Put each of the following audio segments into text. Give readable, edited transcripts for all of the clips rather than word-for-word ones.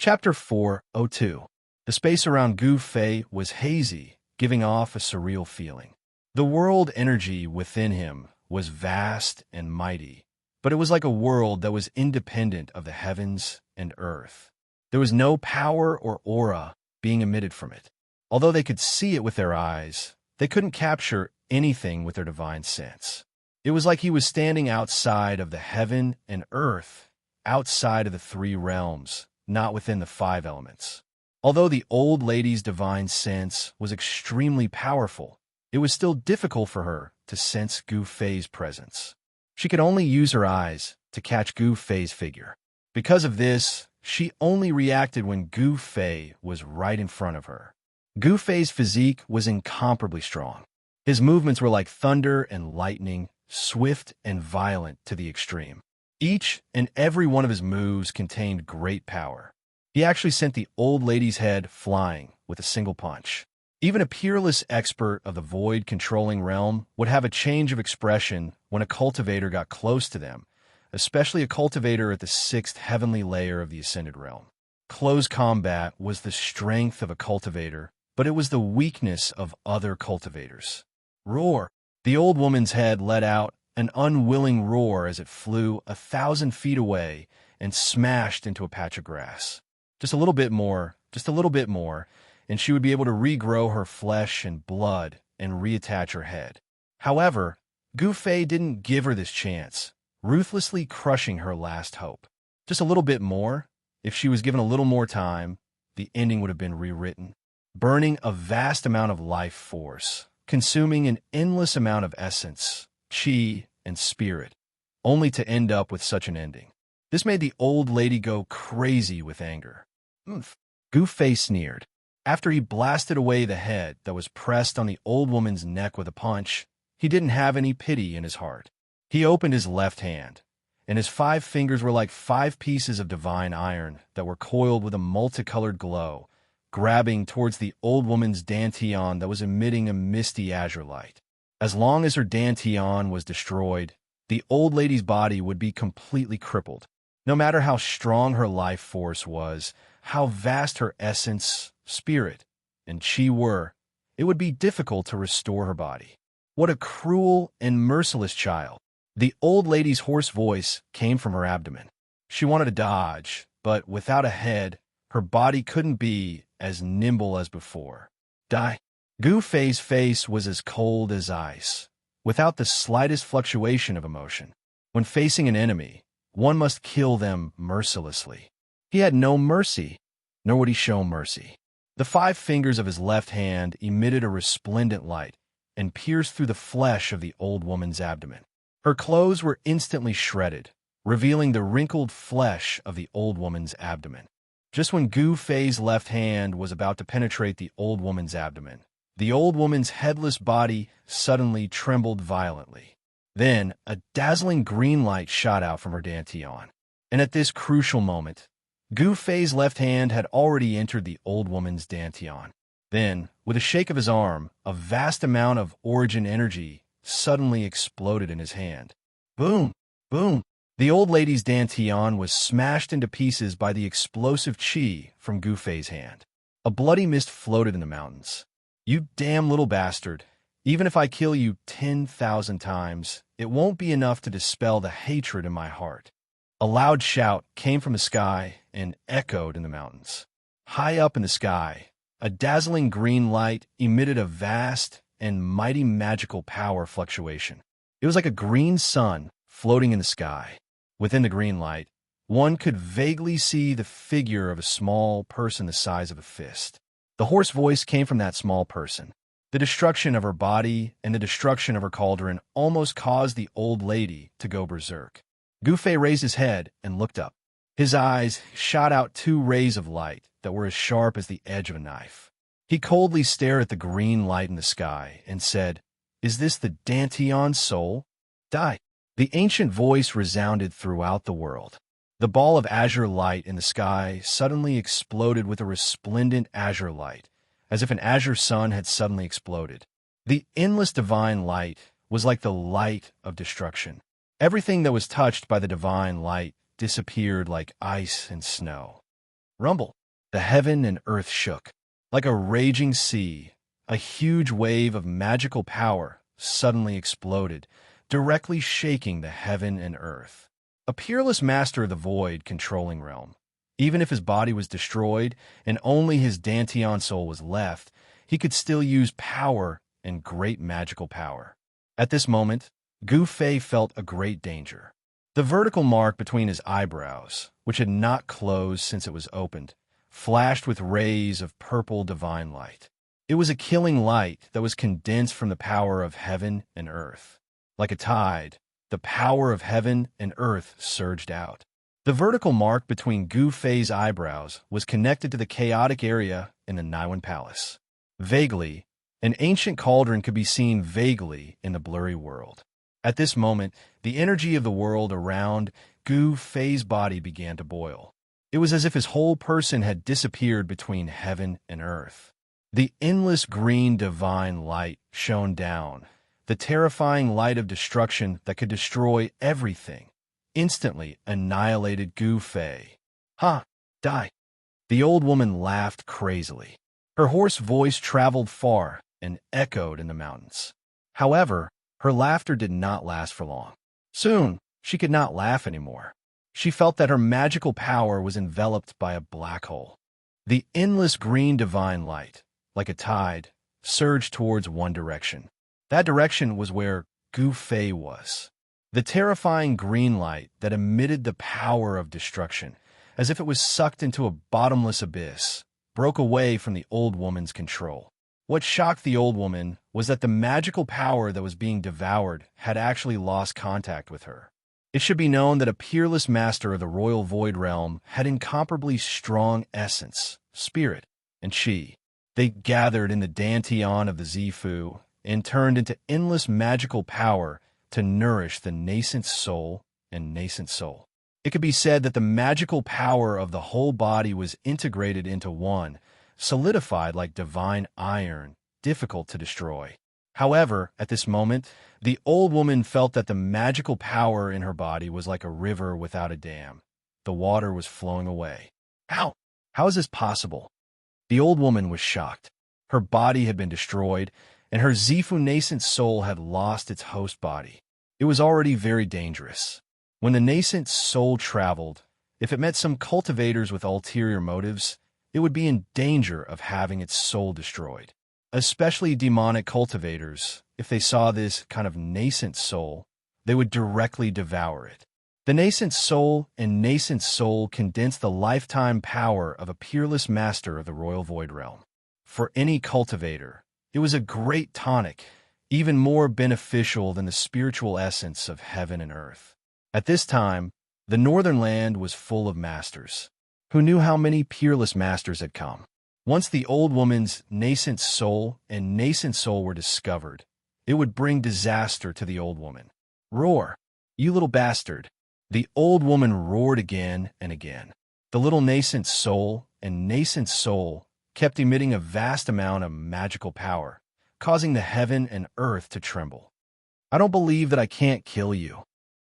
Chapter 402. The space around Gu Fei was hazy, giving off a surreal feeling. The world energy within him was vast and mighty, but it was like a world that was independent of the heavens and earth. There was no power or aura being emitted from it. Although they could see it with their eyes, they couldn't capture anything with their divine sense. It was like he was standing outside of the heaven and earth, outside of the three realms, not within the five elements. Although the old lady's divine sense was extremely powerful, it was still difficult for her to sense Gu Fei's presence. She could only use her eyes to catch Gu Fei's figure. Because of this, she only reacted when Gu Fei was right in front of her. Gu Fei's physique was incomparably strong. His movements were like thunder and lightning, swift and violent to the extreme. Each and every one of his moves contained great power. He actually sent the old lady's head flying with a single punch. Even a peerless expert of the void-controlling realm would have a change of expression when a cultivator got close to them, especially a cultivator at the sixth heavenly layer of the Ascended Realm. Close combat was the strength of a cultivator, but it was the weakness of other cultivators. Roar! The old woman's head let out an unwilling roar as it flew 1,000 feet away and smashed into a patch of grass. Just a little bit more, and she would be able to regrow her flesh and blood and reattach her head. However, Gu Fei didn't give her this chance, ruthlessly crushing her last hope. Just a little bit more. If she was given a little more time, the ending would have been rewritten, burning a vast amount of life force, consuming an endless amount of essence, chi, and spirit, only to end up with such an ending. This made the old lady go crazy with anger. Gu Fei sneered. After he blasted away the head that was pressed on the old woman's neck with a punch, he didn't have any pity in his heart. He opened his left hand, and his 5 fingers were like 5 pieces of divine iron that were coiled with a multicolored glow, grabbing towards the old woman's dantian that was emitting a misty azure light. As long as her dantian was destroyed, the old lady's body would be completely crippled. No matter how strong her life force was, how vast her essence, spirit, and chi were, it would be difficult to restore her body. What a cruel and merciless child. The old lady's hoarse voice came from her abdomen. She wanted to dodge, but without a head, her body couldn't be as nimble as before. Die. Gu Fei's face was as cold as ice, without the slightest fluctuation of emotion. When facing an enemy, one must kill them mercilessly. He had no mercy, nor would he show mercy. The 5 fingers of his left hand emitted a resplendent light and pierced through the flesh of the old woman's abdomen. Her clothes were instantly shredded, revealing the wrinkled flesh of the old woman's abdomen. Just when Gu Fei's left hand was about to penetrate the old woman's abdomen, the old woman's headless body suddenly trembled violently. Then, a dazzling green light shot out from her dantian, and at this crucial moment, Gu Fei's left hand had already entered the old woman's dantian. Then, with a shake of his arm, a vast amount of origin energy suddenly exploded in his hand. Boom! Boom! The old lady's dantian was smashed into pieces by the explosive chi from Gu Fei's hand. A bloody mist floated in the mountains. You damn little bastard. Even if I kill you 10,000 times, it won't be enough to dispel the hatred in my heart. A loud shout came from the sky and echoed in the mountains. High up in the sky, a dazzling green light emitted a vast and mighty magical power fluctuation. It was like a green sun floating in the sky. Within the green light, one could vaguely see the figure of a small person the size of a fist. The hoarse voice came from that small person. The destruction of her body and the destruction of her cauldron almost caused the old lady to go berserk. Gu Fei raised his head and looked up. His eyes shot out 2 rays of light that were as sharp as the edge of a knife. He coldly stared at the green light in the sky and said, "Is this the Dantian soul? Die." The ancient voice resounded throughout the world. The ball of azure light in the sky suddenly exploded with a resplendent azure light, as if an azure sun had suddenly exploded. The endless divine light was like the light of destruction. Everything that was touched by the divine light disappeared like ice and snow. Rumble. The heaven and earth shook. Like a raging sea, a huge wave of magical power suddenly exploded, directly shaking the heaven and earth. A peerless master of the void controlling realm. Even if his body was destroyed and only his Dantian soul was left, he could still use power and great magical power. At this moment, Gu Fei felt a great danger. The vertical mark between his eyebrows, which had not closed since it was opened, flashed with rays of purple divine light. It was a killing light that was condensed from the power of heaven and earth. Like a tide, the power of heaven and earth surged out. The vertical mark between Gu Fei's eyebrows was connected to the chaotic area in the Niwen Palace. Vaguely, an ancient cauldron could be seen vaguely in the blurry world. At this moment, the energy of the world around Gu Fei's body began to boil. It was as if his whole person had disappeared between heaven and earth. The endless green divine light shone down, the terrifying light of destruction that could destroy everything, instantly annihilated Gu Fei. "Ha! Die!" The old woman laughed crazily. Her hoarse voice traveled far and echoed in the mountains. However, her laughter did not last for long. Soon, she could not laugh anymore. She felt that her magical power was enveloped by a black hole. The endless green divine light, like a tide, surged towards one direction. That direction was where Gu Fei was. The terrifying green light that emitted the power of destruction, as if it was sucked into a bottomless abyss, broke away from the old woman's control. What shocked the old woman was that the magical power that was being devoured had actually lost contact with her. It should be known that a peerless master of the royal void realm had incomparably strong essence, spirit, and qi. They gathered in the Dantian of the Zifu and turned into endless magical power to nourish the nascent soul and nascent soul. It could be said that the magical power of the whole body was integrated into one, solidified like divine iron, difficult to destroy. However, at this moment, the old woman felt that the magical power in her body was like a river without a dam. The water was flowing away. How? How is this possible? The old woman was shocked. Her body had been destroyed, and her Zifu nascent soul had lost its host body. It was already very dangerous. When the nascent soul traveled, if it met some cultivators with ulterior motives, it would be in danger of having its soul destroyed. Especially demonic cultivators, if they saw this kind of nascent soul, they would directly devour it. The nascent soul and nascent soul condensed the lifetime power of a peerless master of the royal void realm. For any cultivator, it was a great tonic, even more beneficial than the spiritual essence of heaven and earth. At this time, the northern land was full of masters. Who knew how many peerless masters had come? Once the old woman's nascent soul and nascent soul were discovered, it would bring disaster to the old woman. Roar, you little bastard. The old woman roared again and again. The little nascent soul and nascent soul kept emitting a vast amount of magical power, causing the heaven and earth to tremble. I don't believe that I can't kill you.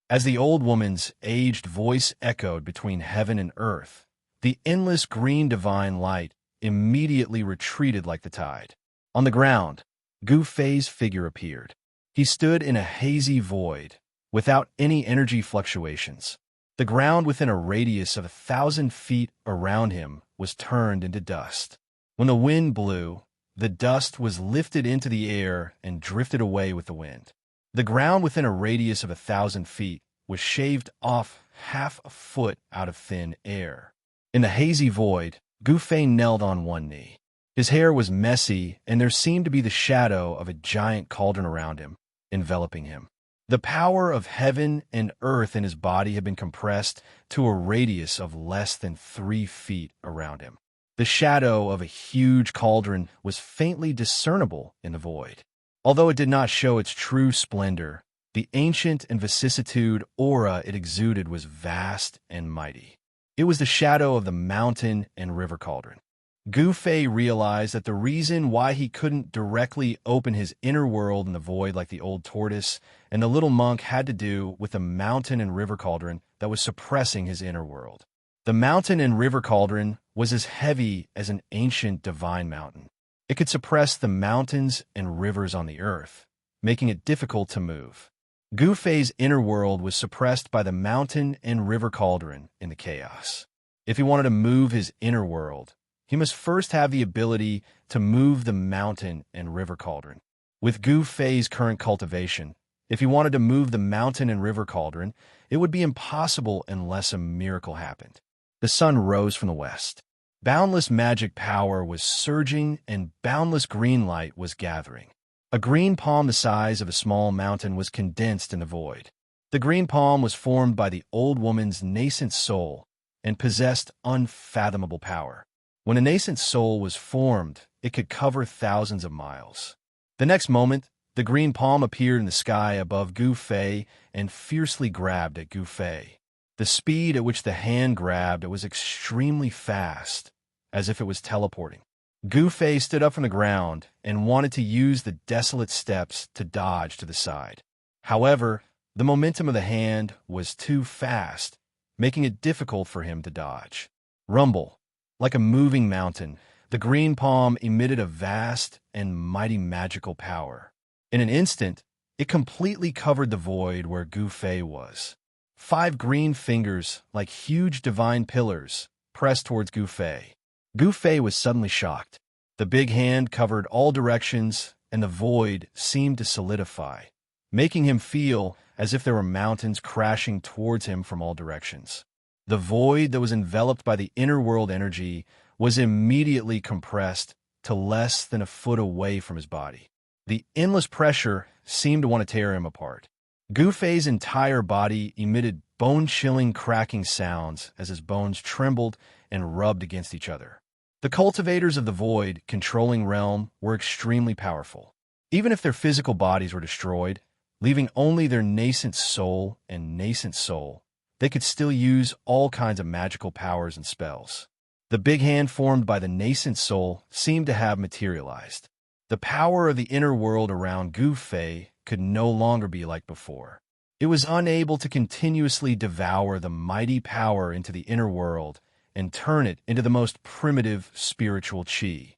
As the old woman's aged voice echoed between heaven and earth, the endless green divine light immediately retreated like the tide. On the ground, Gu Fei's figure appeared. He stood in a hazy void, without any energy fluctuations. The ground within a radius of 1,000 feet around him was turned into dust. When the wind blew, the dust was lifted into the air and drifted away with the wind. The ground within a radius of 1,000 feet was shaved off half a foot out of thin air. In the hazy void, Gu Fei knelt on one knee. His hair was messy, and there seemed to be the shadow of a giant cauldron around him, enveloping him. The power of heaven and earth in his body had been compressed to a radius of less than 3 feet around him. The shadow of a huge cauldron was faintly discernible in the void. Although it did not show its true splendor, the ancient and vicissitude aura it exuded was vast and mighty. It was the shadow of the mountain and river cauldron. Gu Fei realized that the reason why he couldn't directly open his inner world in the void like the old tortoise and the little monk had to do with the mountain and river cauldron that was suppressing his inner world. The mountain and river cauldron was as heavy as an ancient divine mountain. It could suppress the mountains and rivers on the earth, making it difficult to move. Gu Fei's inner world was suppressed by the mountain and river cauldron in the chaos. If he wanted to move his inner world, he must first have the ability to move the mountain and river cauldron. With Gu Fei's current cultivation, if he wanted to move the mountain and river cauldron, it would be impossible unless a miracle happened. The sun rose from the west. Boundless magic power was surging and boundless green light was gathering. A green palm the size of a small mountain was condensed in the void. The green palm was formed by the old woman's nascent soul and possessed unfathomable power. When a nascent soul was formed, it could cover thousands of miles. The next moment, the green palm appeared in the sky above Gu Fei and fiercely grabbed at Gu Fei. The speed at which the hand grabbed it was extremely fast, as if it was teleporting. Gu Fei stood up from the ground and wanted to use the desolate steps to dodge to the side. However, the momentum of the hand was too fast, making it difficult for him to dodge. Rumble. Like a moving mountain, the green palm emitted a vast and mighty magical power. In an instant, it completely covered the void where Gu Fei was. 5 green fingers, like huge divine pillars, pressed towards Gu Fei. Gu Fei was suddenly shocked. The big hand covered all directions, and the void seemed to solidify, making him feel as if there were mountains crashing towards him from all directions. The void that was enveloped by the inner world energy was immediately compressed to less than a foot away from his body. The endless pressure seemed to want to tear him apart. Gu Fei's entire body emitted bone-chilling cracking sounds as his bones trembled and rubbed against each other. The cultivators of the void controlling realm were extremely powerful. Even if their physical bodies were destroyed, leaving only their nascent soul, they could still use all kinds of magical powers and spells. The big hand formed by the nascent soul seemed to have materialized. The power of the inner world around Gu Fei could no longer be like before. It was unable to continuously devour the mighty power into the inner world and turn it into the most primitive spiritual qi.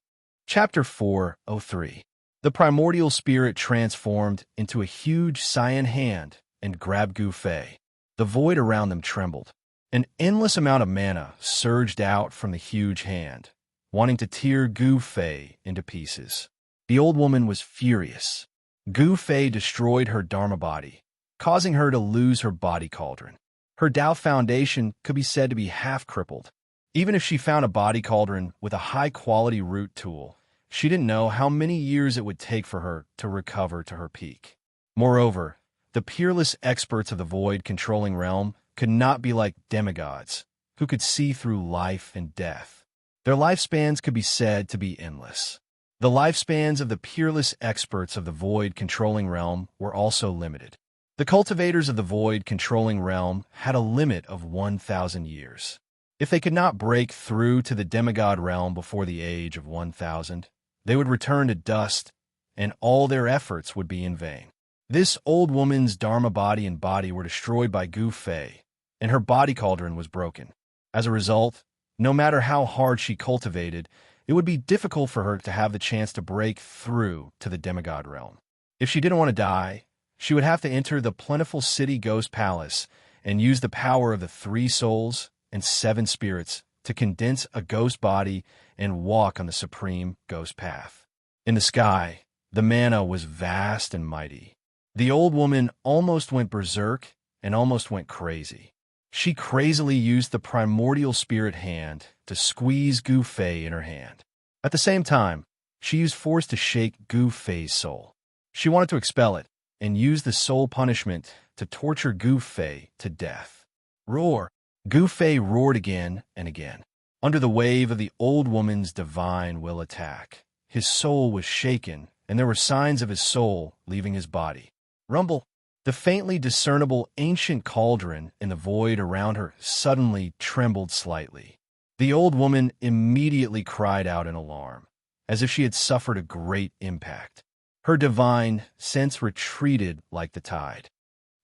Chapter 4:03. The primordial spirit transformed into a huge cyan hand and grabbed Gu Fei. The void around them trembled. An endless amount of mana surged out from the huge hand, wanting to tear Gu Fei into pieces. The old woman was furious. Gu Fei destroyed her Dharma body, causing her to lose her body cauldron. Her Tao foundation could be said to be half-crippled. Even if she found a body cauldron with a high-quality root tool, she didn't know how many years it would take for her to recover to her peak. Moreover, the peerless experts of the void-controlling realm could not be like demigods, who could see through life and death. Their lifespans could be said to be endless. The lifespans of the peerless experts of the void-controlling realm were also limited. The cultivators of the void-controlling realm had a limit of 1,000 years. If they could not break through to the demigod realm before the age of 1,000, they would return to dust, and all their efforts would be in vain. This old woman's Dharma body and body were destroyed by Gu Fei, and her body cauldron was broken. As a result, no matter how hard she cultivated, it would be difficult for her to have the chance to break through to the demigod realm. If she didn't want to die, she would have to enter the plentiful city ghost palace and use the power of the 3 souls and 7 spirits to condense a ghost body and walk on the supreme ghost path. In the sky, the mana was vast and mighty. The old woman almost went berserk and almost went crazy. She crazily used the primordial spirit hand to squeeze Gu Fei in her hand. At the same time, she used force to shake Gu Fei's soul. She wanted to expel it and use the soul punishment to torture Gu Fei to death. Roar! Gu Fei roared again and again. Under the wave of the old woman's divine will attack, his soul was shaken, and there were signs of his soul leaving his body. Rumble! The faintly discernible ancient cauldron in the void around her suddenly trembled slightly. The old woman immediately cried out in alarm, as if she had suffered a great impact. Her divine sense retreated like the tide.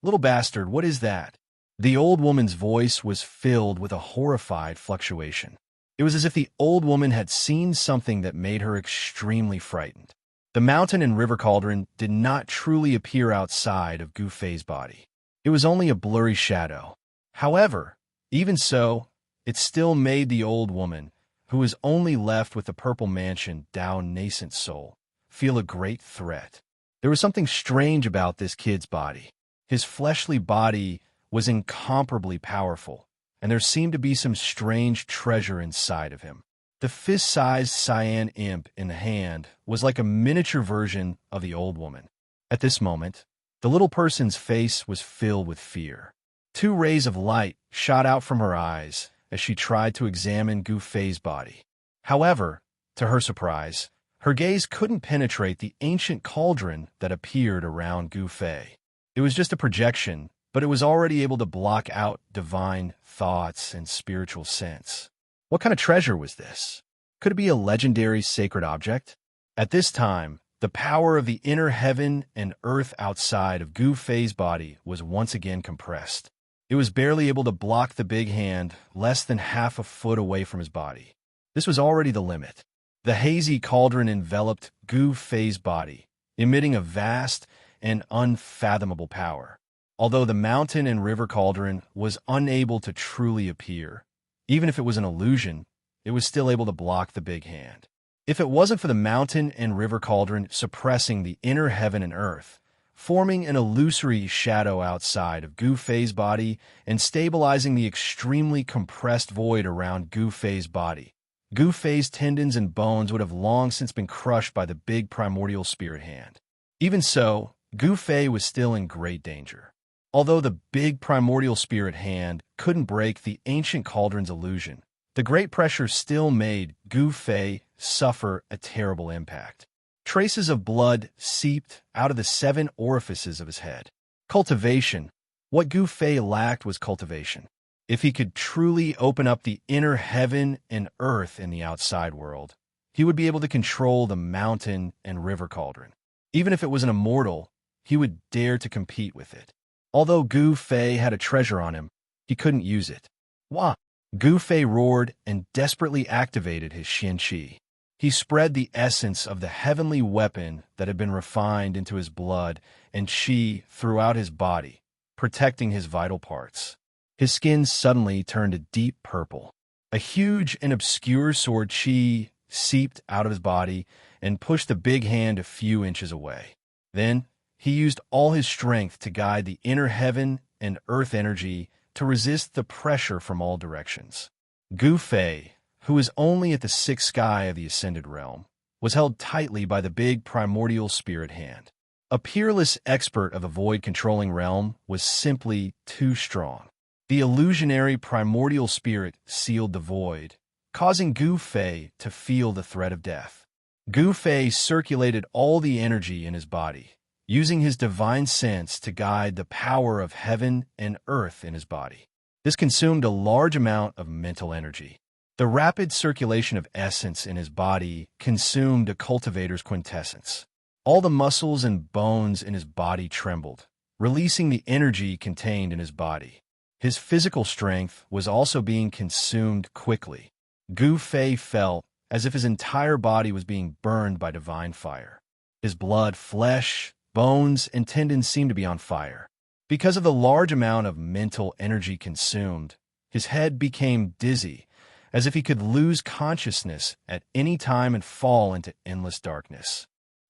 "Little bastard, what is that?" The old woman's voice was filled with a horrified fluctuation. It was as if the old woman had seen something that made her extremely frightened. The mountain and river cauldron did not truly appear outside of Gu Fei's body. It was only a blurry shadow. However, even so, it still made the old woman, who was only left with the purple mansion down nascent soul, feel a great threat. There was something strange about this kid's body. His fleshly body was incomparably powerful, and there seemed to be some strange treasure inside of him. The fist-sized cyan imp in the hand was like a miniature version of the old woman. At this moment, the little person's face was filled with fear. Two rays of light shot out from her eyes as she tried to examine Gu Fei's body. However, to her surprise, her gaze couldn't penetrate the ancient cauldron that appeared around Gu Fei. It was just a projection, but it was already able to block out divine thoughts and spiritual sense. What kind of treasure was this? Could it be a legendary sacred object? At this time, the power of the inner heaven and earth outside of Gu Fei's body was once again compressed. It was barely able to block the big hand less than half a foot away from his body. This was already the limit. The hazy cauldron enveloped Gu Fei's body, emitting a vast and unfathomable power. Although the mountain and river cauldron was unable to truly appear, even if it was an illusion, it was still able to block the big hand. If it wasn't for the mountain and river cauldron suppressing the inner heaven and earth, forming an illusory shadow outside of Gu Fei's body and stabilizing the extremely compressed void around Gu Fei's body, Gu Fei's tendons and bones would have long since been crushed by the big primordial spirit hand. Even so, Gu Fei was still in great danger. Although the big primordial spirit hand couldn't break the ancient cauldron's illusion, the great pressure still made Gu Fei suffer a terrible impact. Traces of blood seeped out of the 7 orifices of his head. Cultivation. What Gu Fei lacked was cultivation. If he could truly open up the inner heaven and earth in the outside world, he would be able to control the mountain and river cauldron. Even if it was an immortal, he would dare to compete with it. Although Gu Fei had a treasure on him, he couldn't use it. Wah! Gu Fei roared and desperately activated his Xianxia. He spread the essence of the heavenly weapon that had been refined into his blood and qi throughout his body, protecting his vital parts. His skin suddenly turned a deep purple. A huge and obscure sword qi seeped out of his body and pushed the big hand a few inches away. Then, he used all his strength to guide the inner heaven and earth energy to resist the pressure from all directions. Gu Fei, who was only at the 6th sky of the ascended realm, was held tightly by the big primordial spirit hand. A peerless expert of the void-controlling realm was simply too strong. The illusionary primordial spirit sealed the void, causing Gu Fei to feel the threat of death. Gu Fei circulated all the energy in his body, using his divine sense to guide the power of heaven and earth in his body. This consumed a large amount of mental energy. The rapid circulation of essence in his body consumed a cultivator's quintessence. All the muscles and bones in his body trembled, releasing the energy contained in his body. His physical strength was also being consumed quickly. Gu Fei felt as if his entire body was being burned by divine fire. His blood, flesh, bones, and tendons seemed to be on fire. Because of the large amount of mental energy consumed, his head became dizzy, as if he could lose consciousness at any time and fall into endless darkness.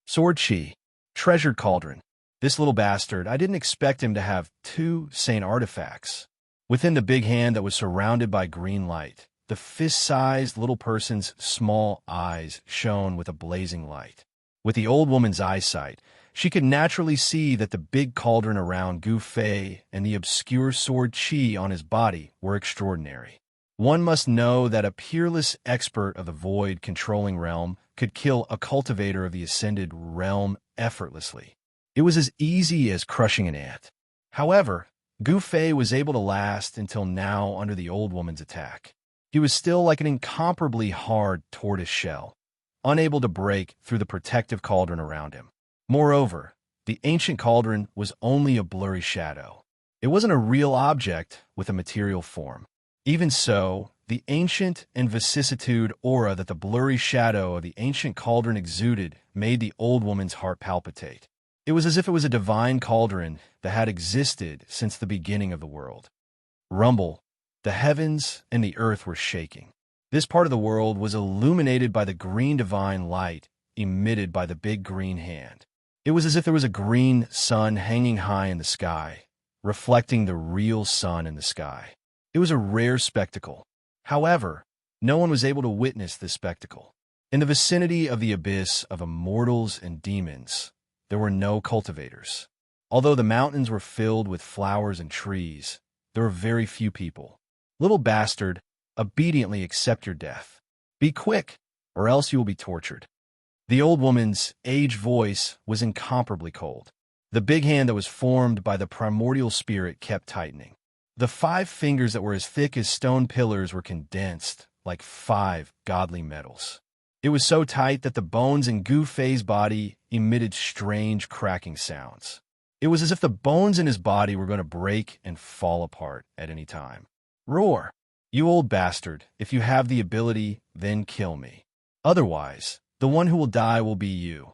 Sword Qi, treasured cauldron. This little bastard, I didn't expect him to have 2 sane artifacts. Within the big hand that was surrounded by green light, the fist-sized little person's small eyes shone with a blazing light. With the old woman's eyesight, she could naturally see that the big cauldron around Gu Fei and the obscure sword qi on his body were extraordinary. One must know that a peerless expert of the void-controlling realm could kill a cultivator of the ascended realm effortlessly. It was as easy as crushing an ant. However, Gu Fei was able to last until now under the old woman's attack. He was still like an incomparably hard tortoise shell, unable to break through the protective cauldron around him. Moreover, the ancient cauldron was only a blurry shadow. It wasn't a real object with a material form. Even so, the ancient and vicissitude aura that the blurry shadow of the ancient cauldron exuded made the old woman's heart palpitate. It was as if it was a divine cauldron that had existed since the beginning of the world. Rumble, the heavens and the earth were shaking. This part of the world was illuminated by the green divine light emitted by the big green hand. It was as if there was a green sun hanging high in the sky, reflecting the real sun in the sky. It was a rare spectacle. However, no one was able to witness this spectacle. In the vicinity of the abyss of immortals and demons, there were no cultivators. Although the mountains were filled with flowers and trees, there were very few people. Little bastard, obediently accept your death. Be quick, or else you will be tortured. The old woman's aged voice was incomparably cold. The big hand that was formed by the primordial spirit kept tightening. The 5 fingers that were as thick as stone pillars were condensed like 5 godly metals. It was so tight that the bones in Gu Fei's body emitted strange cracking sounds. It was as if the bones in his body were going to break and fall apart at any time. Roar! You old bastard, if you have the ability, then kill me. Otherwise, the one who will die will be you.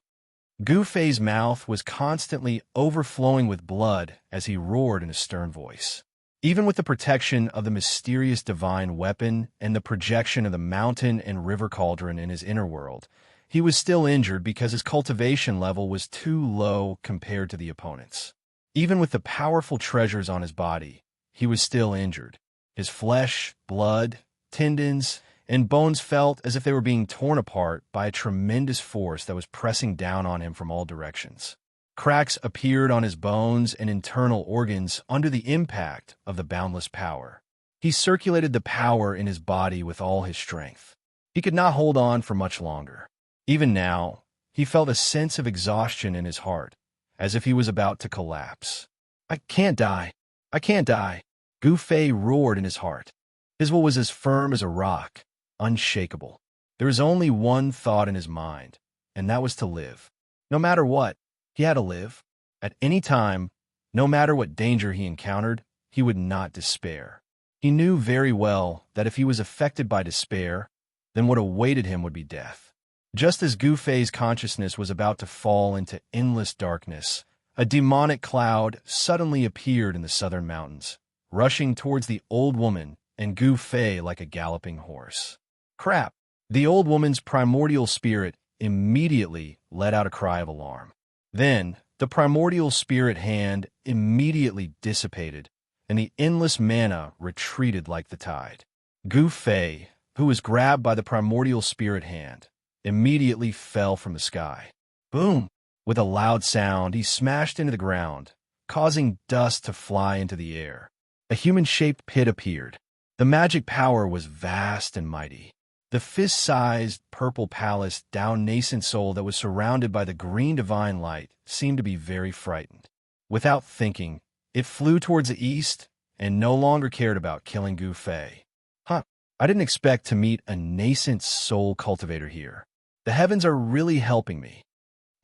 Gu Fei's mouth was constantly overflowing with blood as he roared in a stern voice. Even with the protection of the mysterious divine weapon and the projection of the mountain and river cauldron in his inner world, he was still injured because his cultivation level was too low compared to the opponent's. Even with the powerful treasures on his body, he was still injured. His flesh, blood, tendons, and bones felt as if they were being torn apart by a tremendous force that was pressing down on him from all directions. Cracks appeared on his bones and internal organs under the impact of the boundless power. He circulated the power in his body with all his strength. He could not hold on for much longer. Even now, he felt a sense of exhaustion in his heart, as if he was about to collapse. I can't die. I can't die. Gu Fei roared in his heart. His will was as firm as a rock, unshakable. There was only one thought in his mind, and that was to live. No matter what, he had to live. At any time, no matter what danger he encountered, he would not despair. He knew very well that if he was affected by despair, then what awaited him would be death. Just as Gu Fei's consciousness was about to fall into endless darkness, a demonic cloud suddenly appeared in the southern mountains, rushing towards the old woman and Gu Fei like a galloping horse. Crap! The old woman's primordial spirit immediately let out a cry of alarm. Then, the primordial spirit hand immediately dissipated, and the endless mana retreated like the tide. Gu Fei, who was grabbed by the primordial spirit hand, immediately fell from the sky. Boom! With a loud sound, he smashed into the ground, causing dust to fly into the air. A human-shaped pit appeared. The magic power was vast and mighty. The fist-sized purple palace down nascent soul that was surrounded by the green divine light seemed to be very frightened. Without thinking, it flew towards the east and no longer cared about killing Gu Fei. I didn't expect to meet a nascent soul cultivator here. The heavens are really helping me.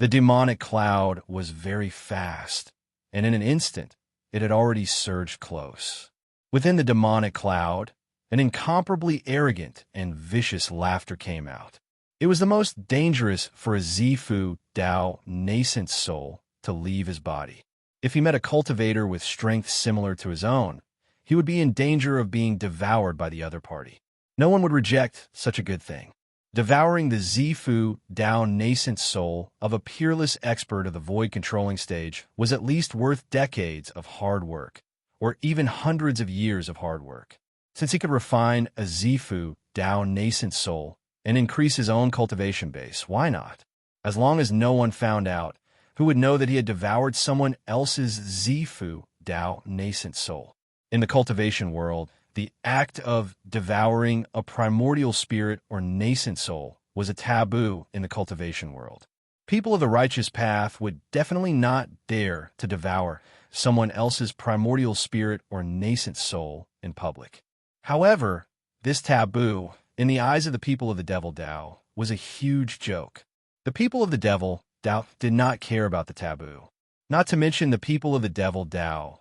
The demonic cloud was very fast, and in an instant, it had already surged close. Within the demonic cloud, an incomparably arrogant and vicious laughter came out. It was the most dangerous for a Zifu Dao nascent soul to leave his body. If he met a cultivator with strength similar to his own, he would be in danger of being devoured by the other party. No one would reject such a good thing. Devouring the Zifu Dao nascent soul of a peerless expert of the void controlling stage was at least worth decades of hard work, or even hundreds of years of hard work. Since he could refine a Zifu Dao nascent soul and increase his own cultivation base, why not? As long as no one found out, who would know that he had devoured someone else's Zifu Dao nascent soul? In the cultivation world, the act of devouring a primordial spirit or nascent soul was a taboo in the cultivation world. People of the righteous path would definitely not dare to devour someone else's primordial spirit or nascent soul in public. However, this taboo, in the eyes of the people of the Devil Dao, was a huge joke. The people of the Devil Dao did not care about the taboo. Not to mention the people of the Devil Dao,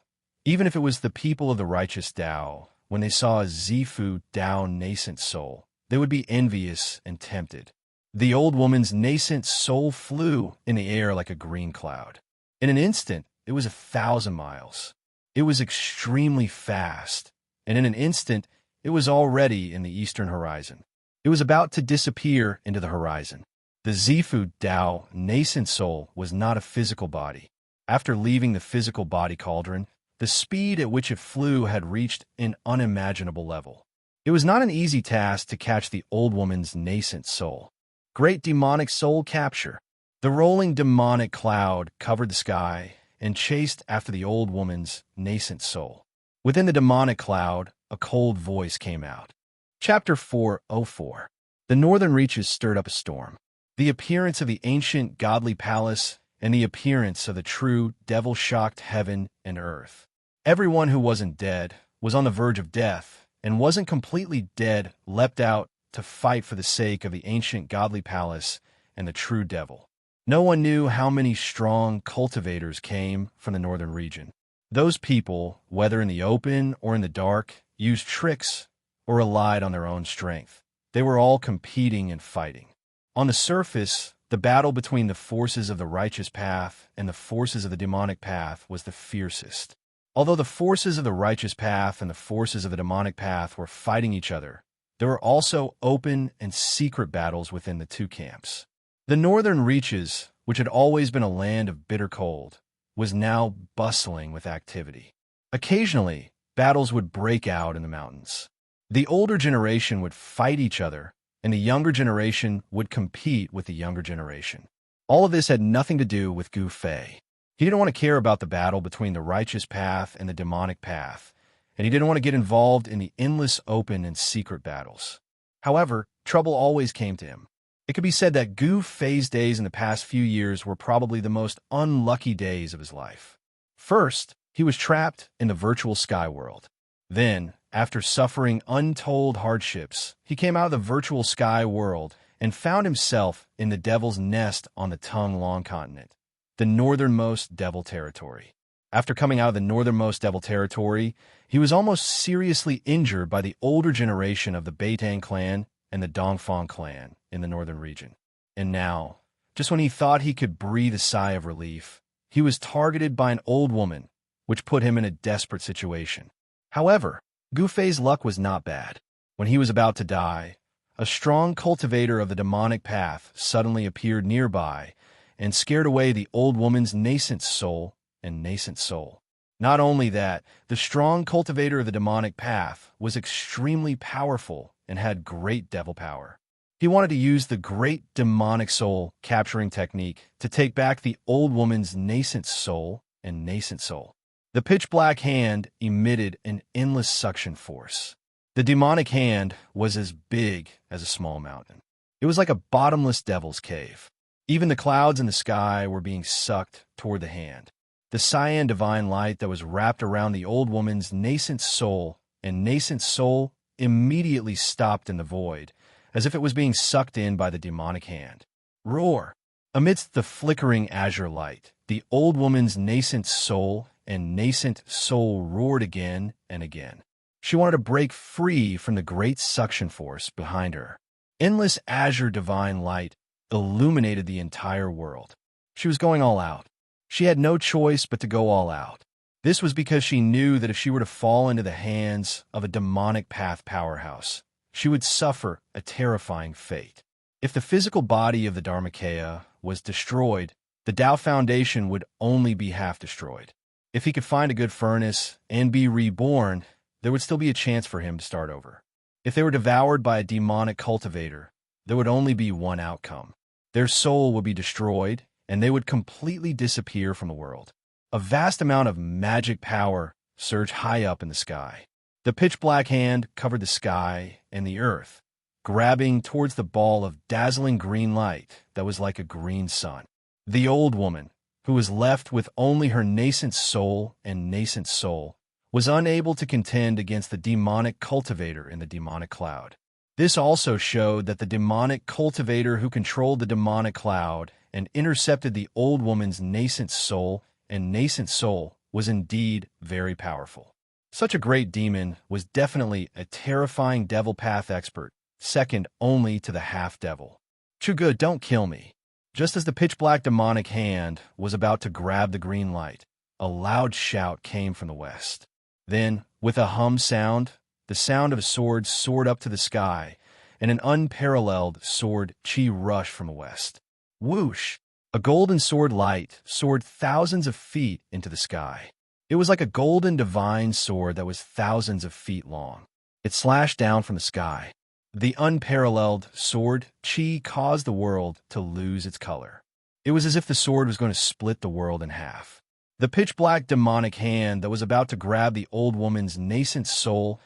Even if it was the people of the righteous Tao, when they saw a Zifu Tao nascent soul, they would be envious and tempted. The old woman's nascent soul flew in the air like a green cloud. In an instant, it was 1,000 miles. It was extremely fast, and in an instant, it was already in the eastern horizon. It was about to disappear into the horizon. The Zifu Tao nascent soul was not a physical body. After leaving the physical body cauldron, the speed at which it flew had reached an unimaginable level. It was not an easy task to catch the old woman's nascent soul. Great demonic soul capture. The rolling demonic cloud covered the sky and chased after the old woman's nascent soul. Within the demonic cloud, a cold voice came out. Chapter 404. The northern reaches stirred up a storm. The appearance of the ancient godly palace and the appearance of the true devil shocked heaven and earth. Everyone who wasn't dead, was on the verge of death, and wasn't completely dead leapt out to fight for the sake of the ancient godly palace and the true devil. No one knew how many strong cultivators came from the northern region. Those people, whether in the open or in the dark, used tricks or relied on their own strength. They were all competing and fighting. On the surface, the battle between the forces of the righteous path and the forces of the demonic path was the fiercest. Although the forces of the righteous path and the forces of the demonic path were fighting each other, there were also open and secret battles within the two camps. The northern reaches, which had always been a land of bitter cold, was now bustling with activity. Occasionally, battles would break out in the mountains. The older generation would fight each other, and the younger generation would compete with the younger generation. All of this had nothing to do with Gu Fei. He didn't want to care about the battle between the righteous path and the demonic path, and he didn't want to get involved in the endless open and secret battles. However, trouble always came to him. It could be said that Gu Fei's days in the past few years were probably the most unlucky days of his life. First, he was trapped in the virtual sky world. Then, after suffering untold hardships, he came out of the virtual sky world and found himself in the Devil's Nest on the Tung Long continent, the northernmost Devil territory. After coming out of the northernmost Devil territory, he was almost seriously injured by the older generation of the Beitang clan and the Dongfang clan in the northern region. And now, just when he thought he could breathe a sigh of relief, he was targeted by an old woman, which put him in a desperate situation. However, Gu Fei's luck was not bad. When he was about to die, a strong cultivator of the demonic path suddenly appeared nearby and scared away the old woman's nascent soul and nascent soul. Not only that, the strong cultivator of the demonic path was extremely powerful and had great devil power. He wanted to use the great demonic soul capturing technique to take back the old woman's nascent soul and nascent soul. The pitch-black hand emitted an endless suction force. The demonic hand was as big as a small mountain. It was like a bottomless devil's cave. Even the clouds in the sky were being sucked toward the hand. The cyan divine light that was wrapped around the old woman's nascent soul and nascent soul immediately stopped in the void, as if it was being sucked in by the demonic hand. Roar! Amidst the flickering azure light, the old woman's nascent soul and nascent soul roared again and again. She wanted to break free from the great suction force behind her. Endless azure divine light illuminated the entire world. She was going all out. She had no choice but to go all out. This was because she knew that if she were to fall into the hands of a demonic path powerhouse, she would suffer a terrifying fate. If the physical body of the Dharmakaya was destroyed, the Tao Foundation would only be half destroyed. If he could find a good furnace and be reborn, there would still be a chance for him to start over. If they were devoured by a demonic cultivator, there would only be one outcome. Their soul would be destroyed, and they would completely disappear from the world. A vast amount of magic power surged high up in the sky. The pitch-black hand covered the sky and the earth, grabbing towards the ball of dazzling green light that was like a green sun. The old woman, who was left with only her nascent soul and nascent soul, was unable to contend against the demonic cultivator in the demonic cloud. This also showed that the demonic cultivator who controlled the demonic cloud and intercepted the old woman's nascent soul and nascent soul was indeed very powerful. Such a great demon was definitely a terrifying devil path expert, second only to the half-devil. Chuge, don't kill me. Just as the pitch-black demonic hand was about to grab the green light, a loud shout came from the west. Then, with a hum sound, the sound of a sword soared up to the sky, and an unparalleled sword chi rushed from the west. Whoosh! A golden sword light soared thousands of feet into the sky. It was like a golden divine sword that was thousands of feet long. It slashed down from the sky. The unparalleled sword chi caused the world to lose its color. It was as if the sword was going to split the world in half. The pitch-black demonic hand that was about to grab the old woman's nascent soul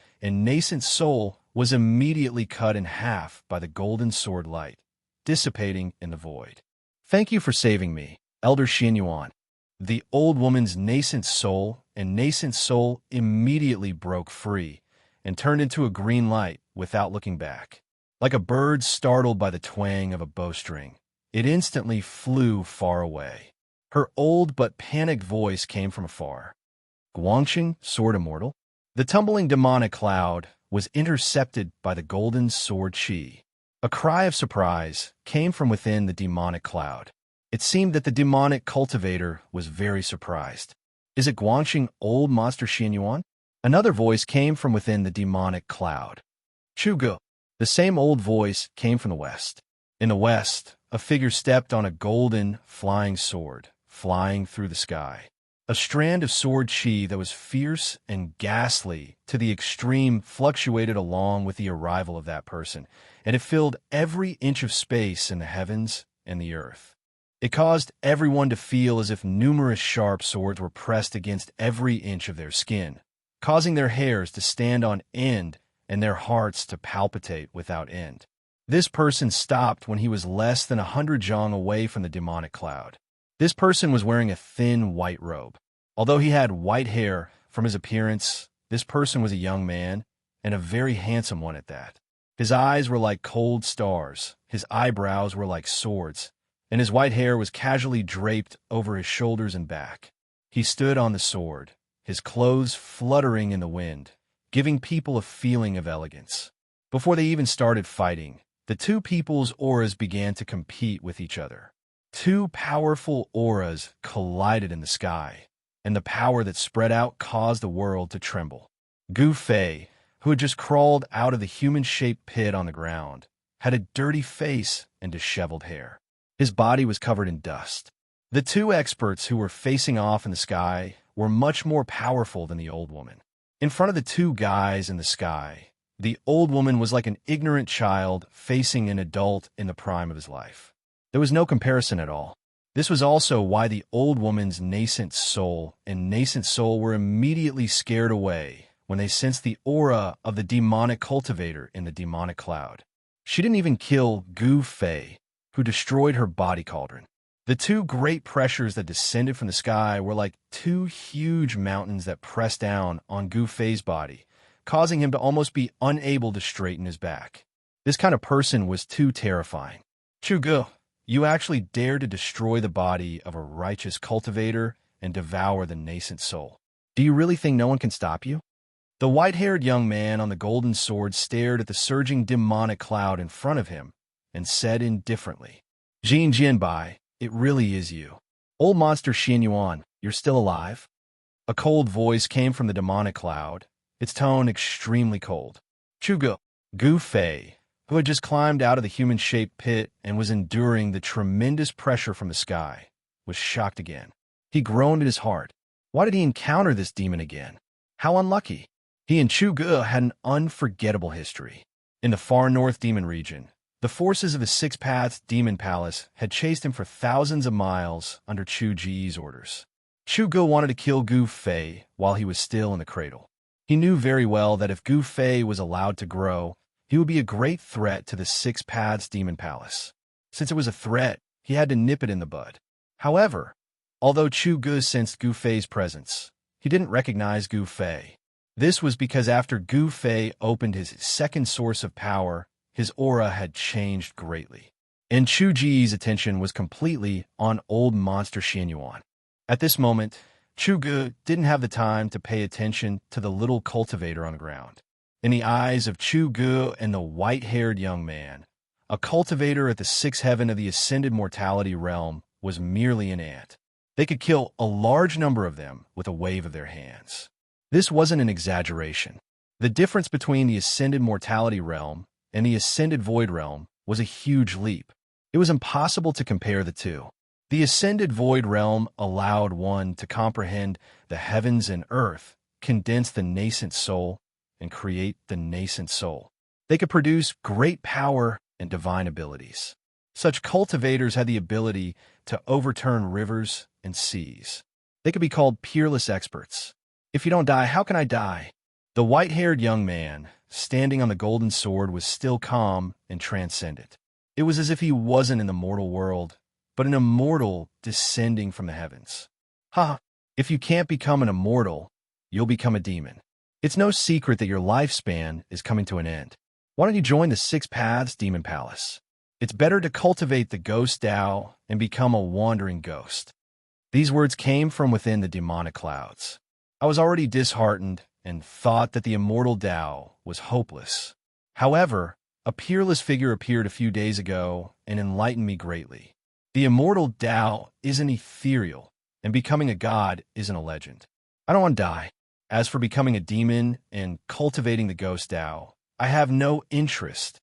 was immediately cut in half by the golden sword light, dissipating in the void. Thank you for saving me, Elder Xianxia. The old woman's nascent soul immediately broke free and turned into a green light without looking back. Like a bird startled by the twang of a bowstring, it instantly flew far away. Her old but panicked voice came from afar. Guangxing, sword immortal? The tumbling demonic cloud was intercepted by the golden sword chi. A cry of surprise came from within the demonic cloud. It seemed that the demonic cultivator was very surprised. Is it Guangxing, old monster Xianxia? Another voice came from within the demonic cloud. Chuge. The same old voice came from the west. In the west, a figure stepped on a golden, flying sword, flying through the sky. A strand of sword chi that was fierce and ghastly to the extreme fluctuated along with the arrival of that person, and it filled every inch of space in the heavens and the earth. It caused everyone to feel as if numerous sharp swords were pressed against every inch of their skin, causing their hairs to stand on end and their hearts to palpitate without end. This person stopped when he was less than 100 zhang away from the demonic cloud. This person was wearing a thin white robe. Although he had white hair, from his appearance, this person was a young man, and a very handsome one at that. His eyes were like cold stars, his eyebrows were like swords, and his white hair was casually draped over his shoulders and back. He stood on the sword, his clothes fluttering in the wind, giving people a feeling of elegance. Before they even started fighting, the two people's auras began to compete with each other. Two powerful auras collided in the sky, and the power that spread out caused the world to tremble. Gu Fei, who had just crawled out of the human-shaped pit on the ground, had a dirty face and disheveled hair. His body was covered in dust. The two experts who were facing off in the sky were much more powerful than the old woman. In front of the two guys in the sky, the old woman was like an ignorant child facing an adult in the prime of his life. There was no comparison at all. This was also why the old woman's nascent soul were immediately scared away when they sensed the aura of the demonic cultivator in the demonic cloud. She didn't even kill Gu Fei, who destroyed her body cauldron. The two great pressures that descended from the sky were like two huge mountains that pressed down on Gu Fei's body, causing him to almost be unable to straighten his back. This kind of person was too terrifying. Chuge, you actually dare to destroy the body of a righteous cultivator and devour the nascent soul. Do you really think no one can stop you? The white-haired young man on the golden sword stared at the surging demonic cloud in front of him and said indifferently, Jin Jinbai, it really is you. Old monster Xianxia, you're still alive? A cold voice came from the demonic cloud, its tone extremely cold. Chuge, Gu Fei, who had just climbed out of the human-shaped pit and was enduring the tremendous pressure from the sky, was shocked again. He groaned in his heart. Why did he encounter this demon again? How unlucky. He and Chuge had an unforgettable history. In the far north demon region, the forces of the Six-Paths Demon Palace had chased him for thousands of miles under Chu Ji's orders. Chuge wanted to kill Gu Fei while he was still in the cradle. He knew very well that if Gu Fei was allowed to grow, he would be a great threat to the Six-Paths Demon Palace. Since it was a threat, he had to nip it in the bud. However, although Chuge sensed Gu Fei's presence, he didn't recognize Gu Fei. This was because after Gu Fei opened his second source of power, his aura had changed greatly, and Chu Ji's attention was completely on old monster Xianxia. At this moment, Chu didn't have the time to pay attention to the little cultivator on the ground. In the eyes of Chu and the white-haired young man, a cultivator at the sixth heaven of the ascended mortality realm was merely an ant. They could kill a large number of them with a wave of their hands. This wasn't an exaggeration. The difference between the ascended mortality realm and the ascended void realm was a huge leap. It was impossible to compare the two. The ascended void realm allowed one to comprehend the heavens and earth, condense the nascent soul, and create the nascent soul. They could produce great power and divine abilities. Such cultivators had the ability to overturn rivers and seas. They could be called peerless experts. If you don't die, how can I die? The white-haired young man, standing on the golden sword, was still calm and transcendent. It was as if he wasn't in the mortal world, but an immortal descending from the heavens. If you can't become an immortal, you'll become a demon. It's no secret that your lifespan is coming to an end. Why don't you join the Six Paths Demon Palace? It's better to cultivate the ghost Tao and become a wandering ghost. These words came from within the demonic clouds. I was already disheartened and thought that the immortal Tao was hopeless. However, a peerless figure appeared a few days ago and enlightened me greatly. The immortal Tao isn't ethereal, and becoming a god isn't a legend. I don't want to die. As for becoming a demon and cultivating the ghost Tao, I have no interest.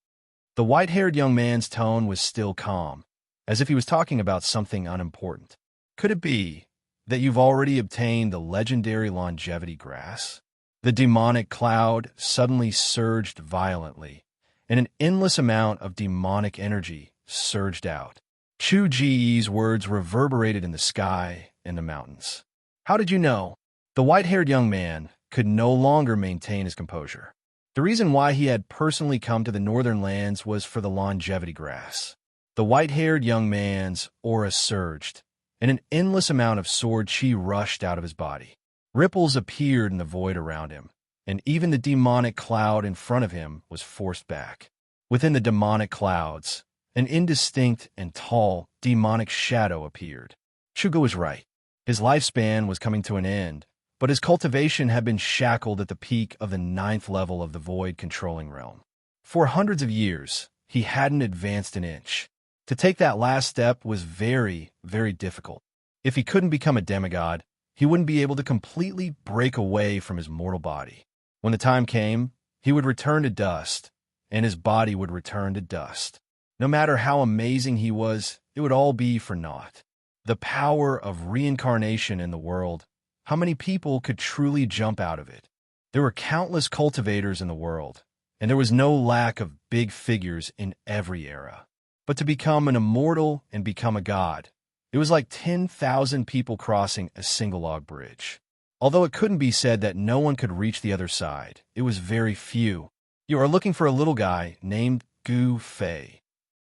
The white-haired young man's tone was still calm, as if he was talking about something unimportant. Could it be that you've already obtained the legendary longevity grass? The demonic cloud suddenly surged violently, and an endless amount of demonic energy surged out. Chu Ji's words reverberated in the sky and the mountains. How did you know? The white-haired young man could no longer maintain his composure. The reason why he had personally come to the northern lands was for the longevity grass. The white-haired young man's aura surged, and an endless amount of sword chi rushed out of his body. Ripples appeared in the void around him, and even the demonic cloud in front of him was forced back. Within the demonic clouds, an indistinct and tall demonic shadow appeared. Shugo was right. His lifespan was coming to an end, but his cultivation had been shackled at the peak of the 9th level of the void controlling realm. For hundreds of years, he hadn't advanced an inch. To take that last step was very, very difficult. If he couldn't become a demigod, he wouldn't be able to completely break away from his mortal body. When the time came, he would return to dust, and his body would return to dust. No matter how amazing he was, it would all be for naught. The power of reincarnation in the world, how many people could truly jump out of it? There were countless cultivators in the world, and there was no lack of big figures in every era. But to become an immortal and become a god, it was like 10,000 people crossing a single log bridge. Although it couldn't be said that no one could reach the other side, it was very few. You are looking for a little guy named Gu Fei.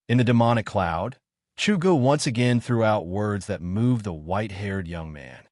In the demonic cloud, Chu Gu once again threw out words that moved the white-haired young man.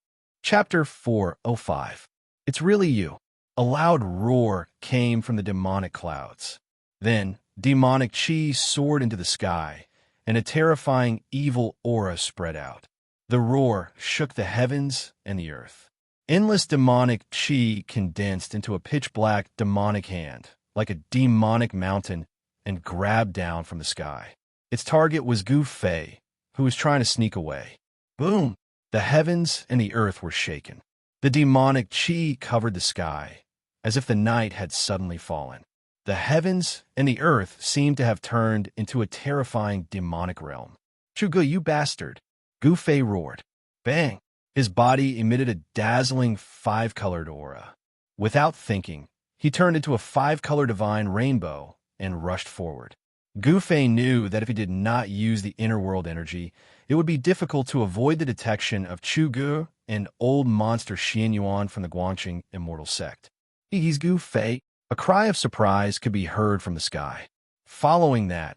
Chapter 405. It's really you. A loud roar came from the demonic clouds. Then, demonic chi soared into the sky, and a terrifying evil aura spread out. The roar shook the heavens and the earth. Endless demonic chi condensed into a pitch-black demonic hand, like a demonic mountain, and grabbed down from the sky. Its target was Gu Fei, who was trying to sneak away. Boom! The heavens and the earth were shaken. The demonic chi covered the sky, as if the night had suddenly fallen. The heavens and the earth seemed to have turned into a terrifying demonic realm. Chugu, you bastard! Gu Fei roared. Bang! His body emitted a dazzling 5-colored aura. Without thinking, he turned into a 5-color divine rainbow and rushed forward. Gu Fei knew that if he did not use the inner world energy, it would be difficult to avoid the detection of Chu Gu and old monster Xianxia from the Guangqing immortal sect. He's Gu Fei. A cry of surprise could be heard from the sky. Following that,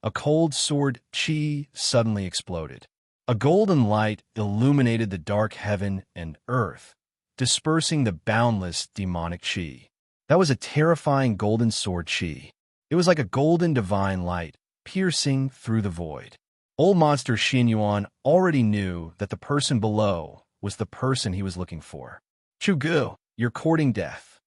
a cold sword chi suddenly exploded. A golden light illuminated the dark heaven and earth, dispersing the boundless demonic chi. That was a terrifying golden sword chi. It was like a golden divine light, piercing through the void. Old monster Xianxia already knew that the person below was the person he was looking for. Chugu, you're courting death.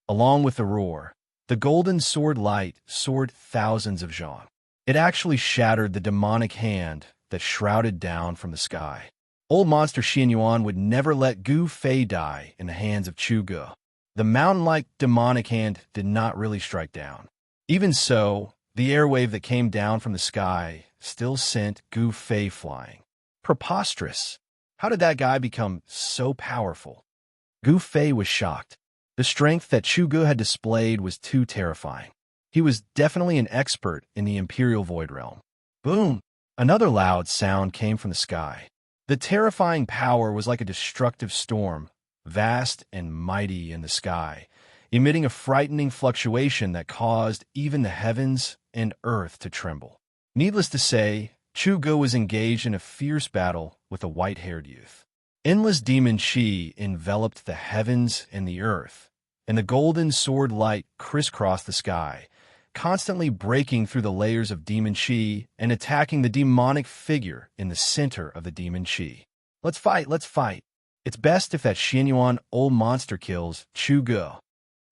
Along with the roar, the golden sword light soared thousands of zhang. It actually shattered the demonic hand that shrouded down from the sky. Old monster Xianxia would never let Gu Fei die in the hands of Chugu. The mountain-like demonic hand did not really strike down. Even so, the airwave that came down from the sky still sent Gu Fei flying. Preposterous. How did that guy become so powerful? Gu Fei was shocked. The strength that Chugu had displayed was too terrifying. He was definitely an expert in the Imperial Void Realm. Boom! Another loud sound came from the sky. The terrifying power was like a destructive storm, vast and mighty in the sky, emitting a frightening fluctuation that caused even the heavens and earth to tremble. Needless to say, Chugu was engaged in a fierce battle with a white-haired youth. Endless demon chi enveloped the heavens and the earth, and the golden sword light crisscrossed the sky, constantly breaking through the layers of demon chi and attacking the demonic figure in the center of the demon chi. Let's fight, let's fight. It's best if that Xianxia old monster kills Chugu.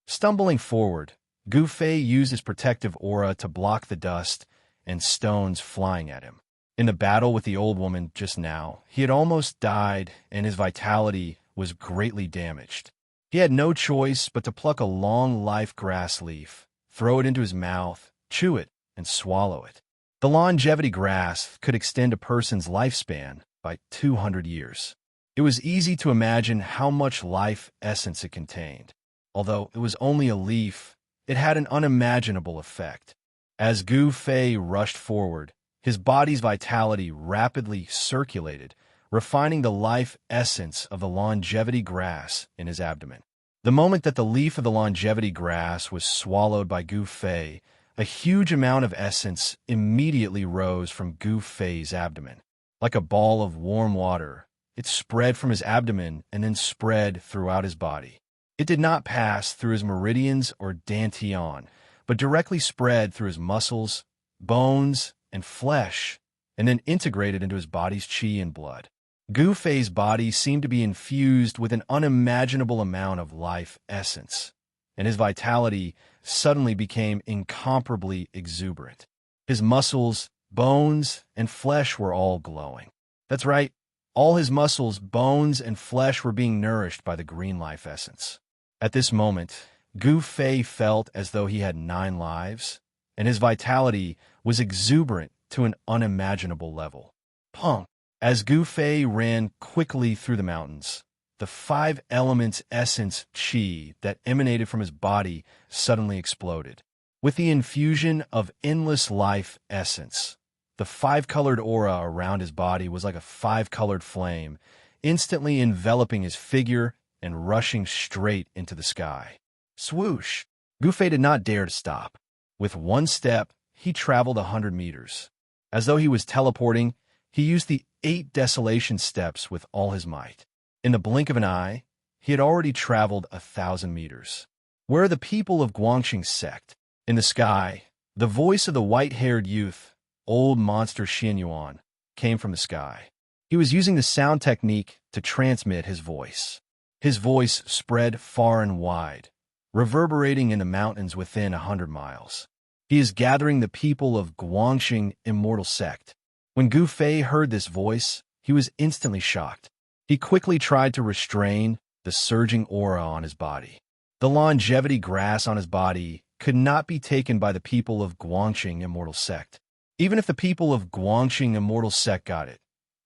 Stumbling forward, Gu Fei used his protective aura to block the dust and stones flying at him. In the battle with the old woman just now, he had almost died and his vitality was greatly damaged. He had no choice but to pluck a long life grass leaf, throw it into his mouth, chew it, and swallow it. The longevity grass could extend a person's lifespan by 200 years. It was easy to imagine how much life essence it contained. Although it was only a leaf, it had an unimaginable effect. As Gu Fei rushed forward, his body's vitality rapidly circulated, refining the life essence of the longevity grass in his abdomen. The moment that the leaf of the longevity grass was swallowed by Gu Fei, a huge amount of essence immediately rose from Gu Fei's abdomen. Like a ball of warm water, it spread from his abdomen and then spread throughout his body. It did not pass through his meridians or dantian, but directly spread through his muscles, bones, and flesh, and then integrated into his body's qi and blood. Gu Fei's body seemed to be infused with an unimaginable amount of life essence, and his vitality suddenly became incomparably exuberant. His muscles, bones, and flesh were all glowing. That's right, all his muscles, bones, and flesh were being nourished by the green life essence. At this moment, Gu Fei felt as though he had 9 lives, and his vitality was exuberant to an unimaginable level. Punk! As Gu Fei ran quickly through the mountains, the 5 elements essence qi that emanated from his body suddenly exploded. With the infusion of endless life essence, the 5-colored aura around his body was like a 5-colored flame, instantly enveloping his figure and rushing straight into the sky. Swoosh! Gu Fei did not dare to stop. With one step, he traveled 100 meters. As though he was teleporting, he used the 8 desolation steps with all his might. In the blink of an eye, he had already traveled 1,000 meters. Where are the people of Guangxing sect? In the sky, the voice of the white-haired youth, old monster Xianxia, came from the sky. He was using the sound technique to transmit his voice. His voice spread far and wide, reverberating in the mountains within 100 miles. He is gathering the people of Guangxing Immortal Sect. When Gu Fei heard this voice, he was instantly shocked. He quickly tried to restrain the surging aura on his body. The longevity grass on his body could not be taken by the people of Guangxing Immortal Sect. Even if the people of Guangxing Immortal Sect got it,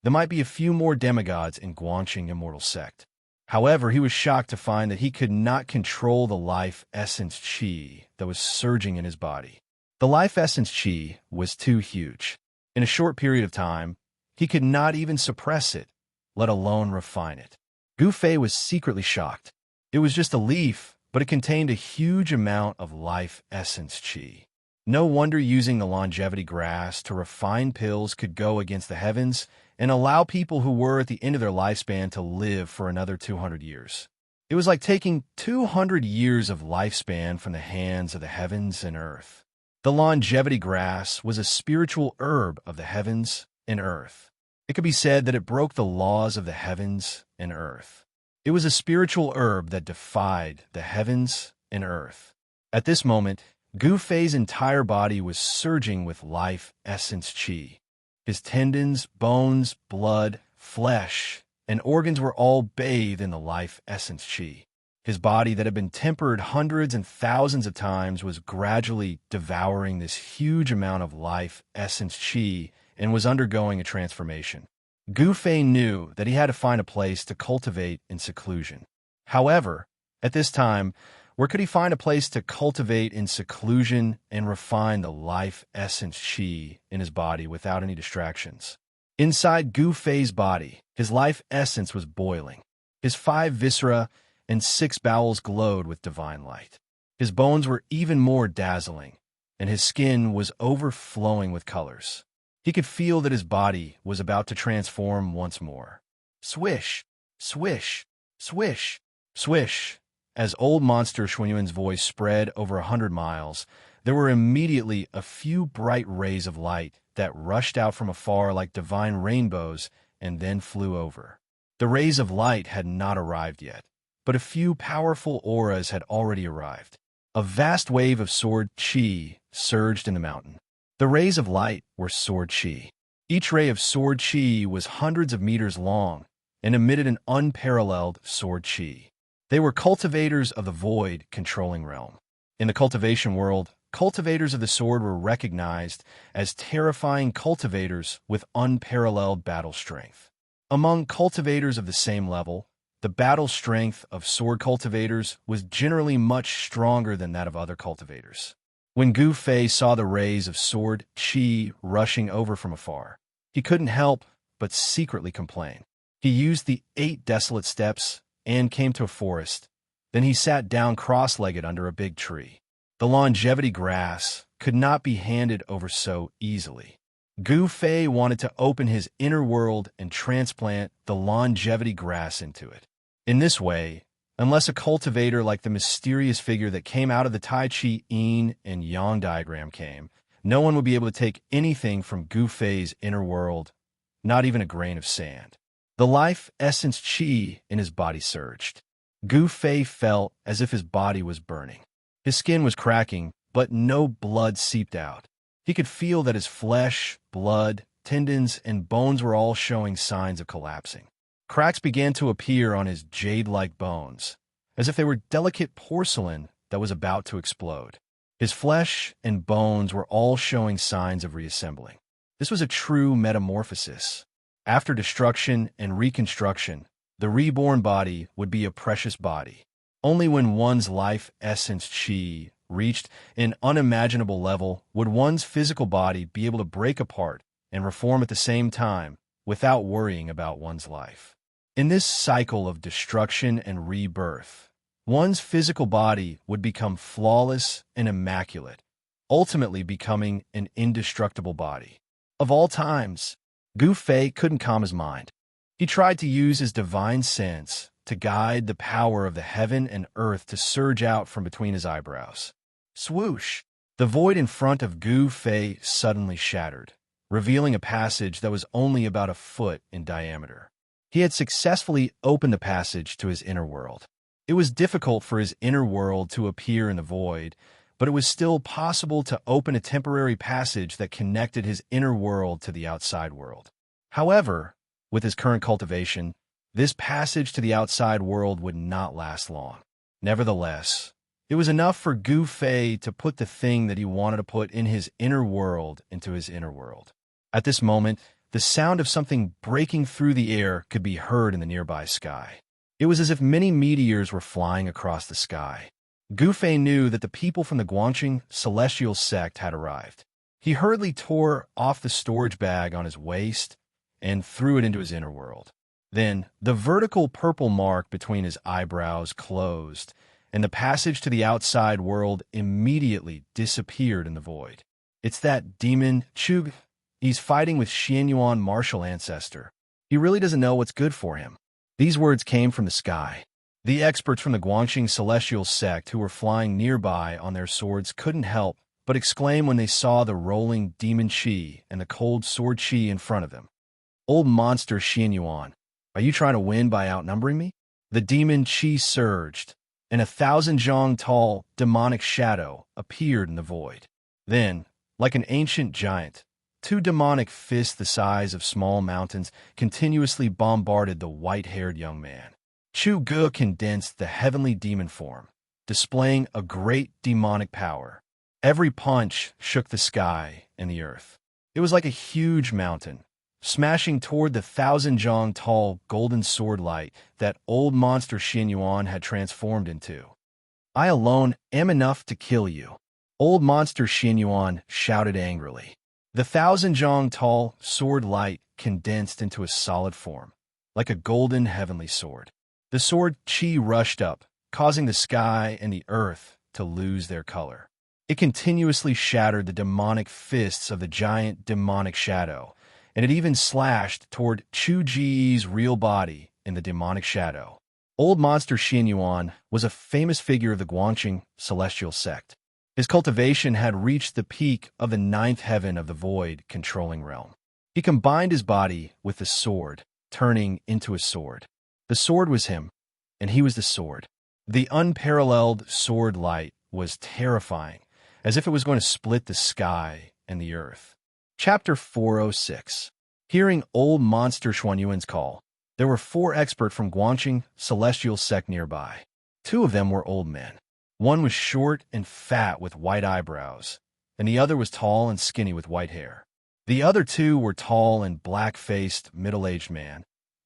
there might be a few more demigods in Guangxing Immortal Sect. However, he was shocked to find that he could not control the life essence qi that was surging in his body. The life essence qi was too huge. In a short period of time, he could not even suppress it, let alone refine it. Gu Fei was secretly shocked. It was just a leaf, but it contained a huge amount of life essence qi. No wonder using the longevity grass to refine pills could go against the heavens and allow people who were at the end of their lifespan to live for another 200 years. It was like taking 200 years of lifespan from the hands of the heavens and earth. The longevity grass was a spiritual herb of the heavens and earth. It could be said that it broke the laws of the heavens and earth. It was a spiritual herb that defied the heavens and earth. At this moment, Gu Fei's entire body was surging with life essence qi. His tendons, bones, blood, flesh, and organs were all bathed in the life essence qi. His body that had been tempered hundreds and thousands of times was gradually devouring this huge amount of life essence qi and was undergoing a transformation. Gu Fei knew that he had to find a place to cultivate in seclusion. However, at this time, where could he find a place to cultivate in seclusion and refine the life essence qi in his body without any distractions? Inside Gu Fei's body, his life essence was boiling. His 5 viscera and 6 bowels glowed with divine light. His bones were even more dazzling, and his skin was overflowing with colors. He could feel that his body was about to transform once more. Swish, swish, swish, swish. As old monster Xuanyuan's voice spread over 100 miles, there were immediately a few bright rays of light that rushed out from afar like divine rainbows and then flew over. The rays of light had not arrived yet, but a few powerful auras had already arrived. A vast wave of sword qi surged in the mountain. The rays of light were sword qi. Each ray of sword qi was hundreds of meters long and emitted an unparalleled sword qi. They were cultivators of the void controlling realm. In the cultivation world, cultivators of the sword were recognized as terrifying cultivators with unparalleled battle strength. Among cultivators of the same level, the battle strength of sword cultivators was generally much stronger than that of other cultivators. When Gu Fei saw the rays of sword qi rushing over from afar, he couldn't help but secretly complain. He used the 8 desolate steps and came to a forest. Then he sat down cross-legged under a big tree. The longevity grass could not be handed over so easily. Gu Fei wanted to open his inner world and transplant the longevity grass into it. In this way, unless a cultivator like the mysterious figure that came out of the Tai Chi Yin and Yang diagram came, no one would be able to take anything from Gu Fei's inner world, not even a grain of sand. The life essence qi in his body surged. Gu Fei felt as if his body was burning. His skin was cracking, but no blood seeped out. He could feel that his flesh, blood, tendons, and bones were all showing signs of collapsing. Cracks began to appear on his jade-like bones, as if they were delicate porcelain that was about to explode. His flesh and bones were all showing signs of reassembling. This was a true metamorphosis. After destruction and reconstruction, the reborn body would be a precious body. Only when one's life essence qi reached an unimaginable level would one's physical body be able to break apart and reform at the same time without worrying about one's life. In this cycle of destruction and rebirth, one's physical body would become flawless and immaculate, ultimately becoming an indestructible body. Of all times, Gu Fei couldn't calm his mind. He tried to use his divine sense to guide the power of the heaven and earth to surge out from between his eyebrows. Swoosh! The void in front of Gu Fei suddenly shattered, revealing a passage that was only about a foot in diameter. He had successfully opened the passage to his inner world. It was difficult for his inner world to appear in the void, but it was still possible to open a temporary passage that connected his inner world to the outside world. However, with his current cultivation, this passage to the outside world would not last long. Nevertheless, it was enough for Gu Fei to put the thing that he wanted to put in his inner world into his inner world. At this moment, the sound of something breaking through the air could be heard in the nearby sky. It was as if many meteors were flying across the sky. Gu Fei knew that the people from the Guangqing celestial sect had arrived. He hurriedly tore off the storage bag on his waist and threw it into his inner world. Then, the vertical purple mark between his eyebrows closed, and the passage to the outside world immediately disappeared in the void. It's that demon Chug. He's fighting with Xianyuan martial ancestor. He really doesn't know what's good for him. These words came from the sky. The experts from the Guangqing celestial sect who were flying nearby on their swords couldn't help but exclaim when they saw the rolling demon qi and the cold sword qi in front of them. Old monster Xianyuan, Are you trying to win by outnumbering me? The demon Qi surged, and 1,000 zhang tall demonic shadow appeared in the void. Then, like an ancient giant, two demonic fists the size of small mountains continuously bombarded the white-haired young man. Chu Ge condensed the heavenly demon form, displaying a great demonic power. Every punch shook the sky and the earth. It was like a huge mountain, smashing toward the 1,000 zhang tall golden sword light that old monster Xianxia had transformed into. I alone am enough to kill you, old monster Xianxia shouted angrily. The 1,000 zhang tall sword light condensed into a solid form, like a golden heavenly sword. The sword Qi rushed up, causing the sky and the earth to lose their color. It continuously shattered the demonic fists of the giant demonic shadow, and it even slashed toward Chu Ji's real body in the demonic shadow. Old monster Xianxia was a famous figure of the Guangqing celestial sect. His cultivation had reached the peak of the 9th heaven of the void controlling realm. He combined his body with the sword, turning into a sword. The sword was him, and he was the sword. The unparalleled sword light was terrifying, as if it was going to split the sky and the earth. Chapter 406. Hearing old monster Xuanyuan's call, there were 4 experts from Guangqing celestial sect nearby. 2 of them were old men. One was short and fat with white eyebrows, and the other was tall and skinny with white hair. The other 2 were tall and black-faced middle-aged man,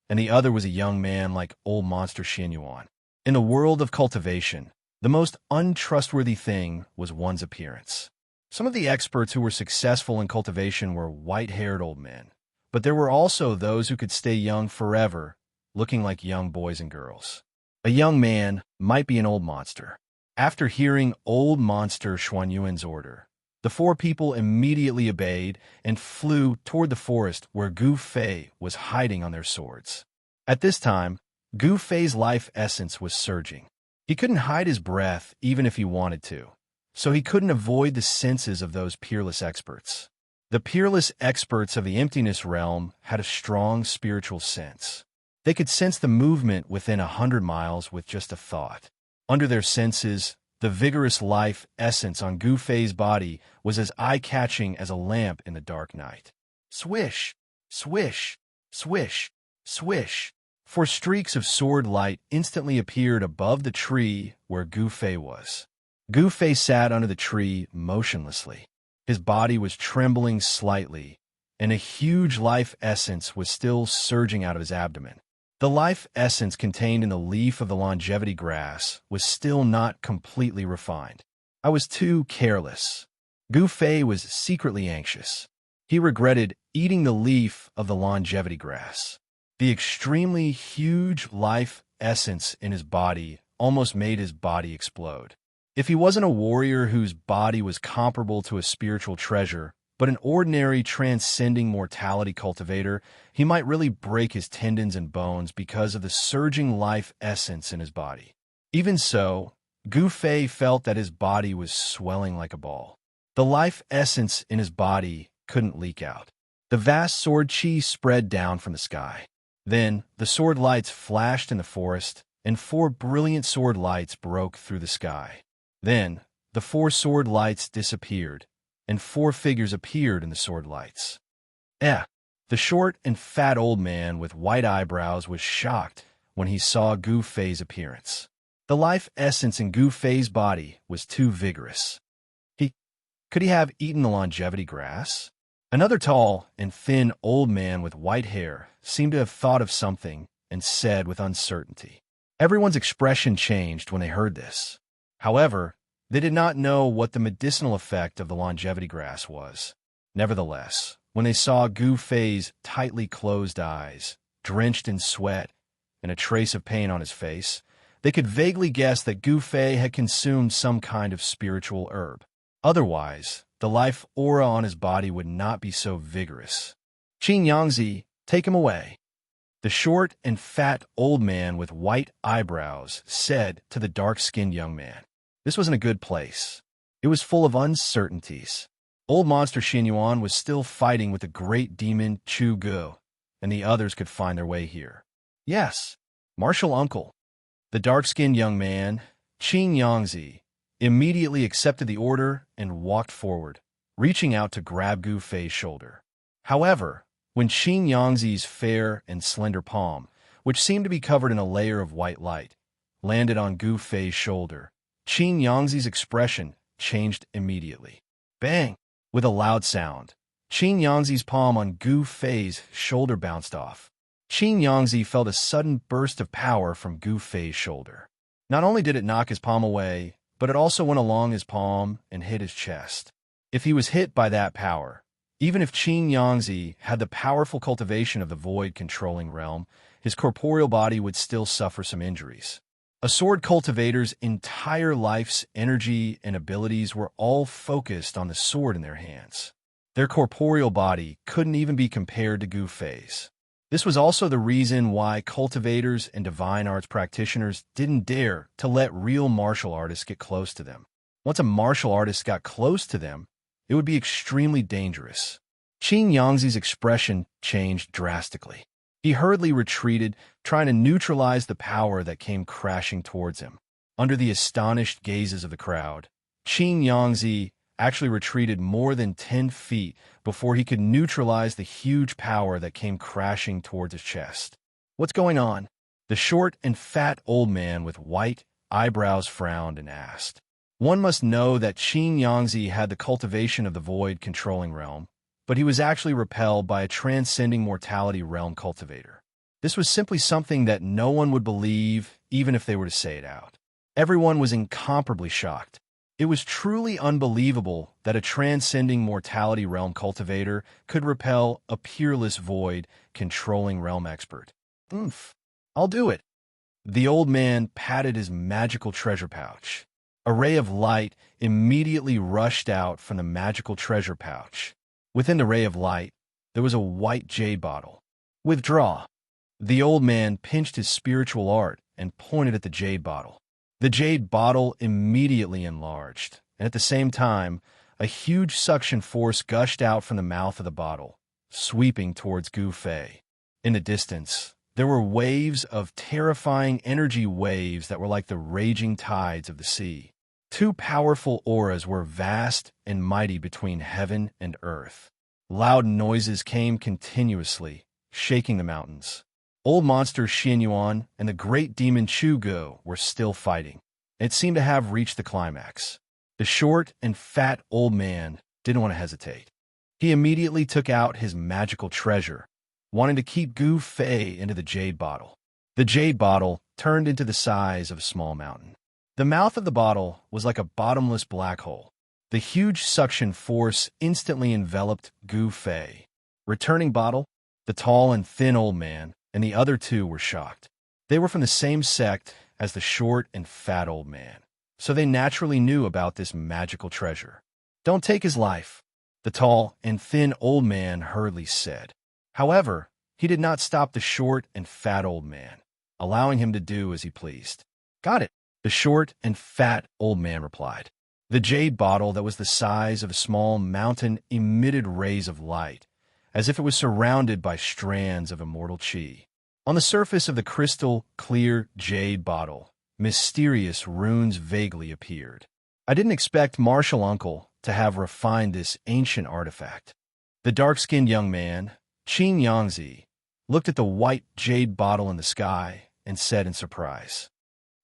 and the other was a young man like old monster Xianxia. In the world of cultivation, the most untrustworthy thing was one's appearance. Some of the experts who were successful in cultivation were white-haired old men, but there were also those who could stay young forever, looking like young boys and girls. A young man might be an old monster. After hearing old monster Xuanyuan's order, the 4 people immediately obeyed and flew toward the forest where Gu Fei was hiding on their swords. At this time, Gu Fei's life essence was surging. He couldn't hide his breath even if he wanted to, so he couldn't avoid the senses of those peerless experts. The peerless experts of the emptiness realm had a strong spiritual sense. They could sense the movement within 100 miles with just a thought. Under their senses, the vigorous life essence on Gu Fei's body was as eye-catching as a lamp in the dark night. Swish, swish, swish, swish. 4 streaks of sword light instantly appeared above the tree where Gu Fei was. Gu Fei sat under the tree motionlessly. His body was trembling slightly, and a huge life essence was still surging out of his abdomen. The life essence contained in the leaf of the longevity grass was still not completely refined. I was too careless. Gu Fei was secretly anxious. He regretted eating the leaf of the longevity grass. The extremely huge life essence in his body almost made his body explode. If he wasn't a warrior whose body was comparable to a spiritual treasure, but an ordinary transcending mortality cultivator, he might really break his tendons and bones because of the surging life essence in his body. Even so, Gu Fei felt that his body was swelling like a ball. The life essence in his body couldn't leak out. The vast sword Qi spread down from the sky. Then, the sword lights flashed in the forest, and 4 brilliant sword lights broke through the sky. Then, the 4 sword lights disappeared, and 4 figures appeared in the sword lights. The short and fat old man with white eyebrows was shocked when he saw Gu Fei's appearance. The life essence in Gu Fei's body was too vigorous. Could he have eaten the longevity grass? Another tall and thin old man with white hair seemed to have thought of something and said with uncertainty. Everyone's expression changed when they heard this. However, they did not know what the medicinal effect of the longevity grass was. Nevertheless, when they saw Gu Fei's tightly closed eyes, drenched in sweat, and a trace of pain on his face, they could vaguely guess that Gu Fei had consumed some kind of spiritual herb. Otherwise, the life aura on his body would not be so vigorous. Xianxia, take him away. The short and fat old man with white eyebrows said to the dark-skinned young man. This wasn't a good place. It was full of uncertainties. Old monster Xianxia was still fighting with the great demon Chu Ge, and the others could find their way here. Yes, martial uncle. The dark-skinned young man, Xianxia, immediately accepted the order and walked forward, reaching out to grab Gu Fei's shoulder. However, when Xianxia's fair and slender palm, which seemed to be covered in a layer of white light, landed on Gu Fei's shoulder, Xianxia's expression changed immediately. Bang! With a loud sound, Xianxia's palm on Gu Fei's shoulder bounced off. Xianxia felt a sudden burst of power from Gu Fei's shoulder. Not only did it knock his palm away, but it also went along his palm and hit his chest. If he was hit by that power, even if Xianxia had the powerful cultivation of the void-controlling realm, his corporeal body would still suffer some injuries. A sword cultivator's entire life's energy and abilities were all focused on the sword in their hands. Their corporeal body couldn't even be compared to Gu Fei's. This was also the reason why cultivators and divine arts practitioners didn't dare to let real martial artists get close to them. Once a martial artist got close to them, it would be extremely dangerous. Xianxia's expression changed drastically. He hurriedly retreated, trying to neutralize the power that came crashing towards him. Under the astonished gazes of the crowd, Xianxia actually retreated more than 10 feet before he could neutralize the huge power that came crashing towards his chest. What's going on? The short and fat old man with white eyebrows frowned and asked. One must know that Xianxia had the cultivation of the void-controlling realm, but he was actually repelled by a transcending mortality realm cultivator. This was simply something that no one would believe, even if they were to say it out. Everyone was incomparably shocked. It was truly unbelievable that a transcending mortality realm cultivator could repel a peerless void-controlling realm expert. I'll do it. The old man patted his magical treasure pouch. A ray of light immediately rushed out from the magical treasure pouch. Within the ray of light, there was a white jade bottle. Withdraw. The old man pinched his spiritual art and pointed at the jade bottle. The jade bottle immediately enlarged, and at the same time, a huge suction force gushed out from the mouth of the bottle, sweeping towards Gu Fei. In the distance, there were waves of terrifying energy waves that were like the raging tides of the sea. Two powerful auras were vast and mighty between heaven and earth. Loud noises came continuously, shaking the mountains. Old monster Xianyuan and the great demon Chugo were still fighting. It seemed to have reached the climax. The short and fat old man didn't want to hesitate. He immediately took out his magical treasure, wanting to keep Gu Fei into the jade bottle. The jade bottle turned into the size of a small mountain. The mouth of the bottle was like a bottomless black hole. The huge suction force instantly enveloped Gu Fei. Returning bottle, the tall and thin old man, and the other two were shocked. They were from the same sect as the short and fat old man, so they naturally knew about this magical treasure. Don't take his life, the tall and thin old man hurriedly said. However, he did not stop the short and fat old man, allowing him to do as he pleased. Got it, the short and fat old man replied. The jade bottle that was the size of a small mountain emitted rays of light, as if it was surrounded by strands of immortal qi. On the surface of the crystal-clear jade bottle, mysterious runes vaguely appeared. I didn't expect Martial Uncle to have refined this ancient artifact. The dark-skinned young man, Xianxia, looked at the white jade bottle in the sky and said in surprise.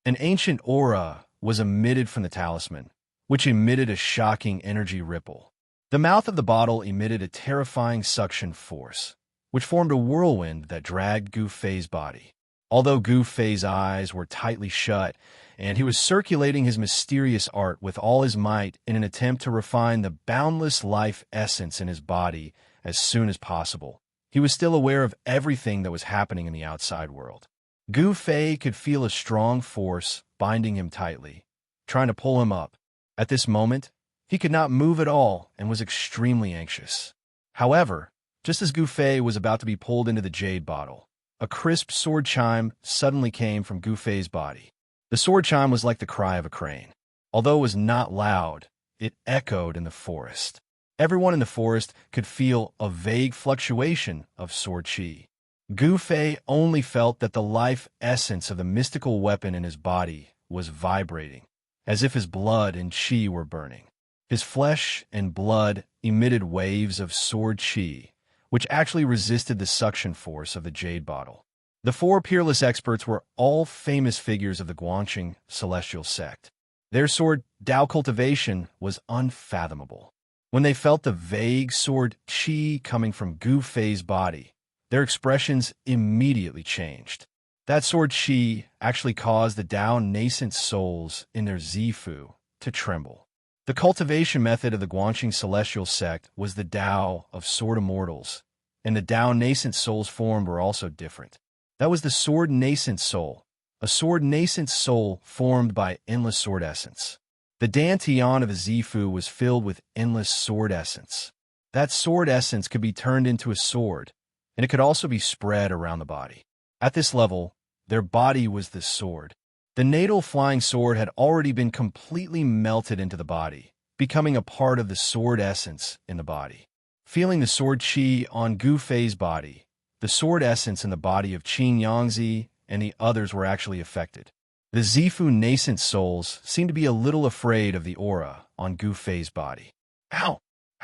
An ancient aura was emitted from the talisman, which emitted a shocking energy ripple. The mouth of the bottle emitted a terrifying suction force, which formed a whirlwind that dragged Gu Fei's body. Although Gu Fei's eyes were tightly shut, and he was circulating his mysterious art with all his might in an attempt to refine the boundless life essence in his body as soon as possible, he was still aware of everything that was happening in the outside world. Gu Fei could feel a strong force binding him tightly, trying to pull him up. At this moment, he could not move at all and was extremely anxious. However, just as Gu Fei was about to be pulled into the jade bottle, a crisp sword chime suddenly came from Gu Fei's body. The sword chime was like the cry of a crane. Although it was not loud, it echoed in the forest. Everyone in the forest could feel a vague fluctuation of sword chi. Gu Fei only felt that the life essence of the mystical weapon in his body was vibrating, as if his blood and qi were burning. His flesh and blood emitted waves of sword qi, which actually resisted the suction force of the jade bottle. The four peerless experts were all famous figures of the Guanxing celestial sect. Their sword, Dao Cultivation, was unfathomable. When they felt the vague sword qi coming from Gu Fei's body, their expressions immediately changed. That sword qi actually caused the Dao nascent souls in their Zifu to tremble. The cultivation method of the Guanxing celestial sect was the Dao of sword immortals, and the Dao nascent souls formed were also different. That was the sword nascent soul, a sword nascent soul formed by endless sword essence. The Dantian of a Zifu was filled with endless sword essence. That sword essence could be turned into a sword, and it could also be spread around the body. At this level, their body was the sword. The natal flying sword had already been completely melted into the body, becoming a part of the sword essence in the body. Feeling the sword qi on Gu Fei's body, the sword essence in the body of Xianxia and the others were actually affected. The Zifu nascent souls seemed to be a little afraid of the aura on Gu Fei's body. How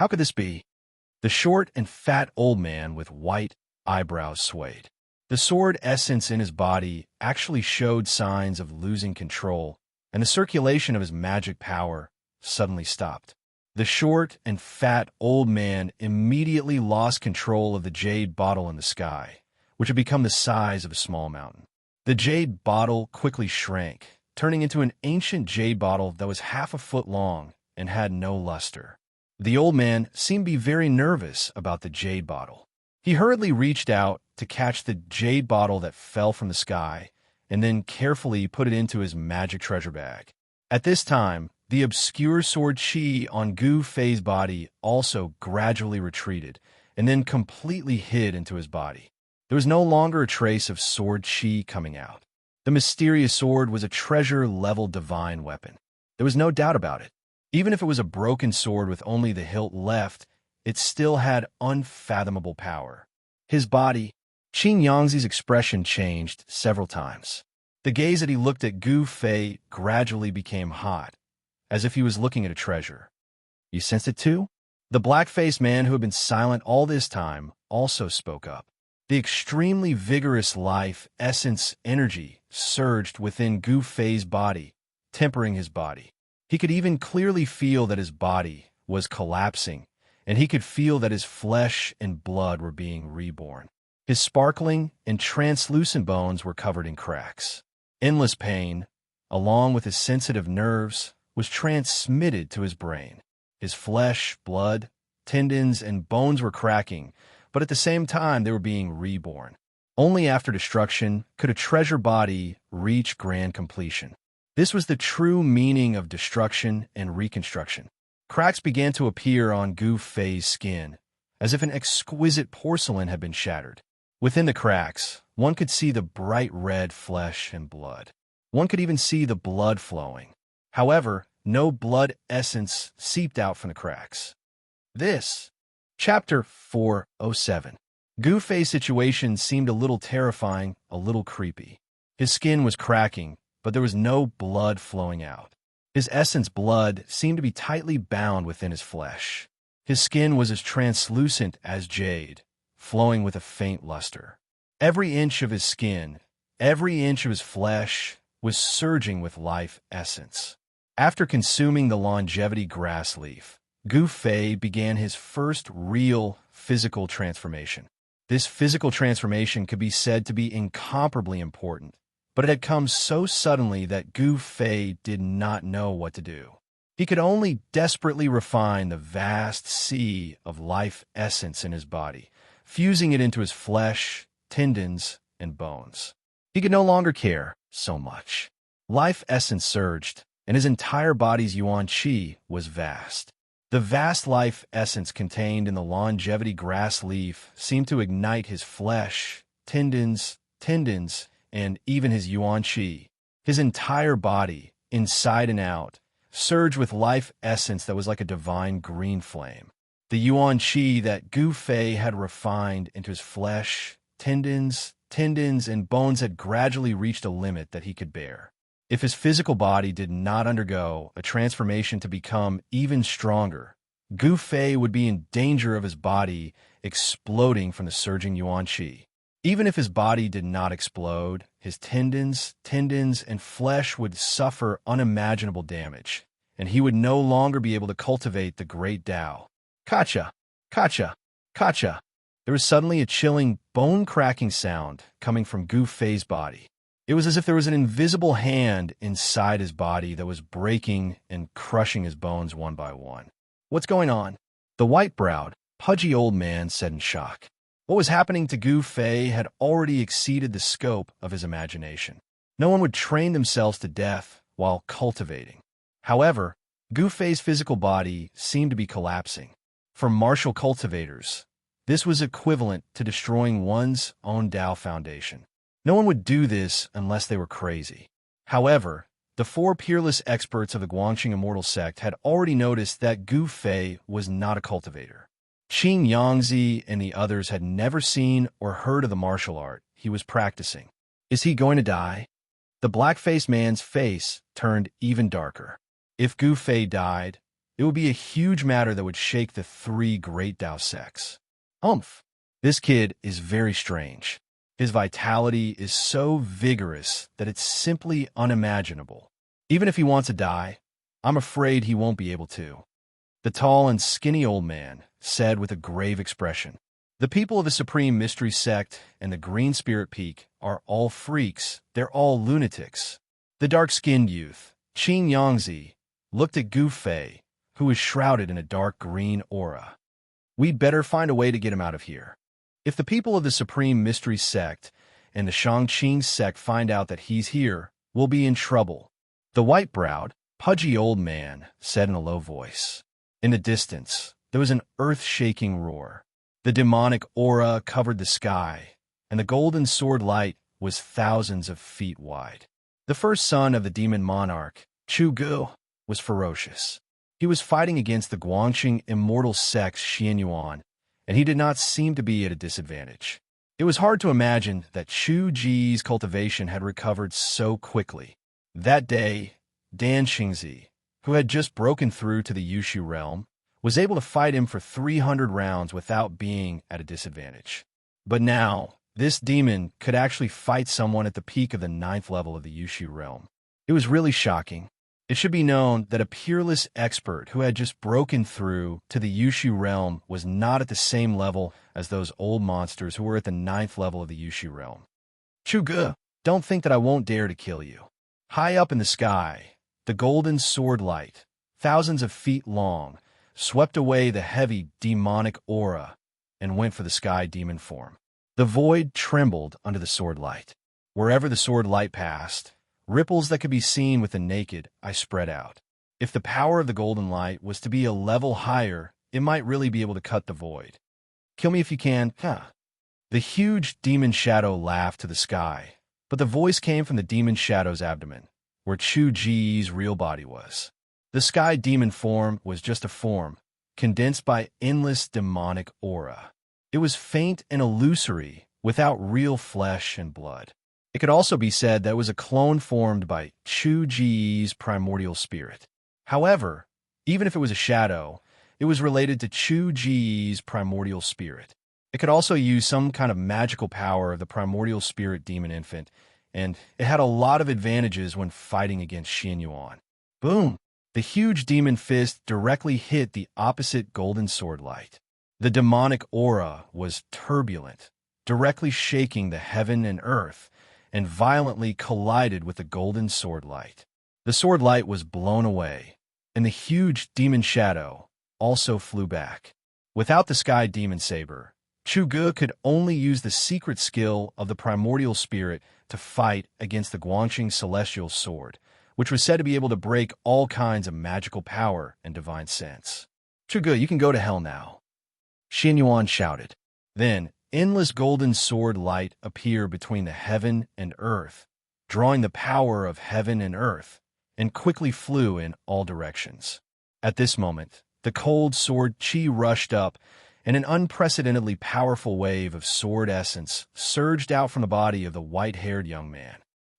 could this be? The short and fat old man with white eyebrows swayed. The sword essence in his body actually showed signs of losing control, and the circulation of his magic power suddenly stopped. The short and fat old man immediately lost control of the jade bottle in the sky, which had become the size of a small mountain. The jade bottle quickly shrank, turning into an ancient jade bottle that was half a foot long and had no luster. The old man seemed to be very nervous about the jade bottle. He hurriedly reached out to catch the jade bottle that fell from the sky and then carefully put it into his magic treasure bag. At this time, the obscure sword qi on Gu Fei's body also gradually retreated and then completely hid into his body. There was no longer a trace of sword qi coming out. The mysterious sword was a treasure-level divine weapon. There was no doubt about it. Even if it was a broken sword with only the hilt left, it still had unfathomable power. His body, Xianxia's expression changed several times. The gaze that he looked at Gu Fei gradually became hot, as if he was looking at a treasure. You sensed it too? The black-faced man who had been silent all this time also spoke up. The extremely vigorous life, essence, energy surged within Gu Fei's body, tempering his body. He could even clearly feel that his body was collapsing, and he could feel that his flesh and blood were being reborn. His sparkling and translucent bones were covered in cracks. Endless pain, along with his sensitive nerves, was transmitted to his brain. His flesh, blood, tendons, and bones were cracking, but at the same time they were being reborn. Only after destruction could a treasure body reach grand completion. This was the true meaning of destruction and reconstruction. Cracks began to appear on Gu Fei's skin, as if an exquisite porcelain had been shattered. Within the cracks, one could see the bright red flesh and blood. One could even see the blood flowing. However, no blood essence seeped out from the cracks. This, Chapter 407. Gu Fei's situation seemed a little terrifying, a little creepy. His skin was cracking, but there was no blood flowing out. His essence blood seemed to be tightly bound within his flesh. His skin was as translucent as jade, flowing with a faint luster. Every inch of his skin, every inch of his flesh was surging with life essence. After consuming the longevity grass leaf, Gu Fei began his first real physical transformation. This physical transformation could be said to be incomparably important, but it had come so suddenly that Gu Fei did not know what to do. He could only desperately refine the vast sea of life essence in his body, fusing it into his flesh, tendons, and bones. He could no longer care so much. Life essence surged, and his entire body's yuan qi was vast. The vast life essence contained in the longevity grass leaf seemed to ignite his flesh, tendons, and even his yuan qi. His entire body, inside and out, surged with life essence that was like a divine green flame. The yuan qi that Gu Fei had refined into his flesh, tendons, and bones had gradually reached a limit that he could bear. If his physical body did not undergo a transformation to become even stronger, Gu Fei would be in danger of his body exploding from the surging yuan qi. Even if his body did not explode, his tendons, and flesh would suffer unimaginable damage, and he would no longer be able to cultivate the great Tao. Kacha! Kacha! Kacha! There was suddenly a chilling, bone-cracking sound coming from Gu Fei's body. It was as if there was an invisible hand inside his body that was breaking and crushing his bones one by one. "What's going on?" The white-browed, pudgy old man said in shock. What was happening to Gu Fei had already exceeded the scope of his imagination. No one would train themselves to death while cultivating. However, Gu Fei's physical body seemed to be collapsing. For martial cultivators, this was equivalent to destroying one's own Tao foundation. No one would do this unless they were crazy. However, the four peerless experts of the Guangxing Immortal sect had already noticed that Gu Fei was not a cultivator. Xianxia and the others had never seen or heard of the martial art he was practicing. Is he going to die? The black-faced man's face turned even darker. If Gu Fei died, it would be a huge matter that would shake the three great Tao sects. This kid is very strange. His vitality is so vigorous that it's simply unimaginable. Even if he wants to die, I'm afraid he won't be able to. The tall and skinny old man said with a grave expression. The people of the Supreme Mystery Sect and the Green Spirit Peak are all freaks. They're all lunatics. The dark-skinned youth, Xianxia, looked at Gu Fei, who was shrouded in a dark green aura. We'd better find a way to get him out of here. If the people of the Supreme Mystery Sect and the Shangqing sect find out that he's here, we'll be in trouble. The white-browed, pudgy old man said in a low voice. In the distance, there was an earth-shaking roar. The demonic aura covered the sky, and the golden sword light was thousands of feet wide. The first son of the demon monarch, Chu Gu, was ferocious. He was fighting against the Guangxing Immortal sect's Xianyuan, and he did not seem to be at a disadvantage. It was hard to imagine that Chu Ji's cultivation had recovered so quickly. That day, Dan Xingzi, who had just broken through to the Yushu realm, was able to fight him for 300 rounds without being at a disadvantage. But now, this demon could actually fight someone at the peak of the 9th level of the Yushu realm. It was really shocking. It should be known that a peerless expert who had just broken through to the Yushu realm was not at the same level as those old monsters who were at the 9th level of the Yushu realm. Chu Gu, don't think that I won't dare to kill you. High up in the sky, the golden sword light, thousands of feet long, swept away the heavy demonic aura and went for the sky demon form. The void trembled under the sword light. Wherever the sword light passed, ripples that could be seen with the naked eye spread out. If the power of the golden light was to be a level higher, it might really be able to cut the void. Kill me if you can, huh? The huge demon shadow laughed to the sky, but the voice came from the demon shadow's abdomen, where Chu Ji's real body was. The sky demon form was just a form, condensed by endless demonic aura. It was faint and illusory, without real flesh and blood. It could also be said that it was a clone formed by Chu Ji's primordial spirit. However, even if it was a shadow, it was related to Chu Ji's primordial spirit. It could also use some kind of magical power of the primordial spirit demon infant, and it had a lot of advantages when fighting against Xianyuan. Boom! The huge demon fist directly hit the opposite golden sword light. The demonic aura was turbulent, directly shaking the heaven and earth, and violently collided with the golden sword light. The sword light was blown away, and the huge demon shadow also flew back. Without the sky demon saber, Chu Gu could only use the secret skill of the primordial spirit to fight against the Guangxing celestial sword, which was said to be able to break all kinds of magical power and divine sense. Chu Gu, you can go to hell now, Xianyuan shouted. Then, endless golden sword light appeared between the heaven and earth, drawing the power of heaven and earth, and quickly flew in all directions. At this moment, the cold sword chi rushed up and an unprecedentedly powerful wave of sword essence surged out from the body of the white-haired young man.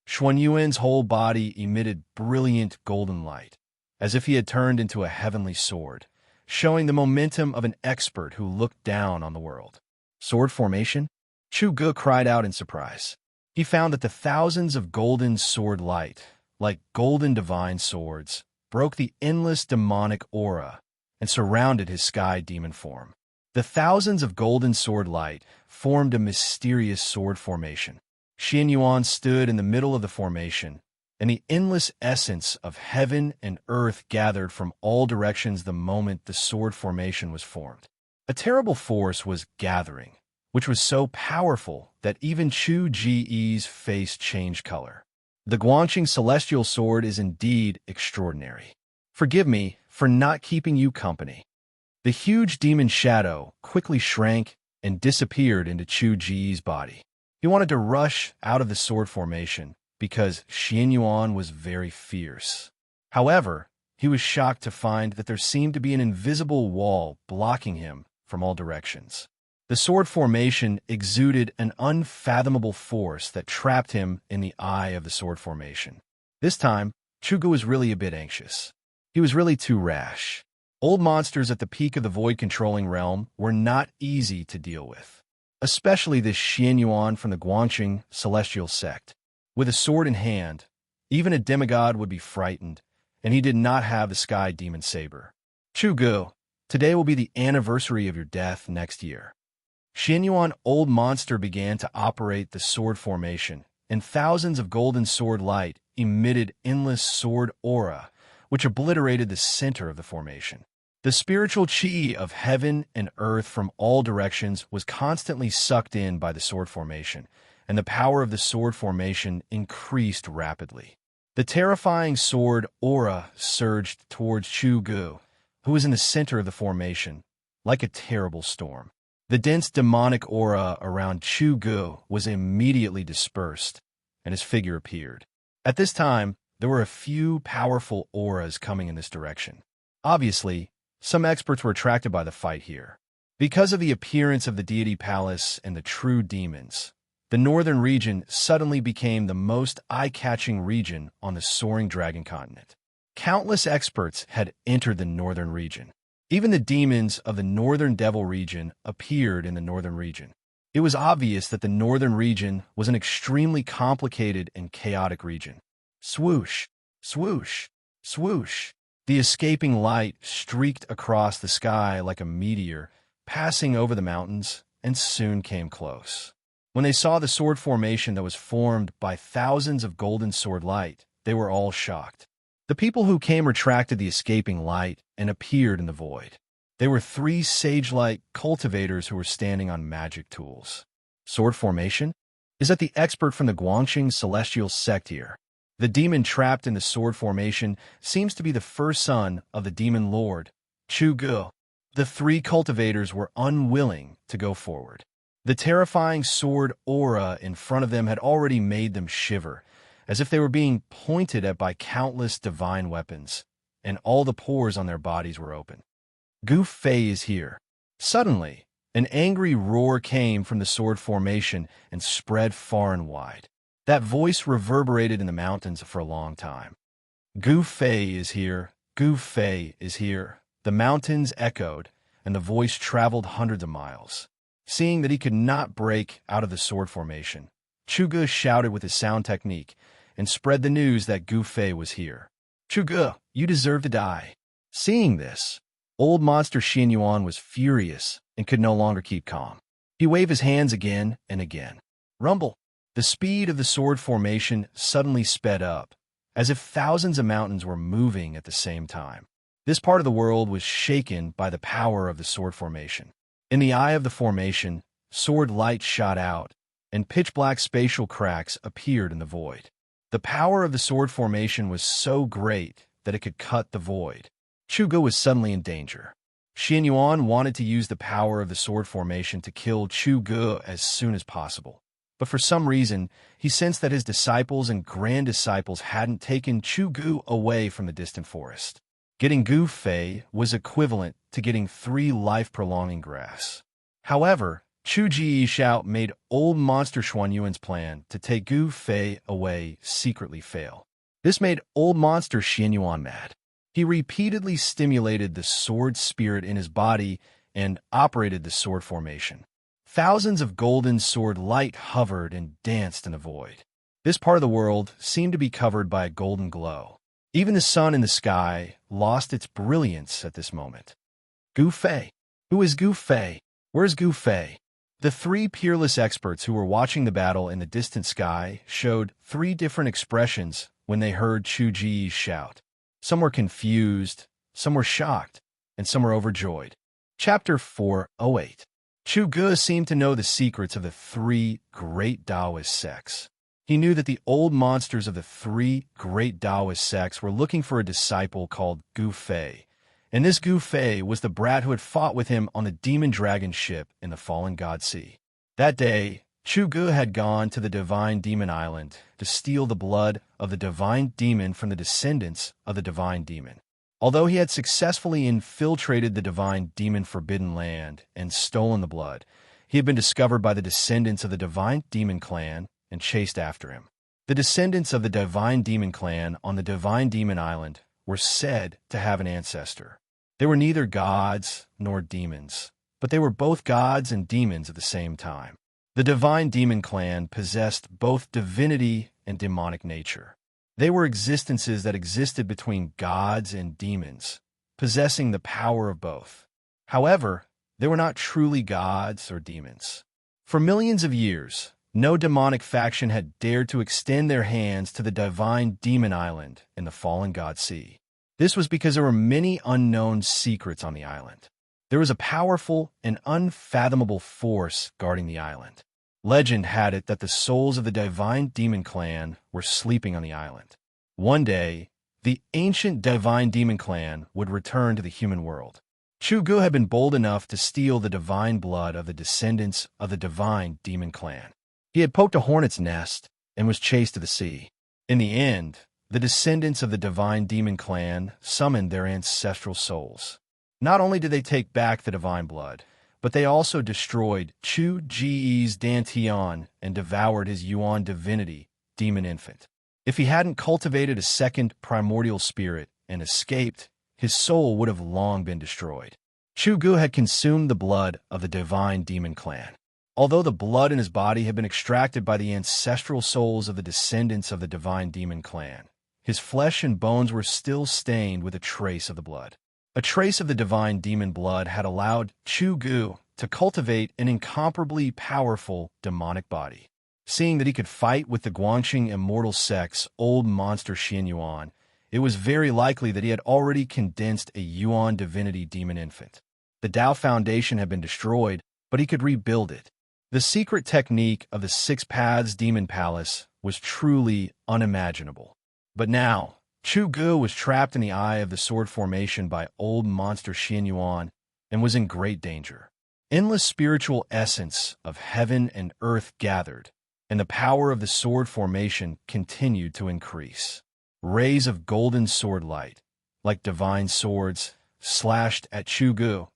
Xuanyuan's whole body emitted brilliant golden light, as if he had turned into a heavenly sword, showing the momentum of an expert who looked down on the world. Sword formation? Chu Ge cried out in surprise. He found that the thousands of golden sword light, like golden divine swords, broke the endless demonic aura and surrounded his sky demon form. The thousands of golden sword light formed a mysterious sword formation. Xianxia stood in the middle of the formation, and the endless essence of heaven and earth gathered from all directions the moment the sword formation was formed. A terrible force was gathering, which was so powerful that even Chu Ji's face changed color. The Guanxing celestial sword is indeed extraordinary. Forgive me for not keeping you company. The huge demon shadow quickly shrank and disappeared into Chu Ji's body. He wanted to rush out of the sword formation because Xianxia was very fierce. However, he was shocked to find that there seemed to be an invisible wall blocking him from all directions. The sword formation exuded an unfathomable force that trapped him in the eye of the sword formation. This time, Chu Ge was really a bit anxious. He was really too rash. Old monsters at the peak of the void-controlling realm were not easy to deal with, especially this Xianxia from the Guanxing celestial sect. With a sword in hand, even a demigod would be frightened, and he did not have the sky demon saber. Chu Ge, today will be the anniversary of your death next year. Xianxia old monster began to operate the sword formation, and thousands of golden sword light emitted endless sword aura, which obliterated the center of the formation. The spiritual chi of heaven and earth from all directions was constantly sucked in by the sword formation, and the power of the sword formation increased rapidly. The terrifying sword aura surged towards Chu Ge, who was in the center of the formation, like a terrible storm. The dense demonic aura around Chu Ge was immediately dispersed, and his figure appeared. At this time, there were a few powerful auras coming in this direction. Obviously, some experts were attracted by the fight here. Because of the appearance of the deity palace and the true demons, the northern region suddenly became the most eye-catching region on the soaring dragon continent. Countless experts had entered the northern region. Even the demons of the northern devil region appeared in the northern region. It was obvious that the northern region was an extremely complicated and chaotic region. Swoosh, swoosh, swoosh. The escaping light streaked across the sky like a meteor, passing over the mountains, and soon came close. When they saw the sword formation that was formed by thousands of golden sword light, they were all shocked. The people who came retracted the escaping light and appeared in the void. They were 3 sage-like cultivators who were standing on magic tools. Sword formation? Is that the expert from the Guanxing celestial sect here? The demon trapped in the sword formation seems to be the first son of the demon lord, Chu Ge. The 3 cultivators were unwilling to go forward. The terrifying sword aura in front of them had already made them shiver, as if they were being pointed at by countless divine weapons, and all the pores on their bodies were open. Gu Fei is here. Suddenly, an angry roar came from the sword formation and spread far and wide. That voice reverberated in the mountains for a long time. Gu Fei is here. Gu Fei is here. The mountains echoed, and the voice traveled hundreds of miles. Seeing that he could not break out of the sword formation, Chu Ge shouted with his sound technique and spread the news that Gu Fei was here. Chu Ge, you deserve to die. Seeing this, old monster Xianxia was furious and could no longer keep calm. He waved his hands again and again. Rumble! The speed of the sword formation suddenly sped up, as if thousands of mountains were moving at the same time. This part of the world was shaken by the power of the sword formation. In the eye of the formation, sword light shot out, and pitch-black spatial cracks appeared in the void. The power of the sword formation was so great that it could cut the void. Chu Ge was suddenly in danger. Xianxia wanted to use the power of the sword formation to kill Chu Ge as soon as possible. But for some reason, he sensed that his disciples and grand disciples hadn't taken Chu Ge away from the distant forest. Getting Gu Fei was equivalent to getting 3 life-prolonging grass. However, Chu Ji-Shao made old monster Xuanyuan's plan to take Gu Fei away secretly fail. This made old monster Xianyuan mad. He repeatedly stimulated the sword spirit in his body and operated the sword formation. Thousands of golden sword light hovered and danced in the void. This part of the world seemed to be covered by a golden glow. Even the sun in the sky lost its brilliance at this moment. Gu Fei. Who is Gu Fei? Where's Gu Fei? The 3 peerless experts who were watching the battle in the distant sky showed 3 different expressions when they heard Chu Ji shout. Some were confused, some were shocked, and some were overjoyed. Chapter 408. Chu Ge seemed to know the secrets of the 3 great Taoist sects. He knew that the old monsters of the 3 great Taoist sects were looking for a disciple called Gu Fei, and this Gu Fei was the brat who had fought with him on the demon dragon ship in the Fallen God Sea. That day, Chu Ge had gone to the Divine Demon Island to steal the blood of the Divine Demon from the descendants of the Divine Demon. Although he had successfully infiltrated the Divine Demon Forbidden Land and stolen the blood, he had been discovered by the descendants of the Divine Demon Clan and chased after him. The descendants of the Divine Demon Clan on the Divine Demon Island were said to have an ancestor. They were neither gods nor demons, but they were both gods and demons at the same time. The Divine Demon Clan possessed both divinity and demonic nature. They were existences that existed between gods and demons, possessing the power of both. However, they were not truly gods or demons. For millions of years, no demonic faction had dared to extend their hands to the Divine Demon Island in the Fallen God Sea. This was because there were many unknown secrets on the island. There was a powerful and unfathomable force guarding the island. Legend had it that the souls of the Divine Demon Clan were sleeping on the island. One day, the ancient Divine Demon Clan would return to the human world. Chu Ge had been bold enough to steal the divine blood of the descendants of the Divine Demon Clan. He had poked a hornet's nest and was chased to the sea. In the end, the descendants of the Divine Demon Clan summoned their ancestral souls. Not only did they take back the divine blood, but they also destroyed Chu Ji's Dantian and devoured his Yuan divinity, Demon Infant. If he hadn't cultivated a second primordial spirit and escaped, his soul would have long been destroyed. Chu Ge had consumed the blood of the Divine Demon Clan. Although the blood in his body had been extracted by the ancestral souls of the descendants of the Divine Demon Clan, his flesh and bones were still stained with a trace of the blood. A trace of the divine demon blood had allowed Chu Ge to cultivate an incomparably powerful demonic body. Seeing that he could fight with the Guangxing immortal sect's old monster Xianyuan, it was very likely that he had already condensed a Yuan divinity demon infant. The Tao Foundation had been destroyed, but he could rebuild it. The secret technique of the 6 Paths Demon Palace was truly unimaginable. But now, Chu Ge was trapped in the eye of the sword formation by old monster Xianyuan and was in great danger. Endless spiritual essence of heaven and earth gathered, and the power of the sword formation continued to increase. Rays of golden sword light, like divine swords, slashed at Chu Ge,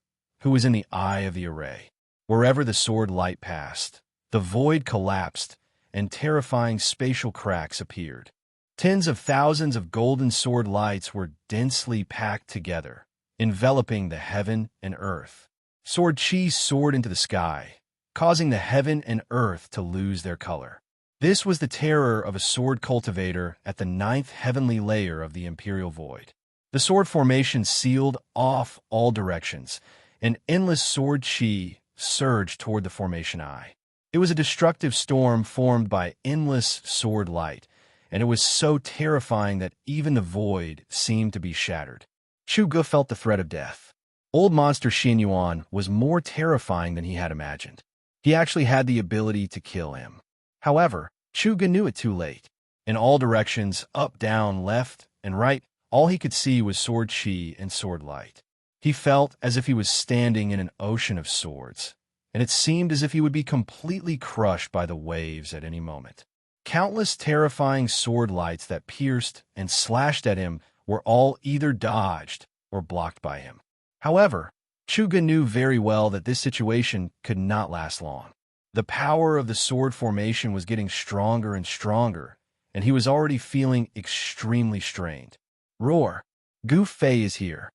who was in the eye of the array. Wherever the sword light passed, the void collapsed, and terrifying spatial cracks appeared. Tens of thousands of golden sword lights were densely packed together, enveloping the heaven and earth. Sword chi soared into the sky, causing the heaven and earth to lose their color. This was the terror of a sword cultivator at the 9th heavenly layer of the Imperial Void. The sword formation sealed off all directions, and endless sword chi surged toward the formation eye. It was a destructive storm formed by endless sword light, and it was so terrifying that even the void seemed to be shattered. Chu Ge felt the threat of death. Old monster Xianyuan was more terrifying than he had imagined. He actually had the ability to kill him. However, Chu Ge knew it too late. In all directions, up, down, left, and right, all he could see was sword chi and sword light. He felt as if he was standing in an ocean of swords, and it seemed as if he would be completely crushed by the waves at any moment. Countless terrifying sword lights that pierced and slashed at him were all either dodged or blocked by him. However, Chuga knew very well that this situation could not last long. The power of the sword formation was getting stronger and stronger, and he was already feeling extremely strained. Roar! Gu Fei is here.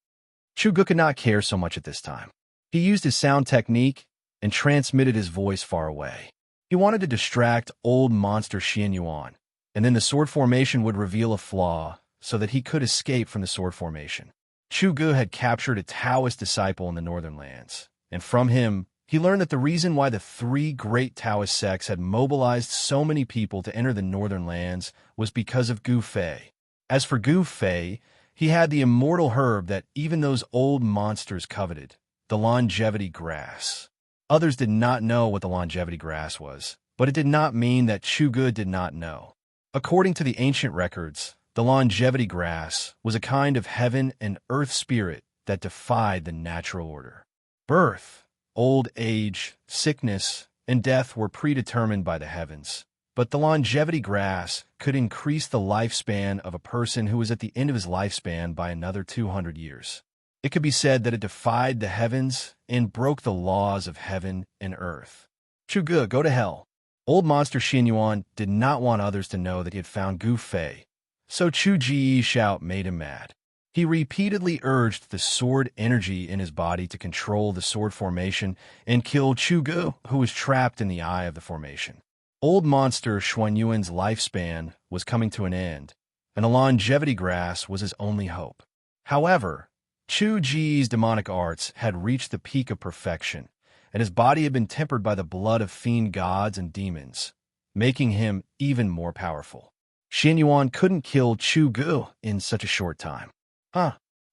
Chuga could not care so much at this time. He used his sound technique and transmitted his voice far away. He wanted to distract old monster Xianxia, and then the sword formation would reveal a flaw so that he could escape from the sword formation. Chuga had captured a Taoist disciple in the northern lands, and from him, he learned that the reason why the three great Taoist sects had mobilized so many people to enter the northern lands was because of Gu Fei. As for Gu Fei, he had the immortal herb that even those old monsters coveted, the longevity grass. Others did not know what the longevity grass was, but it did not mean that Chuga did not know. According to the ancient records, the longevity grass was a kind of heaven and earth spirit that defied the natural order. Birth, old age, sickness, and death were predetermined by the heavens, but the longevity grass could increase the lifespan of a person who was at the end of his lifespan by another 200 years. It could be said that it defied the heavens and broke the laws of heaven and earth. Chuga, go to hell. Old monster Xianxia did not want others to know that he had found Gu Fei, so Chu Ji's shout made him mad. He repeatedly urged the sword energy in his body to control the sword formation and kill Chuga, who was trapped in the eye of the formation. Old monster Xuanyuan's lifespan was coming to an end, and the longevity grass was his only hope. However, Chu Ji's demonic arts had reached the peak of perfection, and his body had been tempered by the blood of fiend gods and demons, making him even more powerful. Xianxia couldn't kill Chuga in such a short time.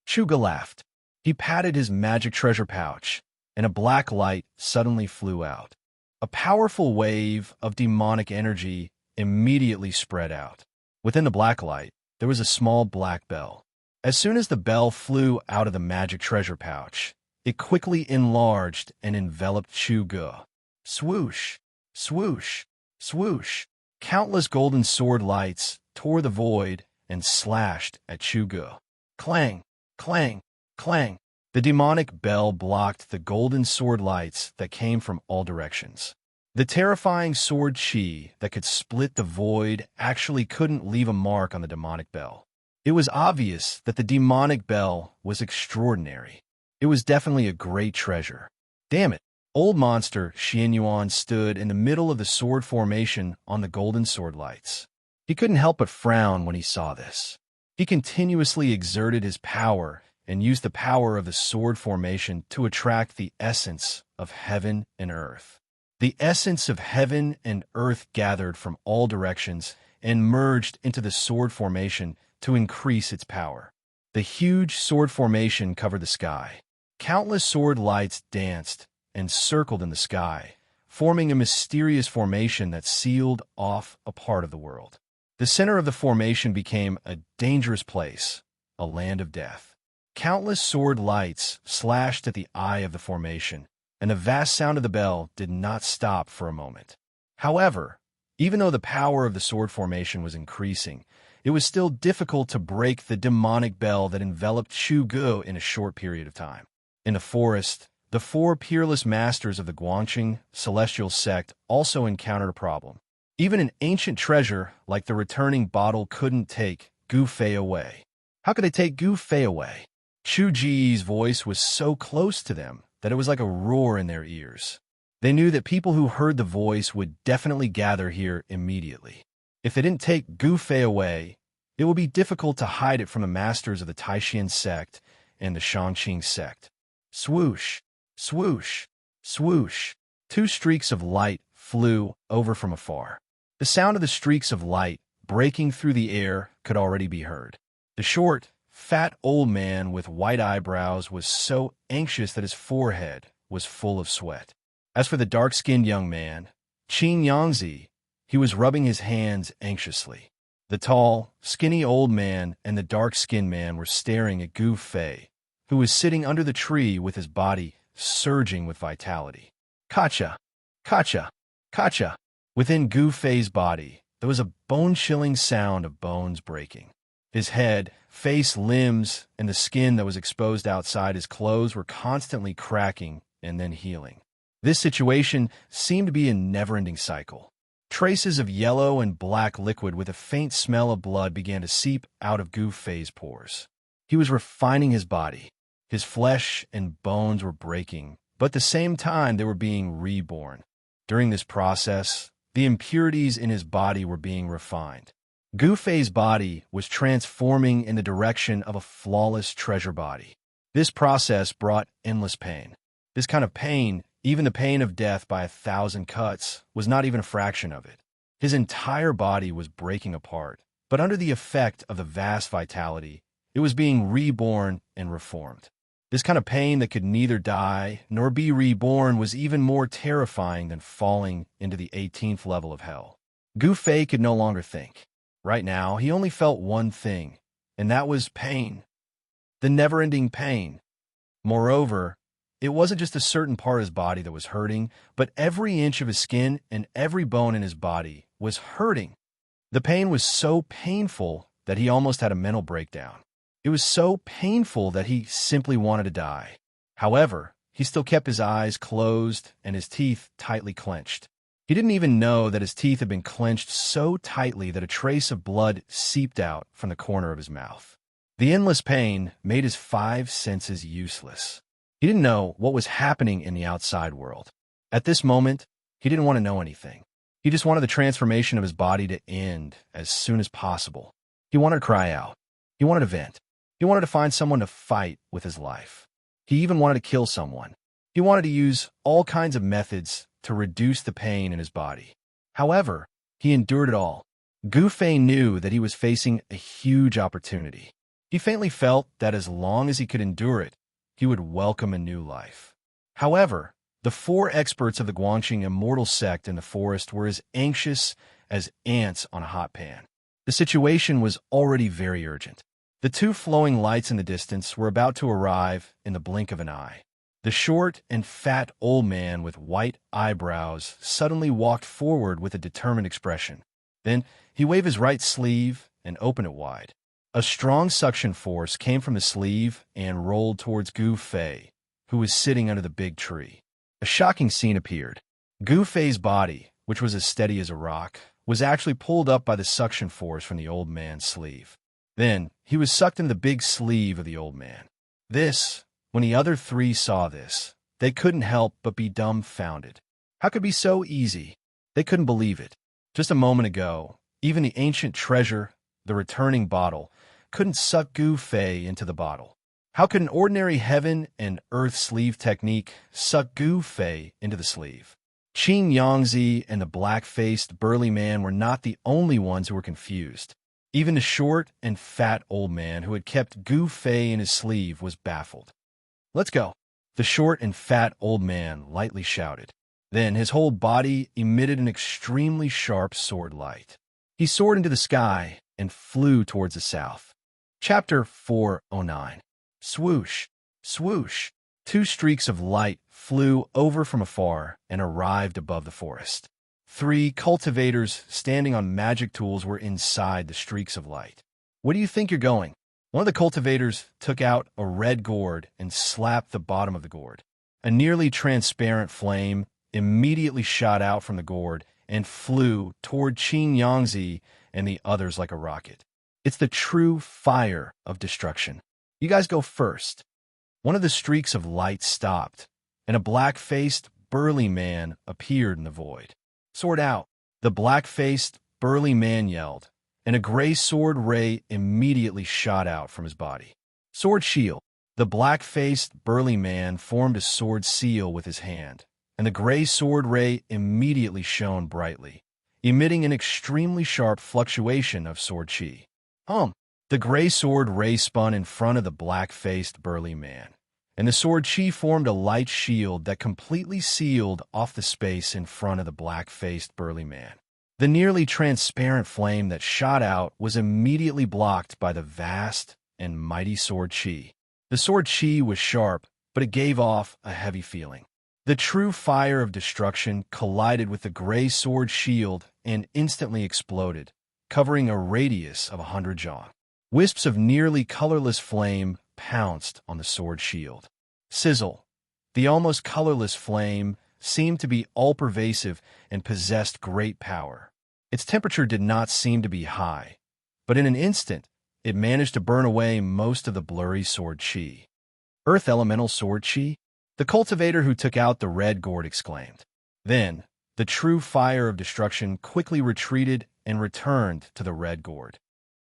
Chuga laughed. He patted his magic treasure pouch, and a black light suddenly flew out. A powerful wave of demonic energy immediately spread out. Within the black light, there was a small black bell. As soon as the bell flew out of the magic treasure pouch, it quickly enlarged and enveloped Chuga. Swoosh, swoosh, swoosh. Countless golden sword lights tore the void and slashed at Chuga. Clang, clang, clang. The demonic bell blocked the golden sword lights that came from all directions. The terrifying sword chi that could split the void actually couldn't leave a mark on the demonic bell. It was obvious that the demonic bell was extraordinary. It was definitely a great treasure. Damn it! Old monster Xianxia stood in the middle of the sword formation on the golden sword lights. He couldn't help but frown when he saw this. He continuously exerted his power and used the power of the sword formation to attract the essence of heaven and earth. The essence of heaven and earth gathered from all directions and merged into the sword formation to increase its power. The huge sword formation covered the sky. Countless sword lights danced and circled in the sky, forming a mysterious formation that sealed off a part of the world. The center of the formation became a dangerous place, a land of death. Countless sword lights slashed at the eye of the formation, and the vast sound of the bell did not stop for a moment. However, even though the power of the sword formation was increasing, it was still difficult to break the demonic bell that enveloped Chuga in a short period of time. In the forest, the four peerless masters of the Guangqing celestial sect also encountered a problem. Even an ancient treasure like the returning bottle couldn't take Gu Fei away. How could they take Gu Fei away? Chu Ji's voice was so close to them that it was like a roar in their ears. They knew that people who heard the voice would definitely gather here immediately. If they didn't take Gu Fei away, it would be difficult to hide it from the masters of the Taishan sect and the Shangqing sect. Swoosh, swoosh, swoosh. Two streaks of light flew over from afar. The sound of the streaks of light breaking through the air could already be heard. The short, fat old man with white eyebrows was so anxious that his forehead was full of sweat. As for the dark-skinned young man, Xianxia, he was rubbing his hands anxiously. The tall, skinny old man and the dark-skinned man were staring at Gu Fei, who was sitting under the tree with his body surging with vitality. Kacha! Kacha! Kacha! Within Gu Fei's body, there was a bone-chilling sound of bones breaking. His head, face, limbs, and the skin that was exposed outside his clothes were constantly cracking and then healing. This situation seemed to be a never-ending cycle. Traces of yellow and black liquid with a faint smell of blood began to seep out of Gu Fei's pores. He was refining his body. His flesh and bones were breaking, but at the same time they were being reborn. During this process, the impurities in his body were being refined. Gu Fei's body was transforming in the direction of a flawless treasure body. This process brought endless pain. This kind of pain, even the pain of death by 1,000 cuts, was not even a fraction of it. His entire body was breaking apart, but under the effect of the vast vitality, it was being reborn and reformed. This kind of pain that could neither die nor be reborn was even more terrifying than falling into the 18th level of hell. Gu Fei could no longer think. Right now, he only felt one thing, and that was pain. The never-ending pain. Moreover, it wasn't just a certain part of his body that was hurting, but every inch of his skin and every bone in his body was hurting. The pain was so painful that he almost had a mental breakdown. It was so painful that he simply wanted to die. However, he still kept his eyes closed and his teeth tightly clenched. He didn't even know that his teeth had been clenched so tightly that a trace of blood seeped out from the corner of his mouth. The endless pain made his 5 senses useless. He didn't know what was happening in the outside world. At this moment, he didn't want to know anything. He just wanted the transformation of his body to end as soon as possible. He wanted to cry out. He wanted to vent. He wanted to find someone to fight with his life. He even wanted to kill someone. He wanted to use all kinds of methods to reduce the pain in his body. However, he endured it all. Gu Fei knew that he was facing a huge opportunity. He faintly felt that as long as he could endure it, he would welcome a new life. However, the 4 experts of the Guangxing immortal sect in the forest were as anxious as ants on a hot pan. The situation was already very urgent. The 2 flowing lights in the distance were about to arrive in the blink of an eye. The short and fat old man with white eyebrows suddenly walked forward with a determined expression. Then he waved his right sleeve and opened it wide. A strong suction force came from the sleeve and rolled towards Gu Fei, who was sitting under the big tree. A shocking scene appeared. Gu Fei's body, which was as steady as a rock, was actually pulled up by the suction force from the old man's sleeve. Then he was sucked into the big sleeve of the old man. When the other 3 saw this, they couldn't help but be dumbfounded. How could it be so easy? They couldn't believe it. Just a moment ago, even the ancient treasure, the returning bottle, couldn't suck Gu Fei into the bottle. How could an ordinary heaven and earth sleeve technique suck Gu Fei into the sleeve? Xianxia and the black-faced, burly man were not the only ones who were confused. Even the short and fat old man who had kept Gu Fei in his sleeve was baffled. "Let's go," the short and fat old man lightly shouted. Then his whole body emitted an extremely sharp sword light. He soared into the sky and flew towards the south. Chapter 409. Swoosh, swoosh. 2 streaks of light flew over from afar and arrived above the forest. 3 cultivators standing on magic tools were inside the streaks of light. "Where do you think you're going?" One of the cultivators took out a red gourd and slapped the bottom of the gourd. A nearly transparent flame immediately shot out from the gourd and flew toward Xianxia and the others like a rocket. "It's the true fire of destruction. You guys go first." One of the streaks of light stopped, and a black-faced, burly man appeared in the void. "Sword out!" the black-faced, burly man yelled, and a gray sword ray immediately shot out from his body. "Sword shield!" The black-faced, burly man formed a sword seal with his hand, and the gray sword ray immediately shone brightly, emitting an extremely sharp fluctuation of sword chi. The gray sword ray spun in front of the black-faced, burly man, and the sword chi formed a light shield that completely sealed off the space in front of the black-faced, burly man. The nearly transparent flame that shot out was immediately blocked by the vast and mighty sword chi. The sword chi was sharp, but it gave off a heavy feeling. The true fire of destruction collided with the gray sword shield and instantly exploded, covering a radius of 100 zhang. Wisps of nearly colorless flame pounced on the sword shield. Sizzle. The almost colorless flame seemed to be all-pervasive and possessed great power. Its temperature did not seem to be high, but in an instant, it managed to burn away most of the blurry sword chi. Earth elemental sword chi? The cultivator who took out the red gourd exclaimed. Then, the true fire of destruction quickly retreated and returned to the red gourd.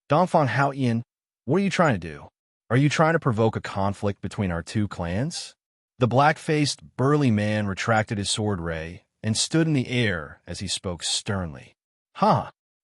Dongfang Haoyan, what are you trying to do? Are you trying to provoke a conflict between our two clans? The black-faced, burly man retracted his sword ray and stood in the air as he spoke sternly.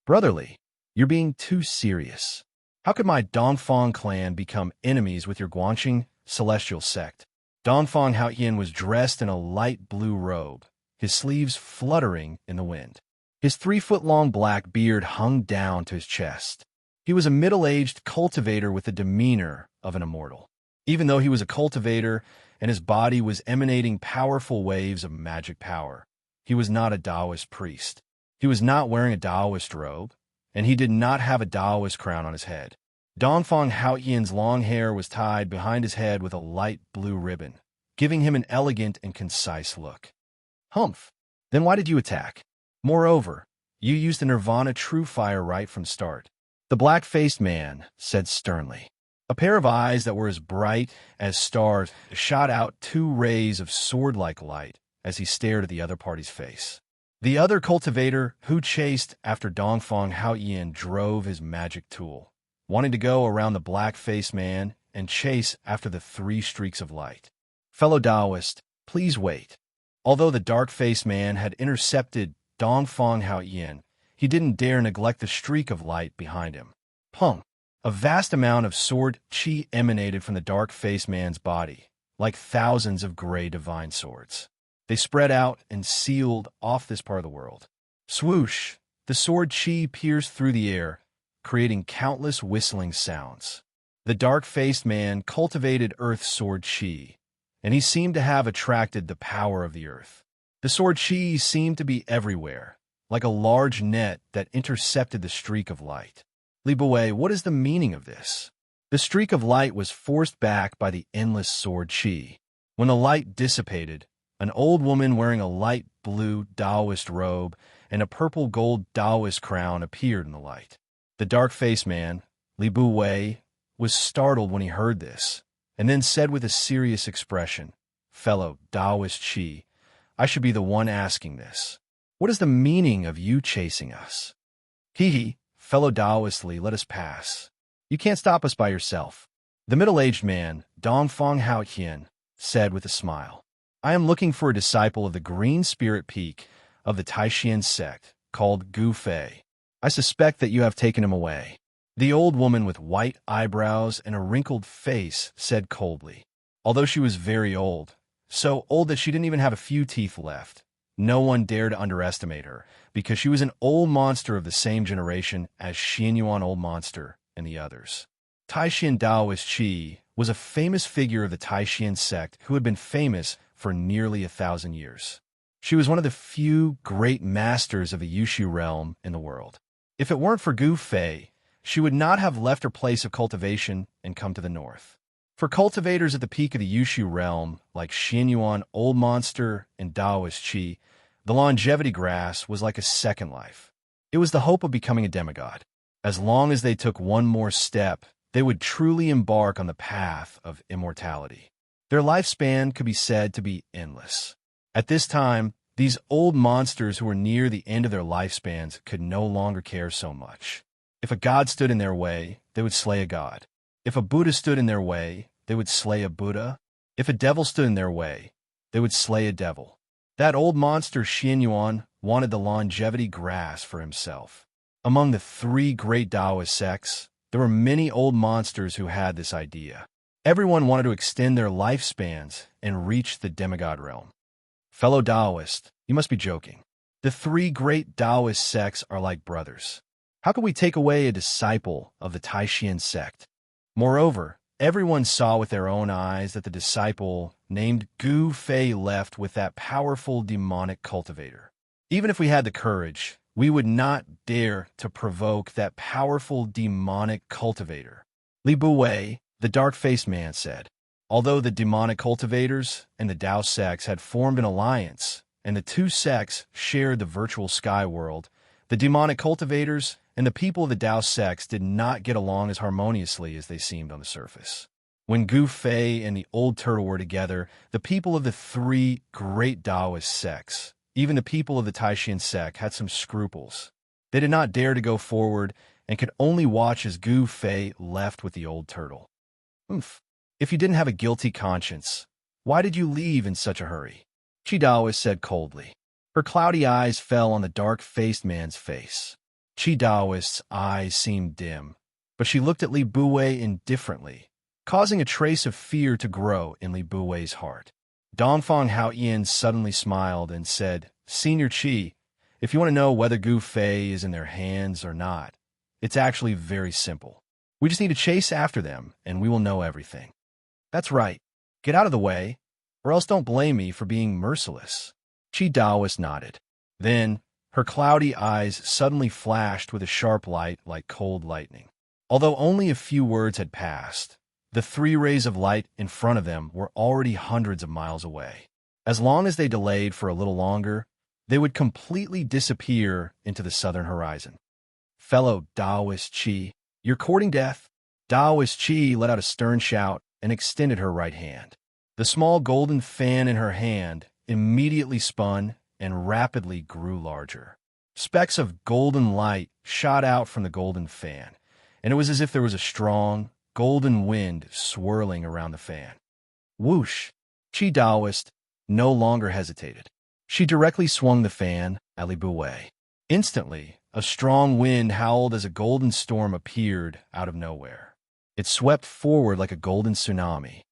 Brotherly, you're being too serious. How could my Dongfang clan become enemies with your Guanxing celestial sect? Dongfang Haoyan was dressed in a light blue robe, his sleeves fluttering in the wind. His 3-foot-long black beard hung down to his chest. He was a middle-aged cultivator with the demeanor of an immortal. Even though he was a cultivator and his body was emanating powerful waves of magic power, he was not a Taoist priest. He was not wearing a Taoist robe, and he did not have a Taoist crown on his head. Dongfang Haoyan's long hair was tied behind his head with a light blue ribbon, giving him an elegant and concise look. Humph! Then why did you attack? Moreover, you used the Nirvana True Fire right from start. The black-faced man said sternly. A pair of eyes that were as bright as stars shot out 2 rays of sword-like light as he stared at the other party's face. The other cultivator who chased after Dongfang Haoyan drove his magic tool, wanting to go around the black-faced man and chase after the 3 streaks of light. Fellow Taoist, please wait. Although the dark-faced man had intercepted Dongfang Haoyan, he didn't dare neglect the streak of light behind him. Pum! A vast amount of sword chi emanated from the dark-faced man's body, like thousands of gray divine swords. They spread out and sealed off this part of the world. Swoosh! The sword chi pierced through the air, creating countless whistling sounds. The dark-faced man cultivated Earth's sword chi, and he seemed to have attracted the power of the earth. The sword chi seemed to be everywhere, like a large net that intercepted the streak of light. Li Bui, what is the meaning of this? The streak of light was forced back by the endless sword chi. When the light dissipated, an old woman wearing a light blue Taoist robe and a purple gold Taoist crown appeared in the light. The dark-faced man, Li Bui, was startled when he heard this, and then said with a serious expression, Fellow Taoist chi, I should be the one asking this. What is the meaning of you chasing us? Hee, fellow Taoist Li, let us pass. You can't stop us by yourself. The middle-aged man, Dongfang Haoyan, said with a smile. I am looking for a disciple of the Green Spirit Peak of the Taishan sect, called Gu Fei. I suspect that you have taken him away. The old woman with white eyebrows and a wrinkled face said coldly. Although she was very old, so old that she didn't even have a few teeth left, no one dared to underestimate her, because she was an old monster of the same generation as Xianyuan Old Monster and the others. Taishan Taoist Qi was a famous figure of the Taishan sect who had been famous for nearly 1,000 years. She was one of the few great masters of the Yushu realm in the world. If it weren't for Gu Fei, she would not have left her place of cultivation and come to the north. For cultivators at the peak of the Yushu realm, like Xianyuan Old Monster and Taoist Qi, the longevity grass was like a second life. It was the hope of becoming a demigod. As long as they took one more step, they would truly embark on the path of immortality. Their lifespan could be said to be endless. At this time, these old monsters who were near the end of their lifespans could no longer care so much. If a god stood in their way, they would slay a god. If a Buddha stood in their way, they would slay a Buddha. If a devil stood in their way, they would slay a devil. That old monster Xianyuan wanted the longevity grass for himself. Among the 3 great Taoist sects, there were many old monsters who had this idea. Everyone wanted to extend their lifespans and reach the demigod realm. Fellow Taoist, you must be joking. The 3 great Taoist sects are like brothers. How could we take away a disciple of the Taishan sect? Moreover, everyone saw with their own eyes that the disciple named Gu Fei left with that powerful demonic cultivator. Even if we had the courage, We would not dare to provoke that powerful demonic cultivator. Li Buwei, the dark-faced man, said. Although the demonic cultivators and the Dao sects had formed an alliance, and the two sects shared the virtual sky world, the demonic cultivators and the people of the Dao sects did not get along as harmoniously as they seemed on the surface. When Gu Fei and the Old Turtle were together, the people of the three great Taoist sects, even the people of the Taishan sect, had some scruples. They did not dare to go forward and could only watch as Gu Fei left with the Old Turtle. If you didn't have a guilty conscience, why did you leave in such a hurry? Chi Daoist said coldly. Her cloudy eyes fell on the dark-faced man's face. Chi Daoist's eyes seemed dim, but she looked at Li Buwei indifferently, causing a trace of fear to grow in Li Buwei's heart. Dongfang Haoyan suddenly smiled and said, Senior Chi, if you want to know whether Gu Fei is in their hands or not, it's actually very simple. We just need to chase after them, and we will know everything. That's right. Get out of the way, or else don't blame me for being merciless. Chi Daoist nodded. Then, her cloudy eyes suddenly flashed with a sharp light like cold lightning. Although only a few words had passed, the 3 rays of light in front of them were already hundreds of miles away. As long as they delayed for a little longer, they would completely disappear into the southern horizon. Fellow Taoist Chi, you're courting death? Taoist Chi let out a stern shout and extended her right hand. The small golden fan in her hand immediately spun and rapidly grew larger. Specks of golden light shot out from the golden fan, and it was as if there was a strong, golden wind swirling around the fan. Whoosh! Chi Daoist no longer hesitated. She directly swung the fan at Li Buwei. Instantly, a strong wind howled as a golden storm appeared out of nowhere. It swept forward like a golden tsunami.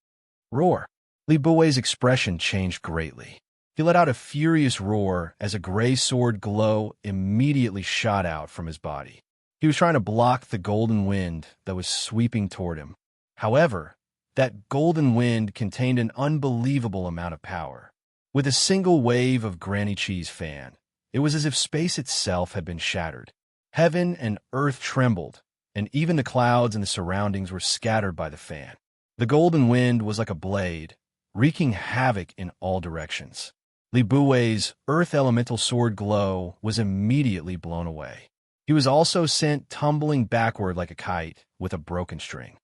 Roar! Li Buwei's expression changed greatly. He let out a furious roar as a gray sword glow immediately shot out from his body. He was trying to block the golden wind that was sweeping toward him. However, that golden wind contained an unbelievable amount of power. With a single wave of Granny Chi's fan, it was as if space itself had been shattered. Heaven and earth trembled, and even the clouds and the surroundings were scattered by the fan. The golden wind was like a blade, wreaking havoc in all directions. Li Buwei's earth elemental sword glow was immediately blown away. He was also sent tumbling backward like a kite with a broken string.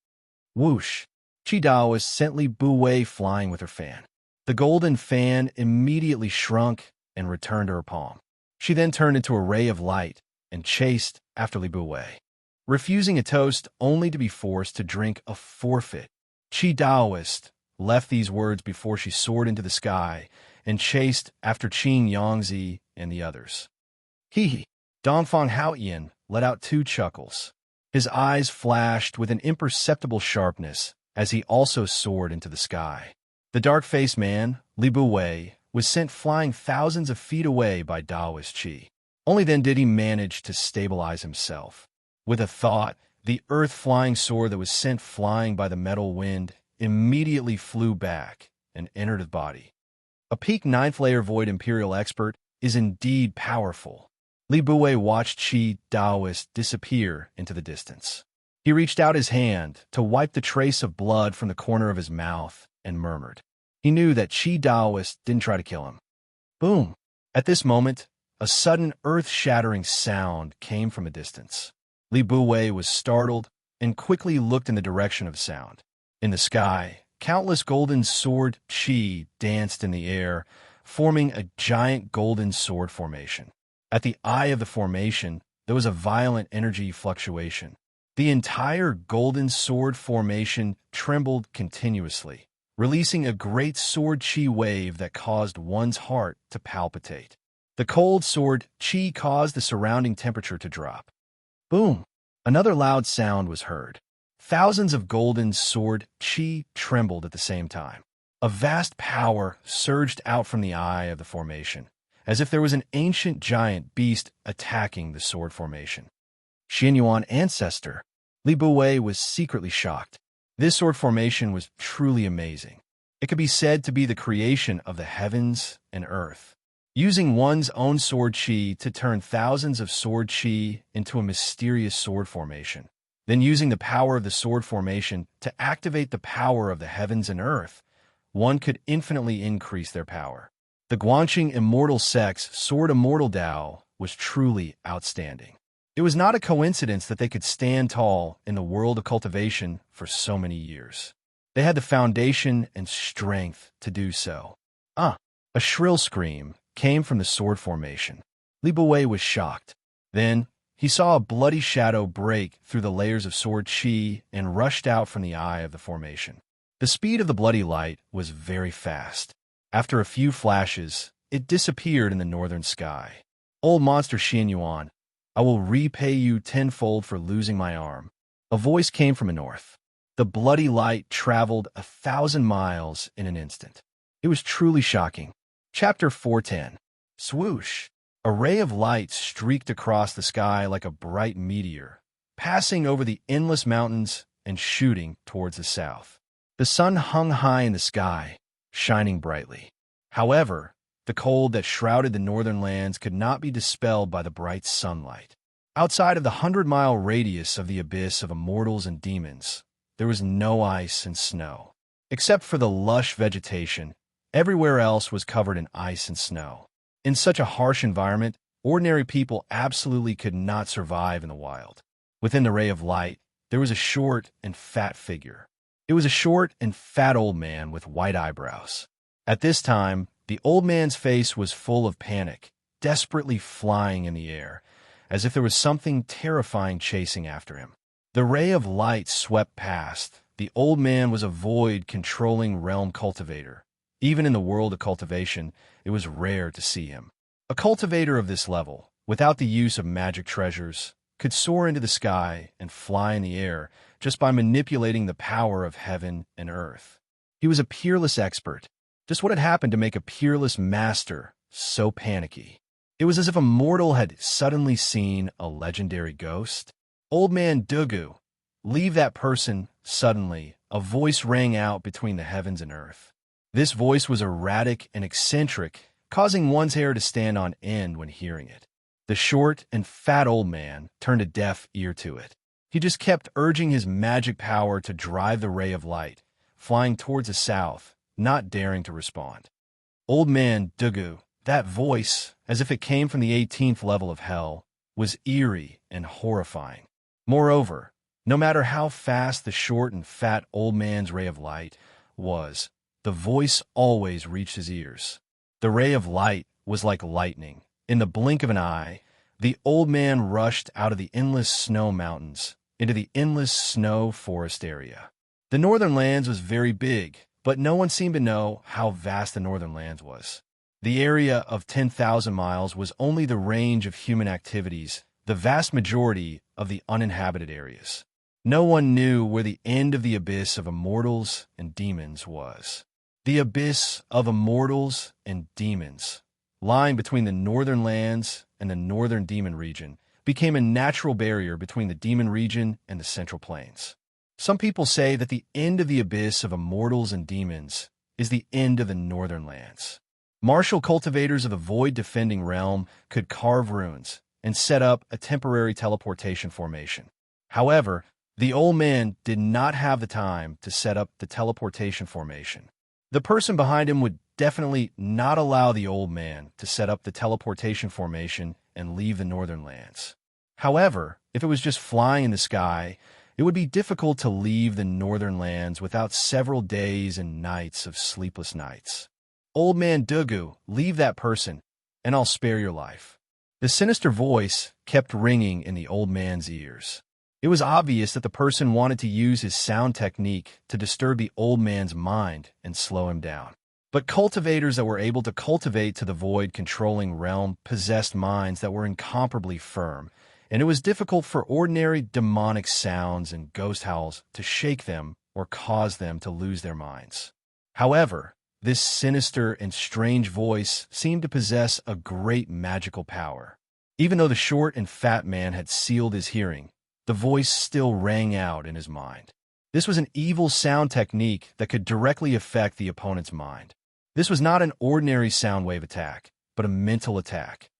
Whoosh! Chi Daoist sent Li Buwei flying with her fan. The golden fan immediately shrunk and returned to her palm. She then turned into a ray of light and chased after Li Buwei, refusing a toast only to be forced to drink a forfeit. Chi Daoist left these words before she soared into the sky and chased after Qin Yangzi and the others. Hee. Dongfang Haoyan let out 2 chuckles. His eyes flashed with an imperceptible sharpness as he also soared into the sky. The dark-faced man, Li Buwei, was sent flying thousands of feet away by Taoist Chi. Only then did he manage to stabilize himself. With a thought, the earth-flying sword that was sent flying by the metal wind immediately flew back and entered his body. A peak 9th layer Void Imperial expert is indeed powerful. Li Buwei watched Chi Daoist disappear into the distance. He reached out his hand to wipe the trace of blood from the corner of his mouth and murmured. He knew that Chi Daoist didn't try to kill him. Boom! At this moment, a sudden earth-shattering sound came from a distance. Li Buwei was startled and quickly looked in the direction of the sound. In the sky, countless golden sword Chi danced in the air, forming a giant golden sword formation. At the eye of the formation, there was a violent energy fluctuation. The entire golden sword formation trembled continuously, releasing a great sword Chi wave that caused one's heart to palpitate. The cold sword Chi caused the surrounding temperature to drop. Boom! Another loud sound was heard. Thousands of golden sword Chi trembled at the same time. A vast power surged out from the eye of the formation, as if there was an ancient giant beast attacking the sword formation. Xianyuan ancestor, Li Buwei was secretly shocked. This sword formation was truly amazing. It could be said to be the creation of the heavens and earth. using one's own sword chi to turn thousands of sword chi into a mysterious sword formation, then using the power of the sword formation to activate the power of the heavens and earth, one could infinitely increase their power. The Guanxing Immortal Sect's Sword Immortal Dao was truly outstanding. It was not a coincidence that they could stand tall in the world of cultivation for so many years. They had the foundation and strength to do so. A shrill scream came from the sword formation. Li Buwei was shocked. Then, he saw a bloody shadow break through the layers of sword chi and rushed out from the eye of the formation. The speed of the bloody light was very fast. After a few flashes, it disappeared in the northern sky. Old monster Xianyuan, I will repay you tenfold for losing my arm. A voice came from the north. The bloody light traveled 1,000 miles in an instant. It was truly shocking. Chapter 410. Swoosh! A ray of light streaked across the sky like a bright meteor, passing over the endless mountains and shooting towards the south. The sun hung high in the sky, shining brightly. However, the cold that shrouded the northern lands could not be dispelled by the bright sunlight. Outside of the 100-mile radius of the abyss of immortals and demons, there was no ice and snow. Except for the lush vegetation, everywhere else was covered in ice and snow. In such a harsh environment, ordinary people absolutely could not survive in the wild. Within the ray of light, there was a short and fat figure. It was a short and fat old man with white eyebrows. At this time, the old man's face was full of panic, desperately flying in the air, as if there was something terrifying chasing after him. The ray of light swept past. The old man was a void-controlling realm cultivator. Even in the world of cultivation, it was rare to see him. A cultivator of this level, without the use of magic treasures, could soar into the sky and fly in the air just by manipulating the power of heaven and earth. He was a peerless expert. Just what had happened to make a peerless master so panicky? It was as if a mortal had suddenly seen a legendary ghost. Old man Dugu, leave that person. Suddenly, a voice rang out between the heavens and earth. This voice was erratic and eccentric, causing one's hair to stand on end when hearing it. The short and fat old man turned a deaf ear to it. He just kept urging his magic power to drive the ray of light, flying towards the south, not daring to respond. Old man Dugu, that voice, as if it came from the 18th level of hell, was eerie and horrifying. Moreover, no matter how fast the short and fat old man's ray of light was, the voice always reached his ears. The ray of light was like lightning. In the blink of an eye, the old man rushed out of the endless snow mountains into the endless snow forest area. The northern lands was very big, but no one seemed to know how vast the northern lands was. The area of 10,000 miles was only the range of human activities, the vast majority of the uninhabited areas. No one knew where the end of the abyss of immortals and demons was. The abyss of immortals and demons, lying between the northern lands and the northern demon region, became a natural barrier between the demon region and the central plains. Some people say that the end of the abyss of immortals and demons is the end of the northern lands. Martial cultivators of the void-defending realm could carve runes and set up a temporary teleportation formation. However, the old man did not have the time to set up the teleportation formation. The person behind him would definitely not allow the old man to set up the teleportation formation and leave the northern lands. However, if it was just flying in the sky, it would be difficult to leave the northern lands without several days and nights of sleepless nights. Old man Dugu, leave that person, and I'll spare your life. The sinister voice kept ringing in the old man's ears. It was obvious that the person wanted to use his sound technique to disturb the old man's mind and slow him down. But cultivators that were able to cultivate to the void-controlling realm possessed minds that were incomparably firm, and it was difficult for ordinary demonic sounds and ghost howls to shake them or cause them to lose their minds. However, this sinister and strange voice seemed to possess a great magical power. Even though the short and fat man had sealed his hearing, the voice still rang out in his mind. This was an evil sound technique that could directly affect the opponent's mind. This was not an ordinary sound wave attack. but a mental attack.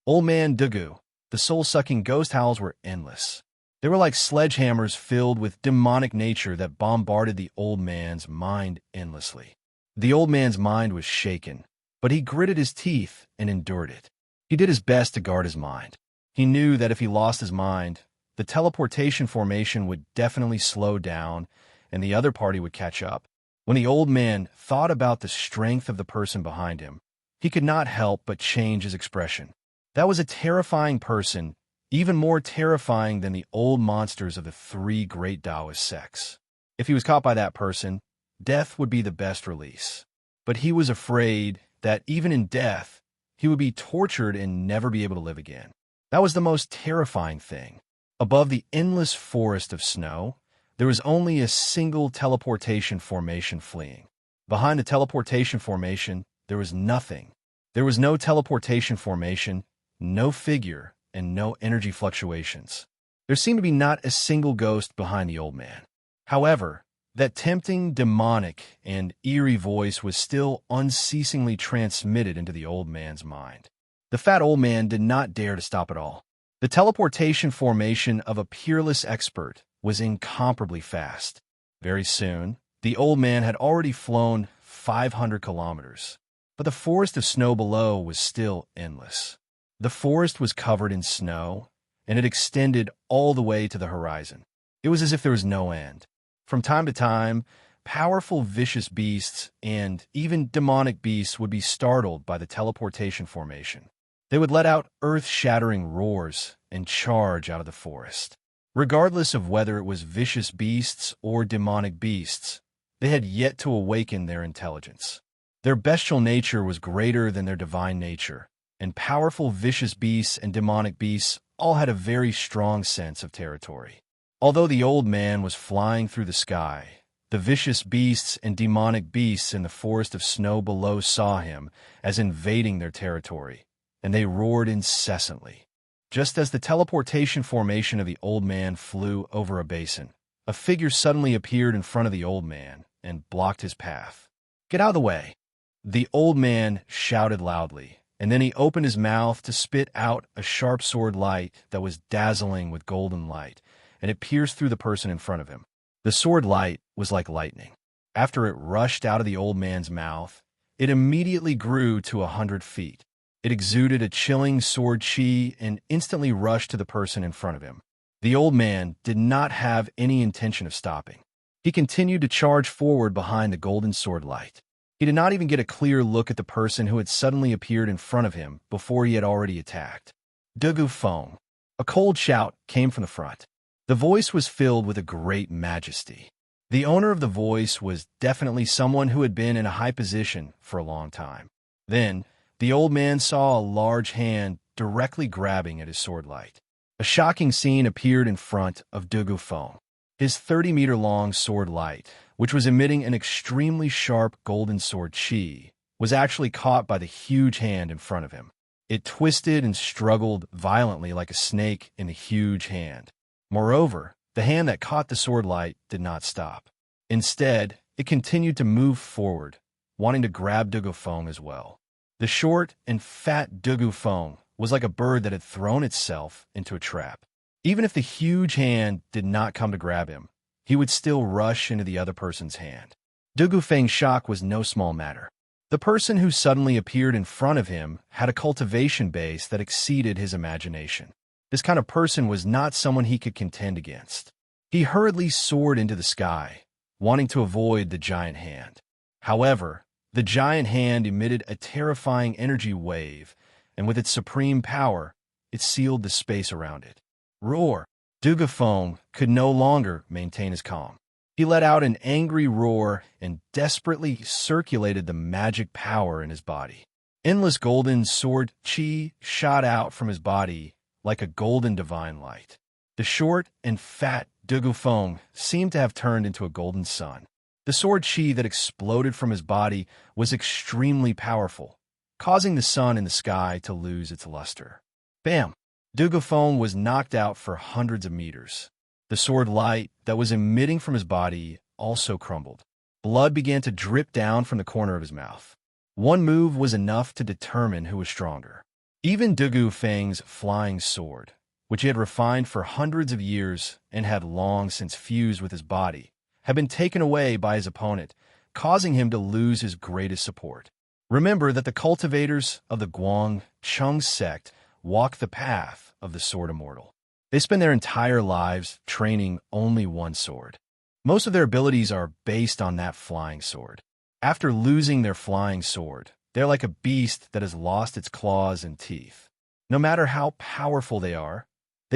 Old Man Dugu, the soul-sucking ghost howls were endless. They were like sledgehammers filled with demonic nature that bombarded the old man's mind endlessly. The old man's mind was shaken, but he gritted his teeth and endured it. He did his best to guard his mind. He knew that if he lost his mind, the teleportation formation would definitely slow down and the other party would catch up. When the old man thought about the strength of the person behind him, he could not help but change his expression. That was a terrifying person, even more terrifying than the old monsters of the three great Taoist sects. If he was caught by that person, death would be the best release. But he was afraid that even in death, he would be tortured and never be able to live again. That was the most terrifying thing. Above the endless forest of snow, there was only a single teleportation formation fleeing. Behind the teleportation formation, there was nothing. There was no teleportation formation, no figure, and no energy fluctuations. There seemed to be not a single ghost behind the old man. However, that tempting, demonic, and eerie voice was still unceasingly transmitted into the old man's mind. The fat old man did not dare to stop at all. The teleportation formation of a peerless expert was incomparably fast. Very soon, the old man had already flown 500 kilometers, but the forest of snow below was still endless. The forest was covered in snow, and it extended all the way to the horizon. It was as if there was no end. From time to time, powerful vicious beasts and even demonic beasts would be startled by the teleportation formation. They would let out earth-shattering roars and charge out of the forest. Regardless of whether it was vicious beasts or demonic beasts, they had yet to awaken their intelligence. Their bestial nature was greater than their divine nature, and powerful vicious beasts and demonic beasts all had a very strong sense of territory. Although the old man was flying through the sky, the vicious beasts and demonic beasts in the forest of snow below saw him as invading their territory, and they roared incessantly. Just as the teleportation formation of the old man flew over a basin, a figure suddenly appeared in front of the old man and blocked his path. "Get out of the way!" The old man shouted loudly, and then he opened his mouth to spit out a sharp sword light that was dazzling with golden light, and it pierced through the person in front of him. The sword light was like lightning. After it rushed out of the old man's mouth, it immediately grew to 100 feet. It exuded a chilling sword chi and instantly rushed to the person in front of him. The old man did not have any intention of stopping. He continued to charge forward behind the golden sword light. He did not even get a clear look at the person who had suddenly appeared in front of him before he had already attacked. "Dugu Feng." A cold shout came from the front. The voice was filled with a great majesty. The owner of the voice was definitely someone who had been in a high position for a long time. Then, the old man saw a large hand directly grabbing at his sword light. A shocking scene appeared in front of Dugu Feng. His 30-meter-long sword light, which was emitting an extremely sharp golden sword chi, was actually caught by the huge hand in front of him. It twisted and struggled violently like a snake in the huge hand. Moreover, the hand that caught the sword light did not stop. Instead, it continued to move forward, wanting to grab Dugu Feng as well. The short and fat Dugu Feng was like a bird that had thrown itself into a trap. Even if the huge hand did not come to grab him, he would still rush into the other person's hand. Dugu Feng's shock was no small matter. The person who suddenly appeared in front of him had a cultivation base that exceeded his imagination. This kind of person was not someone he could contend against. He hurriedly soared into the sky, wanting to avoid the giant hand. However, the giant hand emitted a terrifying energy wave, and with its supreme power, it sealed the space around it. Roar! Dugu Feng could no longer maintain his calm. He let out an angry roar and desperately circulated the magic power in his body. Endless golden sword chi shot out from his body like a golden divine light. The short and fat Dugu Feng seemed to have turned into a golden sun. The sword chi that exploded from his body was extremely powerful, causing the sun in the sky to lose its luster. Bam! Dugu Feng was knocked out for hundreds of meters. The sword light that was emitting from his body also crumbled. Blood began to drip down from the corner of his mouth. One move was enough to determine who was stronger. Even Dugu Feng's flying sword, which he had refined for hundreds of years and had long since fused with his body, had been taken away by his opponent, causing him to lose his greatest support. Remember that the cultivators of the Guangcheng sect walk the path of the sword immortal. They spend their entire lives training only one sword. Most of their abilities are based on that flying sword. After losing their flying sword, they're like a beast that has lost its claws and teeth. No matter how powerful they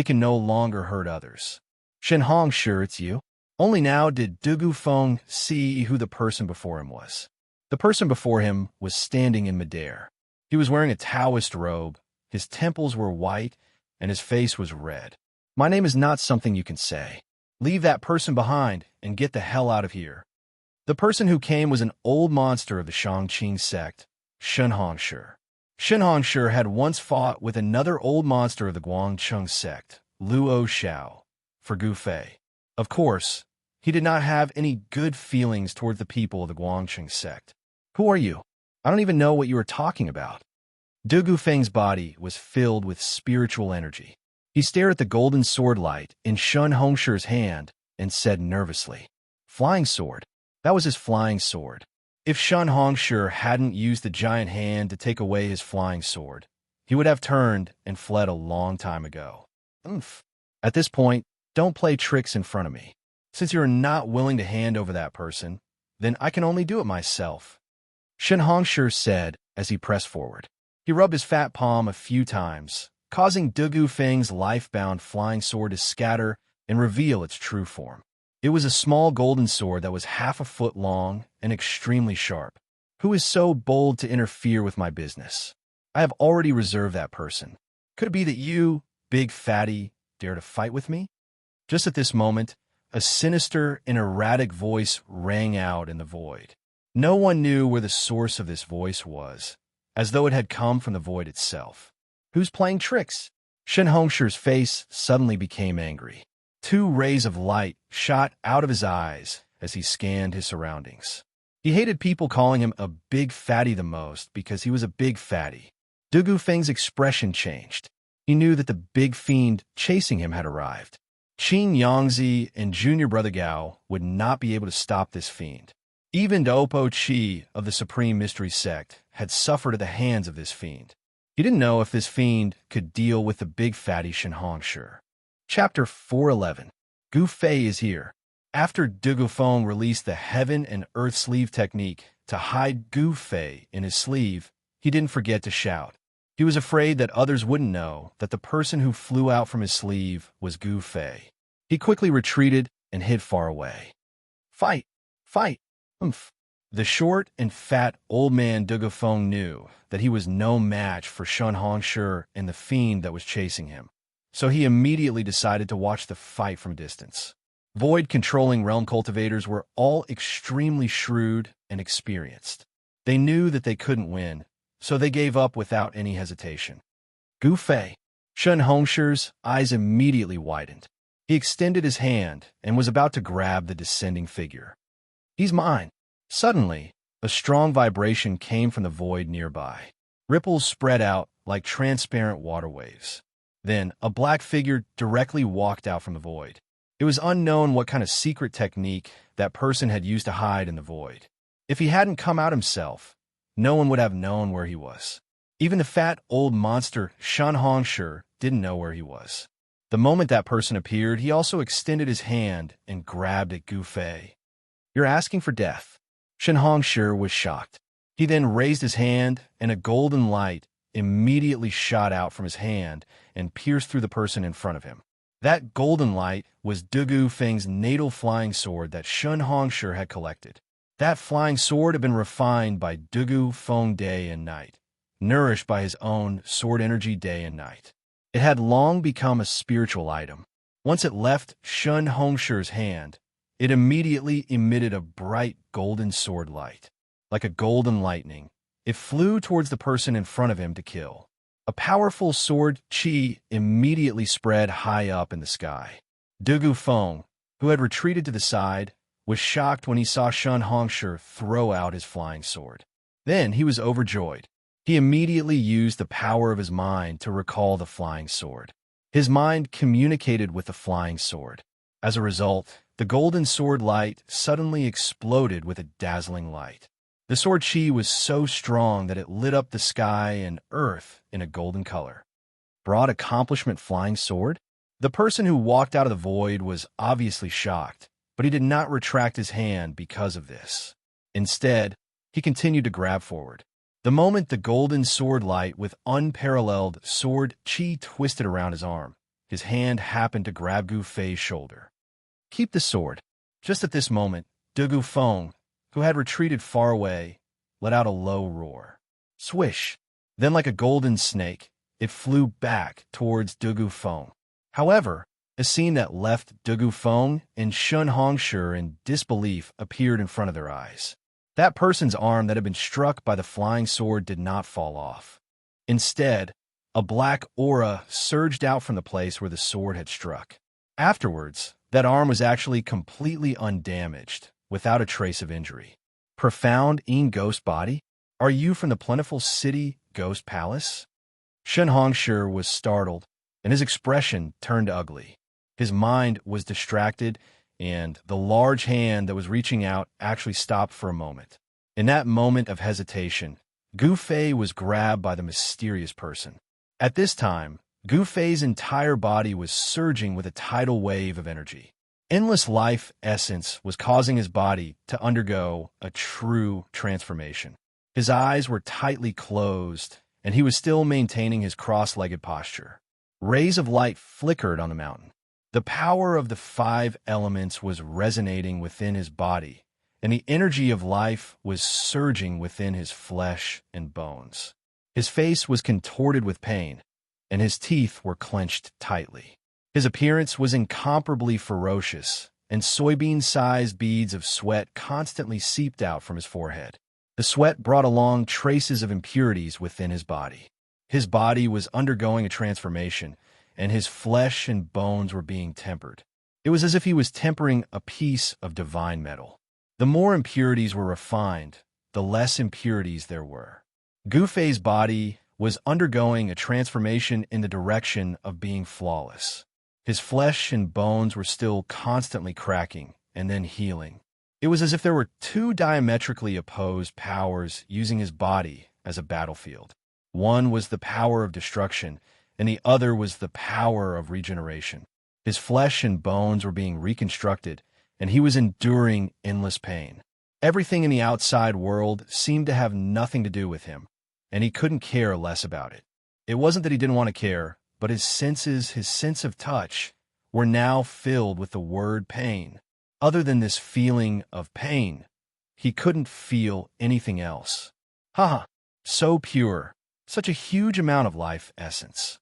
can no longer hurt others. Shenhong, sure it's you. Only now did Dugu Feng see who the person before him was. The person before him was standing in midair. He was wearing a Taoist robe, his temples were white, and his face was red. My name is not something you can say. Leave that person behind and get the hell out of here. The person who came was an old monster of the Xianxia sect, Shenhong. Shenhong had once fought with another old monster of the Guangcheng sect, Luo Xiao, for Gu Fei. Of course, he did not have any good feelings toward the people of the Guangcheng sect. Who are you? I don't even know what you are talking about. Dugu Feng's body was filled with spiritual energy. He stared at the golden sword light in Shun Hongshi's hand and said nervously, "Flying sword." That was his flying sword. If Shun Hongshi hadn't used the giant hand to take away his flying sword, he would have turned and fled a long time ago. At this point, don't play tricks in front of me. Since you are not willing to hand over that person, then I can only do it myself. Shen Hongshi said as he pressed forward. He rubbed his fat palm a few times, causing Dugu Feng's life-bound flying sword to scatter and reveal its true form. It was a small golden sword that was half a foot long and extremely sharp. Who is so bold to interfere with my business? I have already reserved that person. Could it be that you, big fatty, dare to fight with me? Just at this moment, a sinister and erratic voice rang out in the void. No one knew where the source of this voice was, as though it had come from the void itself. Who's playing tricks? Shen Hongshi's face suddenly became angry. Two rays of light shot out of his eyes as he scanned his surroundings. He hated people calling him a big fatty the most because he was a big fatty. Dugu Feng's expression changed. He knew that the big fiend chasing him had arrived. Qin Yangzi and Junior Brother Gao would not be able to stop this fiend. Even Dopo Chi of the Supreme Mystery Sect had suffered at the hands of this fiend. He didn't know if this fiend could deal with the big fatty Shen Hongshi. Chapter 411. Gu Fei is here. After Dugu Feng released the Heaven and Earth sleeve technique to hide Gu Fei in his sleeve, he didn't forget to shout. He was afraid that others wouldn't know that the person who flew out from his sleeve was Gu Fei. He quickly retreated and hid far away. Fight! Fight! The short and fat old man Dugu Feng knew that he was no match for Shun Hongshi and the fiend that was chasing him. So he immediately decided to watch the fight from a distance. Void-controlling realm cultivators were all extremely shrewd and experienced. They knew that they couldn't win, so they gave up without any hesitation. Gu Fei. Shun Hongshi's eyes immediately widened. He extended his hand and was about to grab the descending figure. He's mine. Suddenly, a strong vibration came from the void nearby. Ripples spread out like transparent water waves. Then, a black figure directly walked out from the void. It was unknown what kind of secret technique that person had used to hide in the void. If he hadn't come out himself, no one would have known where he was. Even the fat old monster Shen Hongshi didn't know where he was. The moment that person appeared, he also extended his hand and grabbed at Gu Fei. You're asking for death. Shen Hongshi was shocked. He then raised his hand, and a golden light immediately shot out from his hand and pierced through the person in front of him. That golden light was Dugu Feng's natal flying sword that Shun Hongshi had collected. That flying sword had been refined by Dugu Feng day and night, nourished by his own sword energy day and night. It had long become a spiritual item. Once it left Shun Hongshi's hand, it immediately emitted a bright golden sword light. Like a golden lightning, it flew towards the person in front of him to kill. A powerful sword chi immediately spread high up in the sky. Dugu Feng, who had retreated to the side, was shocked when he saw Shun Hongshi throw out his flying sword. Then he was overjoyed. He immediately used the power of his mind to recall the flying sword. His mind communicated with the flying sword. As a result, the golden sword light suddenly exploded with a dazzling light. The sword chi was so strong that it lit up the sky and earth in a golden color. Broad accomplishment flying sword? The person who walked out of the void was obviously shocked, but he did not retract his hand because of this. Instead, he continued to grab forward. The moment the golden sword light with unparalleled sword chi twisted around his arm, his hand happened to grab Gu Fei's shoulder. Keep the sword. Just at this moment, De Gu Feng, who had retreated far away, let out a low roar. Swish! Then like a golden snake, it flew back towards De Gu Feng. However, a scene that left De Gu Feng and Xianxia in disbelief appeared in front of their eyes. That person's arm that had been struck by the flying sword did not fall off. Instead, a black aura surged out from the place where the sword had struck. Afterwards, that arm was actually completely undamaged, without a trace of injury. Profound ghost body? Are you from the plentiful city ghost palace? Xianxia was startled, and his expression turned ugly. His mind was distracted, and the large hand that was reaching out actually stopped for a moment. In that moment of hesitation, Gu Fei was grabbed by the mysterious person. At this time, Gu Fei's entire body was surging with a tidal wave of energy. Endless life essence was causing his body to undergo a true transformation. His eyes were tightly closed, and he was still maintaining his cross-legged posture. Rays of light flickered on the mountain. The power of the 5 elements was resonating within his body, and the energy of life was surging within his flesh and bones. His face was contorted with pain, and his teeth were clenched tightly. His appearance was incomparably ferocious, and soybean-sized beads of sweat constantly seeped out from his forehead. The sweat brought along traces of impurities within his body. His body was undergoing a transformation, and his flesh and bones were being tempered. It was as if he was tempering a piece of divine metal. The more impurities were refined, the less impurities there were. Gu Fei's body was undergoing a transformation in the direction of being flawless. His flesh and bones were still constantly cracking and then healing. It was as if there were 2 diametrically opposed powers using his body as a battlefield. One was the power of destruction, and the other was the power of regeneration. His flesh and bones were being reconstructed, and he was enduring endless pain. Everything in the outside world seemed to have nothing to do with him, and he couldn't care less about it. It wasn't that he didn't want to care, but his senses, his sense of touch, were now filled with the word pain. Other than this feeling of pain, he couldn't feel anything else. Haha, so pure, such a huge amount of life essence.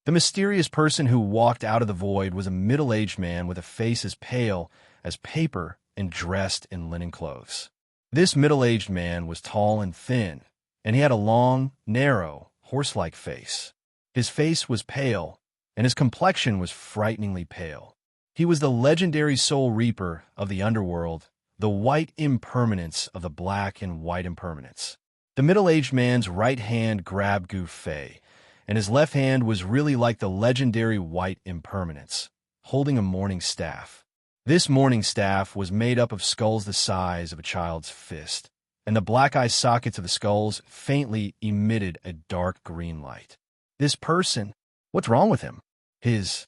The mysterious person who walked out of the void was a middle-aged man with a face as pale as paper and dressed in linen clothes. This middle-aged man was tall and thin, and he had a long, narrow, horse-like face. His face was pale, and his complexion was frighteningly pale. He was the legendary soul reaper of the underworld, the white impermanence of the black and white impermanence. The middle-aged man's right hand grabbed Gu Fei, and his left hand was really like the legendary white impermanence, holding a mourning staff. This mourning staff was made up of skulls the size of a child's fist, and the black eye sockets of the skulls faintly emitted a dark green light. This person, what's wrong with him? His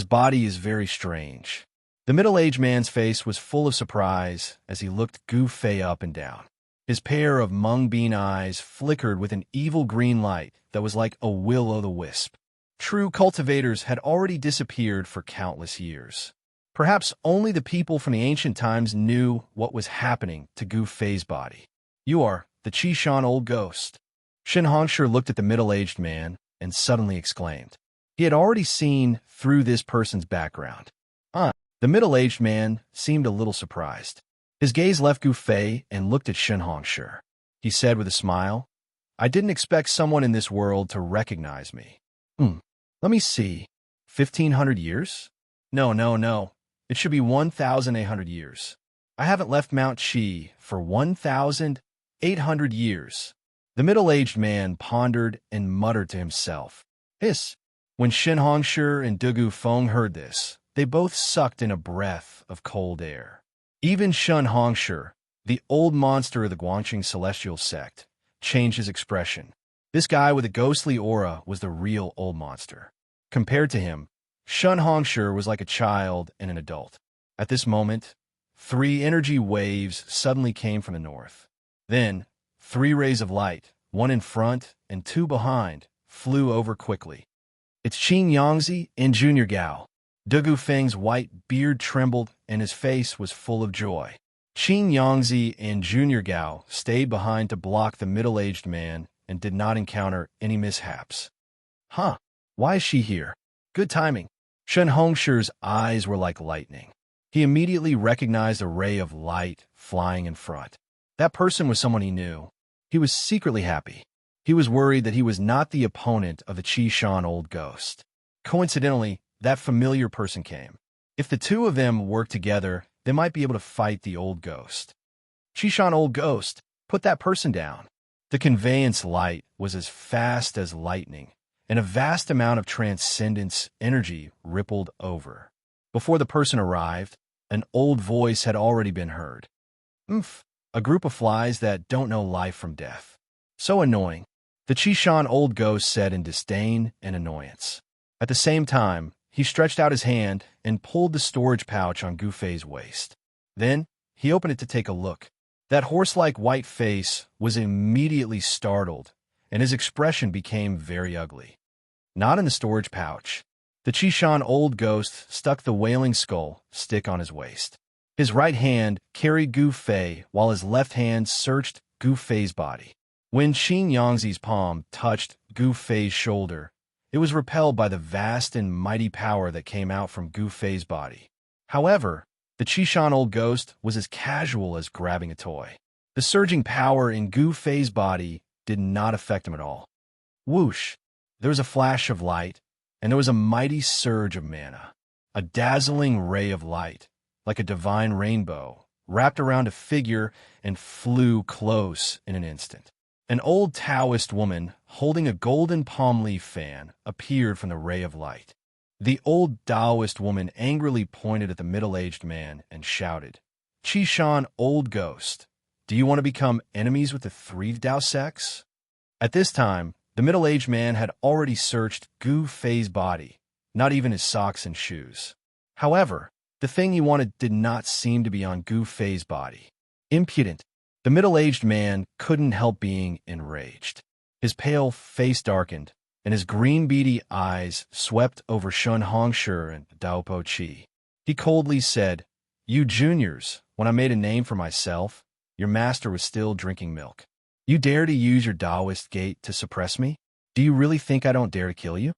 body is very strange. The middle-aged man's face was full of surprise as he looked Gu Fei up and down. His pair of mung bean eyes flickered with an evil green light that was like a will-o'-the-wisp. True cultivators had already disappeared for countless years. Perhaps only the people from the ancient times knew what was happening to Gu Fei's body. You are the Qishan old ghost. Xianxia looked at the middle-aged man and suddenly exclaimed. He had already seen through this person's background. The middle-aged man seemed a little surprised. His gaze left Gu Fei and looked at Xianxia. He said with a smile, I didn't expect someone in this world to recognize me. Let me see. 1,500 years? No. It should be 1,800 years. I haven't left Mount Qi for 1,000. 800 years. The middle-aged man pondered and muttered to himself. Hiss. When Xianxia and Dugu Feng heard this, they both sucked in a breath of cold air. Even Xianxia, the old monster of the Guangqing celestial sect, changed his expression. This guy with a ghostly aura was the real old monster. Compared to him, Xianxia was like a child and an adult. At this moment, 3 energy waves suddenly came from the north. Then, 3 rays of light, 1 in front and 2 behind, flew over quickly. It's Xianxia and Junior Gao. Dugu Feng's white beard trembled and his face was full of joy. Xianxia and Junior Gao stayed behind to block the middle-aged man and did not encounter any mishaps. Huh, why is she here? Good timing. Xianxia's eyes were like lightning. He immediately recognized a ray of light flying in front. That person was someone he knew. He was secretly happy. He was worried that he was not the opponent of the Qishan old ghost. Coincidentally, that familiar person came. If the two of them worked together, they might be able to fight the old ghost. Qishan old ghost, put that person down. The conveyance light was as fast as lightning, and a vast amount of transcendence energy rippled over. Before the person arrived, an old voice had already been heard. A group of flies that don't know life from death. So annoying, the Qishan old ghost said in disdain and annoyance. At the same time, he stretched out his hand and pulled the storage pouch on Gu Fei's waist. Then, he opened it to take a look. That horse-like white face was immediately startled, and his expression became very ugly. Not in the storage pouch. The Qishan old ghost stuck the wailing skull stick on his waist. His right hand carried Gu Fei, while his left hand searched Gu Fei's body. When Xianxia's palm touched Gu Fei's shoulder, it was repelled by the vast and mighty power that came out from Gu Fei's body. However, the Qishan old ghost was as casual as grabbing a toy. The surging power in Gu Fei's body did not affect him at all. Whoosh! There was a flash of light, and there was a mighty surge of mana. A dazzling ray of light, like a divine rainbow, wrapped around a figure and flew close in an instant. An old Taoist woman, holding a golden palm leaf fan, appeared from the ray of light. The old Taoist woman angrily pointed at the middle-aged man and shouted, "Qishan old ghost, do you want to become enemies with the 3 Dao sects?" At this time, the middle-aged man had already searched Gu Fei's body, not even his socks and shoes. However, the thing he wanted did not seem to be on Gu Fei's body. Impudent. The middle-aged man couldn't help being enraged. His pale face darkened, and his green beady eyes swept over Xianxia and Daopo Qi. He coldly said, "You juniors, when I made a name for myself, your master was still drinking milk. You dare to use your Taoist gate to suppress me? Do you really think I don't dare to kill you?"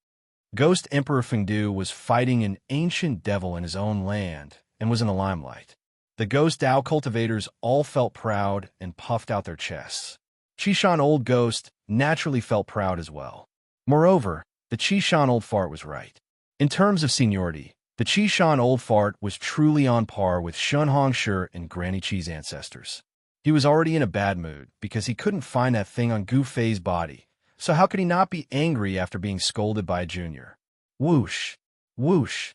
Ghost Emperor Fengdu was fighting an ancient devil in his own land and was in the limelight. The Ghost Dao cultivators all felt proud and puffed out their chests. Qishan Old Ghost naturally felt proud as well. Moreover, the Qishan Old Fart was right. In terms of seniority, the Qishan Old Fart was truly on par with Xianxia and Granny Qi's ancestors. He was already in a bad mood because he couldn't find that thing on Gu Fei's body, so how could he not be angry after being scolded by a junior? Whoosh! Whoosh!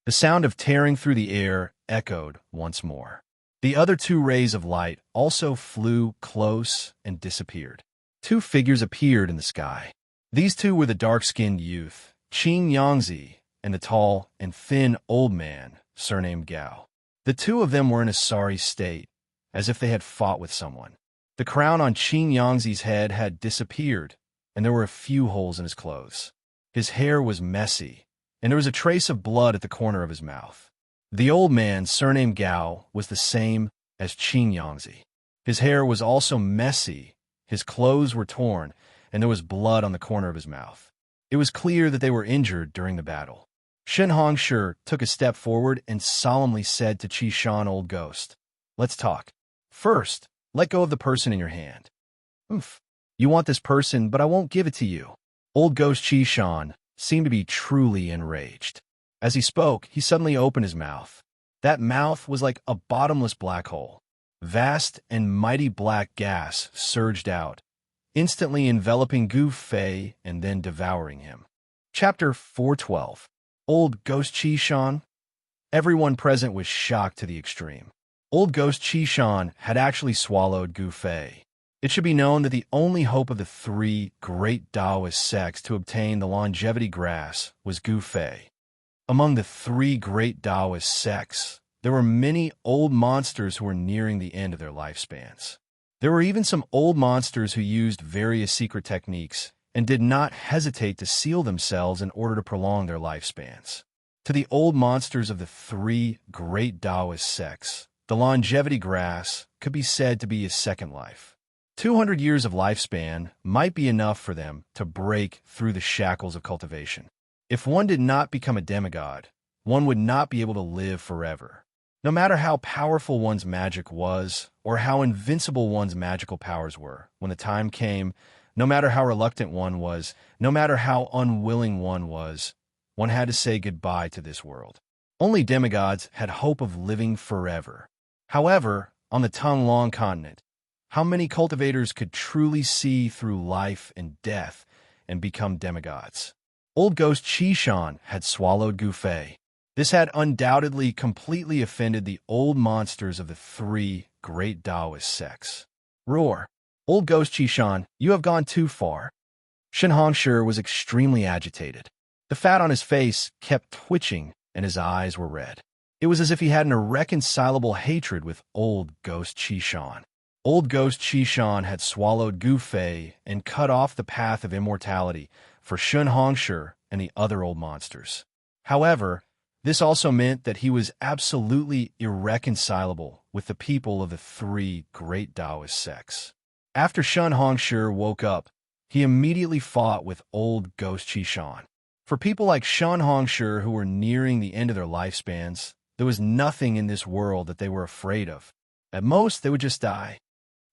The sound of tearing through the air echoed once more. The other 2 rays of light also flew close and disappeared. 2 figures appeared in the sky. These 2 were the dark-skinned youth, Xianxia, and the tall and thin old man, surnamed Gao. The 2 of them were in a sorry state, as if they had fought with someone. The crown on Xianxia's head had disappeared, and there were a few holes in his clothes. His hair was messy, and there was a trace of blood at the corner of his mouth. The old man, surnamed Gao, was the same as Xianxia. His hair was also messy, his clothes were torn, and there was blood on the corner of his mouth. It was clear that they were injured during the battle. Xianxia took a step forward and solemnly said to Qishan Old Ghost, "Let's talk. First, let go of the person in your hand." You want this person, but I won't give it to you." Old Ghost Qishan seemed to be truly enraged. As he spoke, he suddenly opened his mouth. That mouth was like a bottomless black hole. Vast and mighty black gas surged out, instantly enveloping Gu Fei and then devouring him. Chapter 412. Old Ghost Qishan. Everyone present was shocked to the extreme. Old Ghost Qishan had actually swallowed Gu Fei. It should be known that the only hope of the three great Taoist sects to obtain the longevity grass was Gu Fei. Among the three great Taoist sects, there were many old monsters who were nearing the end of their lifespans. There were even some old monsters who used various secret techniques and did not hesitate to seal themselves in order to prolong their lifespans. To the old monsters of the three great Taoist sects, the longevity grass could be said to be a second life. 200 years of lifespan might be enough for them to break through the shackles of cultivation. If one did not become a demigod, one would not be able to live forever. No matter how powerful one's magic was, or how invincible one's magical powers were, when the time came, no matter how reluctant one was, no matter how unwilling one was, one had to say goodbye to this world. Only demigods had hope of living forever. However, on the Tonglong continent, how many cultivators could truly see through life and death and become demigods? Old Ghost Qishan had swallowed Gu Fei. This had undoubtedly completely offended the old monsters of the three great Taoist sects. Roar! Old Ghost Qishan, you have gone too far. Xianxia was extremely agitated. The fat on his face kept twitching and his eyes were red. It was as if he had an irreconcilable hatred with Old Ghost Qishan. Old Ghost Qishan had swallowed Gu Fei and cut off the path of immortality for Xianxia and the other old monsters. However, this also meant that he was absolutely irreconcilable with the people of the three great Taoist sects. After Xianxia woke up, he immediately fought with Old Ghost Qishan. For people like Xianxia who were nearing the end of their lifespans, there was nothing in this world that they were afraid of. At most, they would just die.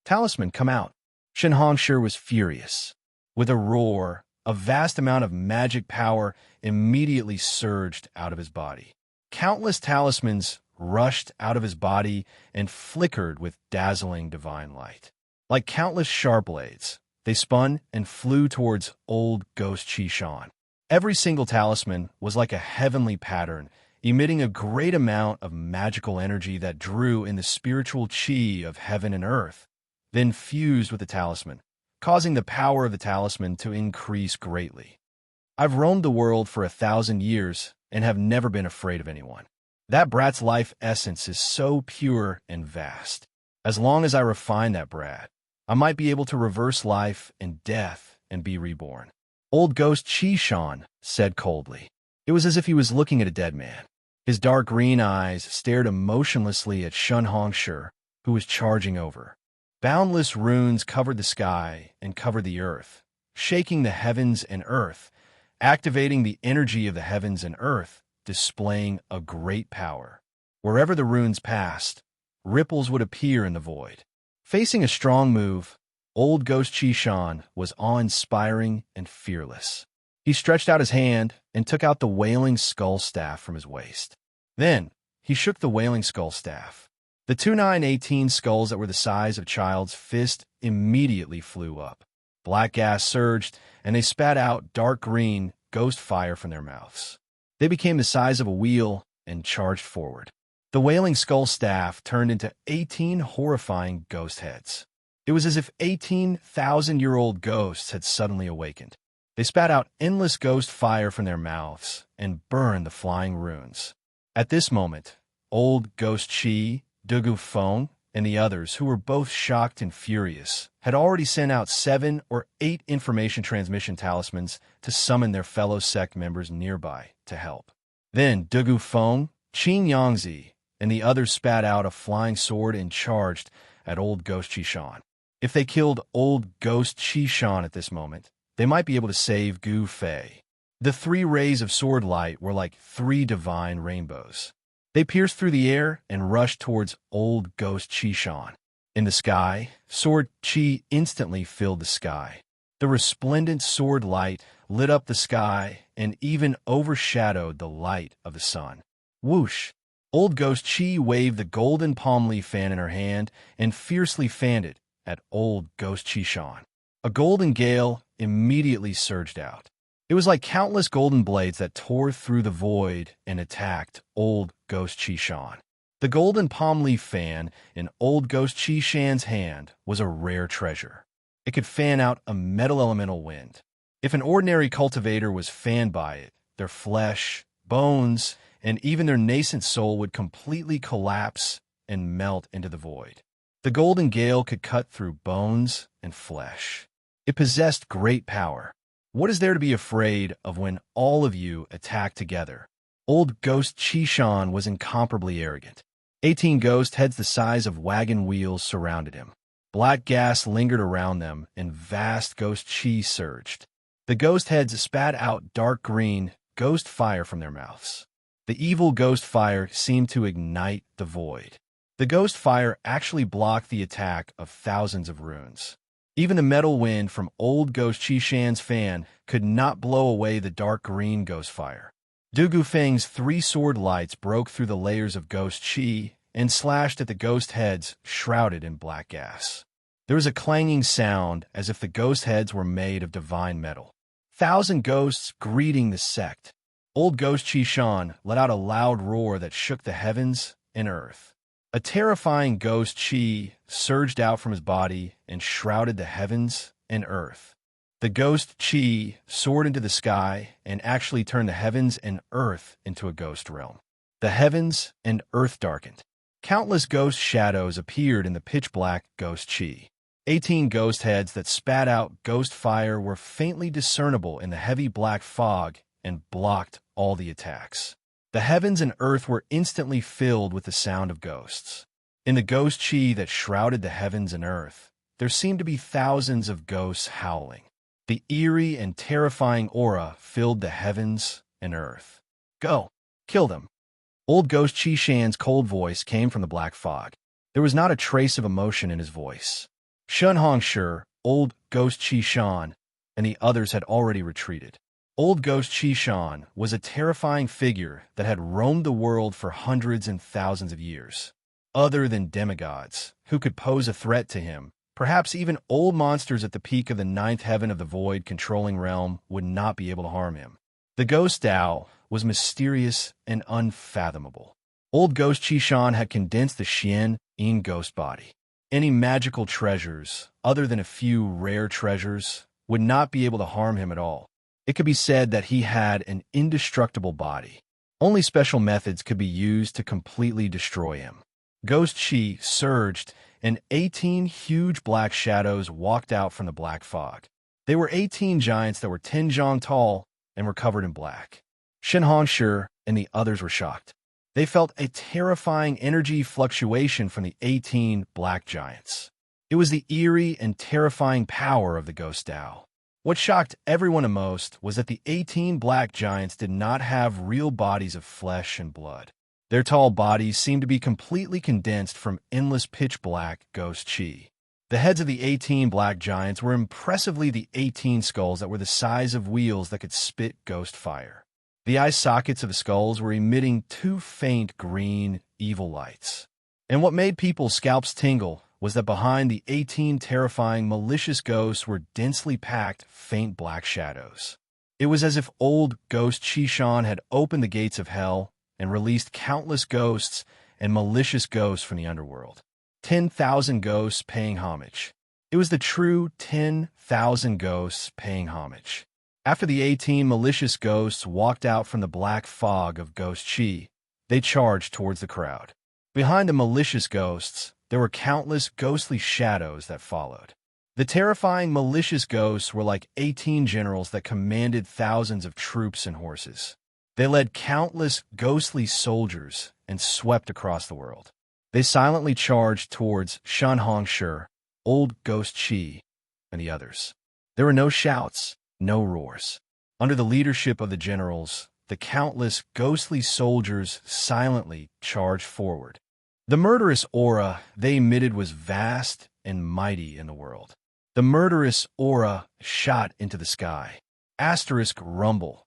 Talisman, come out. Xianxia was furious. With a roar, a vast amount of magic power immediately surged out of his body. Countless talismans rushed out of his body and flickered with dazzling divine light. Like countless sharp blades, they spun and flew towards Old Ghost Qishan. Every single talisman was like a heavenly pattern, emitting a great amount of magical energy that drew in the spiritual chi of heaven and earth, then fused with the talisman, causing the power of the talisman to increase greatly. I've roamed the world for 1,000 years and have never been afraid of anyone. That brat's life essence is so pure and vast. As long as I refine that brat, I might be able to reverse life and death and be reborn. Old Ghost Qishan said coldly. It was as if he was looking at a dead man. His dark green eyes stared emotionlessly at Xianxia, who was charging over. Boundless runes covered the sky and covered the earth, shaking the heavens and earth, activating the energy of the heavens and earth, displaying a great power. Wherever the runes passed, ripples would appear in the void. Facing a strong move, Old Ghost Qishan was awe-inspiring and fearless. He stretched out his hand and took out the Wailing Skull Staff from his waist. Then, he shook the Wailing Skull Staff. The 2918 skulls that were the size of a child's fist immediately flew up. Black gas surged, and they spat out dark green ghost fire from their mouths. They became the size of a wheel and charged forward. The Wailing Skull Staff turned into 18 horrifying ghost heads. It was as if 18,000-year-old ghosts had suddenly awakened. They spat out endless ghost fire from their mouths and burned the flying runes. At this moment, Old Ghost Qi, Dugu Feng, and the others, who were both shocked and furious, had already sent out 7 or 8 information transmission talismans to summon their fellow sect members nearby to help. Then Dugu Feng, Qin Yangzi, and the others spat out a flying sword and charged at Old Ghost Qishan. If they killed Old Ghost Qishan at this moment, they might be able to save Gu Fei. The 3 rays of sword light were like 3 divine rainbows. They pierced through the air and rushed towards Old Ghost Qishan. In the sky, sword chi instantly filled the sky. The resplendent sword light lit up the sky and even overshadowed the light of the sun. Whoosh! Old Ghost Chi waved the golden palm leaf fan in her hand and fiercely fanned it at Old Ghost Chi Shan. A golden gale immediately surged out. It was like countless golden blades that tore through the void and attacked Old Ghost Chi Shan. The golden palm leaf fan in Old Ghost Chi Shan's hand was a rare treasure. It could fan out a metal elemental wind. If an ordinary cultivator was fanned by it, their flesh, bones, and even their nascent soul would completely collapse and melt into the void. The golden gale could cut through bones and flesh. It possessed great power. What is there to be afraid of when all of you attack together? Old Ghost Chi Shan was incomparably arrogant. 18 ghost heads the size of wagon wheels surrounded him. Black gas lingered around them, and vast ghost chi surged. The ghost heads spat out dark green ghost fire from their mouths. The evil ghost fire seemed to ignite the void. The ghost fire actually blocked the attack of thousands of runes. Even the metal wind from Old Ghost Chi Shan's fan could not blow away the dark green ghost fire. Du Gufeng's three sword lights broke through the layers of ghost chi and slashed at the ghost heads shrouded in black gas. There was a clanging sound as if the ghost heads were made of divine metal. 1,000 ghosts greeting the sect. Old Ghost Chi Shan let out a loud roar that shook the heavens and earth. A terrifying ghost chi surged out from his body and shrouded the heavens and earth. The ghost chi soared into the sky and actually turned the heavens and earth into a ghost realm. The heavens and earth darkened. Countless ghost shadows appeared in the pitch-black ghost chi. 18 ghost heads that spat out ghost fire were faintly discernible in the heavy black fog and blocked all the attacks. The heavens and earth were instantly filled with the sound of ghosts. In the ghost chi that shrouded the heavens and earth, there seemed to be thousands of ghosts howling. The eerie and terrifying aura filled the heavens and earth. Go! Kill them! Old Ghost Chi Shan's cold voice came from the black fog. There was not a trace of emotion in his voice. Xianxia, Old Ghost Chi Shan, and the others had already retreated. Old Ghost Chi Shan was a terrifying figure that had roamed the world for hundreds and thousands of years. Other than demigods, who could pose a threat to him, perhaps even old monsters at the peak of the ninth heaven of the void controlling realm would not be able to harm him. The ghost Tao was mysterious and unfathomable. Old Ghost Chi Shan had condensed the Xianxia ghost body. Any magical treasures, other than a few rare treasures, would not be able to harm him at all. It could be said that he had an indestructible body. Only special methods could be used to completely destroy him. Ghost Chi surged, and 18 huge black shadows walked out from the black fog. They were 18 giants that were 10 zhang tall and were covered in black. Xianxia and the others were shocked. They felt a terrifying energy fluctuation from the 18 black giants. It was the eerie and terrifying power of the ghost Tao. What shocked everyone the most was that the 18 black giants did not have real bodies of flesh and blood. Their tall bodies seemed to be completely condensed from endless pitch-black ghost chi. The heads of the 18 black giants were impressively the 18 skulls that were the size of wheels that could spit ghost fire. The eye sockets of the skulls were emitting two faint green, evil lights. And what made people's scalps tingle was that behind the 18 terrifying, malicious ghosts were densely packed, faint black shadows. It was as if Old Ghost Chi Shan had opened the gates of hell and released countless ghosts and malicious ghosts from the underworld. 10,000 ghosts paying homage. It was the true 10,000 ghosts paying homage. After the 18 malicious ghosts walked out from the black fog of ghost chi, they charged towards the crowd. Behind the malicious ghosts, there were countless ghostly shadows that followed. The terrifying malicious ghosts were like 18 generals that commanded thousands of troops and horses. They led countless ghostly soldiers and swept across the world. They silently charged towards Xianxia, Old Ghost Chi, and the others. There were no shouts, no roars. Under the leadership of the generals, the countless ghostly soldiers silently charged forward. The murderous aura they emitted was vast and mighty in the world. The murderous aura shot into the sky. Asterisk rumble.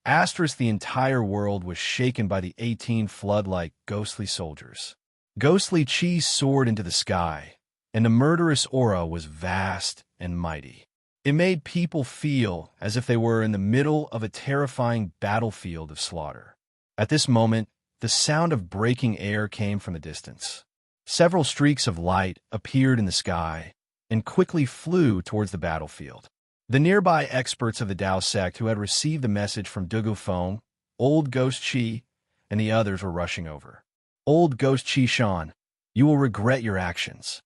The entire world was shaken by the 18 flood-like ghostly soldiers. Ghostly chi soared into the sky, and the murderous aura was vast and mighty. It made people feel as if they were in the middle of a terrifying battlefield of slaughter. At this moment, the sound of breaking air came from the distance. Several streaks of light appeared in the sky and quickly flew towards the battlefield. The nearby experts of the Dao sect who had received the message from Dugu Feng, Old Ghost Chi, and the others were rushing over. Old Ghost Chi Shan, you will regret your actions.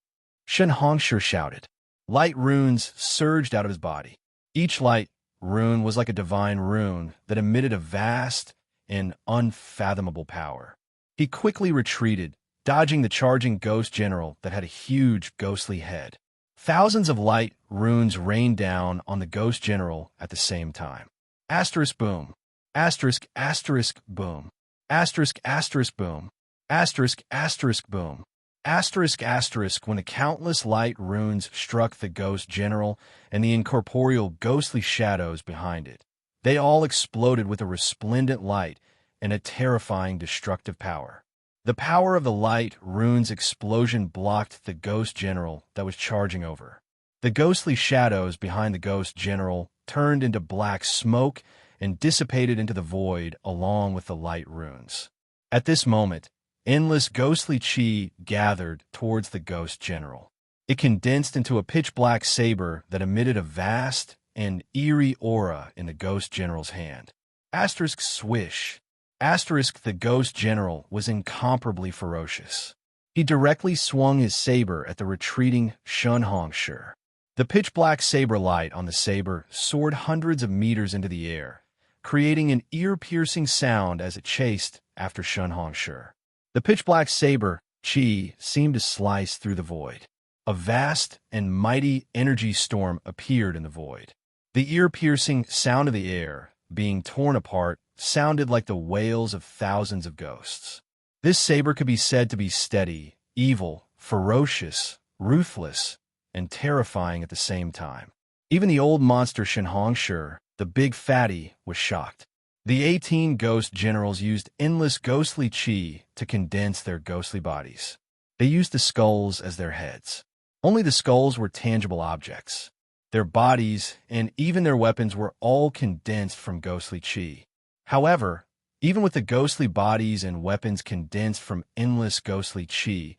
Xianxia shouted. Light runes surged out of his body. Each light rune was like a divine rune that emitted a vast and unfathomable power. He quickly retreated, dodging the charging ghost general that had a huge ghostly head. Thousands of light runes rained down on the ghost general at the same time. Asterisk boom. Asterisk asterisk boom. Asterisk asterisk boom. Asterisk asterisk boom. Asterisk asterisk when the countless light runes struck the ghost general and the incorporeal ghostly shadows behind it. They all exploded with a resplendent light and a terrifying destructive power. The power of the light rune's explosion blocked the ghost general that was charging over. The ghostly shadows behind the ghost general turned into black smoke and dissipated into the void along with the light runes. At this moment, endless ghostly chi gathered towards the ghost general. It condensed into a pitch-black saber that emitted a vast and eerie aura in the ghost general's hand. Asterisk swish. Asterisk the ghost general was incomparably ferocious. He directly swung his saber at the retreating Xianxia. The pitch-black saber light on the saber soared hundreds of meters into the air, creating an ear-piercing sound as it chased after Xianxia. The pitch-black saber, chi, seemed to slice through the void. A vast and mighty energy storm appeared in the void. The ear-piercing sound of the air, being torn apart, sounded like the wails of thousands of ghosts. This saber could be said to be steady, evil, ferocious, ruthless, and terrifying at the same time. Even the old monster Xianxia, the big fatty, was shocked. The 18 ghost generals used endless ghostly chi to condense their ghostly bodies. They used the skulls as their heads. Only the skulls were tangible objects. Their bodies and even their weapons were all condensed from ghostly chi. However, even with the ghostly bodies and weapons condensed from endless ghostly chi,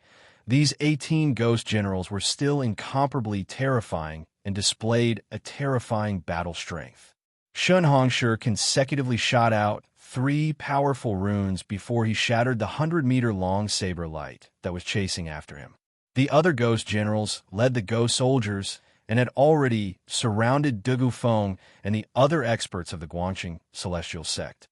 these 18 ghost generals were still incomparably terrifying and displayed a terrifying battle strength. Xianxia consecutively shot out 3 powerful runes before he shattered the 100-meter-long saber light that was chasing after him. The other ghost generals led the ghost soldiers and had already surrounded Dugu Feng and the other experts of the Guangxing celestial sect.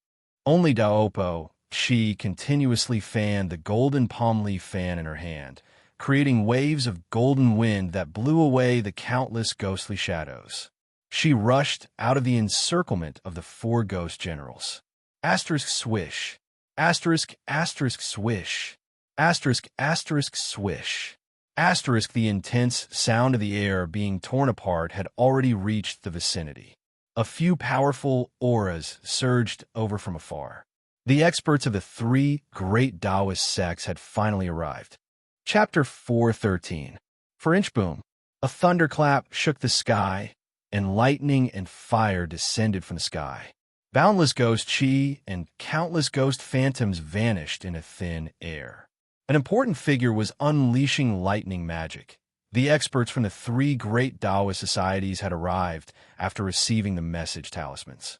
Only Daopo, Chi, continuously fanned the golden palm leaf fan in her hand, creating waves of golden wind that blew away the countless ghostly shadows. She rushed out of the encirclement of the 4 ghost generals. Asterisk swish. Asterisk asterisk swish. Asterisk asterisk swish. Asterisk the intense sound of the air being torn apart had already reached the vicinity. A few powerful auras surged over from afar. The experts of the 3 great Taoist sects had finally arrived. Chapter 4:13. For Inchboom, a thunderclap shook the sky, and lightning and fire descended from the sky. Boundless ghost chi and countless ghost phantoms vanished in a thin air. An important figure was unleashing lightning magic. The experts from the 3 great Taoist societies had arrived after receiving the message talismans.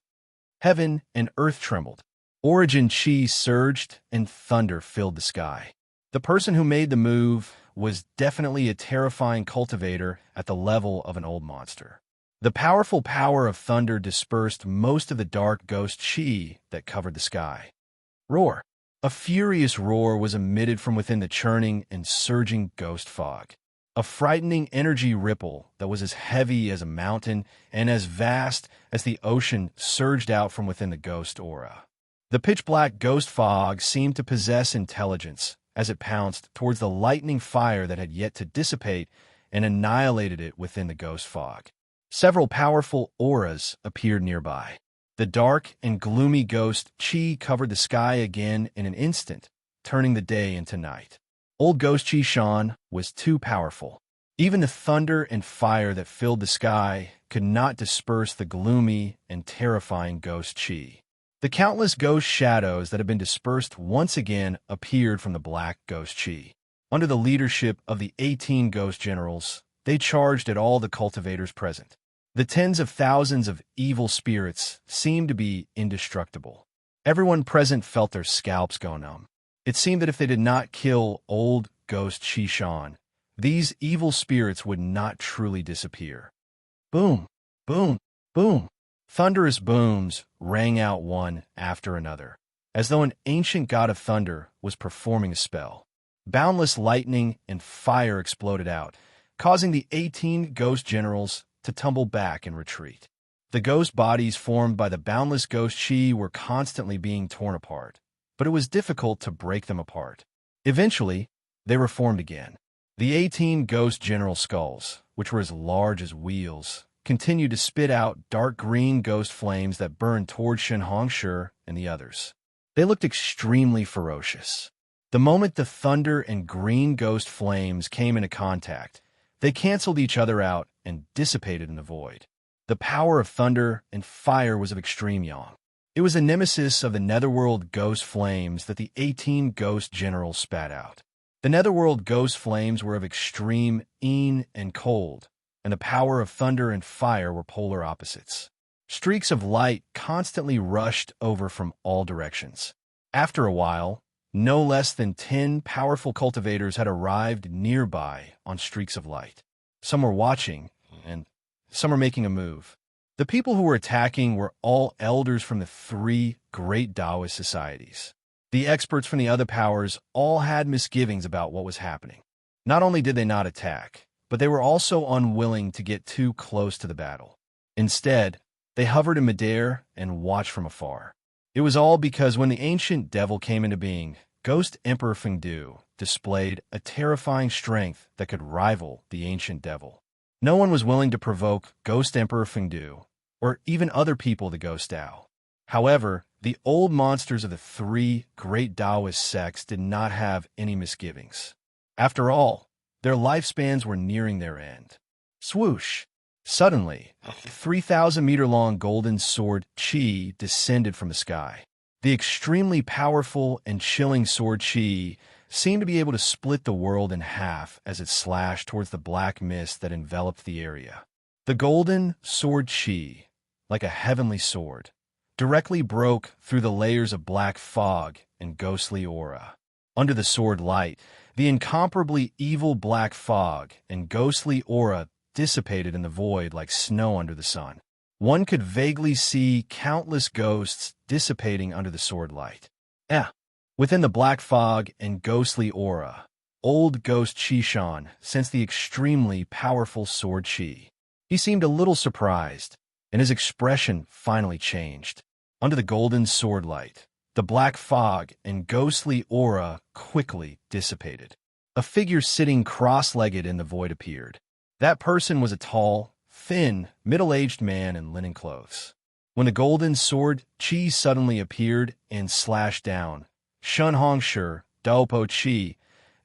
Heaven and earth trembled. Origin chi surged and thunder filled the sky. The person who made the move was definitely a terrifying cultivator at the level of an old monster. The powerful power of thunder dispersed most of the dark ghost chi that covered the sky. Roar. A furious roar was emitted from within the churning and surging ghost fog. A frightening energy ripple that was as heavy as a mountain and as vast as the ocean surged out from within the ghost aura. The pitch-black ghost fog seemed to possess intelligence as it pounced towards the lightning fire that had yet to dissipate and annihilated it within the ghost fog. Several powerful auras appeared nearby. The dark and gloomy ghost Qi covered the sky again in an instant, turning the day into night. Old ghost Xianxia was too powerful. Even the thunder and fire that filled the sky could not disperse the gloomy and terrifying ghost Qi. The countless ghost shadows that had been dispersed once again appeared from the black ghost Qi. Under the leadership of the 18 ghost generals, they charged at all the cultivators present. The tens of thousands of evil spirits seemed to be indestructible. Everyone present felt their scalps go numb. It seemed that if they did not kill old ghost Xianxia, these evil spirits would not truly disappear. Boom, boom, boom. Thunderous booms rang out one after another, as though an ancient god of thunder was performing a spell. Boundless lightning and fire exploded out, causing the 18 ghost generals to tumble back and retreat. The ghost bodies formed by the boundless ghost Qi were constantly being torn apart, but it was difficult to break them apart. Eventually, they were formed again. The 18 ghost general skulls, which were as large as wheels, continued to spit out dark green ghost flames that burned toward Xianxia and the others. They looked extremely ferocious. The moment the thunder and green ghost flames came into contact, they canceled each other out and dissipated in the void. The power of thunder and fire was of extreme yang. It was a nemesis of the netherworld ghost flames that the 18 ghost generals spat out. The netherworld ghost flames were of extreme yin and cold, and the power of thunder and fire were polar opposites. Streaks of light constantly rushed over from all directions. After a while, no less than 10 powerful cultivators had arrived nearby on streaks of light. Some were watching, and some were making a move. The people who were attacking were all elders from the 3 great Taoist societies. The experts from the other powers all had misgivings about what was happening. Not only did they not attack, but they were also unwilling to get too close to the battle. Instead, they hovered in midair and watched from afar. It was all because when the ancient devil came into being, Ghost Emperor Fengdu displayed a terrifying strength that could rival the ancient devil. No one was willing to provoke Ghost Emperor Fengdu, or even other people of the Ghost Tao. However, the old monsters of the 3 great Taoist sects did not have any misgivings. After all, their lifespans were nearing their end. Swoosh! Suddenly, a 3,000-meter-long golden sword Qi descended from the sky. The extremely powerful and chilling sword Qi seemed to be able to split the world in half as it slashed towards the black mist that enveloped the area. The golden sword Qi, like a heavenly sword, directly broke through the layers of black fog and ghostly aura. Under the sword light, the incomparably evil black fog and ghostly aura dissipated in the void like snow under the sun. One could vaguely see countless ghosts dissipating under the sword light. Within the black fog and ghostly aura, old ghost Xianxia sensed the extremely powerful sword Qi. He seemed a little surprised, and his expression finally changed. Under the golden sword light, the black fog and ghostly aura quickly dissipated. A figure sitting cross-legged in the void appeared. That person was a tall, thin, middle-aged man in linen clothes. When the golden sword Qi suddenly appeared and slashed down, Xianxia, Daopo Qi,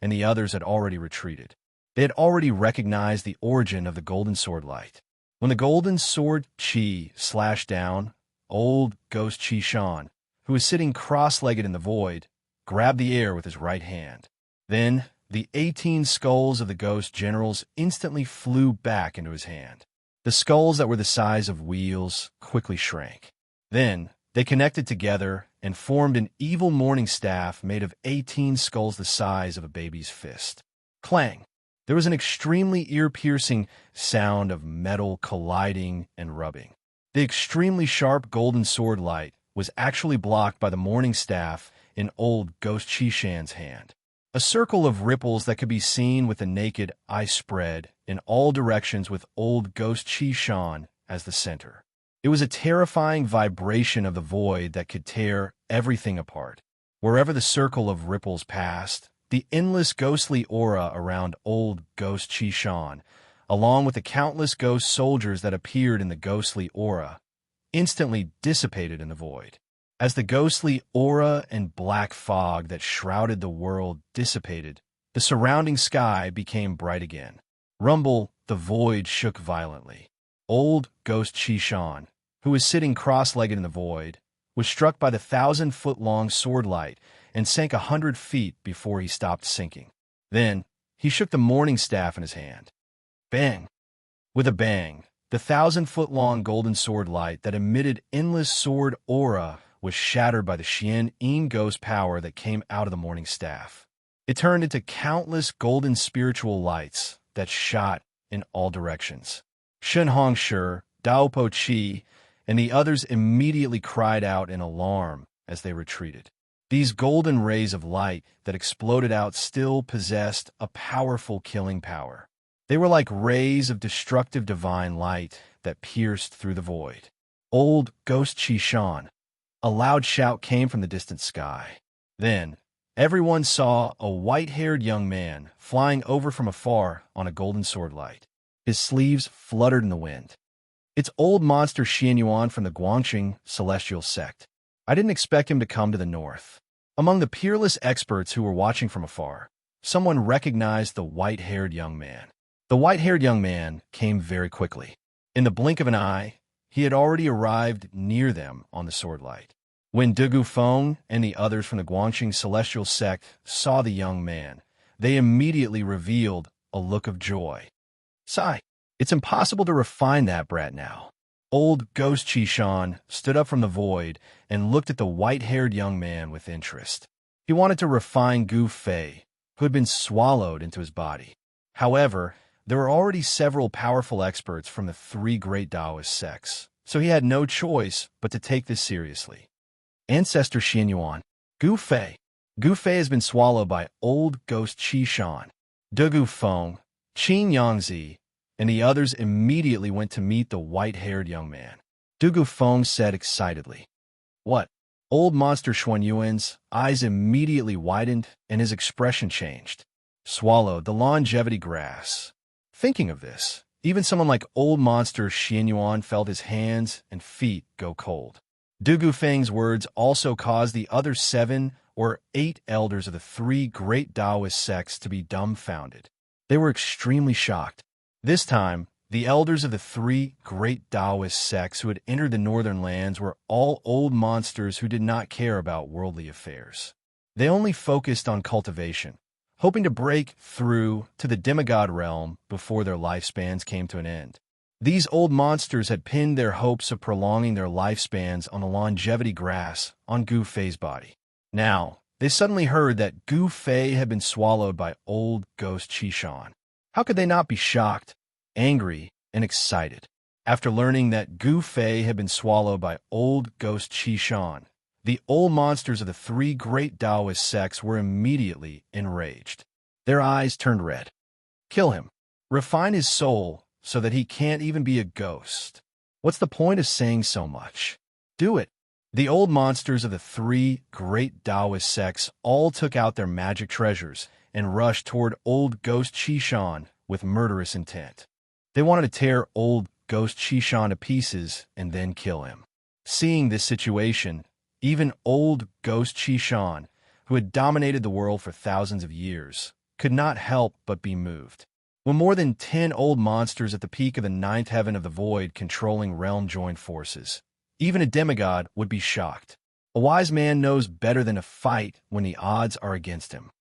and the others had already retreated. They had already recognized the origin of the golden sword light. When the golden sword Qi slashed down, old ghost Xianxia, who was sitting cross-legged in the void, grabbed the air with his right hand. Then, the 18 skulls of the ghost generals instantly flew back into his hand. The skulls that were the size of wheels quickly shrank. Then, they connected together and formed an evil morning staff made of 18 skulls the size of a baby's fist. Clang! There was an extremely ear-piercing sound of metal colliding and rubbing. The extremely sharp golden sword light was actually blocked by the morning staff in old ghost Xianxia's hand. A circle of ripples that could be seen with the naked eye spread in all directions with old ghost Xianxia as the center. It was a terrifying vibration of the void that could tear everything apart. Wherever the circle of ripples passed, the endless ghostly aura around old ghost Xianxia, along with the countless ghost soldiers that appeared in the ghostly aura, instantly dissipated in the void. As the ghostly aura and black fog that shrouded the world dissipated, the surrounding sky became bright again. Rumble, the void shook violently. Old Ghost Xianxia, who was sitting cross-legged in the void, was struck by the 1,000-foot-long sword light and sank 100 feet before he stopped sinking. Then, he shook the morning staff in his hand. Bang! With a bang, the 1,000-foot-long golden sword light that emitted endless sword aura was shattered by the Xianxia ghost power that came out of the morning staff. It turned into countless golden spiritual lights that shot in all directions. Xianxia, Daopo Qi, and the others immediately cried out in alarm as they retreated. These golden rays of light that exploded out still possessed a powerful killing power. They were like rays of destructive divine light that pierced through the void. Old Ghost Xianxia. A loud shout came from the distant sky. Then, everyone saw a white-haired young man flying over from afar on a golden sword light. His sleeves fluttered in the wind. It's old monster Xianyuan from the Guangxing celestial sect. I didn't expect him to come to the north. Among the peerless experts who were watching from afar, someone recognized the white-haired young man. The white-haired young man came very quickly. In the blink of an eye, he had already arrived near them on the sword light. When Dugu Feng and the others from the Guangxing celestial sect saw the young man, they immediately revealed a look of joy. Sigh, it's impossible to refine that brat now. Old Ghost Xianxia stood up from the void and looked at the white-haired young man with interest. He wanted to refine Gu Fei, who had been swallowed into his body. However, there were already several powerful experts from the three great Taoist sects, so he had no choice but to take this seriously. Ancestor Xianyuan, Gu Fei. Gu Fei has been swallowed by Old Ghost Xianxia. Dugu Feng, Qin Yangzi, and the others immediately went to meet the white-haired young man. Dugu Feng said excitedly. What? Old monster Xuanyuan's eyes immediately widened and his expression changed. Swallowed the longevity grass. Thinking of this, even someone like old monster Xianyuan felt his hands and feet go cold. Dugu Feng's words also caused the other 7 or 8 elders of the three great Taoist sects to be dumbfounded. They were extremely shocked. This time, the elders of the three great Taoist sects who had entered the northern lands were all old monsters who did not care about worldly affairs. They only focused on cultivation, hoping to break through to the demigod realm before their lifespans came to an end. These old monsters had pinned their hopes of prolonging their lifespans on the longevity grass on Gu Fei's body. Now, they suddenly heard that Gu Fei had been swallowed by Old Ghost Xianxia. How could they not be shocked, angry, and excited? After learning that Gu Fei had been swallowed by Old Ghost Xianxia, the old monsters of the three great Taoist sects were immediately enraged. Their eyes turned red. Kill him. Refine his soul so that he can't even be a ghost. What's the point of saying so much? Do it. The old monsters of the three great Taoist sects all took out their magic treasures and rushed toward Old Ghost Xianxia with murderous intent. They wanted to tear Old Ghost Xianxia to pieces and then kill him. Seeing this situation, even Old Ghost Xianxia, who had dominated the world for thousands of years, could not help but be moved. When more than 10 old monsters at the peak of the 9th heaven of the void controlling realm joined forces, even a demigod would be shocked. A wise man knows better than to fight when the odds are against him.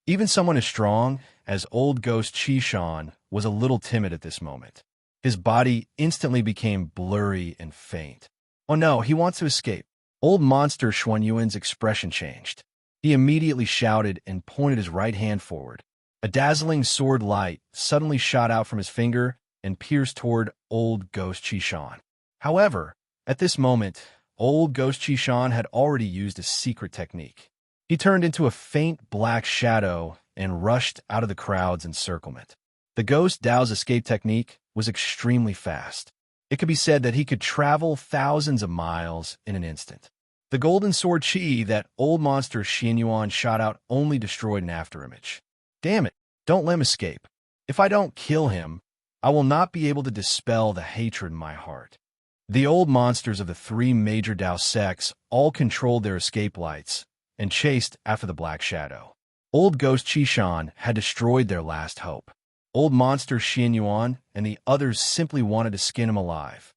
Even someone as strong as Old Ghost Xianxia was a little timid at this moment. His body instantly became blurry and faint. Oh no, he wants to escape. Old monster Xuanyuan's expression changed. He immediately shouted and pointed his right hand forward. A dazzling sword light suddenly shot out from his finger and pierced toward Old Ghost Xianxia. However, at this moment, Old Ghost Xianxia had already used a secret technique. He turned into a faint black shadow and rushed out of the crowd's encirclement. The Ghost Dao's escape technique was extremely fast. It could be said that he could travel thousands of miles in an instant. The golden sword chi that old monster Xianyuan shot out only destroyed an afterimage. Damn it, don't let him escape. If I don't kill him, I will not be able to dispel the hatred in my heart. The old monsters of the three major Dao sects all controlled their escape lights and chased after the Black Shadow. Old Ghost Qishan had destroyed their last hope. Old monster Xianyuan and the others simply wanted to skin him alive.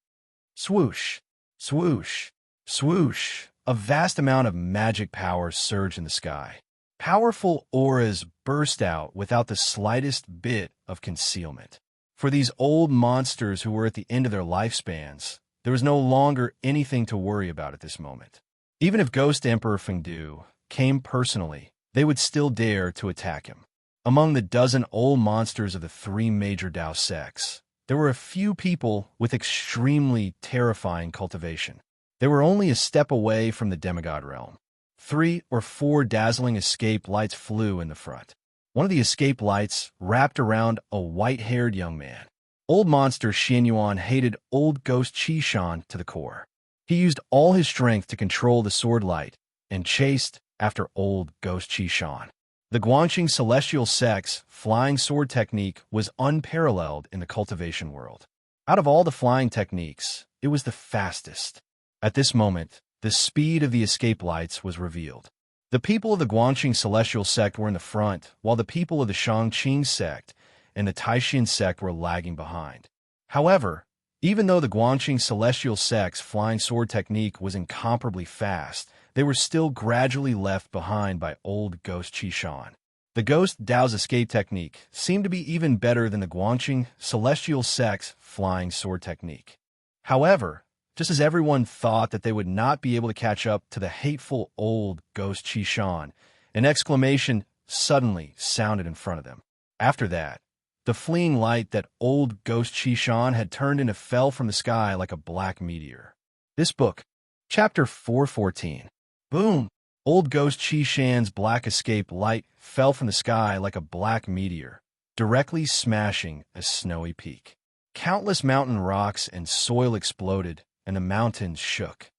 Swoosh, swoosh, swoosh. A vast amount of magic power surged in the sky. Powerful auras burst out without the slightest bit of concealment. For these old monsters who were at the end of their lifespans, there was no longer anything to worry about at this moment. Even if Ghost Emperor Fengdu came personally, they would still dare to attack him. Among the dozen old monsters of the three major Dao sects, there were a few people with extremely terrifying cultivation. They were only a step away from the demigod realm. 3 or 4 dazzling escape lights flew in the front. One of the escape lights wrapped around a white-haired young man. Old monster Xianyuan hated old ghost Qishan to the core. He used all his strength to control the sword light and chased after old ghost Qishan. The Guangxing Celestial Sect's flying sword technique was unparalleled in the cultivation world. Out of all the flying techniques, it was the fastest. At this moment, the speed of the escape lights was revealed. The people of the Guangxing Celestial Sect were in the front, while the people of the Shangqing Sect and the Taishan Sect were lagging behind. However, even though the Guangxing Celestial Sect's flying sword technique was incomparably fast, they were still gradually left behind by old Ghost Qishan. The Ghost Dao's escape technique seemed to be even better than the Guangxing Celestial Sect's flying sword technique. However, just as everyone thought that they would not be able to catch up to the hateful old Ghost Qishan, an exclamation suddenly sounded in front of them. After that, the fleeing light that old Ghost Qishan had turned into fell from the sky like a black meteor. This book, Chapter 414. Boom! Old Ghost Qishan's black escape light fell from the sky like a black meteor, directly smashing a snowy peak. Countless mountain rocks and soil exploded, and the mountains shook.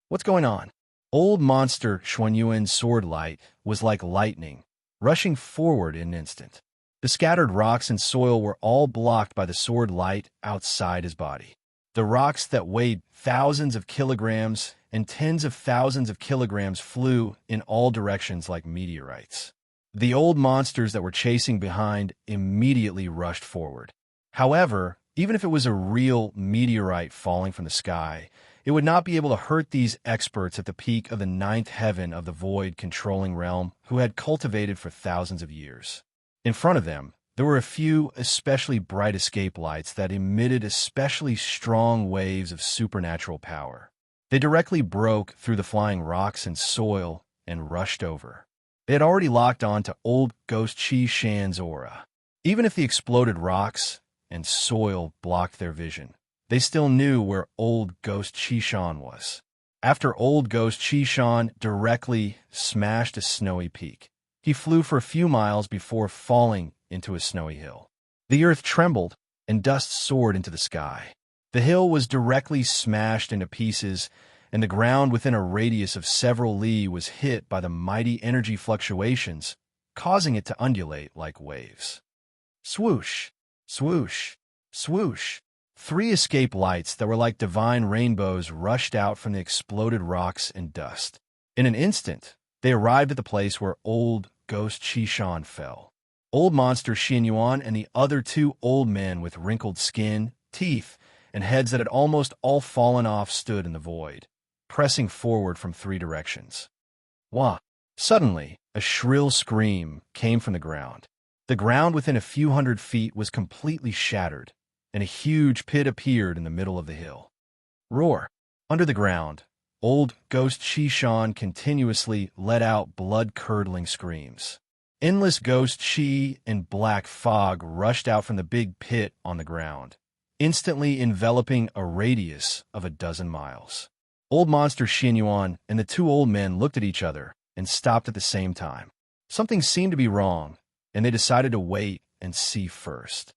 What's going on? Old monster Xuanyuan's sword light was like lightning, rushing forward in an instant. The scattered rocks and soil were all blocked by the sword light outside his body. The rocks that weighed thousands of kilograms and tens of thousands of kilograms flew in all directions like meteorites. The old monsters that were chasing behind immediately rushed forward. However, even if it was a real meteorite falling from the sky, it would not be able to hurt these experts at the peak of the 9th heaven of the void controlling realm who had cultivated for thousands of years. In front of them, there were a few especially bright escape lights that emitted especially strong waves of supernatural power. They directly broke through the flying rocks and soil and rushed over. They had already locked on to old Ghost Qishan's aura. Even if the exploded rocks and soil blocked their vision, they still knew where old Ghost Qishan was. After old Ghost Qishan directly smashed a snowy peak, he flew for a few miles before falling into a snowy hill. The earth trembled and dust soared into the sky. The hill was directly smashed into pieces, and the ground within a radius of several li was hit by the mighty energy fluctuations, causing it to undulate like waves. Swoosh, swoosh, swoosh. 3 escape lights that were like divine rainbows rushed out from the exploded rocks and dust. In an instant, they arrived at the place where old Ghost Qishan fell. Old monster Xianyuan and the other 2 old men with wrinkled skin, teeth, and heads that had almost all fallen off stood in the void, pressing forward from 3 directions. Wah! Suddenly, a shrill scream came from the ground. The ground within a few hundred feet was completely shattered, and a huge pit appeared in the middle of the hill. Roar! Under the ground, old Ghost Qishan continuously let out blood-curdling screams. Endless ghost chi and black fog rushed out from the big pit on the ground, instantly enveloping a radius of a dozen miles. Old monster Xianyuan and the 2 old men looked at each other and stopped at the same time. Something seemed to be wrong, and they decided to wait and see first.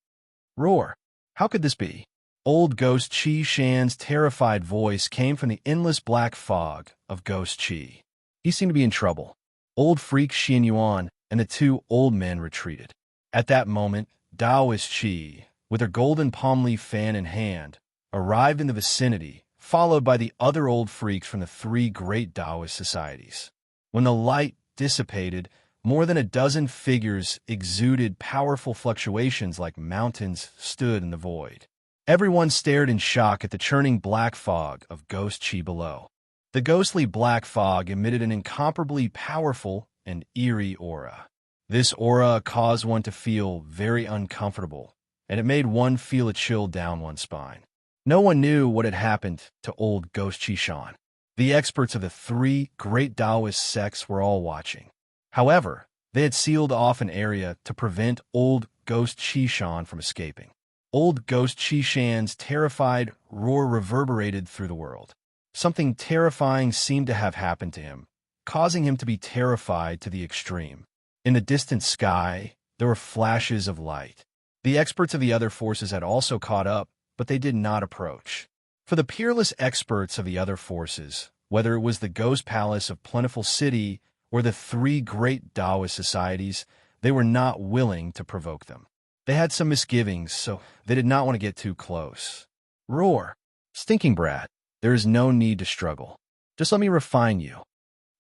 Roar! How could this be? Old Ghost Qishan's terrified voice came from the endless black fog of Ghost Qi. He seemed to be in trouble. Old freak Xianyuan and the 2 old men retreated. At that moment, Taoist Qi, with her golden palm leaf fan in hand, arrived in the vicinity, followed by the other old freaks from the three great Taoist societies. When the light dissipated, more than a dozen figures exuded powerful fluctuations like mountains stood in the void. Everyone stared in shock at the churning black fog of ghost chi below. The ghostly black fog emitted an incomparably powerful and eerie aura. This aura caused one to feel very uncomfortable, and it made one feel a chill down one's spine. No one knew what had happened to old Ghost Qishan. The experts of the three great Taoist sects were all watching. However, they had sealed off an area to prevent old Ghost Qishan from escaping. Old Ghost Qishan's terrified roar reverberated through the world. Something terrifying seemed to have happened to him, causing him to be terrified to the extreme. In the distant sky, there were flashes of light. The experts of the other forces had also caught up, but they did not approach. For the peerless experts of the other forces, whether it was the Ghost Palace of Plentiful City or the three great Taoist societies, they were not willing to provoke them. They had some misgivings, so they did not want to get too close. Roar! Stinking brat, there is no need to struggle. Just let me refine you.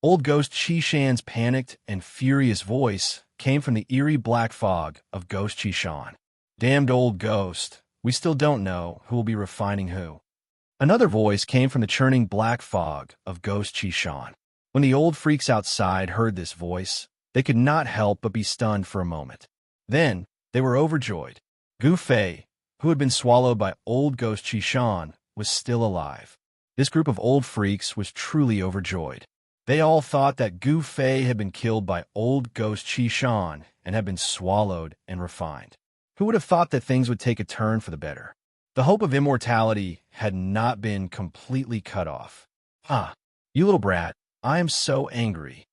Old Ghost Qishan's panicked and furious voice came from the eerie black fog of Ghost Qishan. Damned old ghost, we still don't know who will be refining who. Another voice came from the churning black fog of Ghost Qishan. When the old freaks outside heard this voice, they could not help but be stunned for a moment. Then, they were overjoyed. Gu Fei, who had been swallowed by old Ghost Qishan, was still alive. This group of old freaks was truly overjoyed. They all thought that Gu Fei had been killed by old Ghost Qishan and had been swallowed and refined. Who would have thought that things would take a turn for the better? The hope of immortality had not been completely cut off. Ah, you little brat, I am so angry.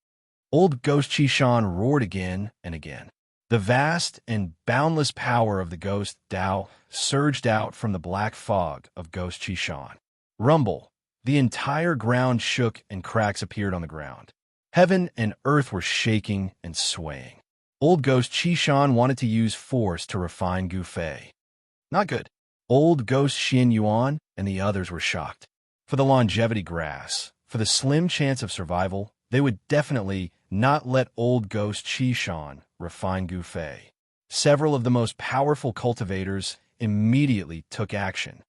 Old Ghost Qishan roared again and again. The vast and boundless power of the Ghost Tao surged out from the black fog of Ghost Qishan. Rumble! The entire ground shook and cracks appeared on the ground. Heaven and earth were shaking and swaying. Old Ghost Qishan wanted to use force to refine Gu Fei. Not good. Old Ghost Xian Yuan and the others were shocked. For the longevity grass, for the slim chance of survival, they would definitely not let old Ghost Qishan refine Gu Fei. Several of the most powerful cultivators immediately took action.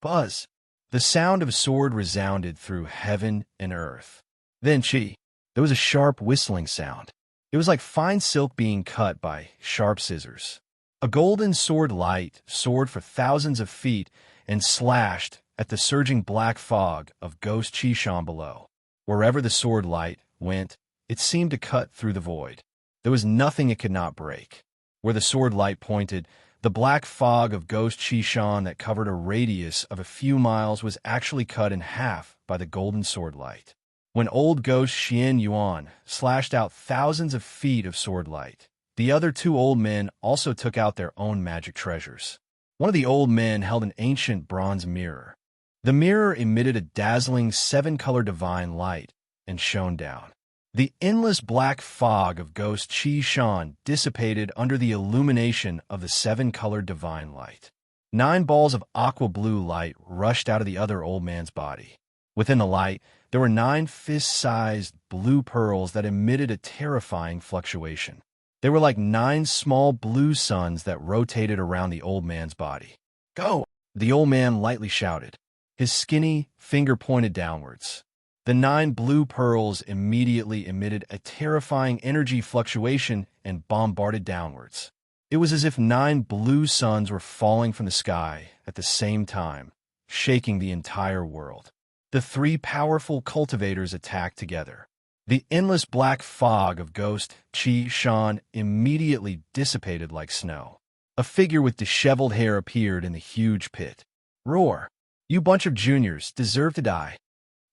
Buzz! The sound of a sword resounded through heaven and earth. Then, there was a sharp whistling sound. It was like fine silk being cut by sharp scissors. A golden sword light soared for thousands of feet and slashed at the surging black fog of Ghost Qishan below. Wherever the sword light went, it seemed to cut through the void. There was nothing it could not break. Where the sword light pointed, the black fog of Ghost Qishan that covered a radius of a few miles was actually cut in half by the golden sword light. When old Ghost Xian Yuan slashed out thousands of feet of sword light, the other two old men also took out their own magic treasures. One of the old men held an ancient bronze mirror. The mirror emitted a dazzling seven-color divine light and shone down. The endless black fog of Ghost Qishan dissipated under the illumination of the seven-colored divine light. 9 balls of aqua-blue light rushed out of the other old man's body. Within the light, there were 9 fist-sized blue pearls that emitted a terrifying fluctuation. They were like 9 small blue suns that rotated around the old man's body. "Go!" the old man lightly shouted. His skinny finger pointed downwards. The 9 blue pearls immediately emitted a terrifying energy fluctuation and bombarded downwards. It was as if 9 blue suns were falling from the sky at the same time, shaking the entire world. The 3 powerful cultivators attacked together. The endless black fog of Ghost Qishan immediately dissipated like snow. A figure with disheveled hair appeared in the huge pit. "Roar! You bunch of juniors deserve to die."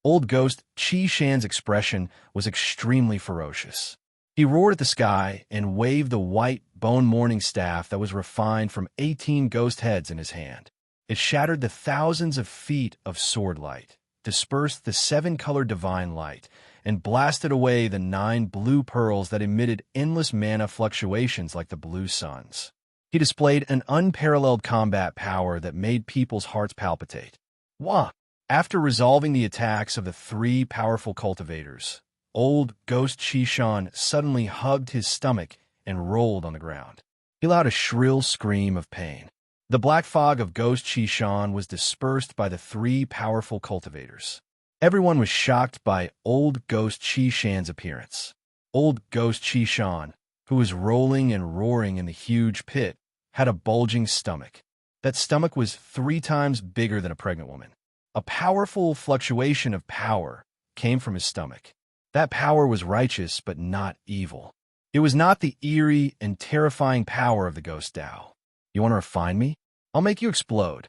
Old Ghost Qishan's expression was extremely ferocious. He roared at the sky and waved the white bone mourning staff that was refined from 18 ghost heads in his hand. It shattered the thousands of feet of sword light, dispersed the 7-colored divine light, and blasted away the 9 blue pearls that emitted endless mana fluctuations like the blue suns. He displayed an unparalleled combat power that made people's hearts palpitate. Wah! After resolving the attacks of the three powerful cultivators, old Ghost Xianxia suddenly hugged his stomach and rolled on the ground. He let out a shrill scream of pain. The black fog of Ghost Xianxia was dispersed by the three powerful cultivators. Everyone was shocked by old Ghost Xianxia's appearance. Old Ghost Xianxia, who was rolling and roaring in the huge pit, had a bulging stomach. That stomach was 3 times bigger than a pregnant woman. A powerful fluctuation of power came from his stomach. That power was righteous but not evil. It was not the eerie and terrifying power of the Ghost Tao. You want to refine me? I'll make you explode.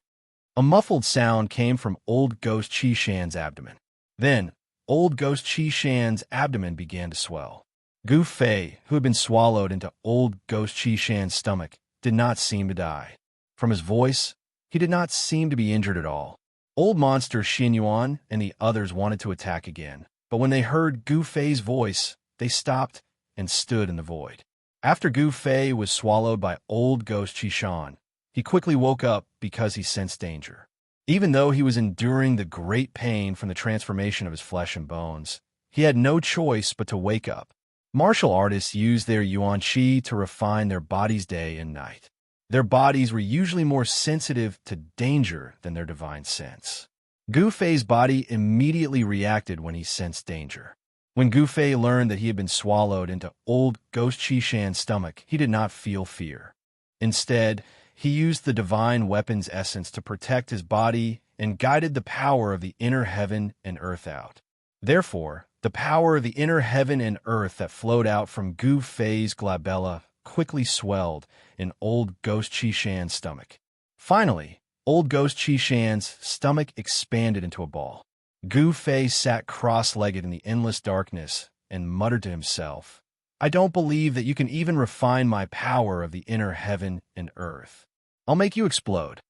A muffled sound came from old Ghost Xianxia's abdomen. Then, old Ghost Xianxia's abdomen began to swell. Gu Fei, who had been swallowed into old Ghost Xianxia's stomach, did not seem to die. From his voice, he did not seem to be injured at all. Old monster Xianyuan and the others wanted to attack again, but when they heard Gu Fei's voice, they stopped and stood in the void. After Gu Fei was swallowed by old Ghost Xianxia, he quickly woke up because he sensed danger. Even though he was enduring the great pain from the transformation of his flesh and bones, he had no choice but to wake up. Martial artists use their yuan qi to refine their bodies day and night. Their bodies were usually more sensitive to danger than their divine sense. Gu Fei's body immediately reacted when he sensed danger. When Gu Fei learned that he had been swallowed into old Ghost Xianxia's stomach, he did not feel fear. Instead, he used the divine weapon's essence to protect his body and guided the power of the inner heaven and earth out. Therefore, the power of the inner heaven and earth that flowed out from Gu Fei's glabella quickly swelled in old Ghost Xianxia's stomach. Finally, old Ghost Xianxia's stomach expanded into a ball. Gu Fei sat cross-legged in the endless darkness and muttered to himself, "I don't believe that you can even refine my power of the inner heaven and earth. I'll make you explode."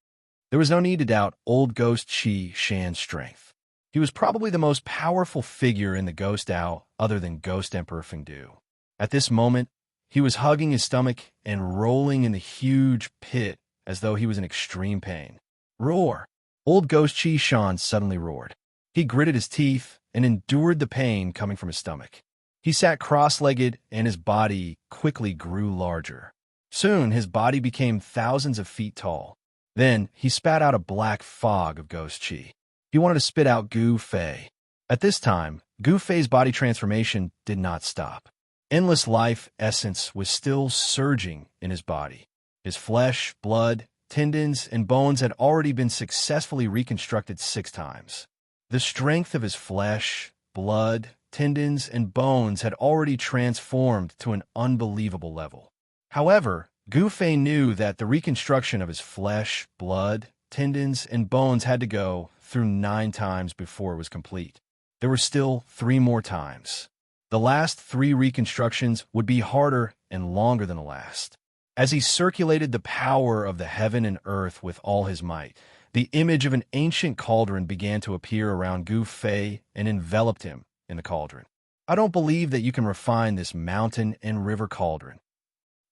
There was no need to doubt old Ghost Xianxia's strength. He was probably the most powerful figure in the Ghost Tao other than Ghost Emperor Fengdu. At this moment, he was hugging his stomach and rolling in the huge pit as though he was in extreme pain. Roar! Old Ghost Xianxia suddenly roared. He gritted his teeth and endured the pain coming from his stomach. He sat cross-legged and his body quickly grew larger. Soon, his body became thousands of feet tall. Then, he spat out a black fog of ghost qi. He wanted to spit out Gu Fei. At this time, Gu Fei's body transformation did not stop. Endless life essence was still surging in his body. His flesh, blood, tendons, and bones had already been successfully reconstructed 6 times. The strength of his flesh, blood, tendons, and bones had already transformed to an unbelievable level. However, Gu Fei knew that the reconstruction of his flesh, blood, tendons, and bones had to go through 9 times before it was complete. There were still 3 more times. The last 3 reconstructions would be harder and longer than the last. As he circulated the power of the heaven and earth with all his might, the image of an ancient cauldron began to appear around Gu Fei and enveloped him in the cauldron. "I don't believe that you can refine this mountain and river cauldron."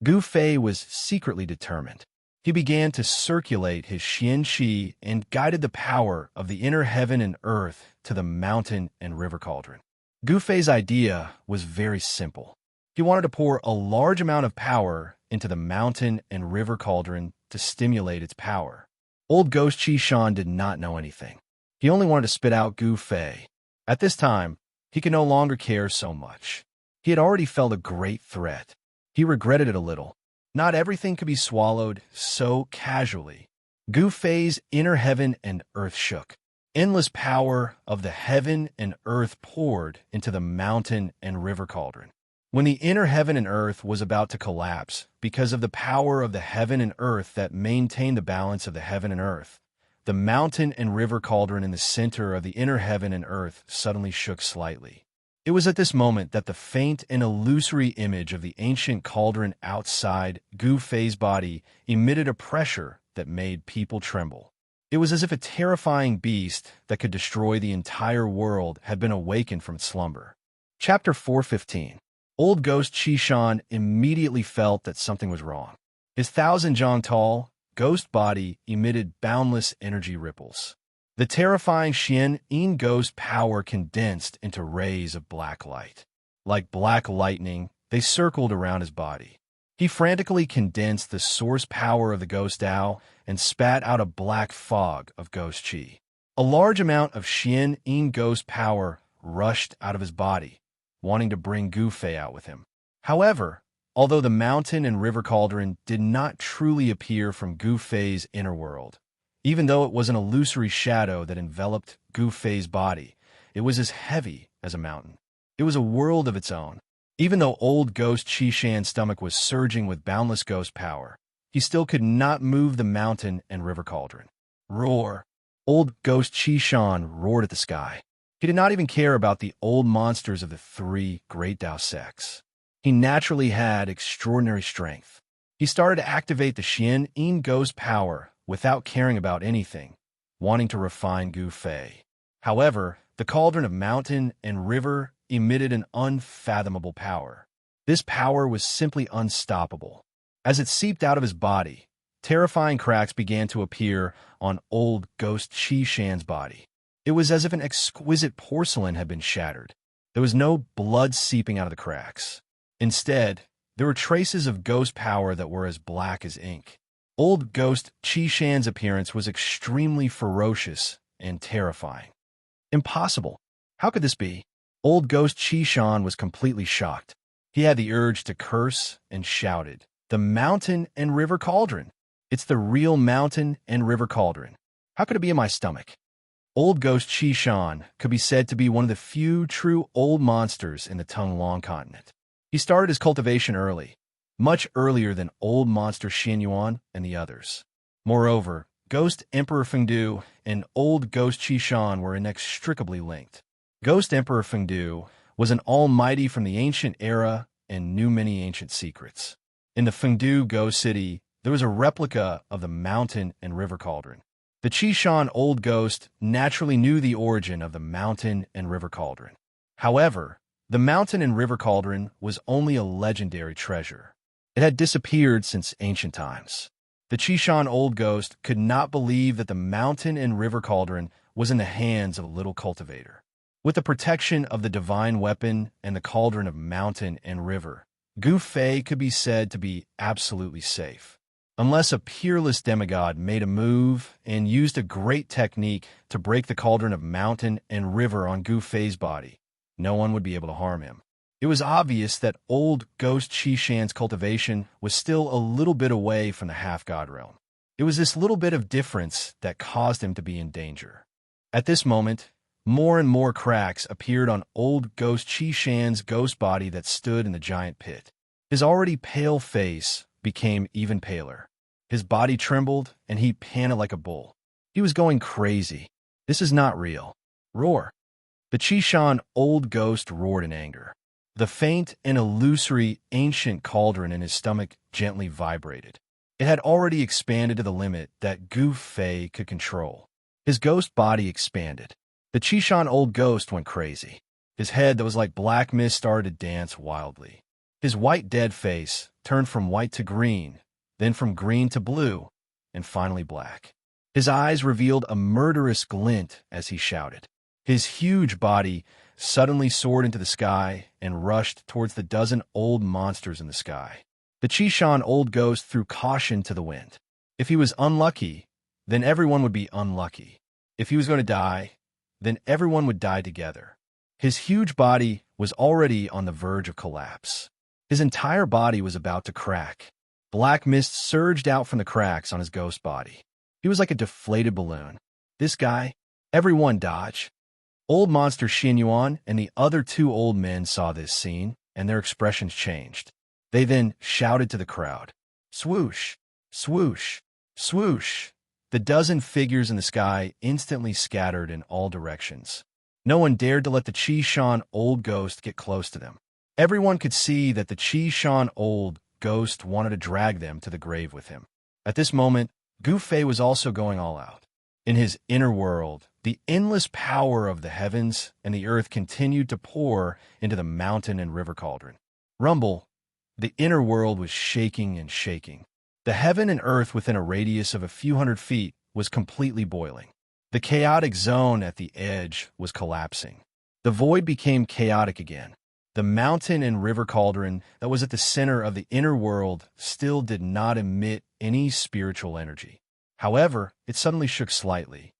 Gu Fei was secretly determined. He began to circulate his Xianxia and guided the power of the inner heaven and earth to the mountain and river cauldron. Gu Fei's idea was very simple. He wanted to pour a large amount of power into the mountain and river cauldron to stimulate its power. Old Ghost Xianxia did not know anything. He only wanted to spit out Gu Fei. At this time, he could no longer care so much. He had already felt a great threat. He regretted it a little. Not everything could be swallowed so casually. Gu Fei's inner heaven and earth shook. Endless power of the heaven and earth poured into the mountain and river cauldron. When the inner heaven and earth was about to collapse because of the power of the heaven and earth that maintained the balance of the heaven and earth, the mountain and river cauldron in the center of the inner heaven and earth suddenly shook slightly. It was at this moment that the faint and illusory image of the ancient cauldron outside Gu Fei's body emitted a pressure that made people tremble. It was as if a terrifying beast that could destroy the entire world had been awakened from its slumber. Chapter 415. Old Ghost Xianxia immediately felt that something was wrong. His 1,000 zhang tall, ghost body emitted boundless energy ripples. The terrifying Xianxia ghost power condensed into rays of black light. Like black lightning, they circled around his body. He frantically condensed the source power of the ghost Dao and spat out a black fog of ghost chi. A large amount of Xianxia ghost power rushed out of his body, wanting to bring Gu Fei out with him. However, although the mountain and river cauldron did not truly appear from Gu Fei's inner world, even though it was an illusory shadow that enveloped Gu Fei's body, it was as heavy as a mountain. It was a world of its own. Even though old ghost Qishan's stomach was surging with boundless ghost power, he still could not move the mountain and river cauldron. Roar! Old ghost Qishan roared at the sky. He did not even care about the old monsters of the three great Dao sects. He naturally had extraordinary strength. He started to activate the Xianxia ghost power without caring about anything, wanting to refine Gu Fei. However, the cauldron of mountain and river emitted an unfathomable power. This power was simply unstoppable. As it seeped out of his body, terrifying cracks began to appear on old ghost Qishan's body. It was as if an exquisite porcelain had been shattered. There was no blood seeping out of the cracks. Instead, there were traces of ghost power that were as black as ink. Old ghost Qishan's appearance was extremely ferocious and terrifying. Impossible. How could this be? Old ghost Qishan was completely shocked. He had the urge to curse and shouted, "The mountain and river cauldron! It's the real mountain and river cauldron. How could it be in my stomach?" Old ghost Qishan could be said to be one of the few true old monsters in the Tonglong continent. He started his cultivation early, much earlier than old monster Xianyuan and the others. Moreover, Ghost Emperor Fengdu and old ghost Qishan were inextricably linked. Ghost Emperor Fengdu was an almighty from the ancient era and knew many ancient secrets. In the Fengdu Ghost City, there was a replica of the mountain and river cauldron. The Qishan Old Ghost naturally knew the origin of the mountain and river cauldron. However, the mountain and river cauldron was only a legendary treasure. It had disappeared since ancient times. The Qishan Old Ghost could not believe that the mountain and river cauldron was in the hands of a little cultivator. With the protection of the divine weapon and the cauldron of mountain and river, Gu Fei could be said to be absolutely safe. Unless a peerless demigod made a move and used a great technique to break the cauldron of mountain and river on Gu Fei's body, no one would be able to harm him. It was obvious that old ghost Qishan's cultivation was still a little bit away from the half-god realm. It was this little bit of difference that caused him to be in danger. At this moment, more and more cracks appeared on old ghost Qishan's ghost body that stood in the giant pit. His already pale face became even paler. His body trembled, and he panted like a bull. He was going crazy. This is not real. Roar. The Qishan Old Ghost roared in anger. The faint and illusory ancient cauldron in his stomach gently vibrated. It had already expanded to the limit that Gu Fei could control. His ghost body expanded. The Qishan Old Ghost went crazy. His head that was like black mist started to dance wildly. His white dead face turned from white to green, then from green to blue, and finally black. His eyes revealed a murderous glint as he shouted. His huge body suddenly soared into the sky and rushed towards the dozen old monsters in the sky. The Qishan Old Ghost threw caution to the wind. If he was unlucky, then everyone would be unlucky. If he was going to die, then everyone would die together. His huge body was already on the verge of collapse. His entire body was about to crack. Black mist surged out from the cracks on his ghost body. He was like a deflated balloon. This guy, everyone dodge. Old monster Xianyuan and the other two old men saw this scene, and their expressions changed. They then shouted to the crowd. Swoosh, swoosh, swoosh. The dozen figures in the sky instantly scattered in all directions. No one dared to let the Qishan Old Ghost get close to them. Everyone could see that the Qishan Old Ghost wanted to drag them to the grave with him. At this moment, Gu Fei was also going all out. In his inner world, the endless power of the heavens and the earth continued to pour into the mountain and river cauldron. Rumble, the inner world was shaking and shaking. The heaven and earth within a radius of a few hundred feet was completely boiling. The chaotic zone at the edge was collapsing. The void became chaotic again. The mountain and river cauldron that was at the center of the inner world still did not emit any spiritual energy. However, it suddenly shook slightly.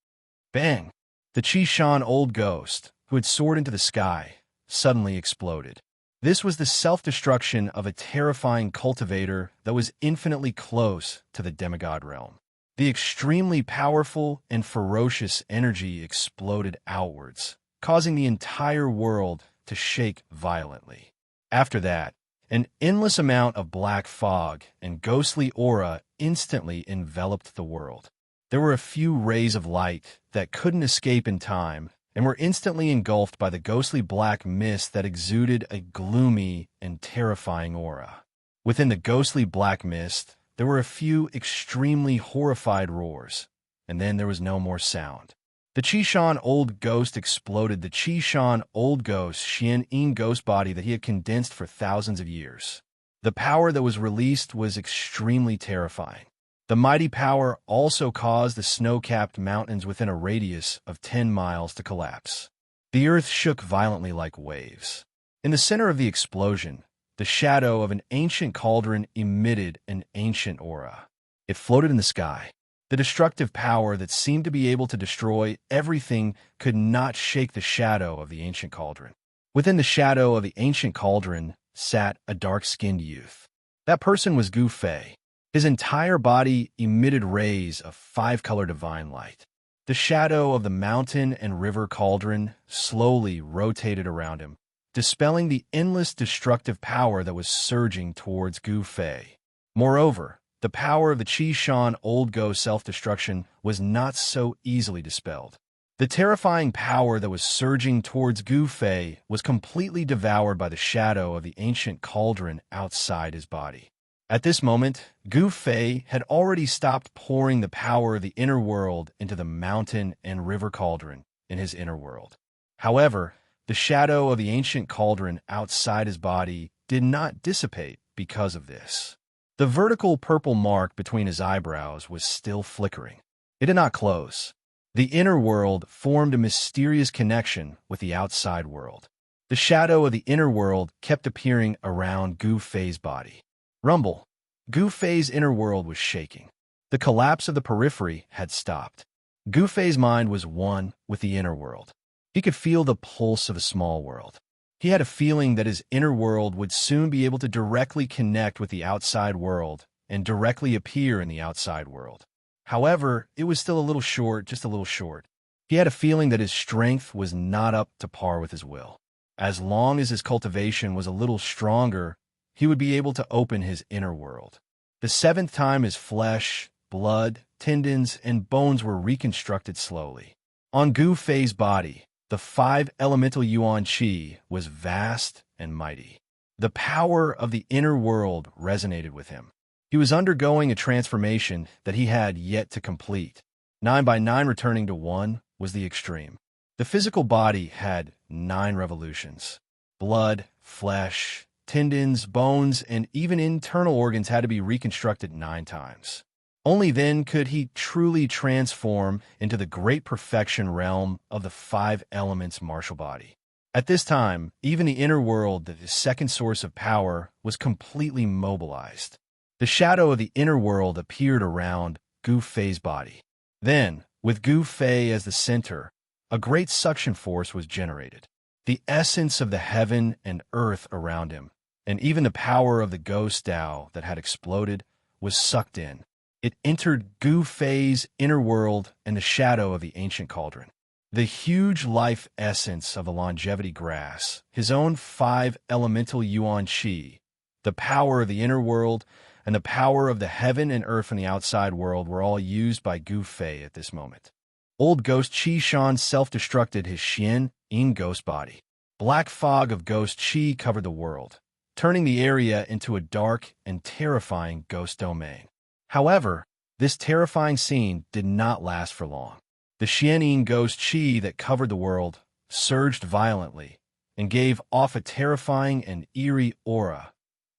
Bang! The Xianxia old ghost, who had soared into the sky, suddenly exploded. This was the self-destruction of a terrifying cultivator that was infinitely close to the demigod realm. The extremely powerful and ferocious energy exploded outwards, causing the entire world to shake violently. After that, an endless amount of black fog and ghostly aura instantly enveloped the world. There were a few rays of light that couldn't escape in time and were instantly engulfed by the ghostly black mist that exuded a gloomy and terrifying aura. Within the ghostly black mist, there were a few extremely horrified roars, and then there was no more sound. The Xianxia old ghost exploded. The Xianxia old ghost, Xianxia ghost body that he had condensed for thousands of years. The power that was released was extremely terrifying. The mighty power also caused the snow-capped mountains within a radius of 10 miles to collapse. The earth shook violently like waves. In the center of the explosion, the shadow of an ancient cauldron emitted an ancient aura. It floated in the sky. The destructive power that seemed to be able to destroy everything could not shake the shadow of the ancient cauldron. Within the shadow of the ancient cauldron sat a dark-skinned youth. That person was Gu Fei. His entire body emitted rays of 5-color divine light. The shadow of the mountain and river cauldron slowly rotated around him, dispelling the endless destructive power that was surging towards Gu Fei. Moreover, the power of the Xianxia old ghost self-destruction was not so easily dispelled. The terrifying power that was surging towards Gu Fei was completely devoured by the shadow of the ancient cauldron outside his body. At this moment, Gu Fei had already stopped pouring the power of the inner world into the mountain and river cauldron in his inner world. However, the shadow of the ancient cauldron outside his body did not dissipate because of this. The vertical purple mark between his eyebrows was still flickering. It did not close. The inner world formed a mysterious connection with the outside world. The shadow of the inner world kept appearing around Gu Fei's body. Rumble. Gu Fei's inner world was shaking. The collapse of the periphery had stopped. Gu Fei's mind was one with the inner world. He could feel the pulse of a small world. He had a feeling that his inner world would soon be able to directly connect with the outside world and directly appear in the outside world. However, it was still a little short, just a little short. He had a feeling that his strength was not up to par with his will. As long as his cultivation was a little stronger, he would be able to open his inner world. The 7th time his flesh, blood, tendons, and bones were reconstructed slowly. On Gu Fei's body, the 5 elemental yuan qi was vast and mighty. The power of the inner world resonated with him. He was undergoing a transformation that he had yet to complete. 9 by 9 returning to 1 was the extreme. The physical body had 9 revolutions. Blood, flesh, tendons, bones, and even internal organs had to be reconstructed 9 times. Only then could he truly transform into the great perfection realm of the 5 elements martial body. At this time, even the inner world, the second source of power, was completely mobilized. The shadow of the inner world appeared around Gu Fei's body. Then, with Gu Fei as the center, a great suction force was generated. The essence of the heaven and earth around him, and even the power of the ghost Tao that had exploded, was sucked in. It entered Gu Fei's inner world and the shadow of the ancient cauldron. The huge life essence of the longevity grass, his own 5 elemental yuan qi, the power of the inner world, and the power of the heaven and earth and the outside world were all used by Gu Fei at this moment. Old ghost Xianxia self-destructed his Xianxia ghost body. Black fog of ghost qi covered the world, turning the area into a dark and terrifying ghost domain. However, this terrifying scene did not last for long. The Xianxia ghost qi that covered the world surged violently and gave off a terrifying and eerie aura,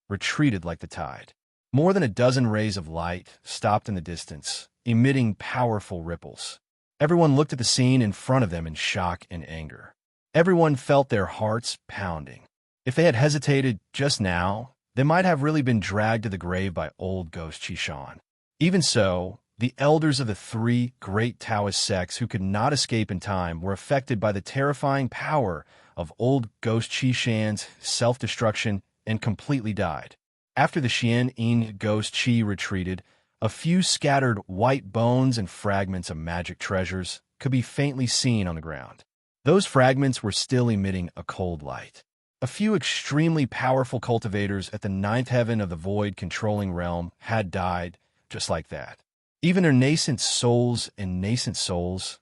retreated like the tide. More than a dozen rays of light stopped in the distance, emitting powerful ripples. Everyone looked at the scene in front of them in shock and anger. Everyone felt their hearts pounding. If they had hesitated just now, they might have really been dragged to the grave by old ghost Qishan. Even so, the elders of the three great Taoist sects who could not escape in time were affected by the terrifying power of old ghost Qishan's self-destruction and completely died. After the Xianxia ghost Qi retreated, a few scattered white bones and fragments of magic treasures could be faintly seen on the ground. Those fragments were still emitting a cold light. A few extremely powerful cultivators at the ninth heaven of the void-controlling realm had died just like that. Even their nascent souls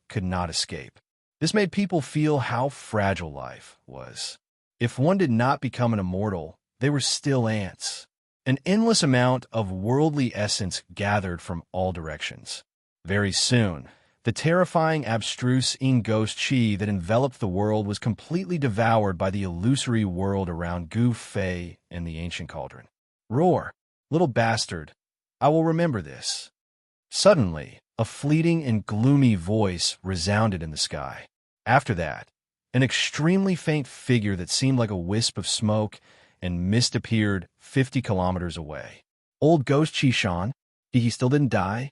could not escape. This made people feel how fragile life was. If one did not become an immortal, they were still ants. An endless amount of worldly essence gathered from all directions. Very soon, the terrifying abstruse ghost Qi that enveloped the world was completely devoured by the illusory world around Gu Fei and the ancient cauldron. Roar, little bastard, I will remember this. Suddenly, a fleeting and gloomy voice resounded in the sky. After that, an extremely faint figure that seemed like a wisp of smoke and mist appeared 50 kilometers away. Old ghost Qishan? He still didn't die?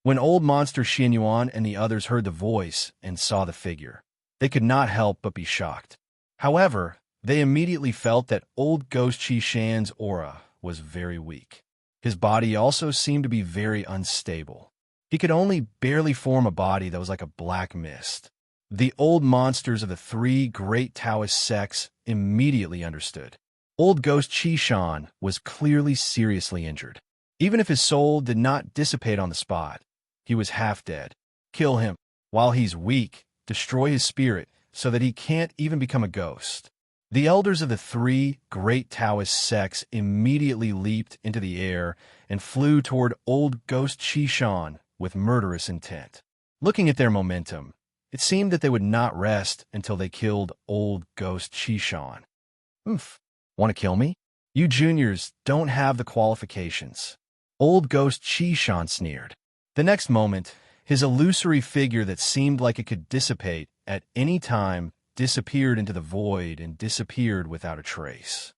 When old monster Xianyuan and the others heard the voice and saw the figure, they could not help but be shocked. However, they immediately felt that old ghost Qishan's aura was very weak. His body also seemed to be very unstable. He could only barely form a body that was like a black mist. The old monsters of the three great Taoist sects immediately understood. Old ghost Qishan was clearly seriously injured. Even if his soul did not dissipate on the spot, he was half dead. Kill him while he's weak, destroy his spirit so that he can't even become a ghost. The elders of the three great Taoist sects immediately leaped into the air and flew toward old ghost Qishan with murderous intent. Looking at their momentum, it seemed that they would not rest until they killed old ghost Qishan. Oof. Want to kill me? You juniors don't have the qualifications. Old ghost Qishan sneered. The next moment, his illusory figure that seemed like it could dissipate at any time disappeared into the void and disappeared without a trace.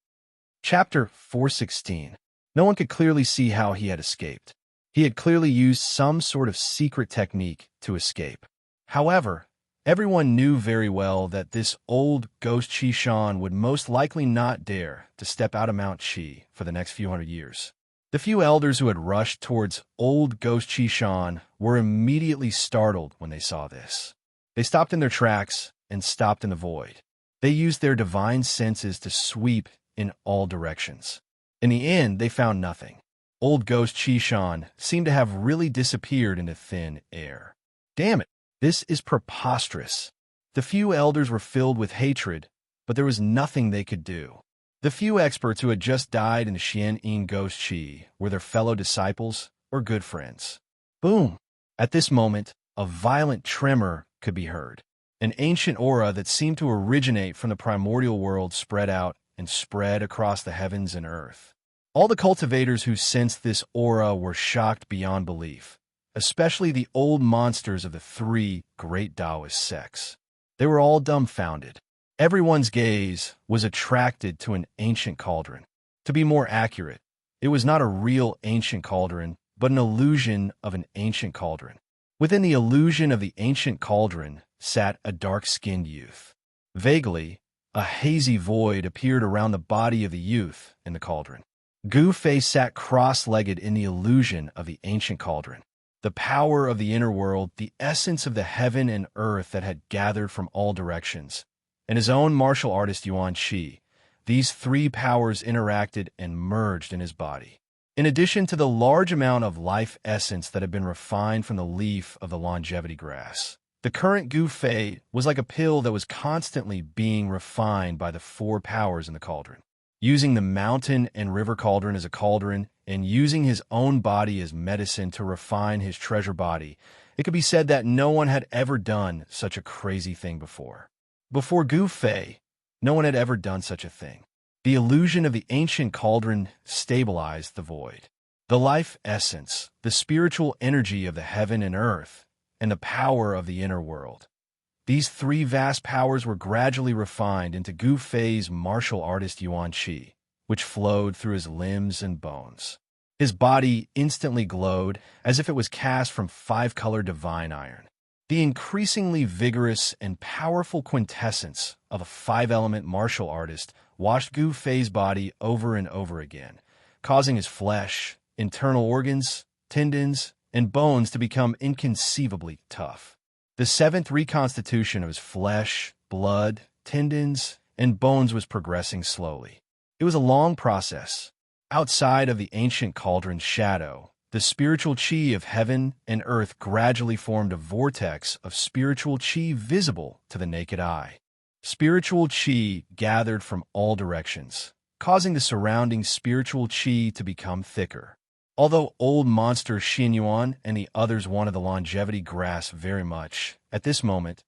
Chapter 416. No one could clearly see how he had escaped. He had clearly used some sort of secret technique to escape. However, everyone knew very well that this old ghost Qishan would most likely not dare to step out of Mount Qi for the next few hundred years. The few elders who had rushed towards old ghost Qishan were immediately startled when they saw this. They stopped in their tracks and stopped in the void. They used their divine senses to sweep in all directions. In the end, they found nothing. Old ghost Qishan seemed to have really disappeared into thin air. Damn it, this is preposterous. The few elders were filled with hatred, but there was nothing they could do. The few experts who had just died in the Xianxia ghost Qi were their fellow disciples or good friends. Boom! At this moment, a violent tremor could be heard. An ancient aura that seemed to originate from the primordial world spread out and spread across the heavens and earth. All the cultivators who sensed this aura were shocked beyond belief, especially the old monsters of the three great Taoist sects. They were all dumbfounded. Everyone's gaze was attracted to an ancient cauldron. To be more accurate, it was not a real ancient cauldron, but an illusion of an ancient cauldron. Within the illusion of the ancient cauldron sat a dark-skinned youth. Vaguely, a hazy void appeared around the body of the youth in the cauldron. Gu Fei sat cross-legged in the illusion of the ancient cauldron. The power of the inner world, the essence of the heaven and earth that had gathered from all directions, and his own martial artist Yuan Shi, these three powers interacted and merged in his body. In addition to the large amount of life essence that had been refined from the leaf of the longevity grass, the current Gu Fei was like a pill that was constantly being refined by the four powers in the cauldron. Using the mountain and river cauldron as a cauldron and using his own body as medicine to refine his treasure body, it could be said that no one had ever done such a crazy thing before. Before Gu Fei, no one had ever done such a thing. The illusion of the ancient cauldron stabilized the void. The life essence, the spiritual energy of the heaven and earth, and the power of the inner world. These three vast powers were gradually refined into Gu Fei's martial artist Yuan Qi, which flowed through his limbs and bones. His body instantly glowed as if it was cast from five-color divine iron. The increasingly vigorous and powerful quintessence of a five-element martial artist washed Gu Fei's body over and over again, causing his flesh, internal organs, tendons, and bones to become inconceivably tough. The seventh reconstitution of his flesh, blood, tendons, and bones was progressing slowly. It was a long process. Outside of the ancient cauldron's shadow, the spiritual qi of heaven and earth gradually formed a vortex of spiritual qi visible to the naked eye. Spiritual qi gathered from all directions, causing the surrounding spiritual qi to become thicker. Although old monster Xianyuan and the others wanted the longevity grass very much, at this moment,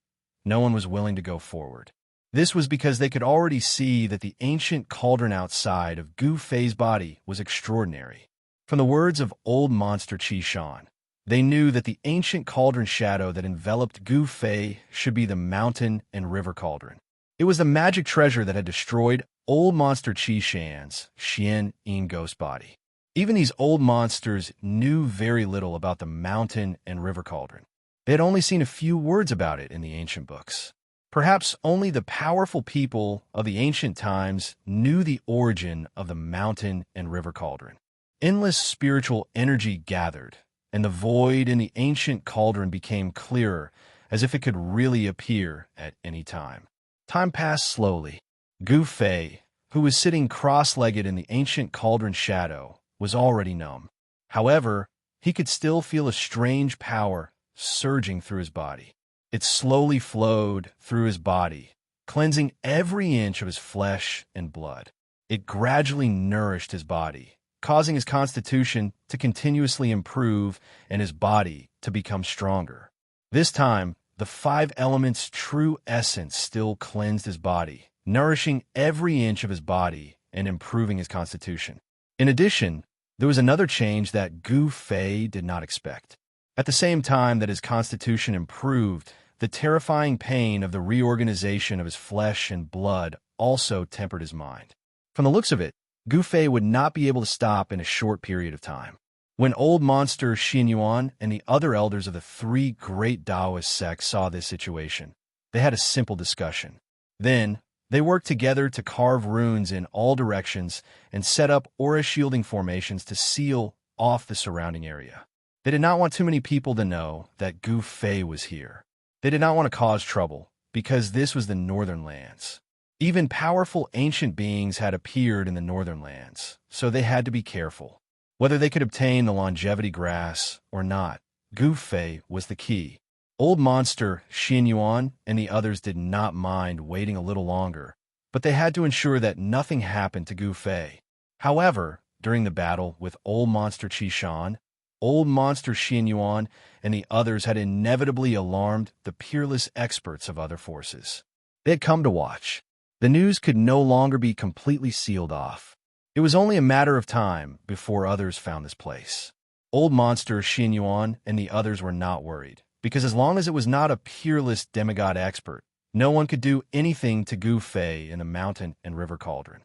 no one was willing to go forward. This was because they could already see that the ancient cauldron outside of Gu Fei's body was extraordinary. From the words of old monster Qi Shan, they knew that the ancient cauldron shadow that enveloped Gu Fei should be the mountain and river cauldron. It was the magic treasure that had destroyed old monster Qi Shan's Xian Yin ghost body. Even these old monsters knew very little about the mountain and river cauldron. They had only seen a few words about it in the ancient books. Perhaps only the powerful people of the ancient times knew the origin of the mountain and river cauldron. Endless spiritual energy gathered, and the void in the ancient cauldron became clearer, as if it could really appear at any time. Time passed slowly. Gu Fei, who was sitting cross-legged in the ancient cauldron shadow, was already numb. However, he could still feel a strange power surging through his body. It slowly flowed through his body, cleansing every inch of his flesh and blood. It gradually nourished his body, causing his constitution to continuously improve and his body to become stronger. This time, the five elements' true essence still cleansed his body, nourishing every inch of his body and improving his constitution. In addition, there was another change that Gu Fei did not expect. At the same time that his constitution improved, the terrifying pain of the reorganization of his flesh and blood also tempered his mind. From the looks of it, Gu Fei would not be able to stop in a short period of time. When old monster Xianyuan and the other elders of the three great Taoist sects saw this situation, they had a simple discussion. Then, they worked together to carve runes in all directions and set up aura shielding formations to seal off the surrounding area. They did not want too many people to know that Gu Fei was here. They did not want to cause trouble, because this was the Northern Lands. Even powerful ancient beings had appeared in the Northern Lands, so they had to be careful. Whether they could obtain the longevity grass or not, Gu Fei was the key. Old monster Xianyuan and the others did not mind waiting a little longer, but they had to ensure that nothing happened to Gu Fei. However, during the battle with old monster Qi Shan, old monster Xianyuan and the others had inevitably alarmed the peerless experts of other forces. They had come to watch. The news could no longer be completely sealed off. It was only a matter of time before others found this place. Old monster Xianyuan and the others were not worried, because as long as it was not a peerless demigod expert, no one could do anything to Gu Fei in the mountain and river cauldron.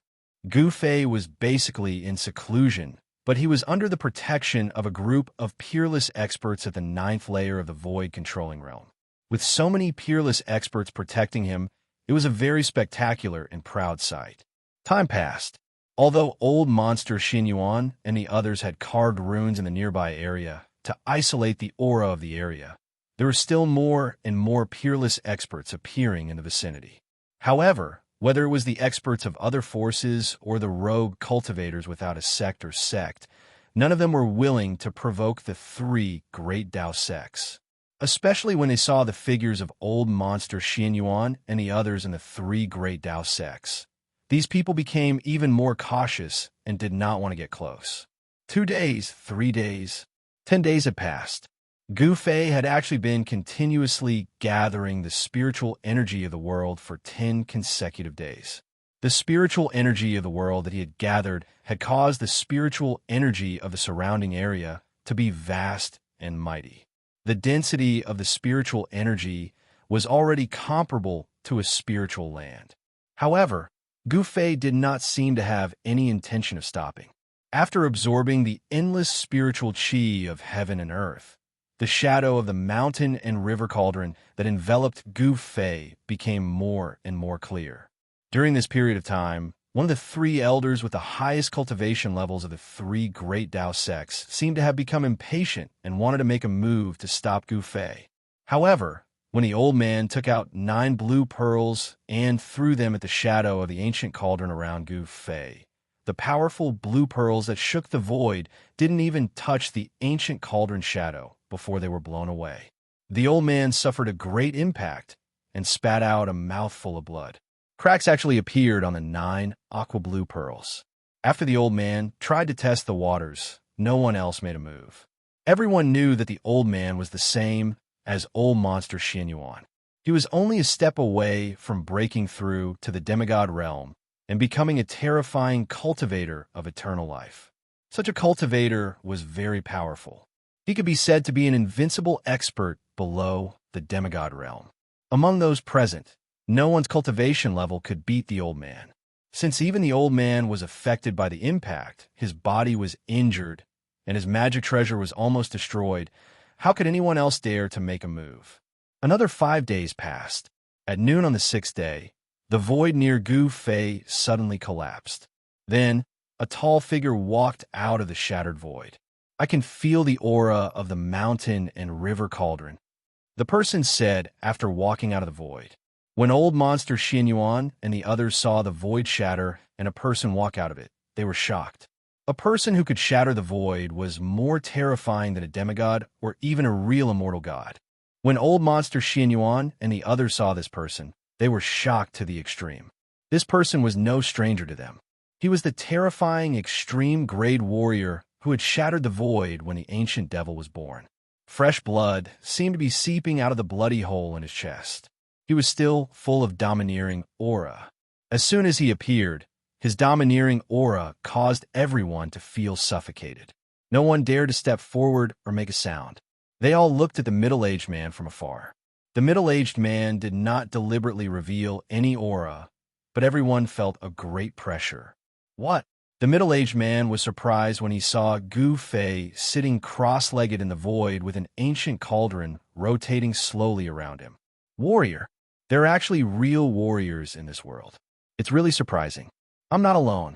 Gu Fei was basically in seclusion, but he was under the protection of a group of peerless experts at the ninth layer of the Void controlling realm. With so many peerless experts protecting him, it was a very spectacular and proud sight. Time passed. Although old monster Xianyuan and the others had carved runes in the nearby area to isolate the aura of the area, there were still more and more peerless experts appearing in the vicinity. However, whether it was the experts of other forces or the rogue cultivators without a sect or sect, none of them were willing to provoke the three great Tao sects, especially when they saw the figures of old monster Xianyuan and the others in the three great Tao sects. These people became even more cautious and did not want to get close. 2 days, 3 days, 10 days had passed. Gu Fei had actually been continuously gathering the spiritual energy of the world for 10 consecutive days. The spiritual energy of the world that he had gathered had caused the spiritual energy of the surrounding area to be vast and mighty. The density of the spiritual energy was already comparable to a spiritual land. However, Gu Fei did not seem to have any intention of stopping. After absorbing the endless spiritual qi of heaven and earth, the shadow of the mountain and river cauldron that enveloped Gu Fei became more and more clear. During this period of time, one of the three elders with the highest cultivation levels of the three great Dao sects seemed to have become impatient and wanted to make a move to stop Gu Fei. However, when the old man took out 9 blue pearls and threw them at the shadow of the ancient cauldron around Gu Fei, the powerful blue pearls that shook the void didn't even touch the ancient cauldron shadow before they were blown away. The old man suffered a great impact and spat out a mouthful of blood. Cracks actually appeared on the 9 aqua blue pearls. After the old man tried to test the waters, no one else made a move. Everyone knew that the old man was the same as old monster Xianxia. He was only a step away from breaking through to the demigod realm and becoming a terrifying cultivator of eternal life. Such a cultivator was very powerful. He could be said to be an invincible expert below the demigod realm. Among those present, no one's cultivation level could beat the old man. Since even the old man was affected by the impact, his body was injured, and his magic treasure was almost destroyed, how could anyone else dare to make a move? Another 5 days passed. At noon on the 6th day, the void near Gu Fei suddenly collapsed. Then, a tall figure walked out of the shattered void. I can feel the aura of the mountain and river cauldron, the person said after walking out of the void. When old monster Xianxia and the others saw the void shatter and a person walk out of it, they were shocked. A person who could shatter the void was more terrifying than a demigod or even a real immortal god. When old monster Xianxia and the others saw this person, they were shocked to the extreme. This person was no stranger to them. He was the terrifying extreme grade warrior who had shattered the void when the ancient devil was born. Fresh blood seemed to be seeping out of the bloody hole in his chest. He was still full of domineering aura. As soon as he appeared, his domineering aura caused everyone to feel suffocated. No one dared to step forward or make a sound. They all looked at the middle-aged man from afar. The middle-aged man did not deliberately reveal any aura, but everyone felt a great pressure. What? The middle-aged man was surprised when he saw Gu Fei sitting cross-legged in the void with an ancient cauldron rotating slowly around him. Warrior. There are actually real warriors in this world. It's really surprising. I'm not alone.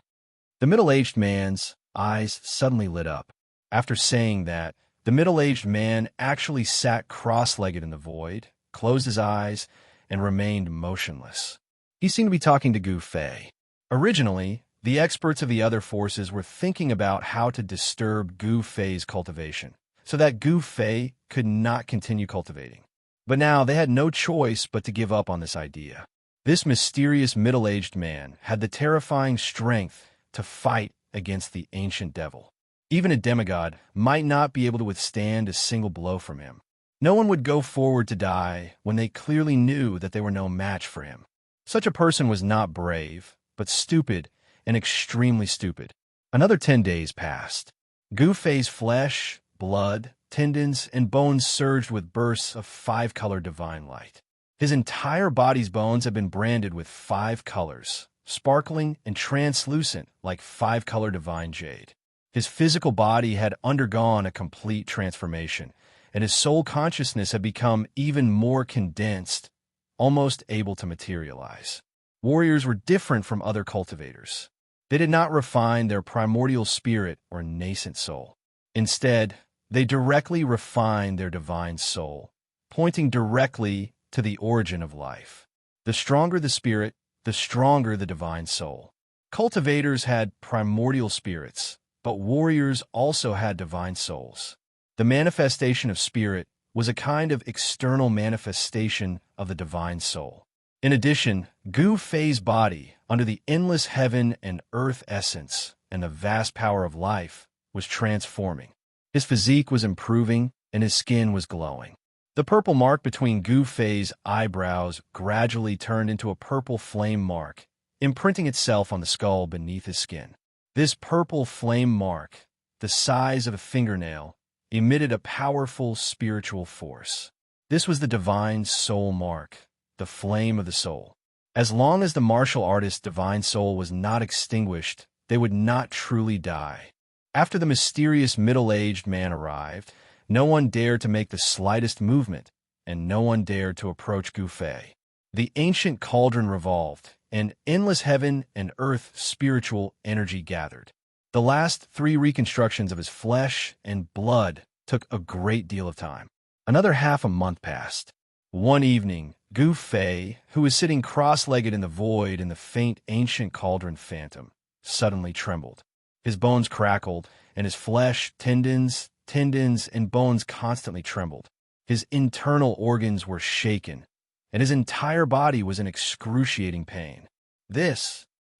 The middle-aged man's eyes suddenly lit up. After saying that, the middle-aged man actually sat cross-legged in the void, closed his eyes, and remained motionless. He seemed to be talking to Gu Fei. Originally, the experts of the other forces were thinking about how to disturb Gu Fei's cultivation, so that Gu Fei could not continue cultivating. But now they had no choice but to give up on this idea. This mysterious middle-aged man had the terrifying strength to fight against the ancient devil. Even a demigod might not be able to withstand a single blow from him. No one would go forward to die when they clearly knew that they were no match for him. Such a person was not brave, but stupid and extremely stupid. Another 10 days passed. Gu Fei's flesh, blood, tendons, and bones surged with bursts of 5-color divine light. His entire body's bones had been branded with 5 colors, sparkling and translucent like 5-color divine jade. His physical body had undergone a complete transformation, and his soul consciousness had become even more condensed, almost able to materialize. Warriors were different from other cultivators. They did not refine their primordial spirit or nascent soul. Instead, they directly refined their divine soul, pointing directly to the origin of life. The stronger the spirit, the stronger the divine soul. Cultivators had primordial spirits, but warriors also had divine souls. The manifestation of spirit was a kind of external manifestation of the divine soul. In addition, Gu Fei's body, under the endless heaven and earth essence and the vast power of life, was transforming. His physique was improving, and his skin was glowing. The purple mark between Gu Fei's eyebrows gradually turned into a purple flame mark, imprinting itself on the skull beneath his skin. This purple flame mark, the size of a fingernail, emitted a powerful spiritual force. This was the divine soul mark, the flame of the soul. As long as the martial artist's divine soul was not extinguished, they would not truly die. After the mysterious middle-aged man arrived, no one dared to make the slightest movement, and no one dared to approach Gu Fei. The ancient cauldron revolved, and endless heaven and earth spiritual energy gathered. The last 3 reconstructions of his flesh and blood took a great deal of time. Another half a month passed. One evening, Gu Fei, who was sitting cross-legged in the void in the faint ancient cauldron phantom, suddenly trembled. His bones crackled, and his flesh, tendons, and bones constantly trembled. His internal organs were shaken, and his entire body was in excruciating pain.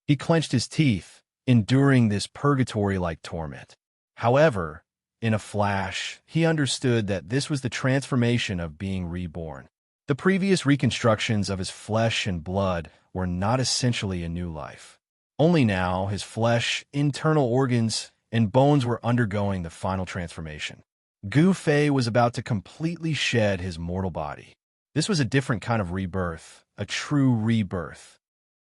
He clenched his teeth, enduring this purgatory-like torment. However, in a flash, he understood that this was the transformation of being reborn. The previous reconstructions of his flesh and blood were not essentially a new life. Only now his flesh, internal organs, and bones were undergoing the final transformation. Gu Fei was about to completely shed his mortal body. This was a different kind of rebirth, a true rebirth.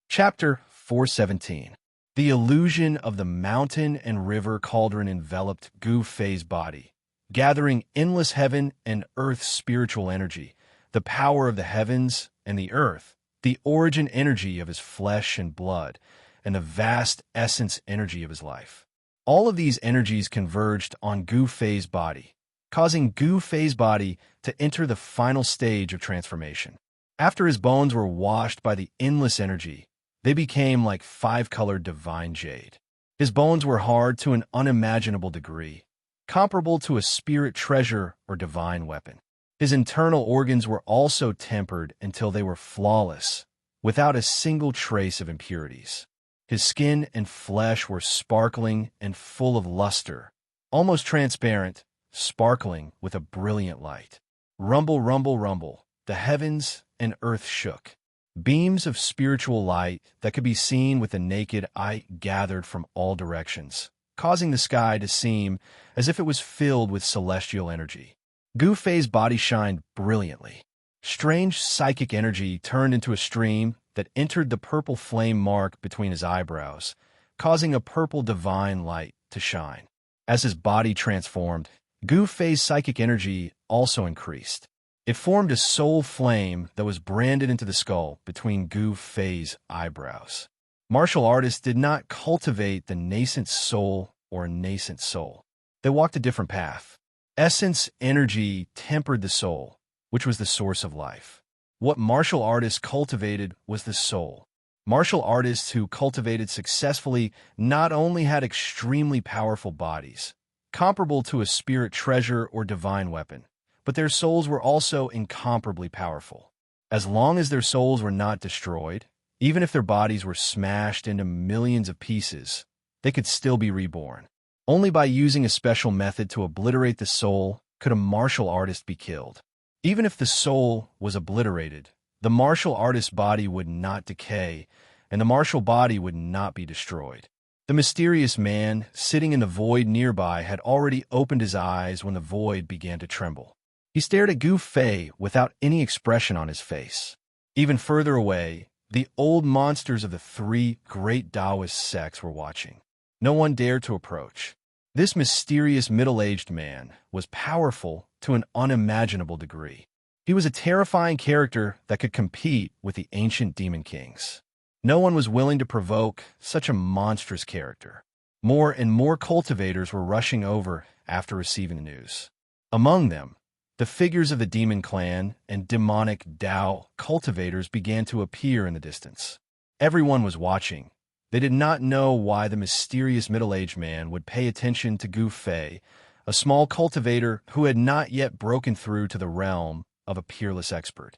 Chapter 417. The illusion of the mountain and river cauldron enveloped Gu Fei's body, gathering endless heaven and earth spiritual energy, the power of the heavens and the earth, the origin energy of his flesh and blood, and the vast essence energy of his life. All of these energies converged on Gu Fei's body, causing Gu Fei's body to enter the final stage of transformation. After his bones were washed by the endless energy, they became like 5-colored divine jade. His bones were hard to an unimaginable degree, comparable to a spirit treasure or divine weapon. His internal organs were also tempered until they were flawless, without a single trace of impurities. His skin and flesh were sparkling and full of luster, almost transparent, sparkling with a brilliant light. Rumble, rumble, rumble, the heavens and earth shook. Beams of spiritual light that could be seen with the naked eye gathered from all directions, causing the sky to seem as if it was filled with celestial energy. Gu Fei's body shined brilliantly. Strange psychic energy turned into a stream that entered the purple flame mark between his eyebrows, causing a purple divine light to shine. As his body transformed, Gu Fei's psychic energy also increased. It formed a soul flame that was branded into the skull between Gu Fei's eyebrows. Martial artists did not cultivate the nascent soul or nascent soul. They walked a different path. Essence energy tempered the soul, which was the source of life. What martial artists cultivated was the soul. Martial artists who cultivated successfully not only had extremely powerful bodies, comparable to a spirit treasure or divine weapon, but their souls were also incomparably powerful. As long as their souls were not destroyed, even if their bodies were smashed into millions of pieces, they could still be reborn. Only by using a special method to obliterate the soul could a martial artist be killed. Even if the soul was obliterated, the martial artist's body would not decay, and the martial body would not be destroyed. The mysterious man sitting in the void nearby had already opened his eyes when the void began to tremble. He stared at Gu Fei without any expression on his face. Even further away, the old monsters of the 3 great Taoist sects were watching. No one dared to approach. This mysterious middle-aged man was powerful to an unimaginable degree. He was a terrifying character that could compete with the ancient demon kings. No one was willing to provoke such a monstrous character. More and more cultivators were rushing over after receiving the news. Among them, the figures of the demon clan and demonic Dao cultivators began to appear in the distance. Everyone was watching. They did not know why the mysterious middle-aged man would pay attention to Gu Fei, a small cultivator who had not yet broken through to the realm of a peerless expert.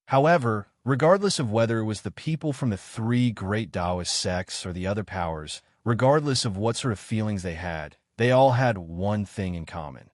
However, regardless of whether it was the people from the 3 great Taoist sects or the other powers, regardless of what sort of feelings they all had one thing in common.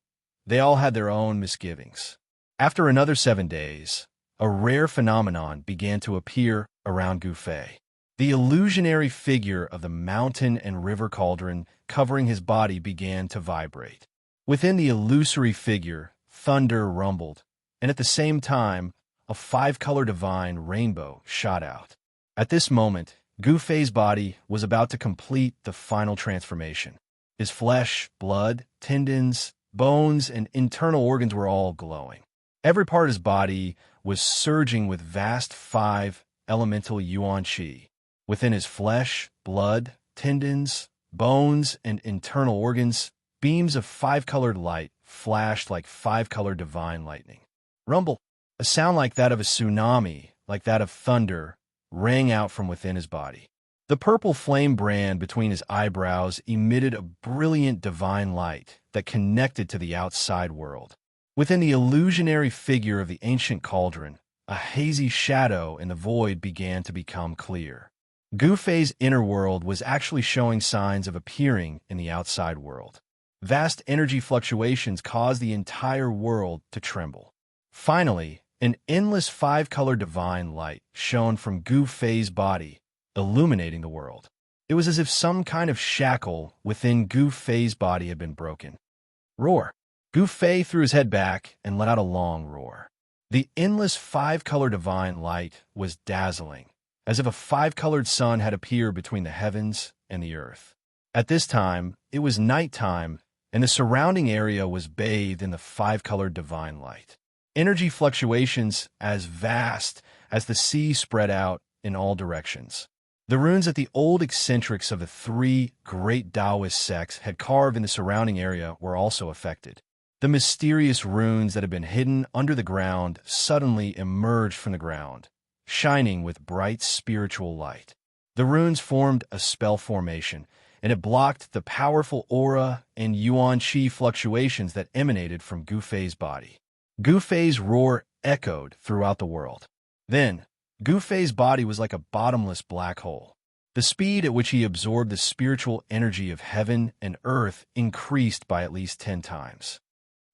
They all had their own misgivings. After another 7 days, a rare phenomenon began to appear around Gu Fei. The illusionary figure of the mountain and river cauldron covering his body began to vibrate. Within the illusory figure, thunder rumbled, and at the same time, a five-color divine rainbow shot out. At this moment, Gu Fei's body was about to complete the final transformation. His flesh, blood, tendons, bones, and internal organs were all glowing. Every part of his body was surging with vast five elemental yuan qi. Within his flesh, blood, tendons, bones, and internal organs, beams of five-colored light flashed like five-colored divine lightning. Rumble, a sound like that of a tsunami, like that of thunder, rang out from within his body. The purple flame brand between his eyebrows emitted a brilliant divine light that connected to the outside world. Within the illusionary figure of the ancient cauldron, a hazy shadow in the void began to become clear. Gu Fei's inner world was actually showing signs of appearing in the outside world. Vast energy fluctuations caused the entire world to tremble. Finally, an endless five-color divine light shone from Gu Fei's body, illuminating the world. It was as if some kind of shackle within Gu Fei's body had been broken. Roar! Gu Fei threw his head back and let out a long roar. The endless five-color divine light was dazzling, as if a five-colored sun had appeared between the heavens and the earth. At this time, it was nighttime, and the surrounding area was bathed in the five-colored divine light. Energy fluctuations as vast as the sea spread out in all directions. The runes that the old eccentrics of the three great Taoist sects had carved in the surrounding area were also affected. The mysterious runes that had been hidden under the ground suddenly emerged from the ground, shining with bright spiritual light. The runes formed a spell formation, and it blocked the powerful aura and yuan qi fluctuations that emanated from Gu Fei's body. Gu Fei's roar echoed throughout the world. Then, Gu Fei's body was like a bottomless black hole. The speed at which he absorbed the spiritual energy of heaven and earth increased by at least 10 times.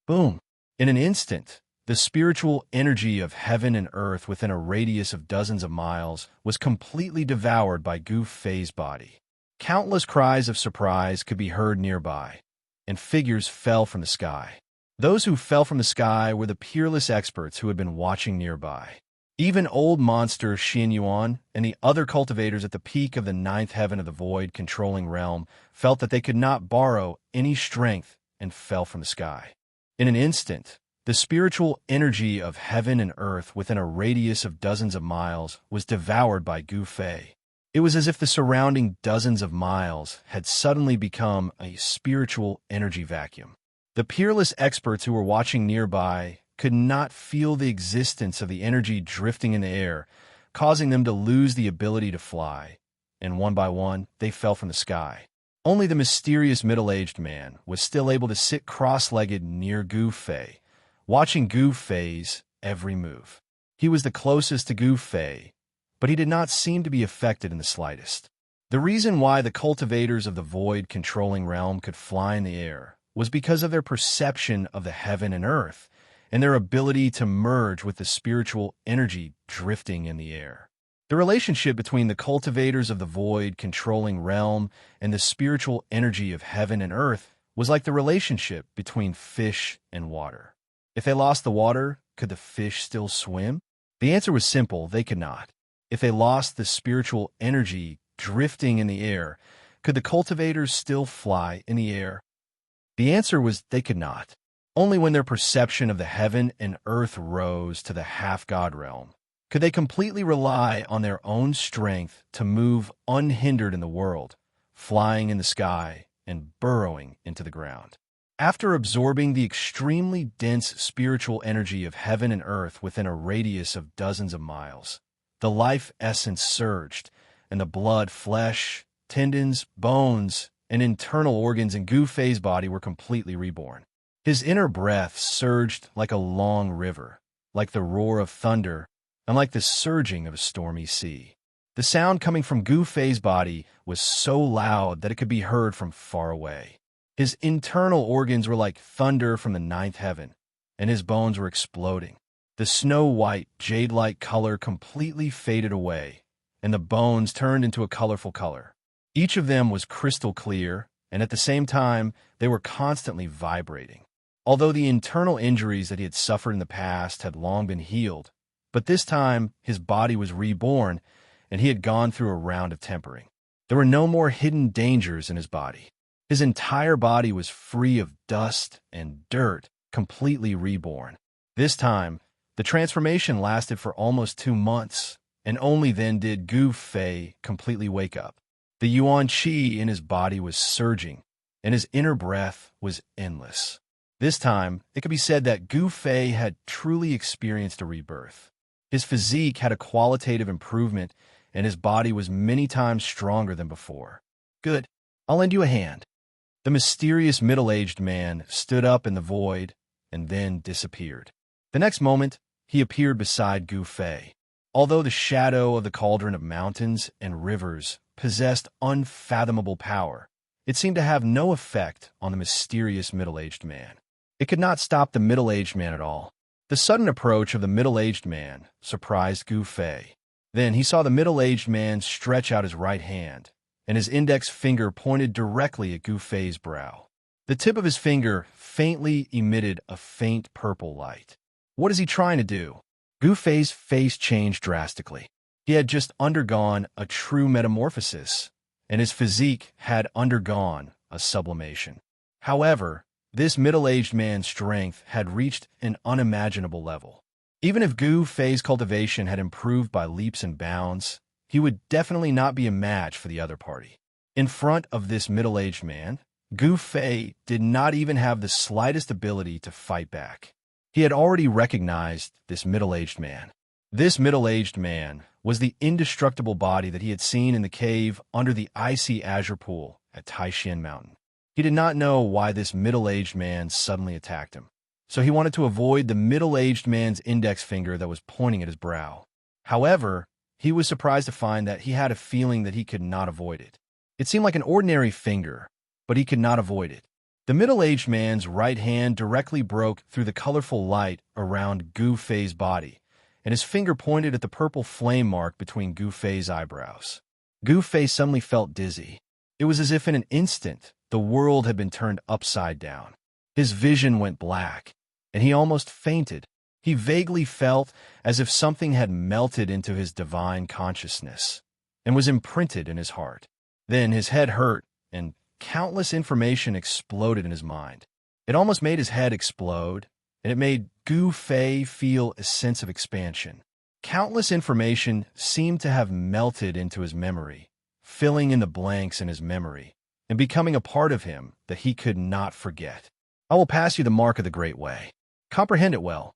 Boom! In an instant, the spiritual energy of heaven and earth within a radius of dozens of miles was completely devoured by Gu Fei's body. Countless cries of surprise could be heard nearby, and figures fell from the sky. Those who fell from the sky were the peerless experts who had been watching nearby. Even old monster Xianxia and the other cultivators at the peak of the ninth heaven of the void-controlling realm felt that they could not borrow any strength and fell from the sky. In an instant, the spiritual energy of heaven and earth within a radius of dozens of miles was devoured by Gu Fei. It was as if the surrounding dozens of miles had suddenly become a spiritual energy vacuum. The peerless experts who were watching nearby could not feel the existence of the energy drifting in the air, causing them to lose the ability to fly, and one by one, they fell from the sky. Only the mysterious middle-aged man was still able to sit cross-legged near Gu Fei, watching Gu Fei's every move. He was the closest to Gu Fei, but he did not seem to be affected in the slightest. The reason why the cultivators of the void-controlling realm could fly in the air was because of their perception of the heaven and earth, and their ability to merge with the spiritual energy drifting in the air. The relationship between the cultivators of the void-controlling realm and the spiritual energy of heaven and earth was like the relationship between fish and water. If they lost the water, could the fish still swim? The answer was simple: they could not. If they lost the spiritual energy drifting in the air, could the cultivators still fly in the air? The answer was they could not. Only when their perception of the heaven and earth rose to the half-god realm could they completely rely on their own strength to move unhindered in the world, flying in the sky and burrowing into the ground. After absorbing the extremely dense spiritual energy of heaven and earth within a radius of dozens of miles, the life essence surged, and the blood, flesh, tendons, bones, and internal organs in Gu Fei's body were completely reborn. His inner breath surged like a long river, like the roar of thunder, and like the surging of a stormy sea. The sound coming from Gu Fei's body was so loud that it could be heard from far away. His internal organs were like thunder from the ninth heaven, and his bones were exploding. The snow-white, jade-like color completely faded away, and the bones turned into a colorful color. Each of them was crystal clear, and at the same time, they were constantly vibrating. Although the internal injuries that he had suffered in the past had long been healed, but this time his body was reborn and he had gone through a round of tempering. There were no more hidden dangers in his body. His entire body was free of dust and dirt, completely reborn. This time, the transformation lasted for almost 2 months, and only then did Gu Fei completely wake up. The Yuan Qi in his body was surging, and his inner breath was endless. This time, it could be said that Gu Fei had truly experienced a rebirth. His physique had a qualitative improvement, and his body was many times stronger than before. Good. I'll lend you a hand. The mysterious middle-aged man stood up in the void and then disappeared. The next moment, he appeared beside Gu Fei. Although the shadow of the cauldron of mountains and rivers possessed unfathomable power, it seemed to have no effect on the mysterious middle-aged man. It could not stop the middle-aged man at all. The sudden approach of the middle-aged man surprised Gu Fei. Then he saw the middle-aged man stretch out his right hand, and his index finger pointed directly at Gu Fei's brow. The tip of his finger faintly emitted a faint purple light. What is he trying to do? Gu Fei's face changed drastically. He had just undergone a true metamorphosis, and his physique had undergone a sublimation. However, this middle-aged man's strength had reached an unimaginable level. Even if Gu Fei's cultivation had improved by leaps and bounds, he would definitely not be a match for the other party. In front of this middle-aged man, Gu Fei did not even have the slightest ability to fight back. He had already recognized this middle-aged man. This middle-aged man was the indestructible body that he had seen in the cave under the icy azure pool at Taishan Mountain. He did not know why this middle-aged man suddenly attacked him, so he wanted to avoid the middle-aged man's index finger that was pointing at his brow. However, he was surprised to find that he had a feeling that he could not avoid it. It seemed like an ordinary finger, but he could not avoid it. The middle-aged man's right hand directly broke through the colorful light around Gu Fei's body, and his finger pointed at the purple flame mark between Gu Fei's eyebrows. Gu Fei suddenly felt dizzy. It was as if in an instant the world had been turned upside down. His vision went black, and he almost fainted. He vaguely felt as if something had melted into his divine consciousness and was imprinted in his heart. Then his head hurt, and countless information exploded in his mind. It almost made his head explode, and it made Gu Fei feel a sense of expansion. Countless information seemed to have melted into his memory, filling in the blanks in his memory, and becoming a part of him that he could not forget. I will pass you the mark of the Great Way. Comprehend it well.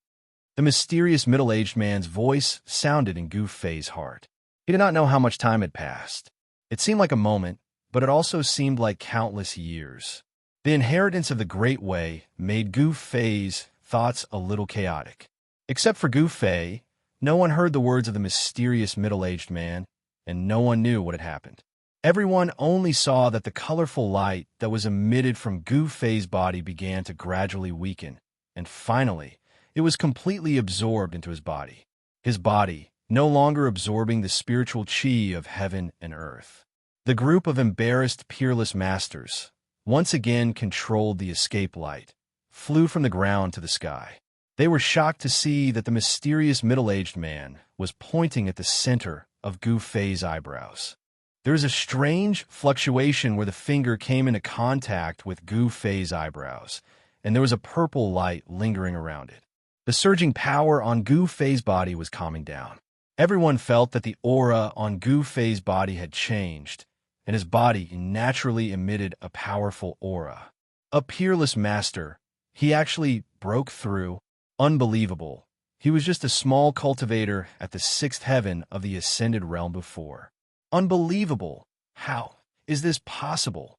The mysterious middle-aged man's voice sounded in Gu Fei's heart. He did not know how much time had passed. It seemed like a moment, but it also seemed like countless years. The inheritance of the Great Way made Gu Fei's thoughts a little chaotic. Except for Gu Fei, no one heard the words of the mysterious middle-aged man, and no one knew what had happened. Everyone only saw that the colorful light that was emitted from Gu Fei's body began to gradually weaken, and finally, it was completely absorbed into his body. His body, no longer absorbing the spiritual qi of heaven and earth. The group of embarrassed, peerless masters, once again controlled the escape light, flew from the ground to the sky. They were shocked to see that the mysterious middle-aged man was pointing at the center of Gu Fei's eyebrows. There was a strange fluctuation where the finger came into contact with Gu Fei's eyebrows, and there was a purple light lingering around it. The surging power on Gu Fei's body was calming down. Everyone felt that the aura on Gu Fei's body had changed, and his body naturally emitted a powerful aura. A peerless master, he actually broke through. Unbelievable. He was just a small cultivator at the sixth heaven of the ascended realm before. Unbelievable. How is this possible?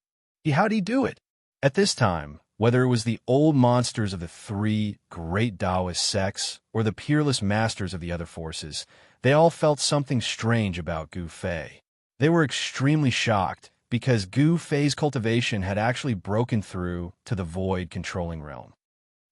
How'd he do it? At this time, whether it was the old monsters of the three great Taoist sects or the peerless masters of the other forces, they all felt something strange about Gu Fei. They were extremely shocked because Gu Fei's cultivation had actually broken through to the void controlling realm.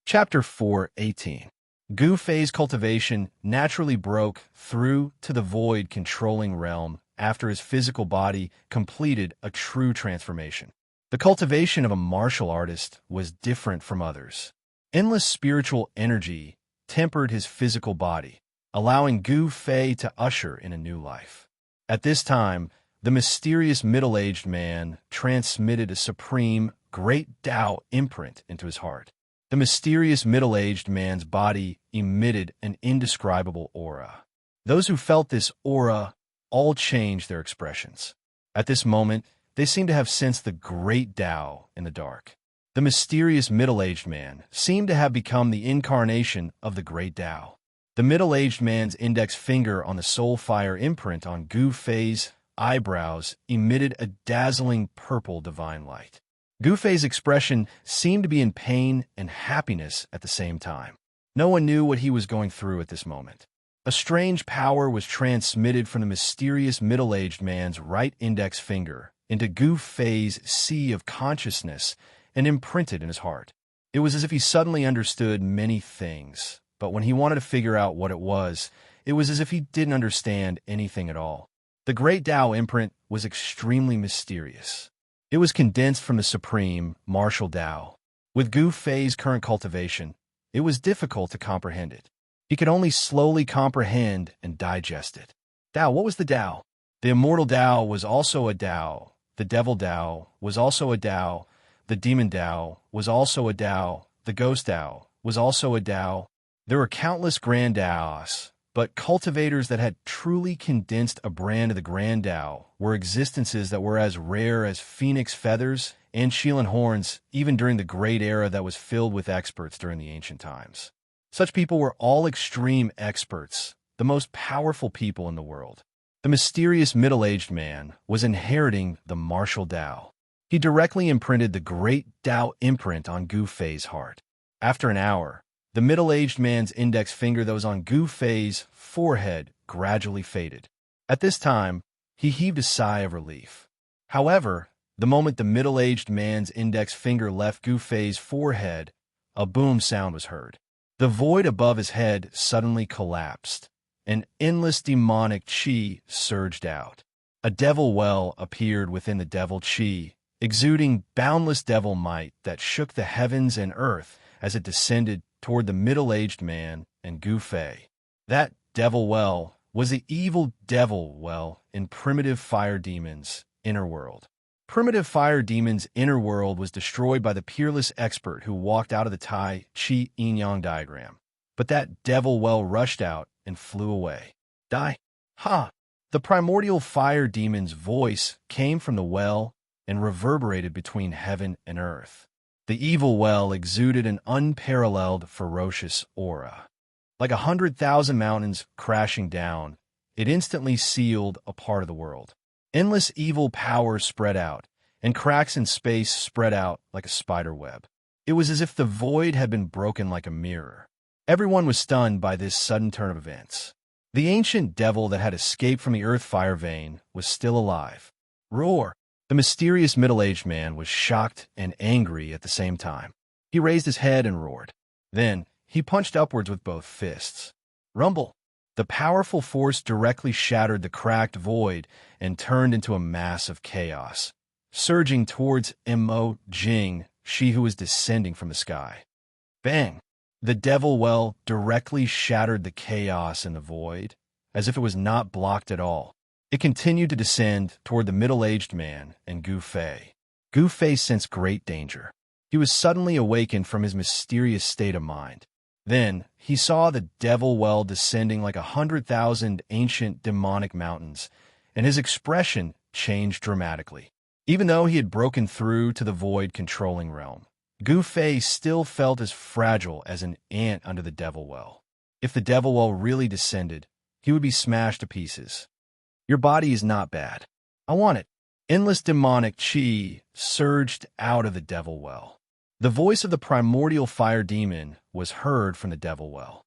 Chapter 4:18. Gu Fei's cultivation naturally broke through to the void controlling realm after his physical body completed a true transformation. The cultivation of a martial artist was different from others. Endless spiritual energy tempered his physical body, allowing Gu Fei to usher in a new life. At this time, the mysterious middle-aged man transmitted a supreme, great Tao imprint into his heart. The mysterious middle-aged man's body emitted an indescribable aura. Those who felt this aura all changed their expressions. At this moment, they seemed to have sensed the great Tao in the dark. The mysterious middle-aged man seemed to have become the incarnation of the great Tao. The middle-aged man's index finger on the soul fire imprint on Gu Fei's eyebrows emitted a dazzling purple divine light. Gu Fei's expression seemed to be in pain and happiness at the same time. No one knew what he was going through at this moment. A strange power was transmitted from the mysterious middle-aged man's right index finger into Gu Fei's sea of consciousness and imprinted in his heart. It was as if he suddenly understood many things, but when he wanted to figure out what it was as if he didn't understand anything at all. The great Tao imprint was extremely mysterious. It was condensed from the supreme, martial Tao. With Gu Fei's current cultivation, it was difficult to comprehend it. He could only slowly comprehend and digest it. Tao, what was the Tao? The immortal Tao was also a Tao. The devil Tao was also a Tao. The demon Tao was also a Tao. The ghost Tao was also a Tao. There were countless grand Taos, but cultivators that had truly condensed a brand of the grand Tao were existences that were as rare as phoenix feathers and Shielan horns, even during the great era that was filled with experts during the ancient times. Such people were all extreme experts, the most powerful people in the world. The mysterious middle-aged man was inheriting the martial Tao. He directly imprinted the great Tao imprint on Gu Fei's heart. After an hour, the middle-aged man's index finger that was on Gu Fei's forehead gradually faded. At this time, he heaved a sigh of relief. However, the moment the middle-aged man's index finger left Gu Fei's forehead, a boom sound was heard. The void above his head suddenly collapsed. An endless demonic qi surged out. A devil well appeared within the devil qi, exuding boundless devil might that shook the heavens and earth as it descended toward the middle-aged man and Gu Fei. That devil well was the evil devil well in Primitive Fire Demon's inner world. Primitive Fire Demon's inner world was destroyed by the peerless expert who walked out of the Tai Chi Yin-Yang diagram. But that devil well rushed out and flew away. Ha! The primordial fire demon's voice came from the well and reverberated between heaven and earth. The evil well exuded an unparalleled ferocious aura. Like 100,000 mountains crashing down, it instantly sealed a part of the world. Endless evil power spread out, and cracks in space spread out like a spider web. It was as if the void had been broken like a mirror. Everyone was stunned by this sudden turn of events. The ancient devil that had escaped from the earth fire vein was still alive. Roar! The mysterious middle-aged man was shocked and angry at the same time. He raised his head and roared. Then, he punched upwards with both fists. Rumble! The powerful force directly shattered the cracked void and turned into a mass of chaos, surging towards Mo Jing, she who was descending from the sky. Bang! The devil well directly shattered the chaos in the void, as if it was not blocked at all. It continued to descend toward the middle-aged man and Gu Fei. Gu Fei sensed great danger. He was suddenly awakened from his mysterious state of mind. Then, he saw the devil well descending like 100,000 ancient demonic mountains, and his expression changed dramatically. Even though he had broken through to the void-controlling realm, Gu Fei still felt as fragile as an ant under the devil well. If the devil well really descended, he would be smashed to pieces. Your body is not bad. I want it. Endless demonic qi surged out of the devil well. The voice of the primordial fire demon was heard from the devil well.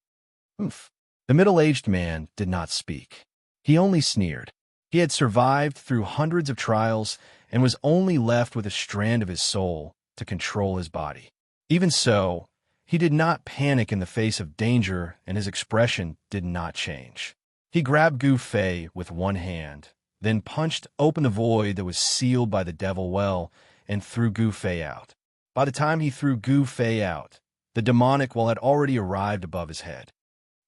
Oof. The middle-aged man did not speak. He only sneered. He had survived through hundreds of trials and was only left with a strand of his soul to control his body. Even so, he did not panic in the face of danger, and his expression did not change. He grabbed Gu Fei with one hand, then punched open the void that was sealed by the devil well and threw Gu Fei out. By the time he threw Gu Fei out, The demonic well had already arrived above his head.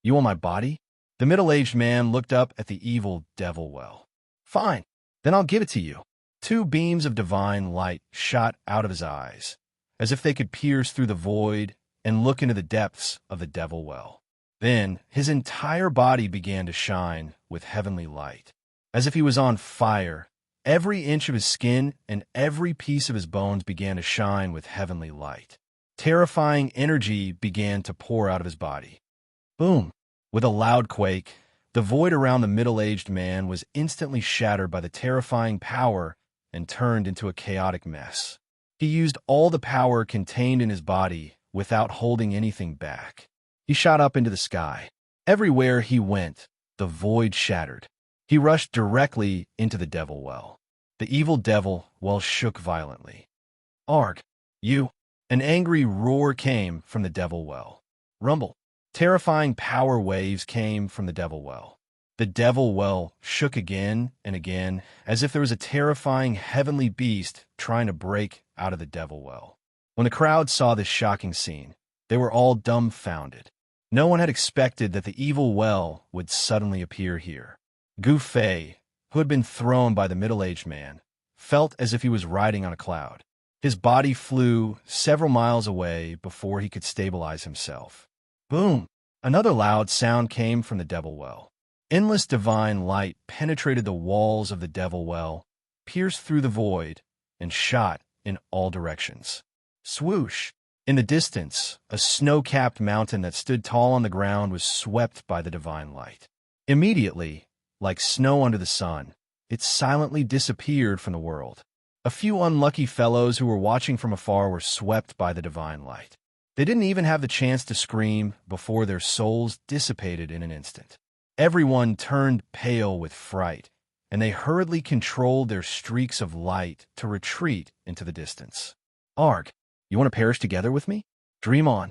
"You want my body?" The middle-aged man looked up at the evil devil well. "Fine, then I'll give it to you." Two beams of divine light shot out of his eyes, as if they could pierce through the void and look into the depths of the devil well. Then his entire body began to shine with heavenly light, as if he was on fire. Every inch of his skin and every piece of his bones began to shine with heavenly light. Terrifying energy began to pour out of his body. Boom! With a loud quake, the void around the middle-aged man was instantly shattered by the terrifying power and turned into a chaotic mess. He used all the power contained in his body without holding anything back. He shot up into the sky. Everywhere he went, the void shattered. He rushed directly into the devil well. The evil devil well shook violently. "Arg, you!" An angry roar came from the devil well. Rumble. Terrifying power waves came from the devil well. The devil well shook again and again, as if there was a terrifying heavenly beast trying to break out of the devil well. When the crowd saw this shocking scene, they were all dumbfounded. No one had expected that the evil well would suddenly appear here. Gu Fei, who had been thrown by the middle-aged man, felt as if he was riding on a cloud. His body flew several miles away before he could stabilize himself. Boom! Another loud sound came from the devil well. Endless divine light penetrated the walls of the devil well, pierced through the void, and shot in all directions. Swoosh! In the distance, a snow-capped mountain that stood tall on the ground was swept by the divine light. Immediately, like snow under the sun, it silently disappeared from the world. A few unlucky fellows who were watching from afar were swept by the divine light. They didn't even have the chance to scream before their souls dissipated in an instant. Everyone turned pale with fright, and they hurriedly controlled their streaks of light to retreat into the distance. "Arg, you want to perish together with me? Dream on."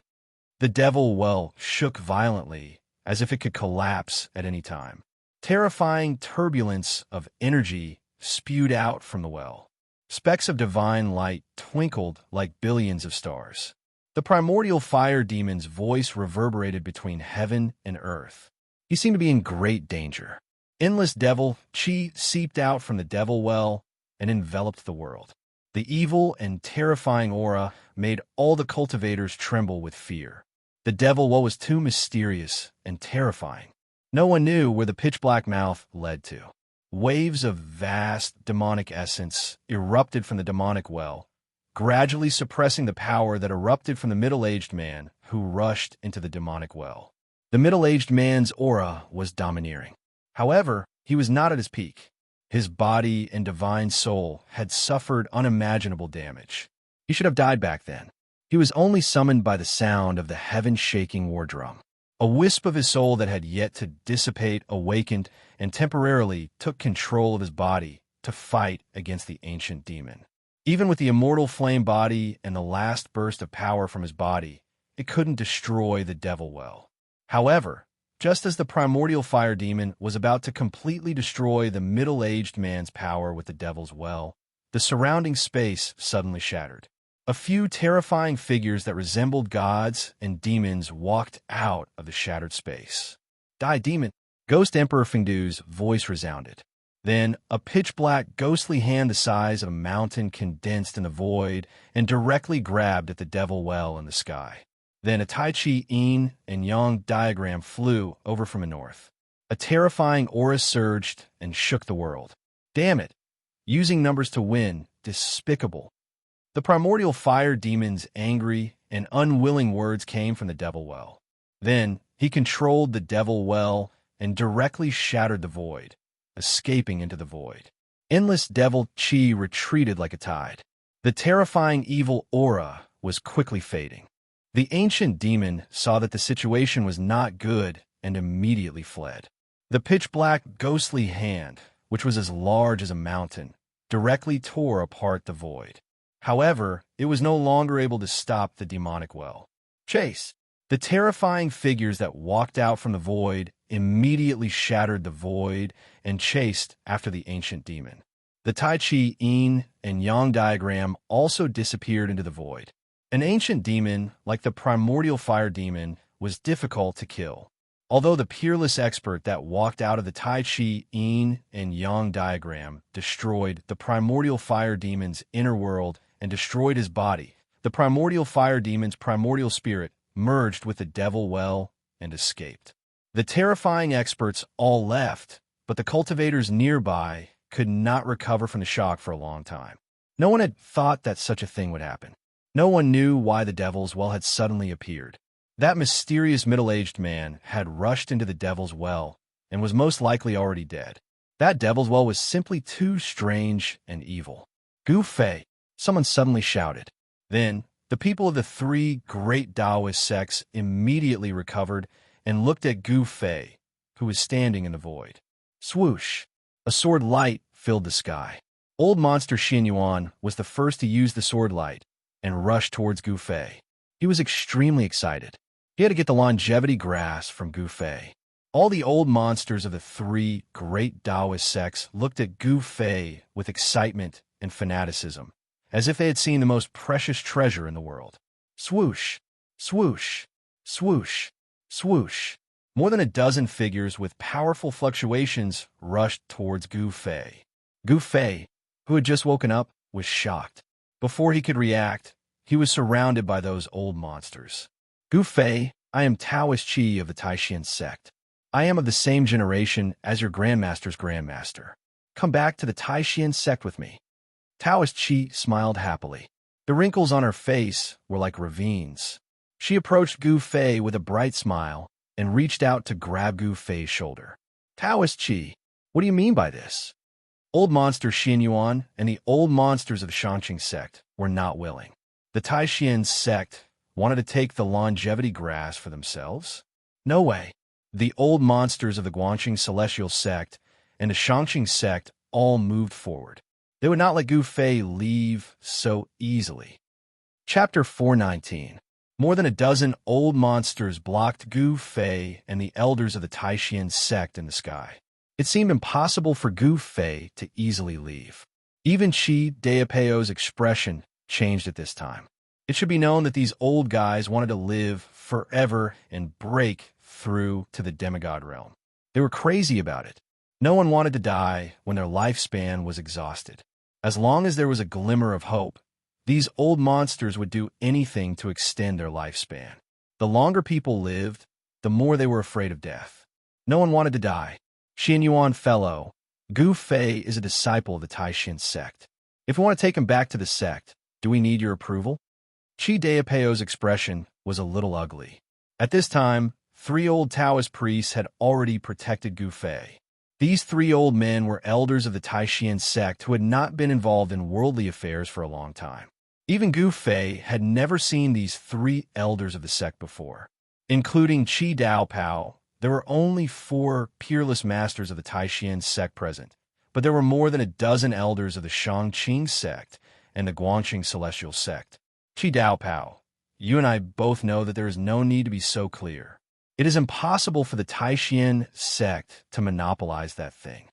The devil well shook violently, as if it could collapse at any time. Terrifying turbulence of energy spewed out from the well. Specks of divine light twinkled like billions of stars. The primordial fire demon's voice reverberated between heaven and earth. He seemed to be in great danger. Endless devil chi seeped out from the devil well and enveloped the world. The evil and terrifying aura made all the cultivators tremble with fear. The devil well was too mysterious and terrifying. No one knew where the pitch-black mouth led to. Waves of vast demonic essence erupted from the demonic well, gradually suppressing the power that erupted from the middle-aged man who rushed into the demonic well. The middle-aged man's aura was domineering. However, he was not at his peak. His body and divine soul had suffered unimaginable damage. He should have died back then. He was only summoned by the sound of the heaven-shaking war drum. A wisp of his soul that had yet to dissipate awakened and temporarily took control of his body to fight against the ancient demon. Even with the immortal flame body and the last burst of power from his body, it couldn't destroy the devil well. However, just as the primordial fire demon was about to completely destroy the middle-aged man's power with the devil's well, the surrounding space suddenly shattered. A few terrifying figures that resembled gods and demons walked out of the shattered space. "Die, demon!" Ghost Emperor Fengdu's voice resounded. Then, a pitch-black, ghostly hand the size of a mountain condensed in the void and directly grabbed at the devil well in the sky. Then a Tai Chi yin and yang diagram flew over from the north. A terrifying aura surged and shook the world. Damn it! Using numbers to win, despicable. The primordial fire demon's angry and unwilling words came from the devil well. Then he controlled the devil well and directly shattered the void, escaping into the void. Endless devil chi retreated like a tide. The terrifying evil aura was quickly fading. The ancient demon saw that the situation was not good and immediately fled. The pitch-black, ghostly hand, which was as large as a mountain, directly tore apart the void. However, it was no longer able to stop the demonic well. Chase! The terrifying figures that walked out from the void immediately shattered the void and chased after the ancient demon. The Tai Chi yin and yang diagram also disappeared into the void. An ancient demon, like the primordial fire demon, was difficult to kill. Although the peerless expert that walked out of the Tai Chi Yin and Yang diagram destroyed the primordial fire demon's inner world and destroyed his body, the primordial fire demon's primordial spirit merged with the devil well and escaped. The terrifying experts all left, but the cultivators nearby could not recover from the shock for a long time. No one had thought that such a thing would happen. No one knew why the devil's well had suddenly appeared. That mysterious middle-aged man had rushed into the devil's well and was most likely already dead. That devil's well was simply too strange and evil. Gu Fei, someone suddenly shouted. Then, the people of the three great Taoist sects immediately recovered and looked at Gu Fei, who was standing in the void. Swoosh! A sword light filled the sky. Old monster Xianxia was the first to use the sword light and rushed towards Gu Fei. He was extremely excited. He had to get the longevity grass from Gu Fei. All the old monsters of the three great Taoist sects looked at Gu Fei with excitement and fanaticism, as if they had seen the most precious treasure in the world. Swoosh! Swoosh! Swoosh! Swoosh! More than a dozen figures with powerful fluctuations rushed towards Gu Fei. Gu Fei, who had just woken up, was shocked. Before he could react, he was surrounded by those old monsters. Gu Fei, I am Taoist Qi of the Taishan sect. I am of the same generation as your grandmaster's grandmaster. Come back to the Taishan sect with me. Taoist Qi smiled happily. The wrinkles on her face were like ravines. She approached Gu Fei with a bright smile and reached out to grab Gu Fei's shoulder. Taoist Qi, what do you mean by this? Old monster Xianxia and the old monsters of the Xianxia sect were not willing. The Taishan sect wanted to take the longevity grass for themselves? No way. The old monsters of the Guanxing celestial sect and the Xianxia sect all moved forward. They would not let Gu Fei leave so easily. Chapter 419. More than a dozen old monsters blocked Gu Fei and the elders of the Taishan sect in the sky. It seemed impossible for Gu Fei to easily leave. Even Qi Daopeo's expression changed at this time. It should be known that these old guys wanted to live forever and break through to the demigod realm. They were crazy about it. No one wanted to die when their lifespan was exhausted. As long as there was a glimmer of hope, these old monsters would do anything to extend their lifespan. The longer people lived, the more they were afraid of death. No one wanted to die. Xianxia fellow, Gu Fei is a disciple of the Taishan sect. If we want to take him back to the sect, do we need your approval? Qi Daopeo's expression was a little ugly. At this time, 3 old Taoist priests had already protected Gu Fei. These 3 old men were elders of the Taishan sect who had not been involved in worldly affairs for a long time. Even Gu Fei had never seen these 3 elders of the sect before. Including Qi Daopao, there were only 4 peerless masters of the Taishan sect present, but there were more than a dozen elders of the Xianxia sect and the Guanxing celestial sect. Qi Daopao, you and I both know that there is no need to be so clear. It is impossible for the Taishan sect to monopolize that thing.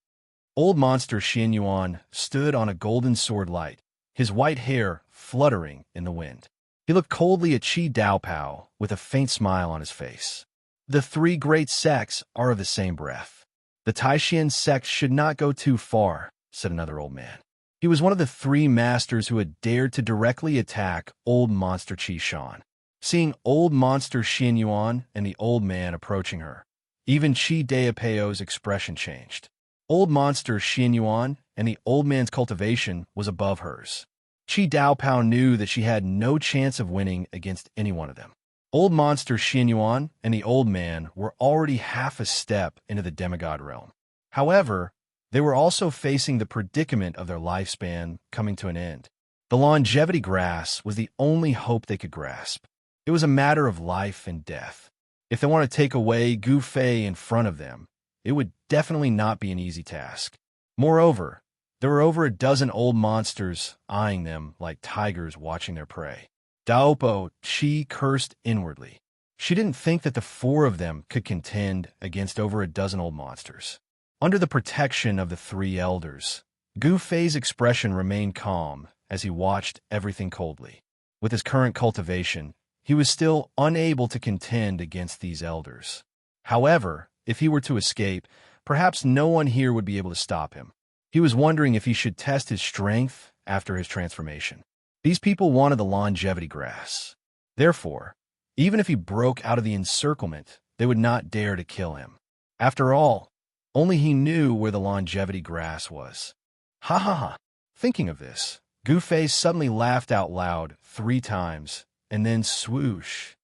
Old monster Xianxia stood on a golden sword light, his white hair fluttering in the wind. He looked coldly at Qi Daopao with a faint smile on his face. The 3 great sects are of the same breath. The Taishan sect should not go too far, said another old man. He was one of the 3 masters who had dared to directly attack old monster Qi Shan. Seeing old monster Xianxia and the old man approaching her, even Qi Daopeo's expression changed. Old monster Xianxia and the old man's cultivation was above hers. Qi Daopao knew that she had no chance of winning against any one of them. Old monster Xianxia and the old man were already half a step into the demigod realm. However, they were also facing the predicament of their lifespan coming to an end. The longevity grass was the only hope they could grasp. It was a matter of life and death. If they want to take away Gu Fei in front of them, it would definitely not be an easy task. Moreover, there were over a dozen old monsters eyeing them like tigers watching their prey. Daopo Qi cursed inwardly. She didn't think that the 4 of them could contend against over a dozen old monsters. Under the protection of the 3 elders, Gu Fei's expression remained calm as he watched everything coldly. With his current cultivation, he was still unable to contend against these elders. However, if he were to escape, perhaps no one here would be able to stop him. He was wondering if he should test his strength after his transformation. These people wanted the longevity grass. Therefore, even if he broke out of the encirclement, they would not dare to kill him. After all, only he knew where the longevity grass was. Ha ha ha! Thinking of this, Gu Fei suddenly laughed out loud 3 times, and then swoosh.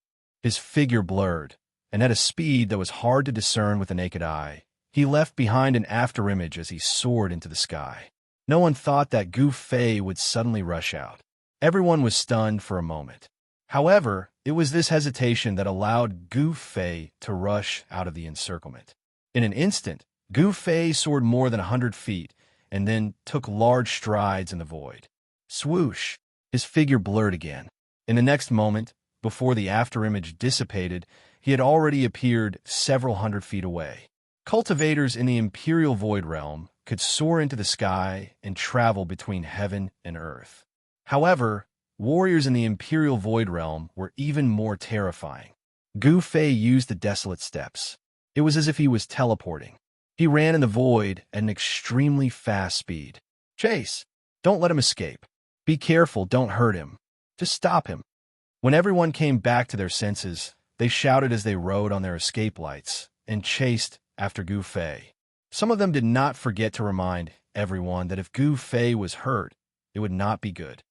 His figure blurred, and at a speed that was hard to discern with the naked eye, he left behind an afterimage as he soared into the sky. No one thought that Gu Fei would suddenly rush out. Everyone was stunned for a moment. However, it was this hesitation that allowed Gu Fei to rush out of the encirclement. In an instant, Gu Fei soared more than 100 feet, and then took large strides in the void. Swoosh! His figure blurred again. In the next moment, before the afterimage dissipated, he had already appeared several hundred feet away. Cultivators in the Imperial Void Realm could soar into the sky and travel between heaven and earth. However, warriors in the Imperial Void Realm were even more terrifying. Gu Fei used the Desolate Steps. It was as if he was teleporting. He ran in the void at an extremely fast speed. Chase! Don't let him escape. Be careful, don't hurt him. Just stop him. When everyone came back to their senses, they shouted as they rode on their escape lights and chased after Gu Fei. Some of them did not forget to remind everyone that if Gu Fei was hurt, it would not be good.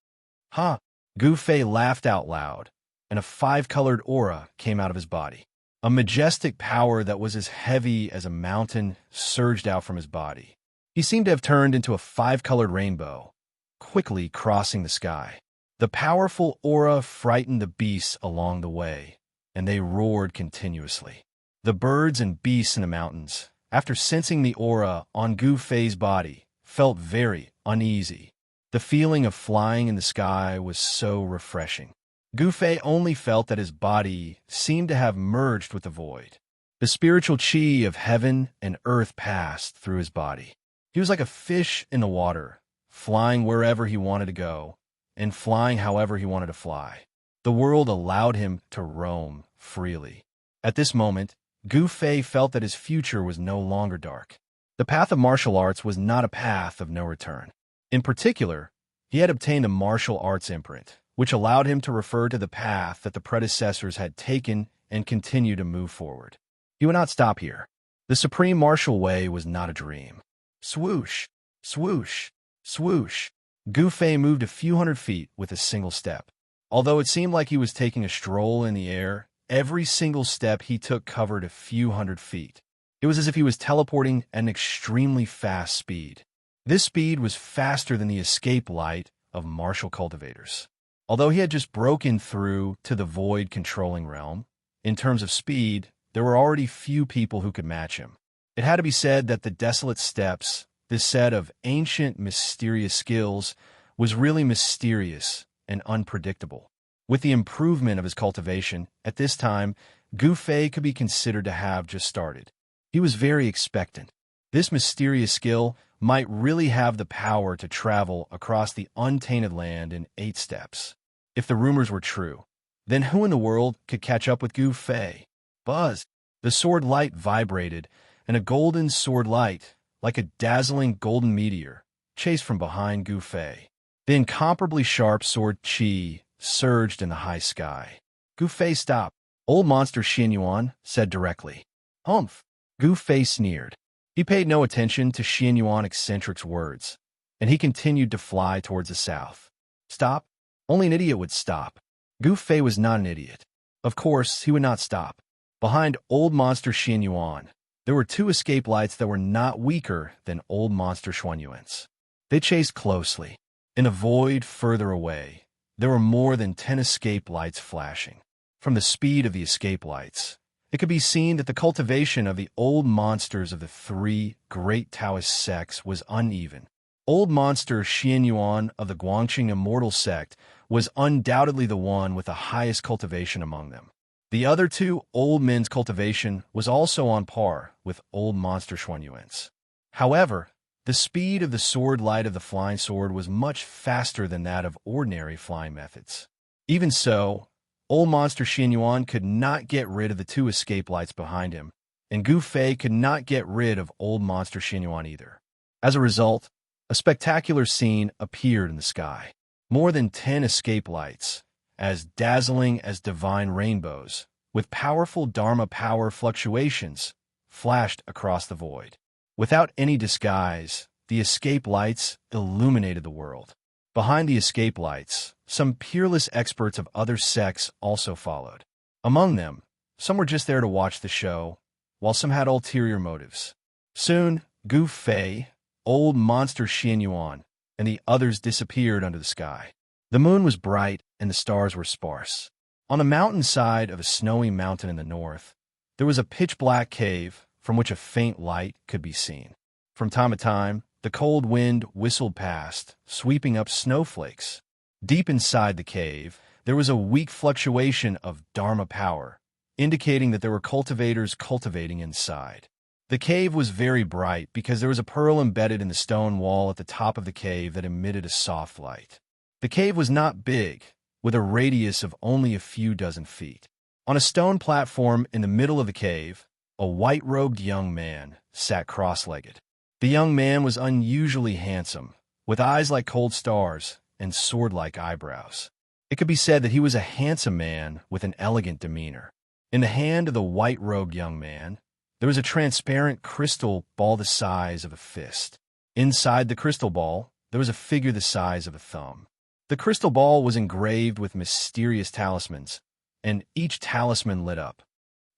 Ha! Gu Fei laughed out loud, and a 5-colored aura came out of his body. A majestic power that was as heavy as a mountain surged out from his body. He seemed to have turned into a 5-colored rainbow, quickly crossing the sky. The powerful aura frightened the beasts along the way, and they roared continuously. The birds and beasts in the mountains, after sensing the aura on Gu Fei's body, felt very uneasy. The feeling of flying in the sky was so refreshing. Gu Fei only felt that his body seemed to have merged with the void. The spiritual qi of heaven and earth passed through his body. He was like a fish in the water, flying wherever he wanted to go, and flying however he wanted to fly. The world allowed him to roam freely. At this moment, Gu Fei felt that his future was no longer dark. The path of martial arts was not a path of no return. In particular, he had obtained a martial arts imprint, which allowed him to refer to the path that the predecessors had taken and continue to move forward. He would not stop here. The supreme martial way was not a dream. Swoosh, swoosh, swoosh. Gu Fei moved a few hundred feet with a single step. Although it seemed like he was taking a stroll in the air, every single step he took covered a few hundred feet. It was as if he was teleporting at an extremely fast speed. This speed was faster than the escape light of martial cultivators. Although he had just broken through to the void controlling realm, in terms of speed, there were already few people who could match him. It had to be said that the Desolate Steps, this set of ancient, mysterious skills, was really mysterious and unpredictable. With the improvement of his cultivation, at this time, Gu Fei could be considered to have just started. He was very expectant. This mysterious skill might really have the power to travel across the untainted land in 8 steps. If the rumors were true, then who in the world could catch up with Gu Fei? Buzz! The sword light vibrated, and a golden sword light, like a dazzling golden meteor, chased from behind Gu Fei. The incomparably sharp sword qi surged in the high sky. Gu Fei stopped. Old monster Xianyuan said directly. Humph! Gu Fei sneered. He paid no attention to Xianyuan eccentric's words, and he continued to fly towards the south. Stop? Only an idiot would stop. Gu Fei was not an idiot. Of course, he would not stop. Behind old monster Xianyuan, there were 2 escape lights that were not weaker than old monster Xuanyuan's. They chased closely. In a void further away, there were more than 10 escape lights flashing. From the speed of the escape lights, it could be seen that the cultivation of the old monsters of the 3 great Taoist sects was uneven. Old monster Xianyuan of the Guangqing Immortal sect was undoubtedly the one with the highest cultivation among them. The other 2 old men's cultivation was also on par with old monster Xuanyuan's. However, the speed of the sword light of the flying sword was much faster than that of ordinary flying methods. Even so, old monster Xianxia could not get rid of the two escape lights behind him, and Gu Fei could not get rid of old monster Xianxia either. As a result, a spectacular scene appeared in the sky. More than 10 escape lights, as dazzling as divine rainbows, with powerful Dharma power fluctuations, flashed across the void. Without any disguise, the escape lights illuminated the world. Behind the escape lights, some peerless experts of other sects also followed. Among them, some were just there to watch the show, while some had ulterior motives. Soon, Gu Fei, old monster Xianxia, and the others disappeared under the sky. The moon was bright and the stars were sparse. On the mountainside of a snowy mountain in the north, there was a pitch-black cave from which a faint light could be seen. From time to time, the cold wind whistled past, sweeping up snowflakes. Deep inside the cave, there was a weak fluctuation of Dharma power, indicating that there were cultivators cultivating inside. The cave was very bright because there was a pearl embedded in the stone wall at the top of the cave that emitted a soft light. The cave was not big, with a radius of only a few dozen feet. On a stone platform in the middle of the cave, a white-robed young man sat cross-legged. The young man was unusually handsome, with eyes like cold stars and sword-like eyebrows. It could be said that he was a handsome man with an elegant demeanor. In the hand of the white-robed young man, there was a transparent crystal ball the size of a fist. Inside the crystal ball, there was a figure the size of a thumb. The crystal ball was engraved with mysterious talismans, and each talisman lit up.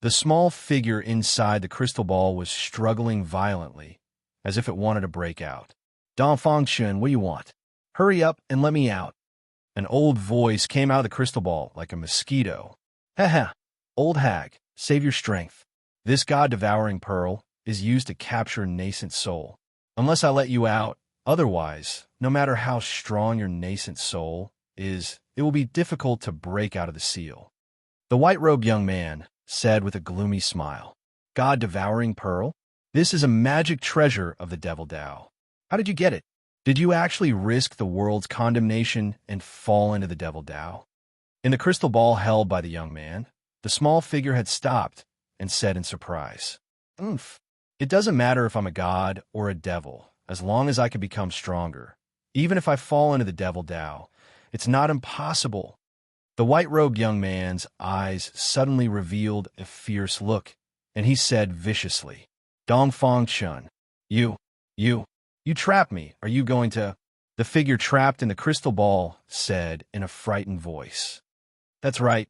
The small figure inside the crystal ball was struggling violently, as if it wanted to break out. "Dongfangchun, what do you want? Hurry up and let me out." An old voice came out of the crystal ball like a mosquito. "Haha, old hag, save your strength. This god-devouring pearl is used to capture a nascent soul. Unless I let you out, otherwise, no matter how strong your nascent soul is, it will be difficult to break out of the seal." The white-robed young man said with a gloomy smile, "God-devouring pearl? This is a magic treasure of the Devil Tao. How did you get it? Did you actually risk the world's condemnation and fall into the Devil Tao?" In the crystal ball held by the young man, the small figure had stopped and said in surprise, "Oomph. It doesn't matter if I'm a god or a devil, as long as I can become stronger. Even if I fall into the Devil Tao, it's not impossible." The white-robed young man's eyes suddenly revealed a fierce look, and he said viciously, "Dongfangchun, you trapped me. Are you going to—" The figure trapped in the crystal ball said in a frightened voice, "That's right.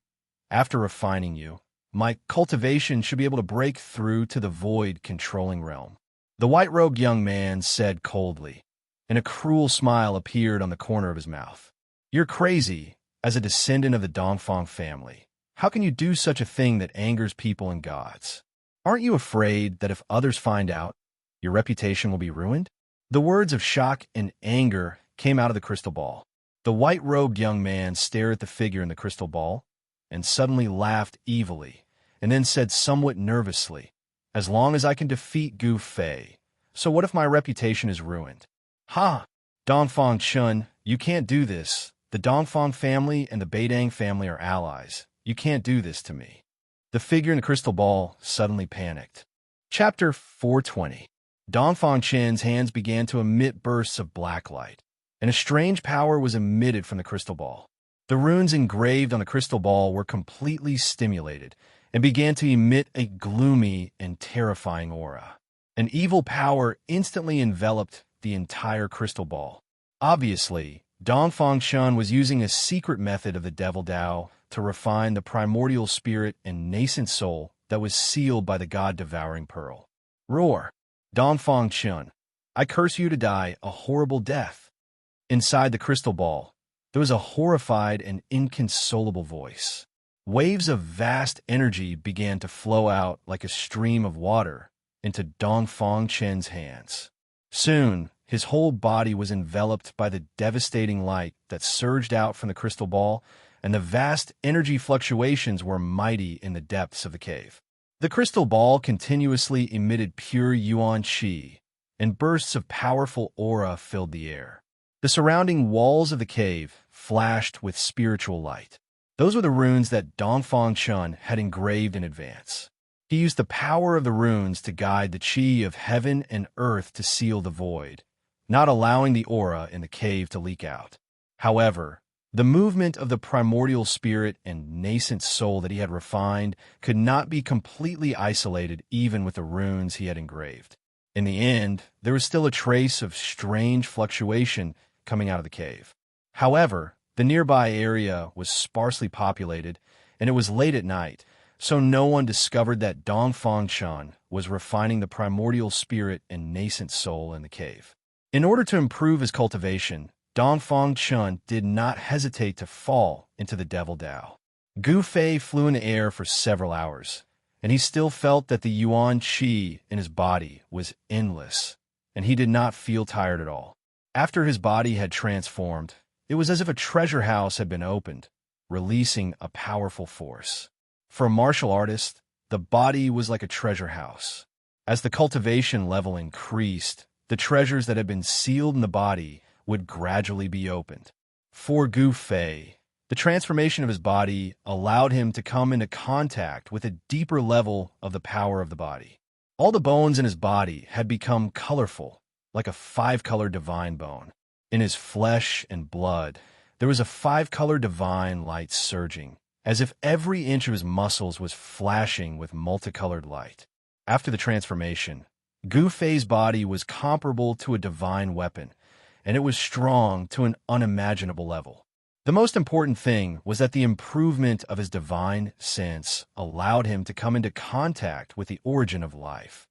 After refining you, my cultivation should be able to break through to the void-controlling realm." The white-robed young man said coldly, and a cruel smile appeared on the corner of his mouth. "You're crazy. As a descendant of the Dongfang family, how can you do such a thing that angers people and gods? Aren't you afraid that if others find out, your reputation will be ruined?" The words of shock and anger came out of the crystal ball. The white-robed young man stared at the figure in the crystal ball and suddenly laughed evilly, and then said somewhat nervously, "As long as I can defeat Gu Fei, so what if my reputation is ruined?" "Ha! Dongfang Chun, you can't do this. The Dongfang family and the Beidang family are allies. You can't do this to me." The figure in the crystal ball suddenly panicked. Chapter 420. Dongfang Chen's hands began to emit bursts of black light, and a strange power was emitted from the crystal ball. The runes engraved on the crystal ball were completely stimulated and began to emit a gloomy and terrifying aura. An evil power instantly enveloped the entire crystal ball. Obviously, Dongfang Chun was using a secret method of the Devil Tao to refine the primordial spirit and nascent soul that was sealed by the god-devouring pearl. "Roar! Dongfang Chun, I curse you to die a horrible death." Inside the crystal ball, there was a horrified and inconsolable voice. Waves of vast energy began to flow out like a stream of water into Dongfang Chen's hands. Soon, his whole body was enveloped by the devastating light that surged out from the crystal ball, and the vast energy fluctuations were mighty in the depths of the cave. The crystal ball continuously emitted pure yuan qi, and bursts of powerful aura filled the air. The surrounding walls of the cave flashed with spiritual light. Those were the runes that Dongfang Chun had engraved in advance. He used the power of the runes to guide the qi of heaven and earth to seal the void, not allowing the aura in the cave to leak out. However, the movement of the primordial spirit and nascent soul that he had refined could not be completely isolated even with the runes he had engraved. In the end, there was still a trace of strange fluctuation coming out of the cave. However, the nearby area was sparsely populated, and it was late at night, so no one discovered that Dongfang Chun was refining the primordial spirit and nascent soul in the cave. In order to improve his cultivation, Dongfang Chun did not hesitate to fall into the Devil Dao. Gu Fei flew in the air for several hours, and he still felt that the Yuan Qi in his body was endless, and he did not feel tired at all. After his body had transformed, it was as if a treasure house had been opened, releasing a powerful force. For a martial artist, the body was like a treasure house. As the cultivation level increased, the treasures that had been sealed in the body would gradually be opened. For Gu Fei, the transformation of his body allowed him to come into contact with a deeper level of the power of the body. All the bones in his body had become colorful, like a five-color divine bone. In his flesh and blood, there was a five-color divine light surging, as if every inch of his muscles was flashing with multicolored light. After the transformation, Gu Fei's body was comparable to a divine weapon, and it was strong to an unimaginable level. The most important thing was that the improvement of his divine sense allowed him to come into contact with the origin of life,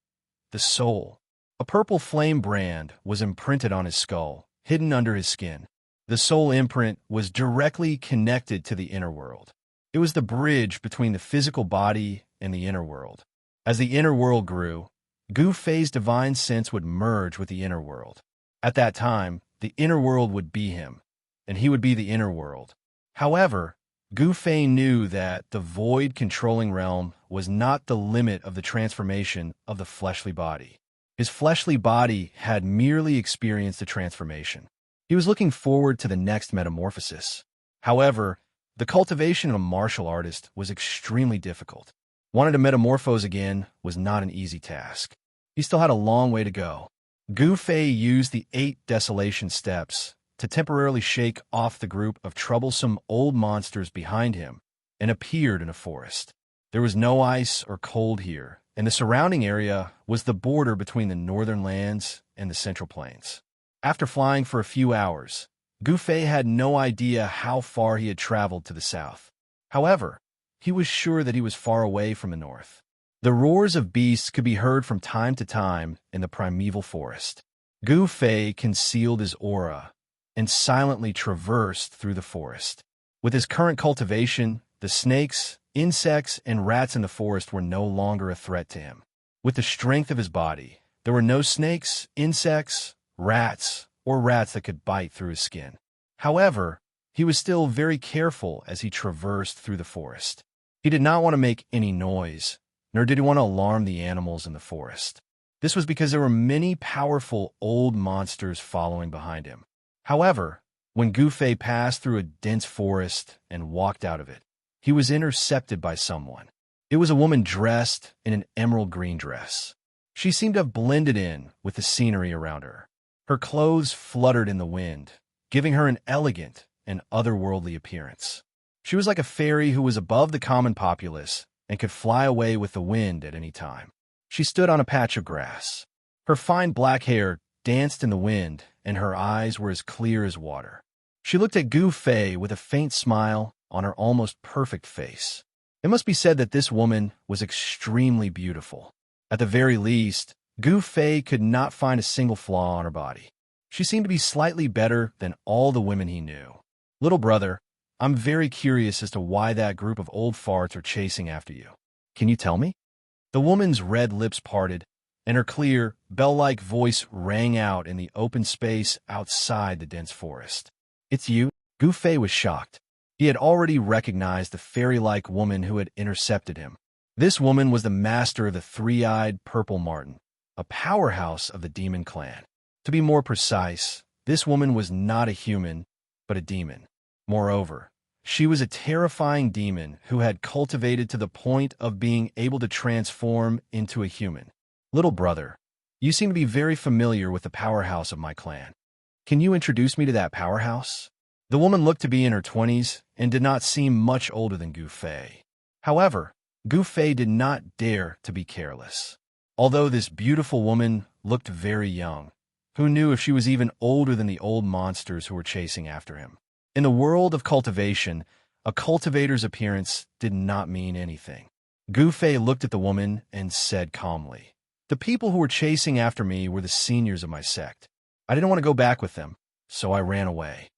the soul. A purple flame brand was imprinted on his skull, hidden under his skin. The soul imprint was directly connected to the inner world. It was the bridge between the physical body and the inner world. As the inner world grew, Gu Fei's divine sense would merge with the inner world. At that time, the inner world would be him, and he would be the inner world. However, Gu Fei knew that the void-controlling realm was not the limit of the transformation of the fleshly body. His fleshly body had merely experienced a transformation. He was looking forward to the next metamorphosis. However, the cultivation of a martial artist was extremely difficult. Wanting to metamorphose again was not an easy task. He still had a long way to go. Gu Fei used the 8 desolation steps to temporarily shake off the group of troublesome old monsters behind him and appeared in a forest. There was no ice or cold here, and the surrounding area was the border between the northern lands and the central plains. After flying for a few hours, Gu Fei had no idea how far he had traveled to the south. However, he was sure that he was far away from the north. The roars of beasts could be heard from time to time in the primeval forest. Gu Fei concealed his aura and silently traversed through the forest. With his current cultivation, the snakes, insects, and rats in the forest were no longer a threat to him. With the strength of his body, there were no snakes, insects, rats, or rats that could bite through his skin. However, he was still very careful as he traversed through the forest. He did not want to make any noise, nor did he want to alarm the animals in the forest. This was because there were many powerful old monsters following behind him. However, when Gu Fei passed through a dense forest and walked out of it, he was intercepted by someone. It was a woman dressed in an emerald green dress. She seemed to have blended in with the scenery around her. Her clothes fluttered in the wind, giving her an elegant and otherworldly appearance. She was like a fairy who was above the common populace and could fly away with the wind at any time. She stood on a patch of grass. Her fine black hair danced in the wind, and her eyes were as clear as water. She looked at Gu Fei with a faint smile on her almost perfect face. It must be said that this woman was extremely beautiful. At the very least, Gu Fei could not find a single flaw on her body. She seemed to be slightly better than all the women he knew. Little brother, I'm very curious as to why that group of old farts are chasing after you. Can you tell me? The woman's red lips parted, and her clear, bell-like voice rang out in the open space outside the dense forest. It's you? Gu Fei was shocked. He had already recognized the fairy-like woman who had intercepted him. This woman was the master of the three-eyed purple marten, a powerhouse of the demon clan. To be more precise, this woman was not a human, but a demon. Moreover, She was a terrifying demon who had cultivated to the point of being able to transform into a human. Little brother, you seem to be very familiar with the powerhouse of my clan. Can you introduce me to that powerhouse? The woman looked to be in her 20s and did not seem much older than Gu Fei. However, Gu Fei did not dare to be careless. Although this beautiful woman looked very young, who knew if she was even older than the old monsters who were chasing after him? In the world of cultivation, a cultivator's appearance did not mean anything. Gu Fei looked at the woman and said calmly, "The people who were chasing after me were the seniors of my sect. I didn't want to go back with them, so I ran away."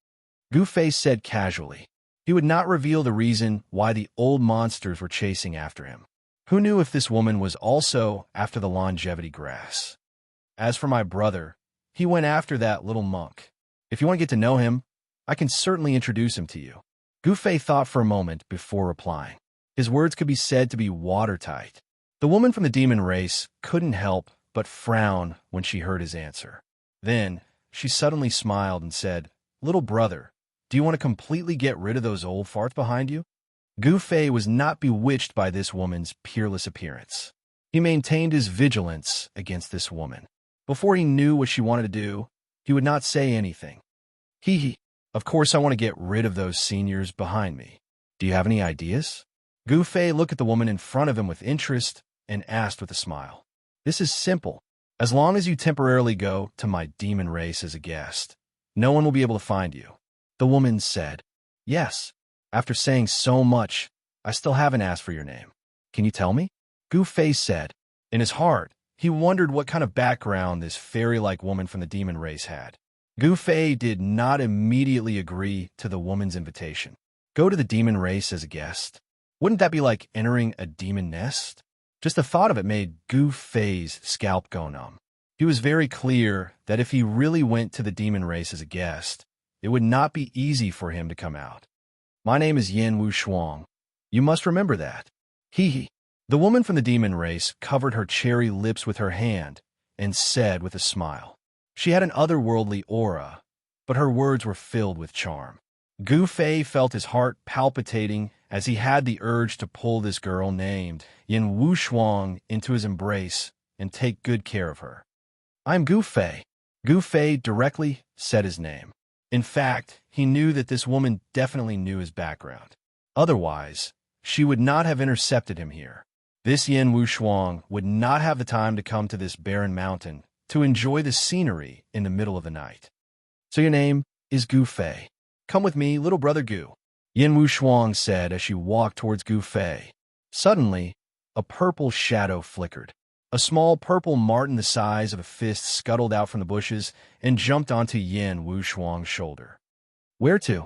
Gu Fei said casually. He would not reveal the reason why the old monsters were chasing after him. Who knew if this woman was also after the longevity grass? As for my brother, he went after that little monk. If you want to get to know him, I can certainly introduce him to you. Gu Fei thought for a moment before replying. His words could be said to be watertight. The woman from the demon race couldn't help but frown when she heard his answer. Then, she suddenly smiled and said, "Little brother, do you want to completely get rid of those old farts behind you?" Gu Fei was not bewitched by this woman's peerless appearance. He maintained his vigilance against this woman. Before he knew what she wanted to do, he would not say anything. Of course I want to get rid of those seniors behind me. Do you have any ideas?" Gu Fei looked at the woman in front of him with interest and asked with a smile. "This is simple. As long as you temporarily go to my demon race as a guest, no one will be able to find you." The woman said, "Yes, after saying so much, I still haven't asked for your name. Can you tell me?" Gu Fei said. In his heart, he wondered what kind of background this fairy-like woman from the demon race had. Gu Fei did not immediately agree to the woman's invitation. Go to the demon race as a guest? Wouldn't that be like entering a demon nest? Just the thought of it made Gu Fei's scalp go numb. He was very clear that if he really went to the demon race as a guest, it would not be easy for him to come out. "My name is Yin Wuxia. You must remember that." The woman from the demon race covered her cherry lips with her hand and said with a smile. She had an otherworldly aura, but her words were filled with charm. Gu Fei felt his heart palpitating as he had the urge to pull this girl named Yin Wuxia into his embrace and take good care of her. "I'm Gu Fei." Gu Fei directly said his name. In fact, he knew that this woman definitely knew his background. Otherwise, she would not have intercepted him here. This Yin Wuxia would not have the time to come to this barren mountain to enjoy the scenery in the middle of the night. "So your name is Gu Fei. Come with me, little brother Gu," Yin Wuxia said as she walked towards Gu Fei. Suddenly, a purple shadow flickered. A small purple marten the size of a fist scuttled out from the bushes and jumped onto Yin Wuxia's shoulder. "Where to?"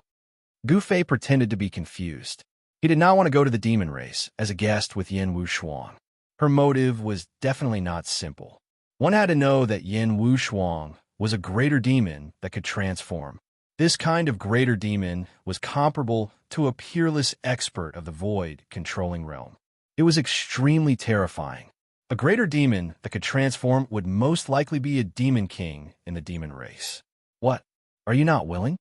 Gu Fei pretended to be confused. He did not want to go to the demon race as a guest with Yin Wuxia. Her motive was definitely not simple. One had to know that Yin Wuxia was a greater demon that could transform. This kind of greater demon was comparable to a peerless expert of the void controlling realm. It was extremely terrifying. A greater demon that could transform would most likely be a demon king in the demon race. "What? Are you not willing?"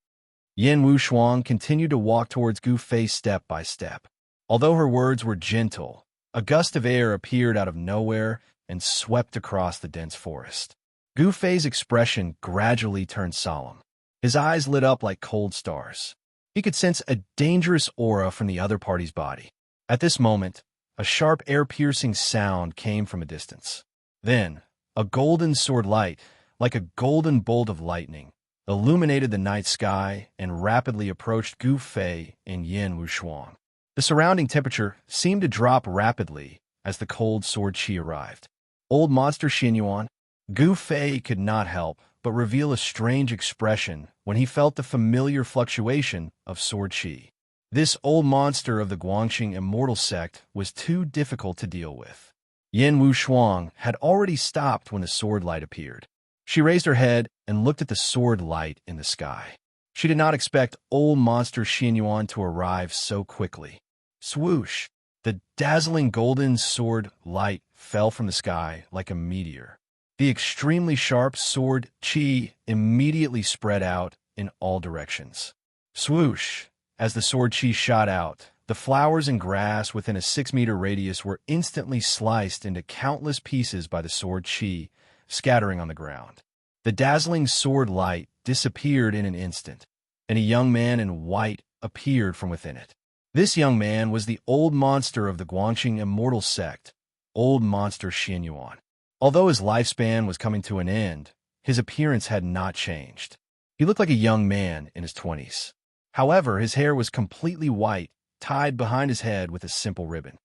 Yin Wuxia continued to walk towards Gu Fei step by step. Although her words were gentle, a gust of air appeared out of nowhere and swept across the dense forest. Gu Fei's expression gradually turned solemn. His eyes lit up like cold stars. He could sense a dangerous aura from the other party's body. At this moment, a sharp air-piercing sound came from a distance. Then, a golden sword light, like a golden bolt of lightning, illuminated the night sky and rapidly approached Gu Fei and Yin Wuxia. The surrounding temperature seemed to drop rapidly as the cold sword chi arrived. Old monster Xianxia. Gu Fei could not help but reveal a strange expression when he felt the familiar fluctuation of sword chi. This old monster of the Guangxing immortal sect was too difficult to deal with. Yin Wuxia had already stopped when the sword light appeared. She raised her head and looked at the sword light in the sky. She did not expect old monster Xianxia to arrive so quickly. Swoosh! The dazzling golden sword light fell from the sky like a meteor. The extremely sharp sword chi immediately spread out in all directions. Swoosh! As the sword chi shot out, the flowers and grass within a 6-meter radius were instantly sliced into countless pieces by the sword chi, scattering on the ground. The dazzling sword light disappeared in an instant, and a young man in white appeared from within it. This young man was the old monster of the Guangxing immortal sect, Old Monster Xianyuan. Although his lifespan was coming to an end, his appearance had not changed. He looked like a young man in his 20s. However, his hair was completely white, tied behind his head with a simple ribbon.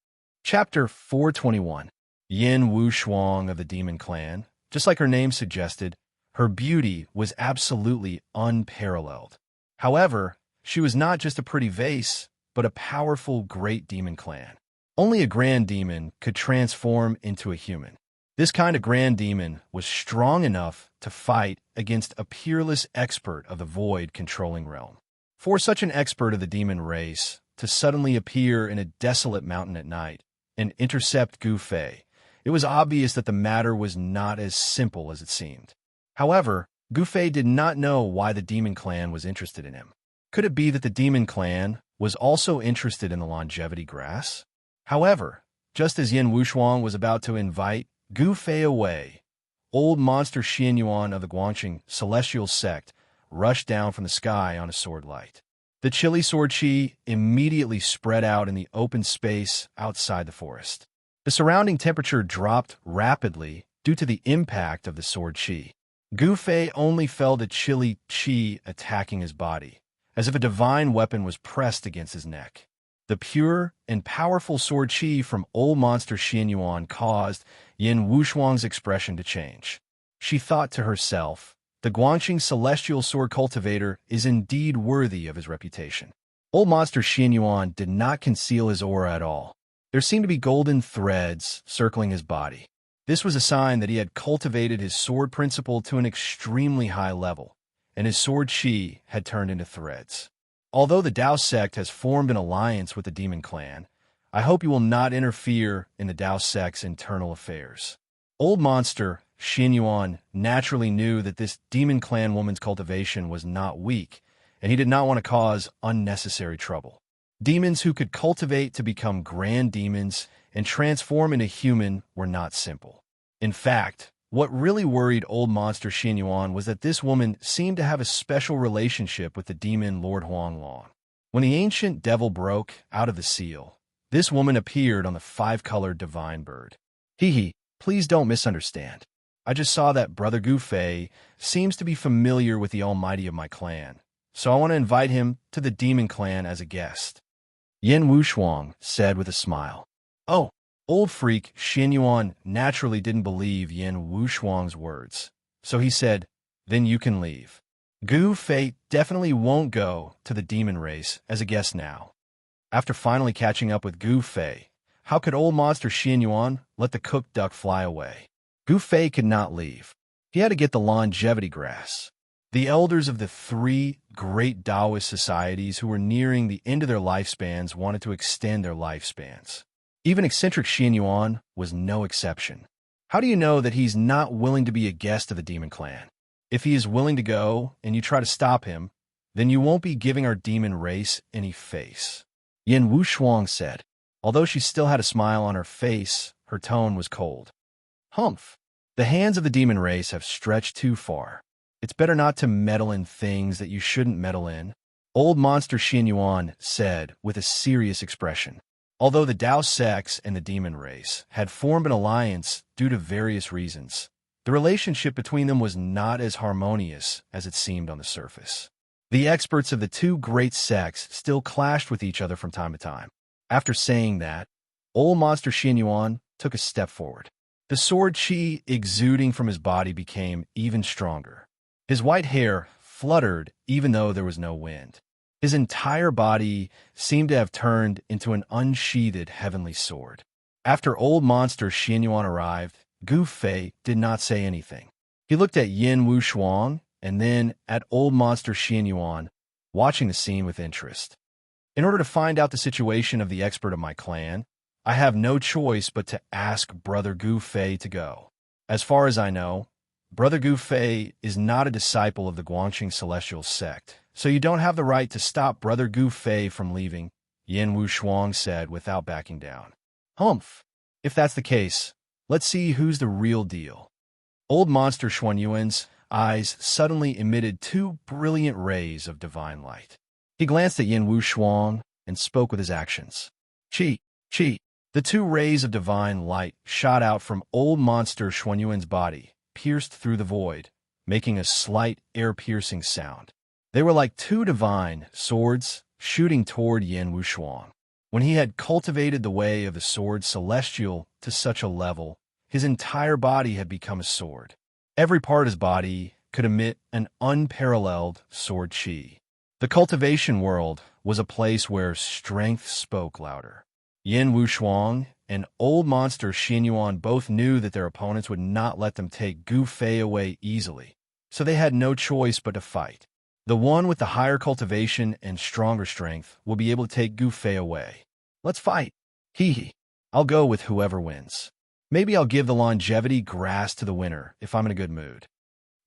Chapter 421. Yin Wushuang of the Demon Clan. Just like her name suggested, her beauty was absolutely unparalleled. However, she was not just a pretty vase, but a powerful great demon clan. Only a grand demon could transform into a human. This kind of grand demon was strong enough to fight against a peerless expert of the void controlling realm. For such an expert of the demon race to suddenly appear in a desolate mountain at night and intercept Gu Fei, it was obvious that the matter was not as simple as it seemed. However, Gu Fei did not know why the demon clan was interested in him. Could it be that the demon clan was also interested in the longevity grass? However, just as Yin Wushuang was about to invite Gu Fei away, Old Monster Xianyuan of the Guangxing celestial sect rushed down from the sky on a sword light. The chilly sword chi immediately spread out in the open space outside the forest. The surrounding temperature dropped rapidly due to the impact of the sword chi. Gu Fei only felt a chilly chi attacking his body, as if a divine weapon was pressed against his neck. The pure and powerful sword chi from Old Monster Xianyuan caused Yin Wushuang's expression to change. She thought to herself, the Guangxing celestial sword cultivator is indeed worthy of his reputation. Old Monster Xianyuan did not conceal his aura at all. There seemed to be golden threads circling his body. This was a sign that he had cultivated his sword principle to an extremely high level, and his sword chi had turned into threads. Although the Dao sect has formed an alliance with the Demon Clan, I hope you will not interfere in the Dao sect's internal affairs. Old Monster Xianyuan naturally knew that this Demon Clan woman's cultivation was not weak, and he did not want to cause unnecessary trouble. Demons who could cultivate to become grand demons and transform into human were not simple. In fact, what really worried Old Monster Xianyuan was that this woman seemed to have a special relationship with the demon Lord Huanglong. When the ancient devil broke out of the seal, this woman appeared on the 5-colored divine bird. Hee, please don't misunderstand. I just saw that Brother Gu Fei seems to be familiar with the Almighty of my clan, so I want to invite him to the Demon Clan as a guest. Yin Wushuang said with a smile. Oh, old freak Xianyuan naturally didn't believe Yin Wushuang's words, so he said, then you can leave. Gu Fei definitely won't go to the demon race as a guest now. After finally catching up with Gu Fei, how could Old Monster Xianyuan let the cooked duck fly away? Gu Fei could not leave. He had to get the longevity grass. The elders of the 3 great Taoist societies who were nearing the end of their lifespans wanted to extend their lifespans. Even eccentric Xianyuan was no exception. How do you know that he's not willing to be a guest of the Demon Clan? If he is willing to go and you try to stop him, then you won't be giving our demon race any face. Yin Wushuang said. Although she still had a smile on her face, her tone was cold. Humph. The hands of the demon race have stretched too far. It's better not to meddle in things that you shouldn't meddle in, Old Monster Xianyuan said with a serious expression. Although the Dao sects and the demon race had formed an alliance due to various reasons, the relationship between them was not as harmonious as it seemed on the surface. The experts of the 2 great sects still clashed with each other from time to time. After saying that, Old Monster Xianyuan took a step forward. The sword chi exuding from his body became even stronger. His white hair fluttered even though there was no wind. His entire body seemed to have turned into an unsheathed heavenly sword. After Old Monster Xianyuan arrived, Gu Fei did not say anything. He looked at Yin Wushuang and then at Old Monster Xianyuan, watching the scene with interest. In order to find out the situation of the expert of my clan, I have no choice but to ask Brother Gu Fei to go. As far as I know, Brother Gu Fei is not a disciple of the Guangxing Celestial Sect, so you don't have the right to stop Brother Gu Fei from leaving, Yin Wushuang said without backing down. Humph. If that's the case, let's see who's the real deal. Old Monster Xuanyuan's eyes suddenly emitted two brilliant rays of divine light. He glanced at Yin Wushuang and spoke with his actions. Chi, Chi. The two rays of divine light shot out from Old Monster Xuanyuan's body, pierced through the void, making a slight, air-piercing sound. They were like two divine swords shooting toward Yin Wushuang. When he had cultivated the way of the sword celestial to such a level, his entire body had become a sword. Every part of his body could emit an unparalleled sword chi. The cultivation world was a place where strength spoke louder. Yin Wushuang and Old Monster Xianyuan both knew that their opponents would not let them take Gu Fei away easily, so they had no choice but to fight. The one with the higher cultivation and stronger strength will be able to take Gu Fei away. Let's fight. Hee hee. I'll go with whoever wins. Maybe I'll give the longevity grass to the winner if I'm in a good mood.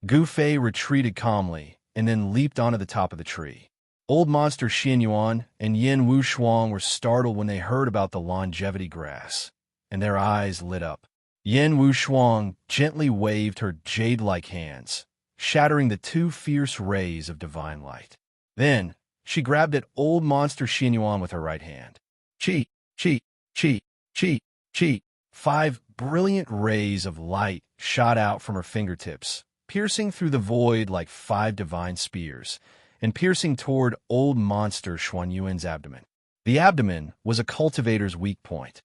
Gu Fei retreated calmly and then leaped onto the top of the tree. Old Monster Xianyuan and Yin Wushuang were startled when they heard about the longevity grass, and their eyes lit up. Yin Wushuang gently waved her jade-like hands, shattering the two fierce rays of divine light. Then, she grabbed at Old Monster Xianyuan with her right hand. Chi, chi, chi, chi, chi. 5 brilliant rays of light shot out from her fingertips, piercing through the void like 5 divine spears, and piercing toward Old Monster Xuanyuan's abdomen. The abdomen was a cultivator's weak point.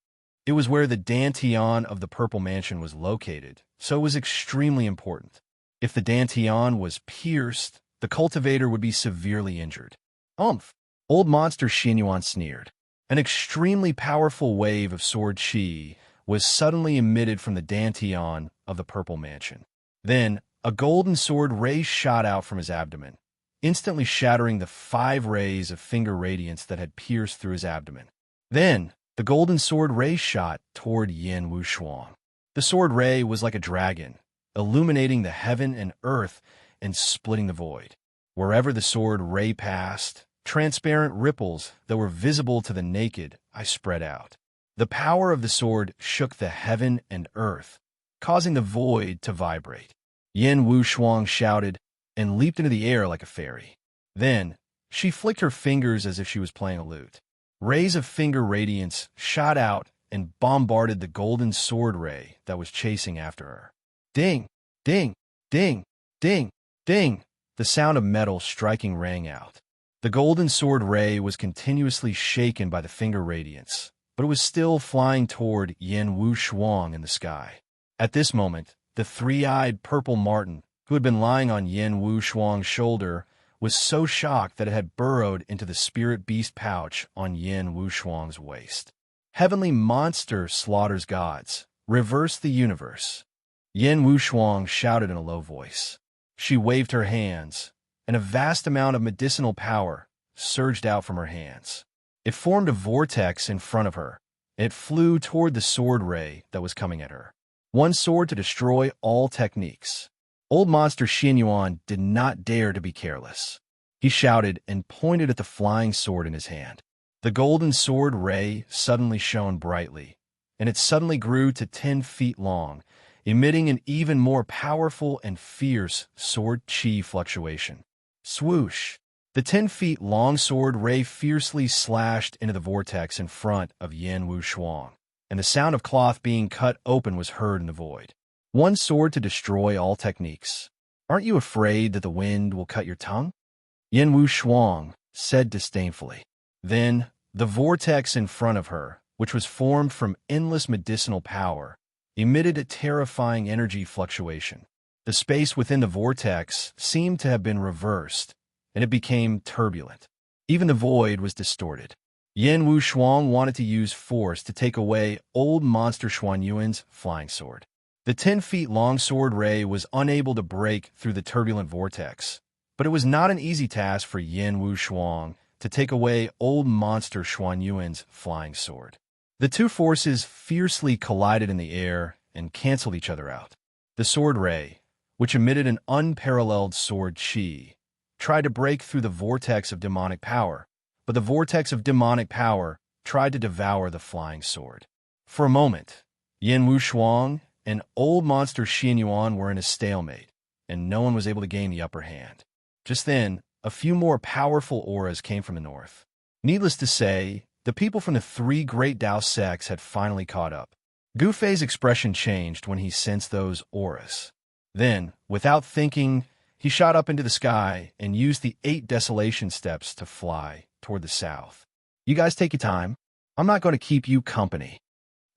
It was where the Dantian of the Purple Mansion was located, so it was extremely important. If the Dantian was pierced, the cultivator would be severely injured. Umph! Old Monster Xianyuan sneered. An extremely powerful wave of sword chi was suddenly emitted from the Dantian of the Purple Mansion. Then, a golden sword ray shot out from his abdomen, instantly shattering the 5 rays of finger radiance that had pierced through his abdomen. Then, the golden sword ray shot toward Yin Wushuang. The sword ray was like a dragon, illuminating the heaven and earth and splitting the void. Wherever the sword ray passed, transparent ripples that were visible to the naked eye spread out. The power of the sword shook the heaven and earth, causing the void to vibrate. Yin Wushuang shouted and leaped into the air like a fairy. Then, she flicked her fingers as if she was playing a lute. Rays of finger radiance shot out and bombarded the golden sword ray that was chasing after her. Ding! Ding! Ding! Ding! Ding! The sound of metal striking rang out. The golden sword ray was continuously shaken by the finger radiance, but it was still flying toward Yin Wushuang in the sky. At this moment, the 3-eyed purple marten, who had been lying on Yin Wushuang's shoulder, was so shocked that it had burrowed into the spirit beast pouch on Yin Wushuang's waist. Heavenly monster slaughters gods. Reverse the universe. Yin Wushuang shouted in a low voice. She waved her hands, and a vast amount of medicinal power surged out from her hands. It formed a vortex in front of her, and it flew toward the sword ray that was coming at her. One sword to destroy all techniques. Old Monster Xianyuan did not dare to be careless. He shouted and pointed at the flying sword in his hand. The golden sword ray suddenly shone brightly, and it suddenly grew to 10 feet long, emitting an even more powerful and fierce sword chi fluctuation. Swoosh! The 10 feet long sword ray fiercely slashed into the vortex in front of Yin Wushuang, and the sound of cloth being cut open was heard in the void. One sword to destroy all techniques. Aren't you afraid that the wind will cut your tongue? Yin Wushuang said disdainfully. Then, the vortex in front of her, which was formed from endless medicinal power, emitted a terrifying energy fluctuation. The space within the vortex seemed to have been reversed, and it became turbulent. Even the void was distorted. Yin Wushuang wanted to use force to take away Old Monster Xuanyuan's flying sword. The 10 feet long sword ray was unable to break through the turbulent vortex, but it was not an easy task for Yin Wushuang to take away Old Monster Xuanyuan's flying sword. The two forces fiercely collided in the air and canceled each other out. The sword ray, which emitted an unparalleled sword chi, tried to break through the vortex of demonic power, but the vortex of demonic power tried to devour the flying sword. For a moment, Yin Wuxia and old monster Xianxia were in a stalemate, and no one was able to gain the upper hand. Just then, a few more powerful auras came from the north. Needless to say, the people from the three great Dao sects had finally caught up. Gu Fei's expression changed when he sensed those auras. Then, without thinking, he shot up into the sky and used the 8 desolation steps to fly toward the south. You guys take your time. I'm not going to keep you company.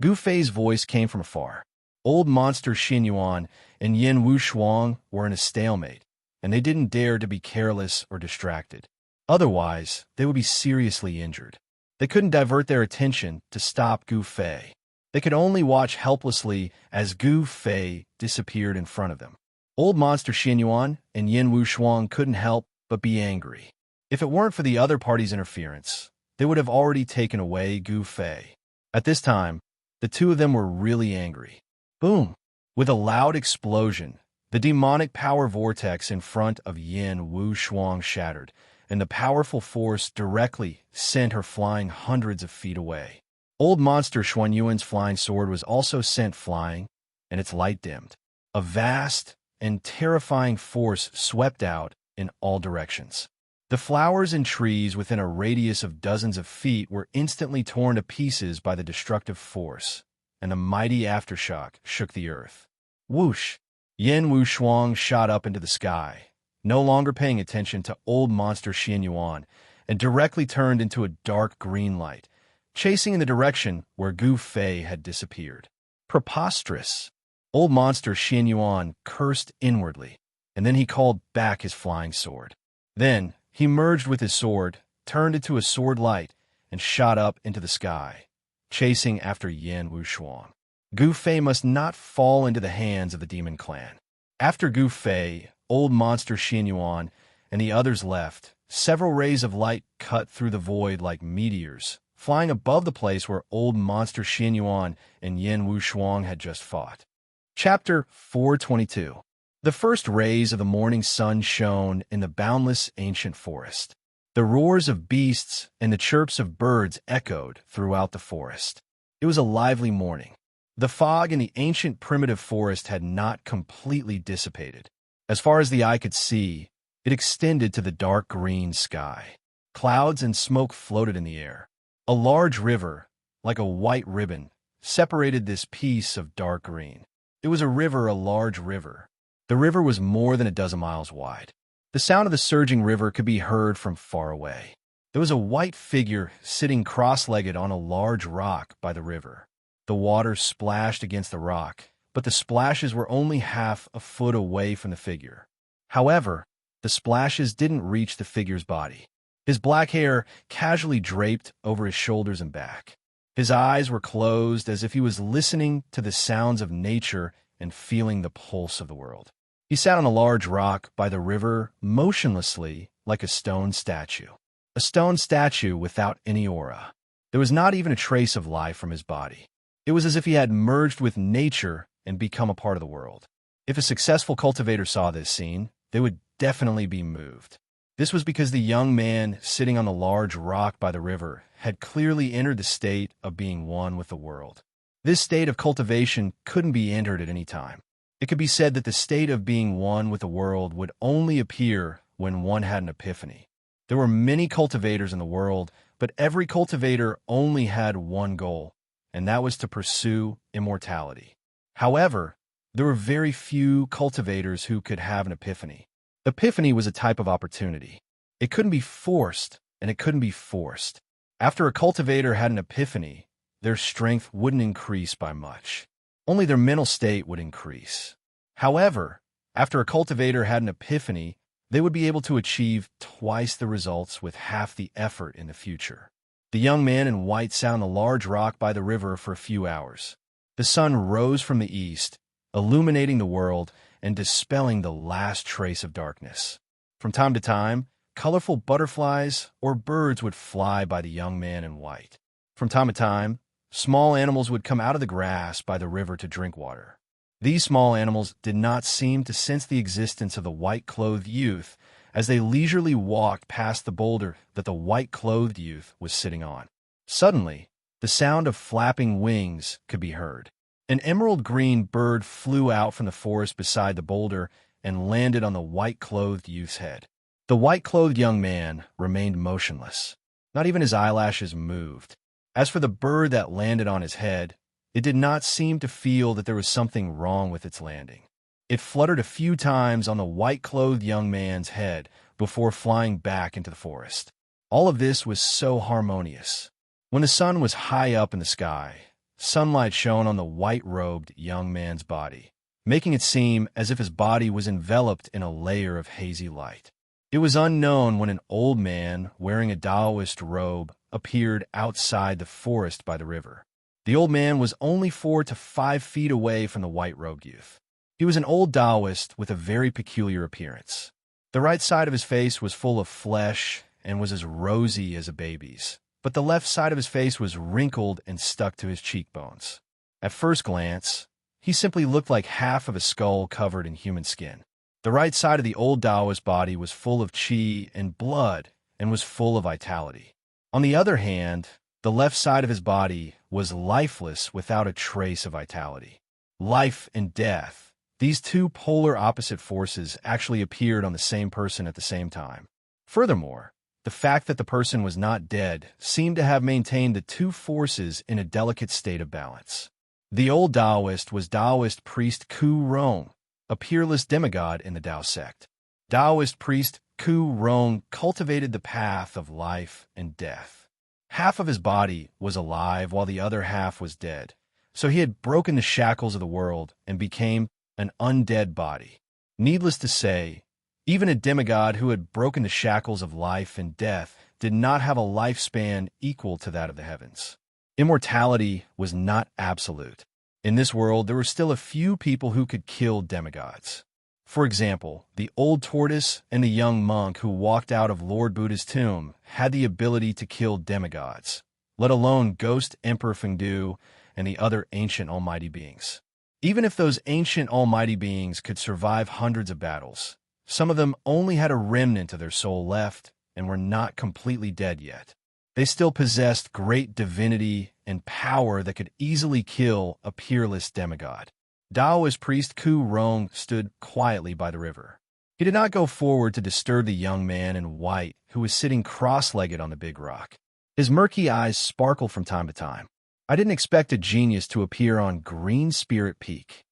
Gu Fei's voice came from afar. Old monster Xianxia and Yin Wuxia were in a stalemate, and they didn't dare to be careless or distracted. Otherwise, they would be seriously injured. They couldn't divert their attention to stop Gu Fei. They could only watch helplessly as Gu Fei disappeared in front of them. Old monster Xianxia and Yin Wuxia couldn't help but be angry. If it weren't for the other party's interference, they would have already taken away Gu Fei. At this time, the two of them were really angry. Boom! With a loud explosion, the demonic power vortex in front of Yin Wuxia shattered, and the powerful force directly sent her flying hundreds of feet away. Old monster Xuanyuan's flying sword was also sent flying, and its light dimmed. A vast and terrifying force swept out in all directions. The flowers and trees within a radius of dozens of feet were instantly torn to pieces by the destructive force, and a mighty aftershock shook the earth. Whoosh! Yin Wuxia shot up into the sky, no longer paying attention to old monster Xianxia, and directly turned into a dark green light, chasing in the direction where Gu Fei had disappeared. Preposterous! Old monster Xianxia cursed inwardly, and then he called back his flying sword. Then he merged with his sword, turned into a sword light, and shot up into the sky, chasing after Yin Wuxia. Gu Fei must not fall into the hands of the demon clan. After Gu Fei, old monster Xianxia, and the others left, several rays of light cut through the void like meteors, flying above the place where old monster Xianxia and Yin Wuxia had just fought. Chapter 422. The first rays of the morning sun shone in the boundless ancient forest. The roars of beasts and the chirps of birds echoed throughout the forest. It was a lively morning. The fog in the ancient primitive forest had not completely dissipated. As far as the eye could see, it extended to the dark green sky. Clouds and smoke floated in the air. A large river, like a white ribbon, separated this piece of dark green. It was a large river. The river was more than a dozen miles wide. The sound of the surging river could be heard from far away. There was a white figure sitting cross-legged on a large rock by the river. The water splashed against the rock, but the splashes were only half a foot away from the figure. However, the splashes didn't reach the figure's body. His black hair casually draped over his shoulders and back. His eyes were closed as if he was listening to the sounds of nature and feeling the pulse of the world. He sat on a large rock by the river motionlessly like a stone statue. A stone statue without any aura. There was not even a trace of life from his body. It was as if he had merged with nature and become a part of the world. If a successful cultivator saw this scene, they would definitely be moved. This was because the young man sitting on the large rock by the river had clearly entered the state of being one with the world. This state of cultivation couldn't be entered at any time. It could be said that the state of being one with the world would only appear when one had an epiphany. There were many cultivators in the world, but every cultivator only had one goal, and that was to pursue immortality. However, there were very few cultivators who could have an epiphany. Epiphany was a type of opportunity. It couldn't be forced, and it couldn't be forced. After a cultivator had an epiphany, their strength wouldn't increase by much. Only their mental state would increase. However, after a cultivator had an epiphany, they would be able to achieve twice the results with half the effort in the future. The young man in white sat on a large rock by the river for a few hours. The sun rose from the east, illuminating the world and dispelling the last trace of darkness. From time to time, colorful butterflies or birds would fly by the young man in white. From time to time, small animals would come out of the grass by the river to drink water. These small animals did not seem to sense the existence of the white-clothed youth as they leisurely walked past the boulder that the white-clothed youth was sitting on. Suddenly, the sound of flapping wings could be heard. An emerald-green bird flew out from the forest beside the boulder and landed on the white-clothed youth's head. The white-clothed young man remained motionless. Not even his eyelashes moved. As for the bird that landed on his head, it did not seem to feel that there was something wrong with its landing. It fluttered a few times on the white-clothed young man's head before flying back into the forest. All of this was so harmonious. When the sun was high up in the sky, sunlight shone on the white-robed young man's body, making it seem as if his body was enveloped in a layer of hazy light. It was unknown when an old man wearing a Taoist robe appeared outside the forest by the river. The old man was only 4 to 5 feet away from the white-robed youth. He was an old Taoist with a very peculiar appearance. The right side of his face was full of flesh and was as rosy as a baby's, but the left side of his face was wrinkled and stuck to his cheekbones. At first glance, he simply looked like half of a skull covered in human skin. The right side of the old Taoist body was full of qi and blood and was full of vitality. On the other hand, the left side of his body was lifeless without a trace of vitality. Life and death, these two polar opposite forces actually appeared on the same person at the same time. Furthermore, the fact that the person was not dead seemed to have maintained the two forces in a delicate state of balance. The old Taoist was Taoist priest Ku Rong, a peerless demigod in the Tao sect. Taoist priest Ku Rong cultivated the path of life and death. Half of his body was alive while the other half was dead, so he had broken the shackles of the world and became an undead body. Needless to say, even a demigod who had broken the shackles of life and death did not have a lifespan equal to that of the heavens. Immortality was not absolute. In this world, there were still a few people who could kill demigods. For example, the old tortoise and the young monk who walked out of Lord Buddha's tomb had the ability to kill demigods, let alone Ghost Emperor Fengdu and the other ancient almighty beings. Even if those ancient almighty beings could survive hundreds of battles, some of them only had a remnant of their soul left and were not completely dead yet. They still possessed great divinity and power that could easily kill a peerless demigod. Taoist priest Ku Rong stood quietly by the river. He did not go forward to disturb the young man in white who was sitting cross-legged on the big rock. His murky eyes sparkled from time to time. I didn't expect a genius to appear on Green Spirit Peak.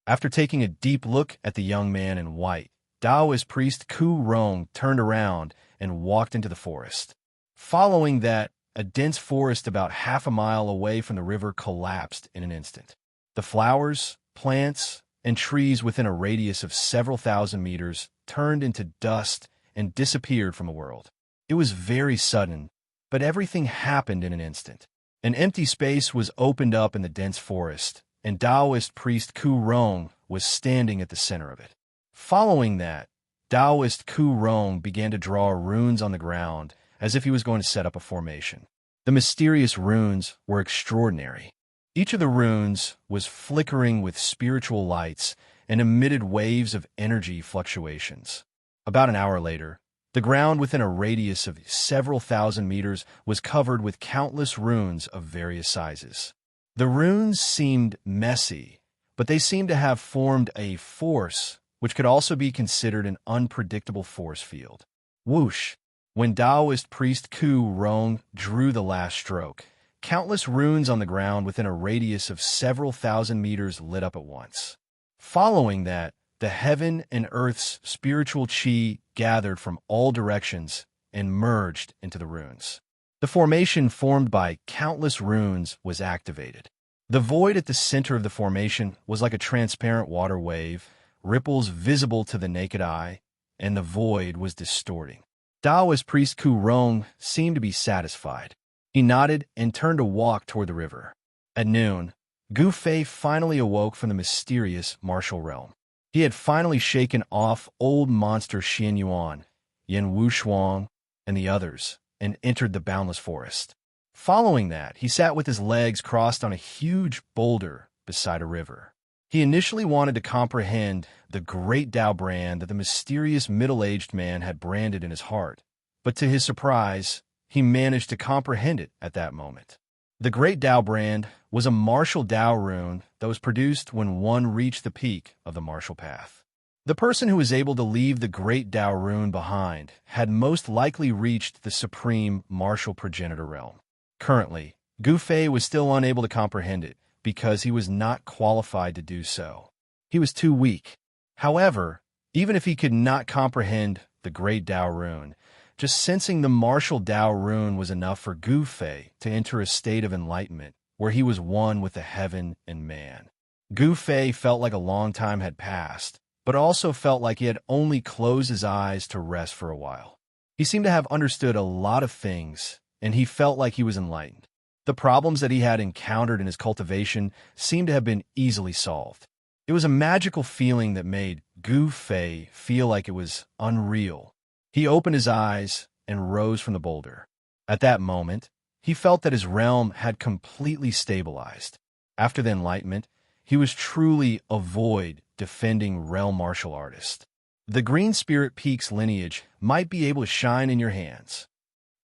After taking a deep look at the young man in white, Taoist priest Ku Rong turned around and walked into the forest. Following that, a dense forest about half a mile away from the river collapsed in an instant. The flowers, plants, and trees within a radius of several thousand meters turned into dust and disappeared from the world. It was very sudden, but everything happened in an instant. An empty space was opened up in the dense forest, and Taoist priest Ku Rong was standing at the center of it. Following that, Taoist Ku Rong began to draw runes on the ground as if he was going to set up a formation. The mysterious runes were extraordinary. Each of the runes was flickering with spiritual lights and emitted waves of energy fluctuations. About an hour later, the ground within a radius of several thousand meters was covered with countless runes of various sizes. The runes seemed messy, but they seemed to have formed a force which could also be considered an unpredictable force field. Whoosh! When Taoist priest Ku Rong drew the last stroke, countless runes on the ground within a radius of several thousand meters lit up at once. Following that, the heaven and earth's spiritual qi gathered from all directions and merged into the runes. The formation formed by countless runes was activated. The void at the center of the formation was like a transparent water wave, ripples visible to the naked eye, and the void was distorting. Taoist priest Ku Rong seemed to be satisfied. He nodded and turned to walk toward the river. At noon, Gu Fei finally awoke from the mysterious martial realm. He had finally shaken off old monster Xian Yuan, Yen Wu Shuang, and the others, and entered the Boundless forest. Following that, he sat with his legs crossed on a huge boulder beside a river. He initially wanted to comprehend the great Tao brand that the mysterious middle-aged man had branded in his heart, but to his surprise, he managed to comprehend it at that moment. The great Tao brand was a martial Tao rune that was produced when one reached the peak of the martial path. The person who was able to leave the great Tao rune behind had most likely reached the supreme martial progenitor realm. Currently, Gu Fei was still unable to comprehend it because he was not qualified to do so. He was too weak. However, even if he could not comprehend the great Tao rune, just sensing the martial Tao rune was enough for Gu Fei to enter a state of enlightenment where he was one with the heaven and man. Gu Fei felt like a long time had passed, but also felt like he had only closed his eyes to rest for a while. He seemed to have understood a lot of things, and he felt like he was enlightened. The problems that he had encountered in his cultivation seemed to have been easily solved. It was a magical feeling that made Gu Fei feel like it was unreal. He opened his eyes and rose from the boulder. At that moment, he felt that his realm had completely stabilized. After the enlightenment, he was truly a void defending realm martial artist. The Green Spirit Peak's lineage might be able to shine in your hands.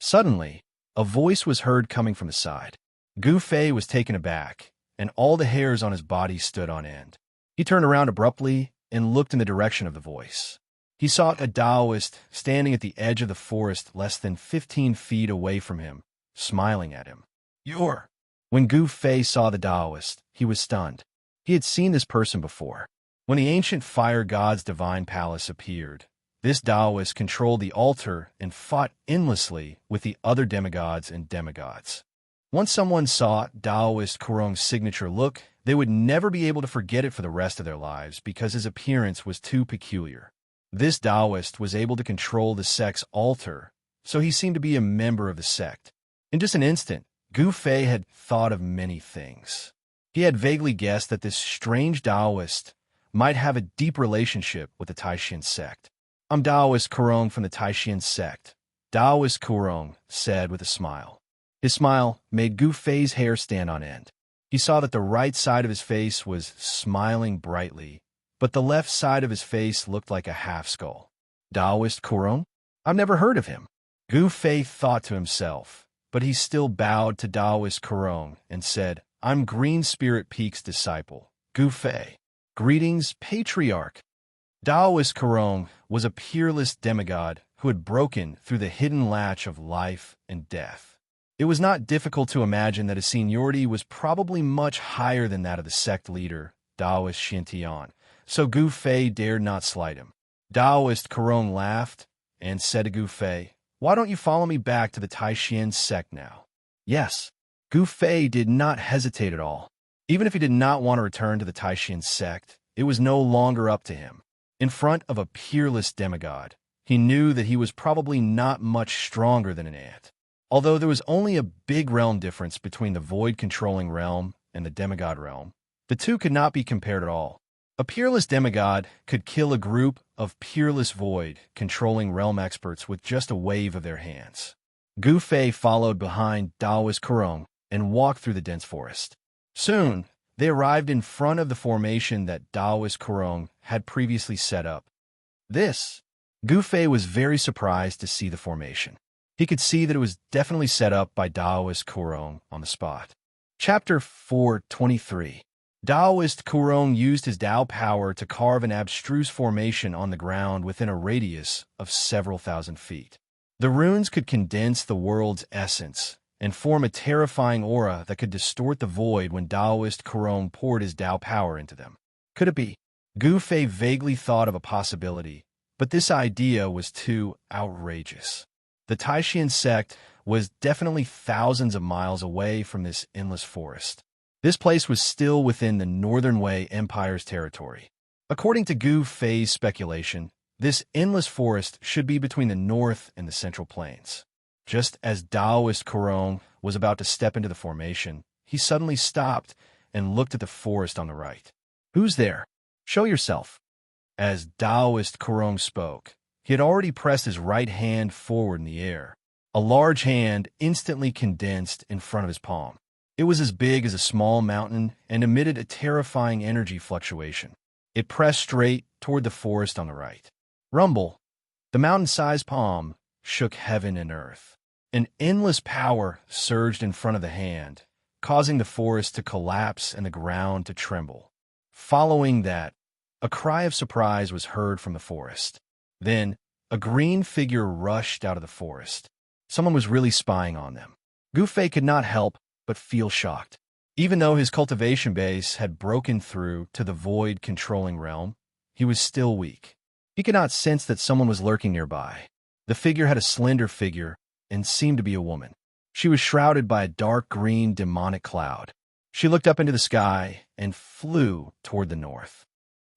Suddenly, a voice was heard coming from the side. Gu Fei was taken aback, and all the hairs on his body stood on end. He turned around abruptly and looked in the direction of the voice. He saw a Taoist standing at the edge of the forest less than 15 feet away from him, smiling at him. "You're—" When Gu Fei saw the Taoist, he was stunned. He had seen this person before. When the ancient fire god's divine palace appeared, this Taoist controlled the altar and fought endlessly with the other demigods and demigods. Once someone saw Taoist Kurong's signature look, they would never be able to forget it for the rest of their lives because his appearance was too peculiar. This Taoist was able to control the sect's altar, so he seemed to be a member of the sect. In just an instant, Gu Fei had thought of many things. He had vaguely guessed that this strange Taoist might have a deep relationship with the Taishan sect. "I'm Taoist Kurong from the Taishan sect," Taoist Kurong said with a smile. His smile made Gu Fei's hair stand on end. He saw that the right side of his face was smiling brightly, but the left side of his face looked like a half-skull. "Taoist Kurong? I've never heard of him," Gu Fei thought to himself, but he still bowed to Taoist Kurong and said, "I'm Green Spirit Peak's disciple, Gu Fei. Greetings, Patriarch." Taoist Kurong was a peerless demigod who had broken through the hidden latch of life and death. It was not difficult to imagine that his seniority was probably much higher than that of the sect leader, Taoist Xianxia, so Gu Fei dared not slight him. Taoist Kurong laughed and said to Gu Fei, "Why don't you follow me back to the Taishan sect now?" "Yes." Gu Fei did not hesitate at all. Even if he did not want to return to the Taishan sect, it was no longer up to him. In front of a peerless demigod, he knew that he was probably not much stronger than an ant. Although there was only a big realm difference between the void-controlling realm and the demigod realm, the two could not be compared at all. A peerless demigod could kill a group of peerless void-controlling realm experts with just a wave of their hands. Gu Fei followed behind Taoist Kurong and walked through the dense forest. Soon, they arrived in front of the formation that Taoist Kurong had previously set up. Gu Fei was very surprised to see the formation. He could see that it was definitely set up by Taoist Kurong on the spot. Chapter 423. Taoist Kurong used his Tao power to carve an abstruse formation on the ground within a radius of several thousand feet. The runes could condense the world's essence and form a terrifying aura that could distort the void when Taoist Kurong poured his Tao power into them. Could it be? Gu Fei vaguely thought of a possibility, but this idea was too outrageous. The Taishan sect was definitely thousands of miles away from this endless forest. This place was still within the Northern Wei Empire's territory. According to Gu Fei's speculation, this endless forest should be between the north and the central plains. Just as Taoist Kurong was about to step into the formation, he suddenly stopped and looked at the forest on the right. "Who's there? Show yourself." As Taoist Kurong spoke, he had already pressed his right hand forward in the air. A large hand instantly condensed in front of his palm. It was as big as a small mountain and emitted a terrifying energy fluctuation. It pressed straight toward the forest on the right. Rumble, the mountain-sized palm, shook heaven and earth. An endless power surged in front of the hand, causing the forest to collapse and the ground to tremble. Following that, a cry of surprise was heard from the forest. Then, a green figure rushed out of the forest. Someone was really spying on them. Gu Fei could not help but feel shocked. Even though his cultivation base had broken through to the void-controlling realm, he was still weak. He could not sense that someone was lurking nearby. The figure had a slender figure and seemed to be a woman. She was shrouded by a dark green demonic cloud. She looked up into the sky and flew toward the north.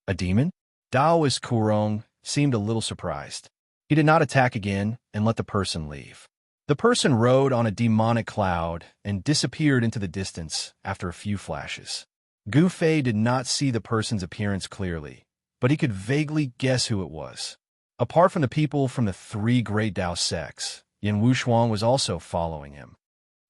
A demon? Taoist Kurong seemed a little surprised. He did not attack again and let the person leave. The person rode on a demonic cloud and disappeared into the distance after a few flashes. Gu Fei did not see the person's appearance clearly, but he could vaguely guess who it was. Apart from the people from the three great Dao sects, Yin Wushuang was also following him.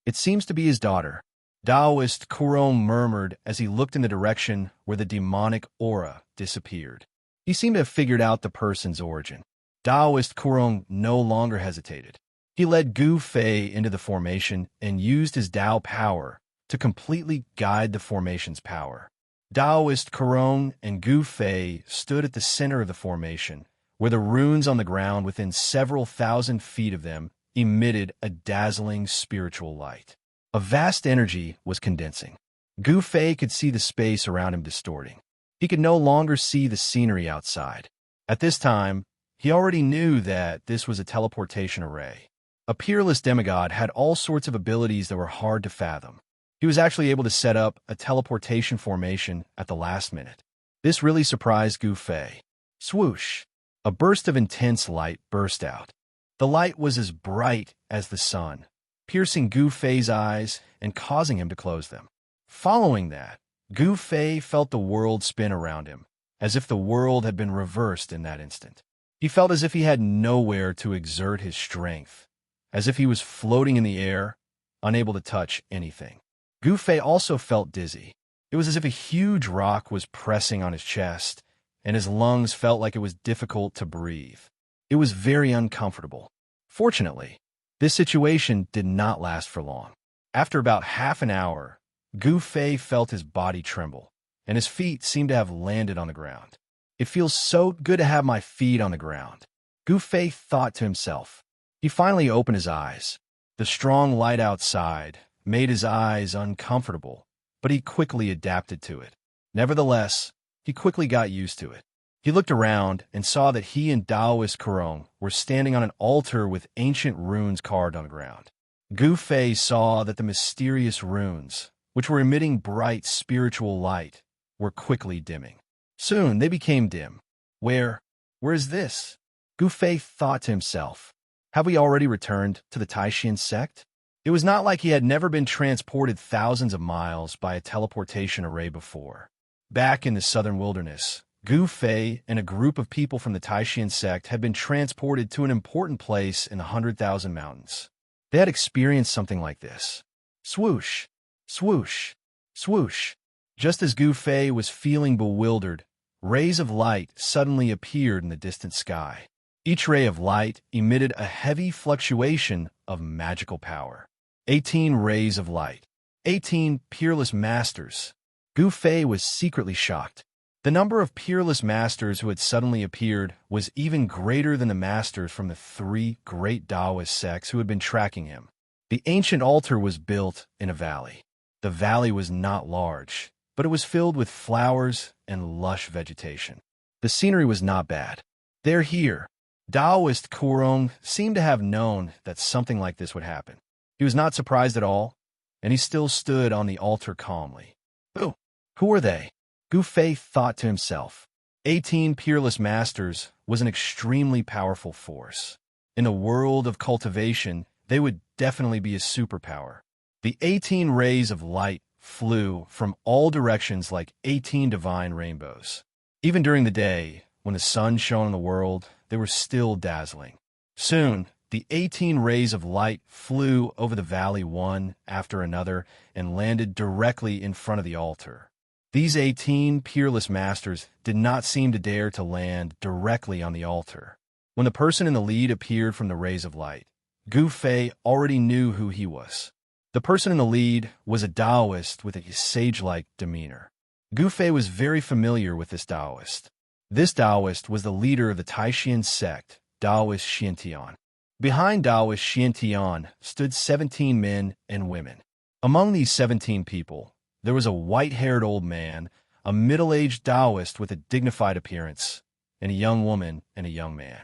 It seems to be his daughter. Taoist Kurong murmured as he looked in the direction where the demonic aura disappeared. He seemed to have figured out the person's origin. Taoist Kurong no longer hesitated. He led Gu Fei into the formation and used his Dao power to completely guide the formation's power. Taoist Kurong and Gu Fei stood at the center of the formation, where the runes on the ground within several thousand feet of them emitted a dazzling spiritual light. A vast energy was condensing. Gu Fei could see the space around him distorting. He could no longer see the scenery outside. At this time, he already knew that this was a teleportation array. A peerless demigod had all sorts of abilities that were hard to fathom. He was actually able to set up a teleportation formation at the last minute. This really surprised Gu Fei. Swoosh! A burst of intense light burst out. The light was as bright as the sun, piercing Gu Fei's eyes and causing him to close them. Following that, Gu Fei felt the world spin around him, as if the world had been reversed in that instant. He felt as if he had nowhere to exert his strength, as if he was floating in the air, unable to touch anything. Gu Fei also felt dizzy. It was as if a huge rock was pressing on his chest, and his lungs felt like it was difficult to breathe. It was very uncomfortable. Fortunately, this situation did not last for long. After about half an hour, Gu Fei felt his body tremble, and his feet seemed to have landed on the ground. It feels so good to have my feet on the ground, Gu Fei thought to himself. He finally opened his eyes. The strong light outside made his eyes uncomfortable, but he quickly adapted to it. Nevertheless, he quickly got used to it. He looked around and saw that he and Taoist Kurong were standing on an altar with ancient runes carved on the ground. Gu Fei saw that the mysterious runes, which were emitting bright spiritual light, were quickly dimming. Soon they became dim. Where is this? Gu Fei thought to himself. Have we already returned to the Taishan sect? It was not like he had never been transported thousands of miles by a teleportation array before. Back in the southern wilderness, Gu Fei and a group of people from the Taishan sect had been transported to an important place in the 100,000 mountains. They had experienced something like this. Swoosh, swoosh, swoosh. Just as Gu Fei was feeling bewildered, rays of light suddenly appeared in the distant sky. Each ray of light emitted a heavy fluctuation of magical power. 18 rays of light. 18 peerless masters. Gu Fei was secretly shocked. The number of peerless masters who had suddenly appeared was even greater than the masters from the three great Taoist sects who had been tracking him. The ancient altar was built in a valley. The valley was not large, but it was filled with flowers and lush vegetation. The scenery was not bad. They're here. Taoist Kurong seemed to have known that something like this would happen. He was not surprised at all, and he still stood on the altar calmly. Who are they? Gu Fei thought to himself. 18 peerless masters was an extremely powerful force. In the world of cultivation, they would definitely be a superpower. The 18 rays of light flew from all directions like 18 divine rainbows. Even during the day, when the sun shone on the world, they were still dazzling. Soon, The 18 rays of light flew over the valley one after another and landed directly in front of the altar. These 18 peerless masters did not seem to dare to land directly on the altar. When the person in the lead appeared from the rays of light, Gu Fei already knew who he was. The person in the lead was a Taoist with a sage-like demeanor. Gu Fei was very familiar with this Taoist. This Taoist was the leader of the Taishan sect, Taoist Xianxia. Behind Taoist Xianxia stood 17 men and women. Among these 17 people, there was a white-haired old man, a middle-aged Taoist with a dignified appearance, and a young woman and a young man.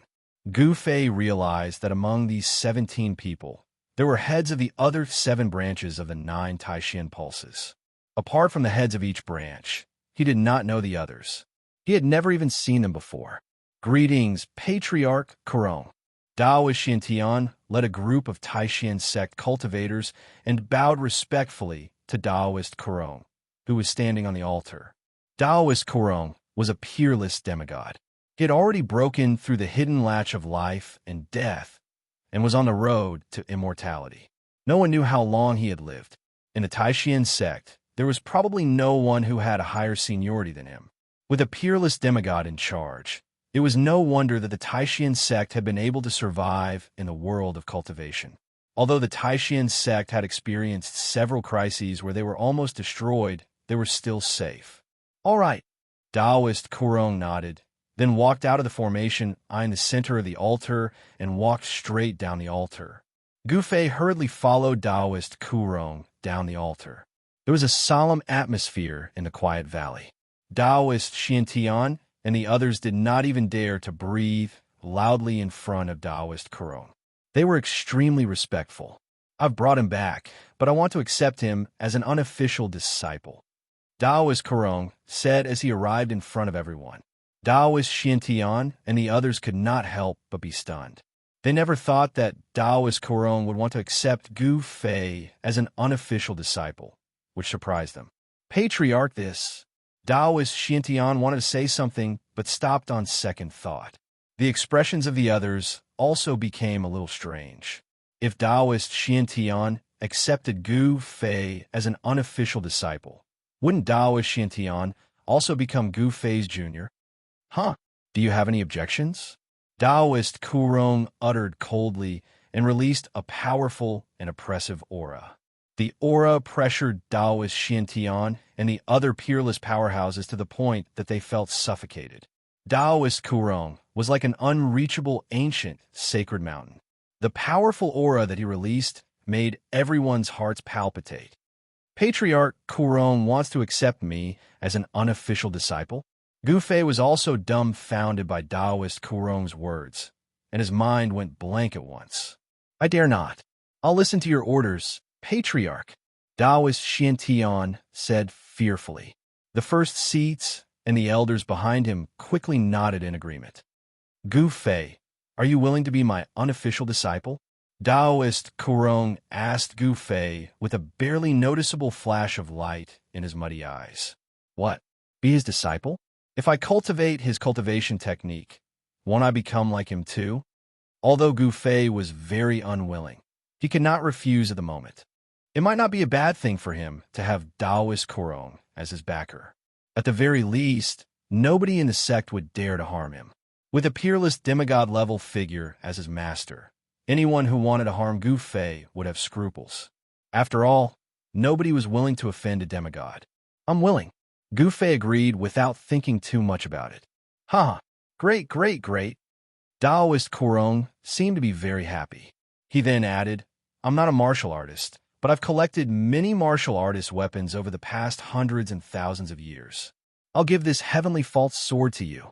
Gu Fei realized that among these 17 people, there were heads of the other 7 branches of the 9 Taishan pulses. Apart from the heads of each branch, he did not know the others. He had never even seen them before. Greetings, Patriarch Kurong. Taoist Xianxia led a group of Taishan sect cultivators and bowed respectfully to Taoist Kurong, who was standing on the altar. Taoist Kurong was a peerless demigod. He had already broken through the hidden latch of life and death and was on the road to immortality. No one knew how long he had lived. In the Taishan sect, there was probably no one who had a higher seniority than him. With a peerless demigod in charge, it was no wonder that the Taishan sect had been able to survive in the world of cultivation. Although the Taishan sect had experienced several crises where they were almost destroyed, they were still safe. All right, Taoist Kurong nodded, then walked out of the formation, eyeing the center of the altar, and walked straight down the altar. Gu Fei hurriedly followed Taoist Kurong down the altar. There was a solemn atmosphere in the quiet valley. Taoist Xianxia and the others did not even dare to breathe loudly in front of Taoist Kurong. They were extremely respectful. I've brought him back, but I want to accept him as an unofficial disciple, Taoist Kurong said as he arrived in front of everyone. Taoist Xianxia and the others could not help but be stunned. They never thought that Taoist Kurong would want to accept Gu Fei as an unofficial disciple, which surprised them. Patriarch, this. Taoist Xianxia wanted to say something, but stopped on second thought. The expressions of the others also became a little strange. If Taoist Xianxia accepted Gu Fei as an unofficial disciple, wouldn't Taoist Xianxia also become Gu Fei's junior? Huh? Do you have any objections? Taoist Kurong uttered coldly and released a powerful and oppressive aura. The aura pressured Taoist Xianxia and the other peerless powerhouses to the point that they felt suffocated. Taoist Kurong was like an unreachable ancient sacred mountain. The powerful aura that he released made everyone's hearts palpitate. Patriarch Kurong wants to accept me as an unofficial disciple? Gu Fei was also dumbfounded by Taoist Kurong's words, and his mind went blank at once. I dare not. I'll listen to your orders, Patriarch, Taoist Xianxia said fearfully. The first seats and the elders behind him quickly nodded in agreement. Gu Fei, are you willing to be my unofficial disciple? Taoist Kurong asked Gu Fei with a barely noticeable flash of light in his muddy eyes. What? Be his disciple? If I cultivate his cultivation technique, won't I become like him too? Although Gu Fei was very unwilling, he could not refuse at the moment. It might not be a bad thing for him to have Taoist Kurong as his backer. At the very least, nobody in the sect would dare to harm him. With a peerless demigod-level figure as his master, anyone who wanted to harm Gu Fei would have scruples. After all, nobody was willing to offend a demigod. I'm willing. Gu Fei agreed without thinking too much about it. Ha! Great, great, great. Taoist Kurong seemed to be very happy. He then added, I'm not a martial artist, but I've collected many martial artist weapons over the past hundreds and thousands of years. I'll give this heavenly false sword to you.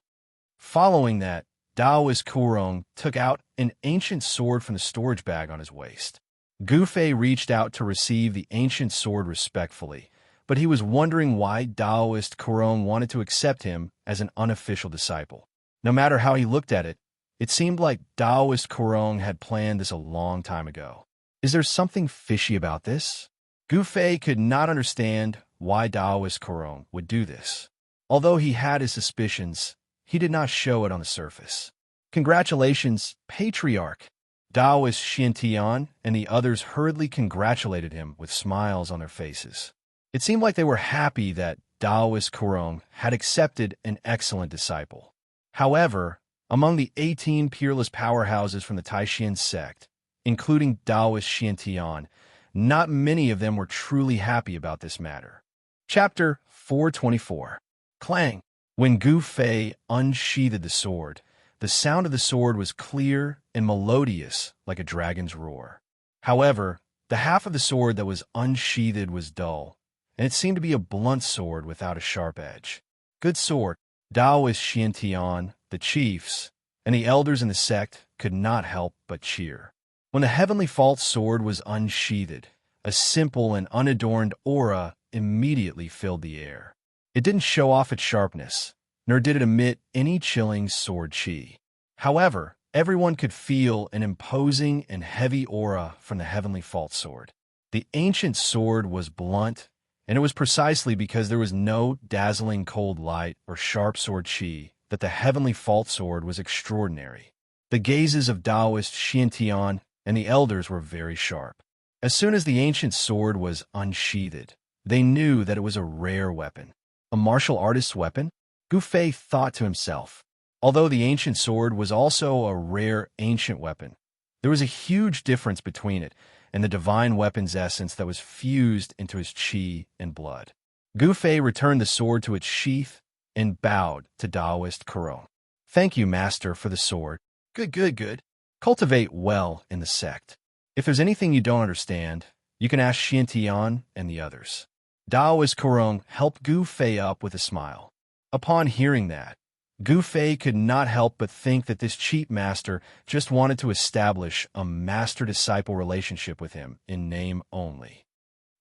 Following that, Taoist Kurong took out an ancient sword from the storage bag on his waist. Gu Fei reached out to receive the ancient sword respectfully, but he was wondering why Taoist Kurong wanted to accept him as an unofficial disciple. No matter how he looked at it, it seemed like Taoist Kurong had planned this a long time ago. Is there something fishy about this? Gu Fei could not understand why Taoist Kurong would do this. Although he had his suspicions, he did not show it on the surface. Congratulations, Patriarch. Taoist Xianxia and the others hurriedly congratulated him with smiles on their faces. It seemed like they were happy that Taoist Kurong had accepted an excellent disciple. However, among the 18 peerless powerhouses from the Taishan sect, including Taoist Xiantian, not many of them were truly happy about this matter. Chapter 424. Clang. When Gu Fei unsheathed the sword, the sound of the sword was clear and melodious like a dragon's roar. However, the half of the sword that was unsheathed was dull, and it seemed to be a blunt sword without a sharp edge. Good sword. Taoist Xiantian, the chiefs, and the elders in the sect could not help but cheer. When the heavenly false sword was unsheathed, a simple and unadorned aura immediately filled the air. It didn't show off its sharpness, nor did it emit any chilling sword chi. However, everyone could feel an imposing and heavy aura from the heavenly false sword. The ancient sword was blunt, and it was precisely because there was no dazzling cold light or sharp sword chi that the heavenly false sword was extraordinary. The gazes of Taoist Xiantian and the elders were very sharp. As soon as the ancient sword was unsheathed, they knew that it was a rare weapon. A martial artist's weapon? Gu Fei thought to himself. Although the ancient sword was also a rare ancient weapon, there was a huge difference between it and the divine weapon's essence that was fused into his chi and blood. Gu Fei returned the sword to its sheath and bowed to Taoist Kurong. Thank you, Master, for the sword. Good. Cultivate well in the sect. If there's anything you don't understand, you can ask Xiantian and the others. Taoist Kurong helped Gu Fei up with a smile. Upon hearing that, Gu Fei could not help but think that this cheap master just wanted to establish a master-disciple relationship with him in name only.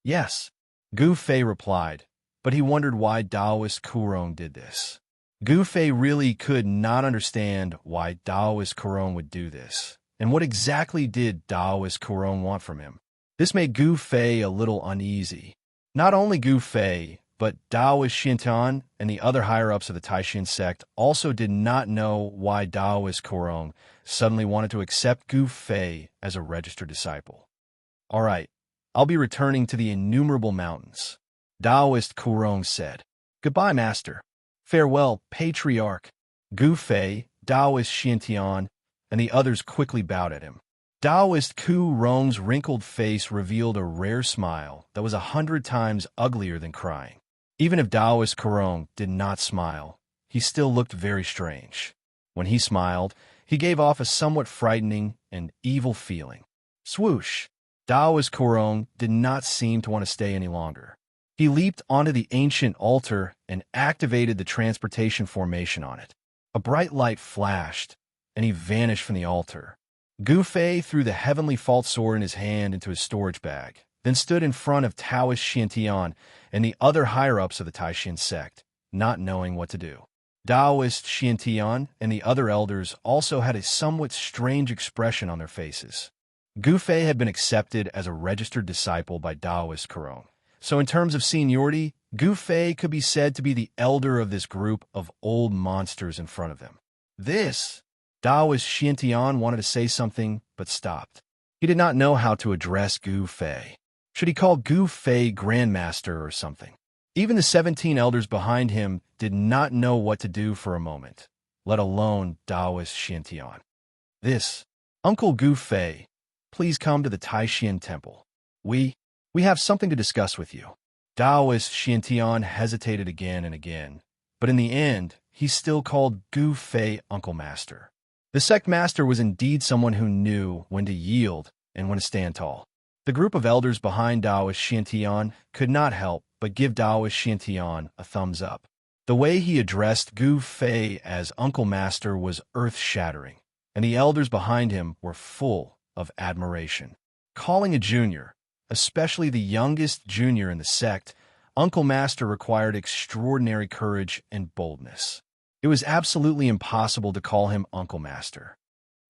Yes, Gu Fei replied, but he wondered why Taoist Kurong did this. Gu Fei really could not understand why Taoist Kurong would do this, and what exactly did Taoist Kurong want from him. This made Gu Fei a little uneasy. Not only Gu Fei, but Taoist Xiantian and the other higher-ups of the Taishan sect also did not know why Taoist Kurong suddenly wanted to accept Gu Fei as a registered disciple. All right, I'll be returning to the innumerable mountains, Taoist Kurong said. Goodbye, Master. Farewell, Patriarch. Gu Fei, Taoist Xiantian, and the others quickly bowed at him. Taoist Kurong's wrinkled face revealed a rare smile that was 100 times uglier than crying. Even if Taoist Kurong did not smile, he still looked very strange. When he smiled, he gave off a somewhat frightening and evil feeling. Swoosh! Taoist Kurong did not seem to want to stay any longer. He leaped onto the ancient altar and activated the transportation formation on it. A bright light flashed, and he vanished from the altar. Gu Fei threw the heavenly false sword in his hand into his storage bag, then stood in front of Taoist Xiantian and the other higher-ups of the Taishan sect, not knowing what to do. Taoist Xiantian and the other elders also had a somewhat strange expression on their faces. Gu Fei had been accepted as a registered disciple by Taoist Kurong, so in terms of seniority, Gu Fei could be said to be the elder of this group of old monsters in front of them. Taoist Xiantian wanted to say something, but stopped. He did not know how to address Gu Fei. Should he call Gu Fei Grandmaster or something? Even the 17 elders behind him did not know what to do for a moment, let alone Taoist Xiantian. Uncle Gu Fei, please come to the Taishan temple. We have something to discuss with you. Taoist Xiantian hesitated again and again, but in the end, he still called Gu Fei Uncle Master. The sect master was indeed someone who knew when to yield and when to stand tall. The group of elders behind Taoist Xiantian could not help but give Taoist Xiantian a thumbs up. The way he addressed Gu Fei as Uncle Master was earth-shattering, and the elders behind him were full of admiration. Calling a junior, especially the youngest junior in the sect, Uncle Master required extraordinary courage and boldness. It was absolutely impossible to call him Uncle Master.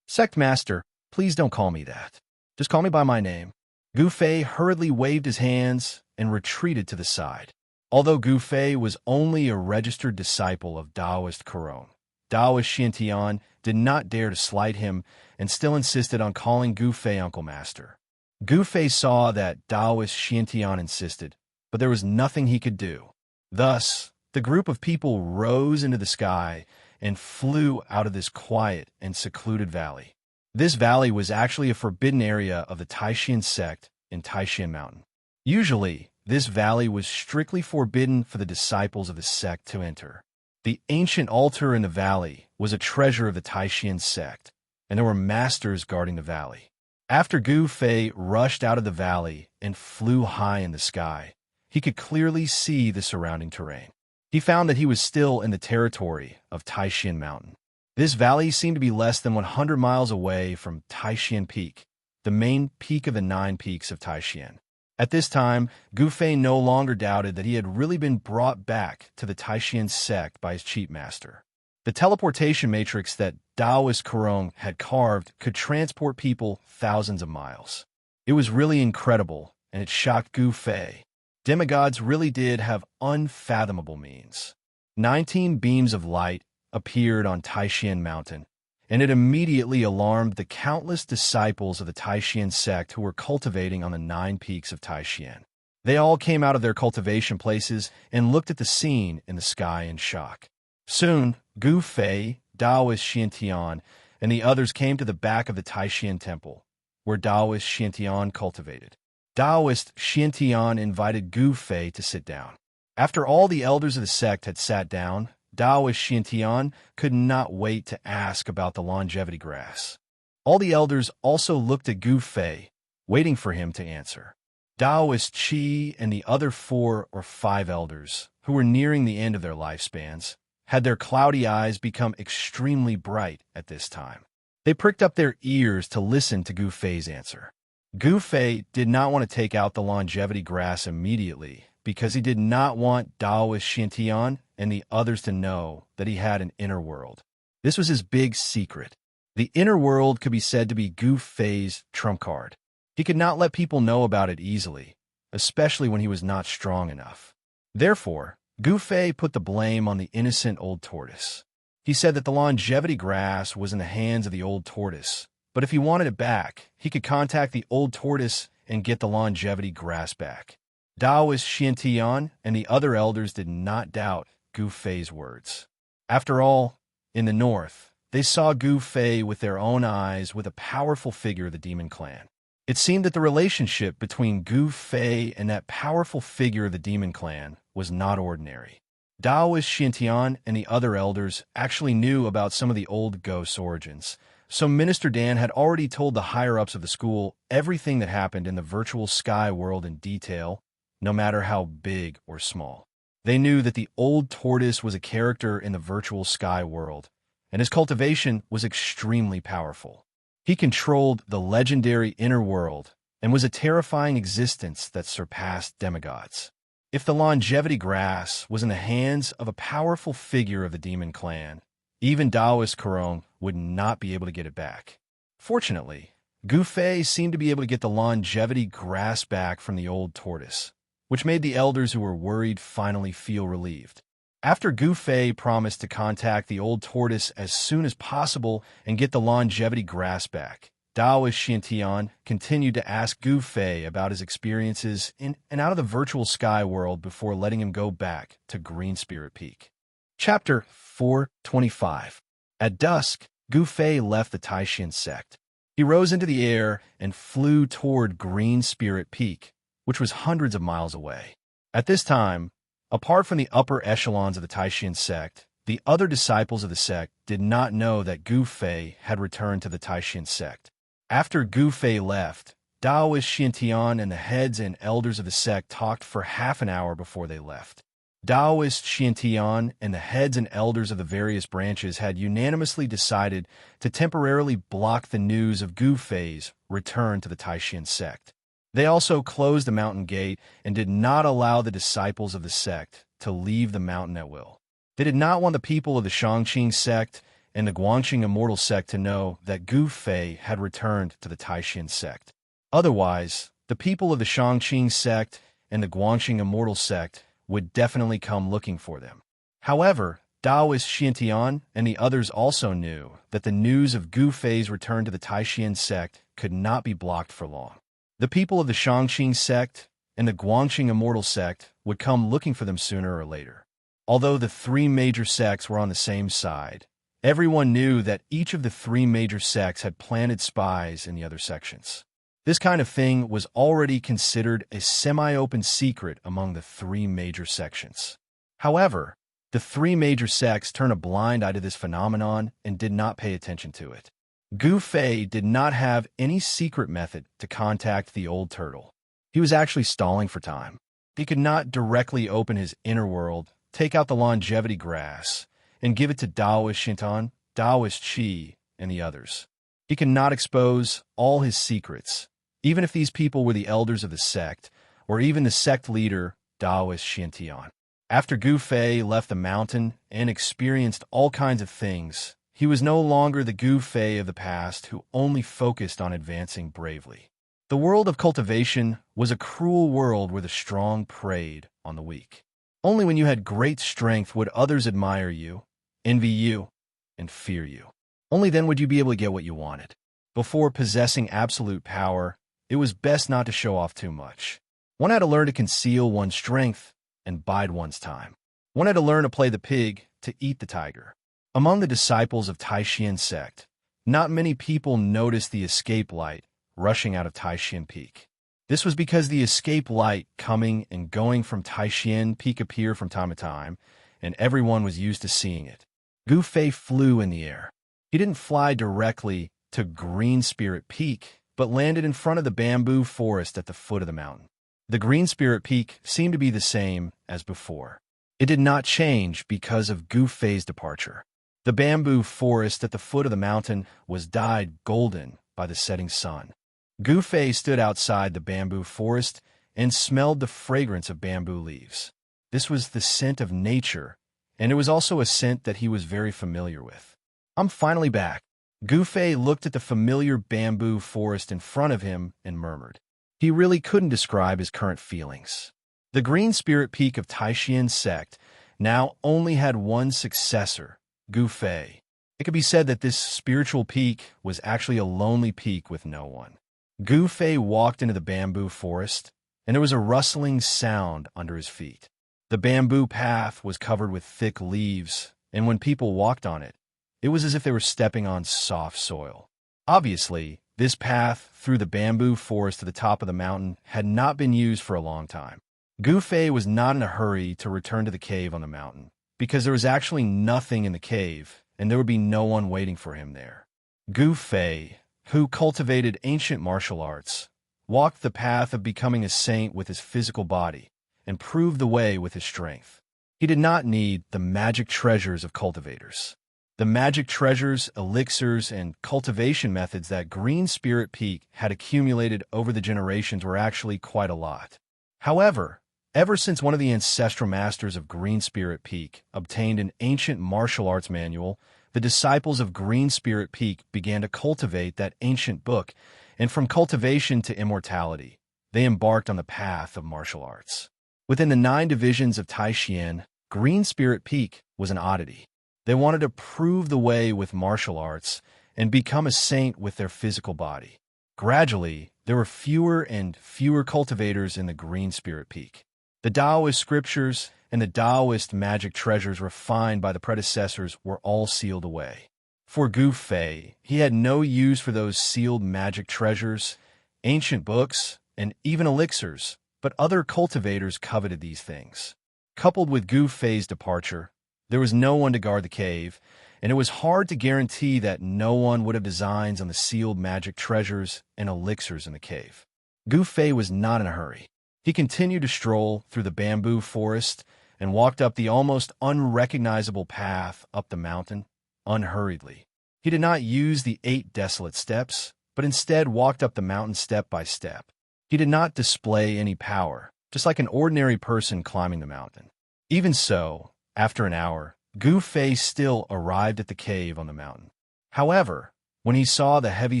Sect Master, please don't call me that. Just call me by my name. Gu Fei hurriedly waved his hands and retreated to the side. Although Gu Fei was only a registered disciple of Taoist Kurong, Taoist Xiantian did not dare to slight him and still insisted on calling Gu Fei Uncle Master. Gu Fei saw that Taoist Xiantian insisted, but there was nothing he could do. Thus, the group of people rose into the sky and flew out of this quiet and secluded valley. This valley was actually a forbidden area of the Taishan sect in Taishan Mountain. Usually, this valley was strictly forbidden for the disciples of the sect to enter. The ancient altar in the valley was a treasure of the Taishan sect, and there were masters guarding the valley. After Gu Fei rushed out of the valley and flew high in the sky, he could clearly see the surrounding terrain. He found that he was still in the territory of Taishan Mountain. This valley seemed to be less than 100 miles away from Taishan Peak, the main peak of the 9 peaks of Taishan. At this time, Gu Fei no longer doubted that he had really been brought back to the Taishan sect by his chief master. The teleportation matrix that Taoist Kurong had carved could transport people thousands of miles. It was really incredible, and it shocked Gu Fei. Demigods really did have unfathomable means. 19 beams of light appeared on Taishan Mountain, and it immediately alarmed the countless disciples of the Taishan sect who were cultivating on the 9 peaks of Taishan. They all came out of their cultivation places and looked at the scene in the sky in shock. Soon, Gu Fei, Taoist Xiantian, and the others came to the back of the Taishan temple, where Taoist Xiantian cultivated. Taoist Xiantian invited Gu Fei to sit down. After all the elders of the sect had sat down, Taoist Xiantian could not wait to ask about the longevity grass. All the elders also looked at Gu Fei, waiting for him to answer. Taoist Qi and the other 4 or 5 elders, who were nearing the end of their lifespans, had their cloudy eyes become extremely bright at this time. They pricked up their ears to listen to Gu Fei's answer. Gu Fei did not want to take out the longevity grass immediately because he did not want Taoist Xiantian and the others to know that he had an inner world. This was his big secret. The inner world could be said to be Gu Fei's trump card. He could not let people know about it easily, especially when he was not strong enough. Therefore, Gu Fei put the blame on the innocent old tortoise. He said that the longevity grass was in the hands of the old tortoise, but if he wanted it back, he could contact the old tortoise and get the longevity grass back. Taoist Xiantian and the other elders did not doubt Gu Fei's words. After all, in the north, they saw Gu Fei with their own eyes with a powerful figure of the demon clan. It seemed that the relationship between Gu Fei and that powerful figure of the demon clan was not ordinary. Taoist Xiantian and the other elders actually knew about some of the old ghosts' origins, so Minister Dan had already told the higher-ups of the school everything that happened in the virtual sky world in detail, no matter how big or small. They knew that the old tortoise was a character in the virtual sky world, and his cultivation was extremely powerful. He controlled the legendary inner world and was a terrifying existence that surpassed demigods. If the longevity grass was in the hands of a powerful figure of the demon clan, even Taoist Kurong would not be able to get it back. Fortunately, Gu Fei seemed to be able to get the longevity grass back from the old tortoise, which made the elders who were worried finally feel relieved. After Gu Fei promised to contact the old tortoise as soon as possible and get the longevity grass back, Taoist Xiantian continued to ask Gu Fei about his experiences in and out of the virtual sky world before letting him go back to Green Spirit Peak. Chapter 425. At dusk, Gu Fei left the Taishan sect. He rose into the air and flew toward Green Spirit Peak, which was hundreds of miles away. At this time, apart from the upper echelons of the Taishan sect, the other disciples of the sect did not know that Gu Fei had returned to the Taishan sect. After Gu Fei left, Taoist Xiantian and the heads and elders of the sect talked for half an hour before they left. Taoist Xiantian and the heads and elders of the various branches had unanimously decided to temporarily block the news of Gu Fei's return to the Taishan sect. They also closed the mountain gate and did not allow the disciples of the sect to leave the mountain at will. They did not want the people of the Xianxia sect and the Guangxing Immortal sect to know that Gu Fei had returned to the Taishan sect. Otherwise, the people of the Xianxia sect and the Guangxing Immortal sect would definitely come looking for them. However, Taoist Xianxia and the others also knew that the news of Gu Fei's return to the Taishan sect could not be blocked for long. The people of the Xianxia sect and the Guangxing Immortal sect would come looking for them sooner or later. Although the three major sects were on the same side, everyone knew that each of the three major sects had planted spies in the other sections. This kind of thing was already considered a semi-open secret among the three major sections. However, the three major sects turned a blind eye to this phenomenon and did not pay attention to it. Gu Fei did not have any secret method to contact the old turtle. He was actually stalling for time. He could not directly open his inner world, take out the longevity grass, and give it to Taoist Shintan, Taoist Qi, and the others. He could not expose all his secrets, even if these people were the elders of the sect, or even the sect leader, Taoist Xiantian. After Gu Fei left the mountain and experienced all kinds of things, he was no longer the Gu Fei of the past who only focused on advancing bravely. The world of cultivation was a cruel world where the strong preyed on the weak. Only when you had great strength would others admire you, envy you, and fear you. Only then would you be able to get what you wanted. Before possessing absolute power, it was best not to show off too much. One had to learn to conceal one's strength and bide one's time. One had to learn to play the pig to eat the tiger. Among the disciples of Taishan sect, not many people noticed the escape light rushing out of Taishan Peak. This was because the escape light coming and going from Taishan Peak appeared from time to time, and everyone was used to seeing it. Gu Fei flew in the air. He didn't fly directly to Green Spirit Peak, but landed in front of the bamboo forest at the foot of the mountain. The Green Spirit Peak seemed to be the same as before. It did not change because of Gu Fei's departure. The bamboo forest at the foot of the mountain was dyed golden by the setting sun. Gu Fei stood outside the bamboo forest and smelled the fragrance of bamboo leaves. This was the scent of nature, and it was also a scent that he was very familiar with. I'm finally back. Gu Fei looked at the familiar bamboo forest in front of him and murmured. He really couldn't describe his current feelings. The Green Spirit Peak of Taishan sect now only had one successor, Gu Fei. It could be said that this spiritual peak was actually a lonely peak with no one. Gu Fei walked into the bamboo forest, and there was a rustling sound under his feet. The bamboo path was covered with thick leaves, and when people walked on it, it was as if they were stepping on soft soil. Obviously, this path through the bamboo forest to the top of the mountain had not been used for a long time. Gu Fei was not in a hurry to return to the cave on the mountain, because there was actually nothing in the cave, and there would be no one waiting for him there. Gu Fei, who cultivated ancient martial arts, walked the path of becoming a saint with his physical body, and proved the way with his strength. He did not need the magic treasures of cultivators. The magic treasures, elixirs, and cultivation methods that Green Spirit Peak had accumulated over the generations were actually quite a lot. However, ever since one of the ancestral masters of Green Spirit Peak obtained an ancient martial arts manual, the disciples of Green Spirit Peak began to cultivate that ancient book, and from cultivation to immortality, they embarked on the path of martial arts. Within the 9 divisions of Taishan, Green Spirit Peak was an oddity. They wanted to prove the way with martial arts and become a saint with their physical body. Gradually, there were fewer and fewer cultivators in the Green Spirit Peak. The Taoist scriptures and the Taoist magic treasures refined by the predecessors were all sealed away. For Gu Fei, he had no use for those sealed magic treasures, ancient books, and even elixirs, but other cultivators coveted these things. Coupled with Gu Fei's departure, there was no one to guard the cave, and it was hard to guarantee that no one would have designs on the sealed magic treasures and elixirs in the cave. Gu Fei was not in a hurry. He continued to stroll through the bamboo forest and walked up the almost unrecognizable path up the mountain, unhurriedly. He did not use the 8 desolate steps, but instead walked up the mountain step by step. He did not display any power, just like an ordinary person climbing the mountain. Even so, after an hour, Gu Fei still arrived at the cave on the mountain. However, when he saw the heavy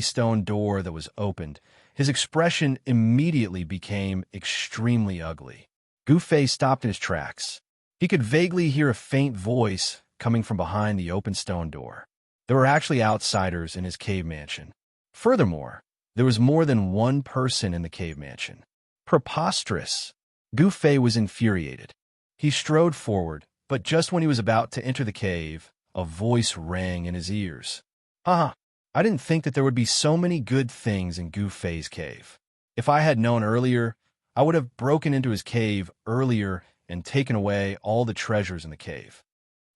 stone door that was opened, his expression immediately became extremely ugly. Gu Fei stopped in his tracks. He could vaguely hear a faint voice coming from behind the open stone door. There were actually outsiders in his cave mansion. Furthermore, there was more than one person in the cave mansion. Preposterous! Gu Fei was infuriated. He strode forward, but just when he was about to enter the cave, a voice rang in his ears. Haha, I didn't think that there would be so many good things in Gu Fei's cave. If I had known earlier, I would have broken into his cave earlier and taken away all the treasures in the cave.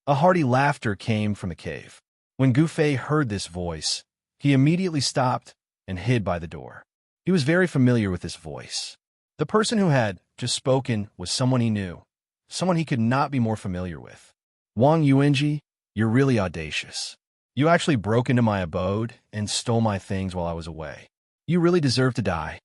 A hearty laughter came from the cave. When Gu Fei heard this voice, he immediately stopped and hid by the door. He was very familiar with this voice. The person who had just spoken was someone he knew, someone he could not be more familiar with. Wang Yuanji, you're really audacious. You actually broke into my abode and stole my things while I was away. You really deserve to die.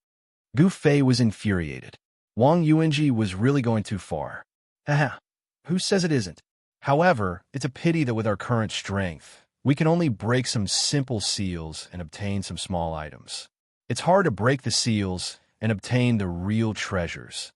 Gu Fei was infuriated. Wang Yuanji was really going too far. Haha, who says it isn't? However, it's a pity that with our current strength, we can only break some simple seals and obtain some small items. It's hard to break the seals and obtain the real treasures.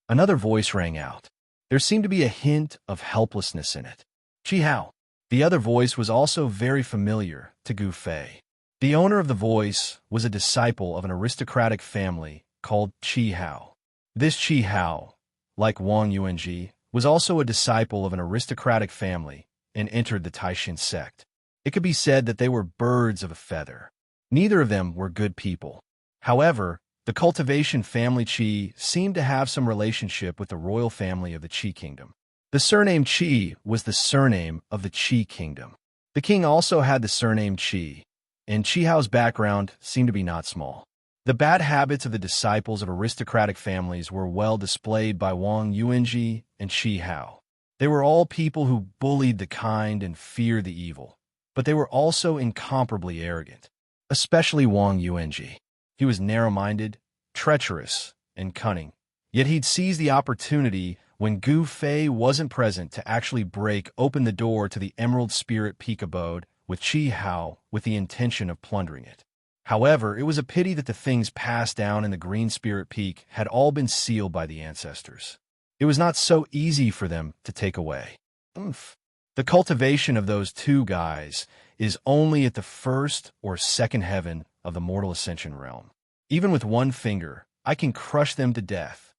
Another voice rang out. There seemed to be a hint of helplessness in it. Qi Hao. The other voice was also very familiar to Gu Fei. The owner of the voice was a disciple of an aristocratic family called Qi Hao. This Qi Hao, like Wang Yuanji, was also a disciple of an aristocratic family and entered the Taishan sect. It could be said that they were birds of a feather. Neither of them were good people. However, the Cultivation family Qi seemed to have some relationship with the royal family of the Qi kingdom. The surname Qi was the surname of the Qi kingdom. The king also had the surname Qi, and Qi Hao's background seemed to be not small. The bad habits of the disciples of aristocratic families were well displayed by Wang Yuanji and Qi Hao. They were all people who bullied the kind and feared the evil, but they were also incomparably arrogant, especially Wang Yuanji. He was narrow-minded, treacherous, and cunning, yet he'd seize the opportunity when Gu Fei wasn't present to actually break open the door to the Emerald Spirit Peak abode with Qi Hao with the intention of plundering it. However, it was a pity that the things passed down in the Green Spirit Peak had all been sealed by the ancestors. It was not so easy for them to take away. The cultivation of those two guys is only at the first or second heaven of the mortal ascension realm. Even with one finger, I can crush them to death.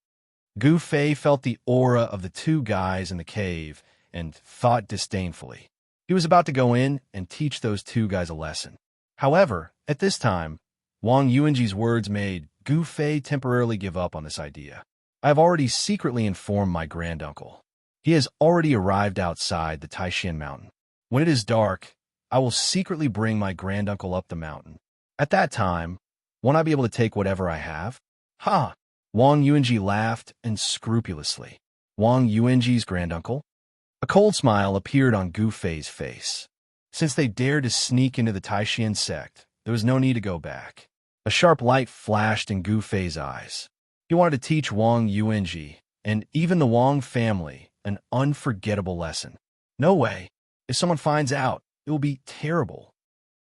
Gu Fei felt the aura of the two guys in the cave and thought disdainfully. He was about to go in and teach those two guys a lesson. However, at this time, Wang Yuanji's words made Gu Fei temporarily give up on this idea. I have already secretly informed my granduncle. He has already arrived outside the Taishan mountain. When it is dark, I will secretly bring my granduncle up the mountain. At that time, won't I be able to take whatever I have? Ha! Wang Yuanji laughed unscrupulously. Wang Yuanji's granduncle? A cold smile appeared on Gu Fei's face. Since they dared to sneak into the Taishan sect, there was no need to go back. A sharp light flashed in Gu Fei's eyes. He wanted to teach Wang Yuanji, and even the Wang family, an unforgettable lesson. No way. If someone finds out, it will be terrible.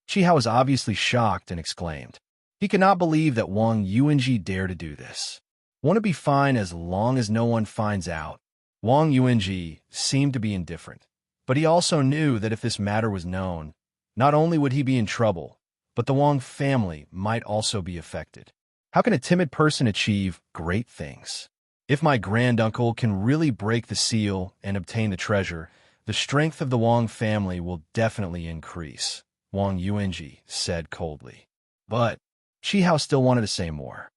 Qi Hao was obviously shocked and exclaimed. He could not believe that Wang Yuanji dared to do this. Won't it be fine as long as no one finds out? Wang Yuanji seemed to be indifferent, but he also knew that if this matter was known, not only would he be in trouble, but the Wang family might also be affected. How can a timid person achieve great things? If my granduncle can really break the seal and obtain the treasure, the strength of the Wang family will definitely increase, Wang Yuanji said coldly. But Qi Hao still wanted to say more.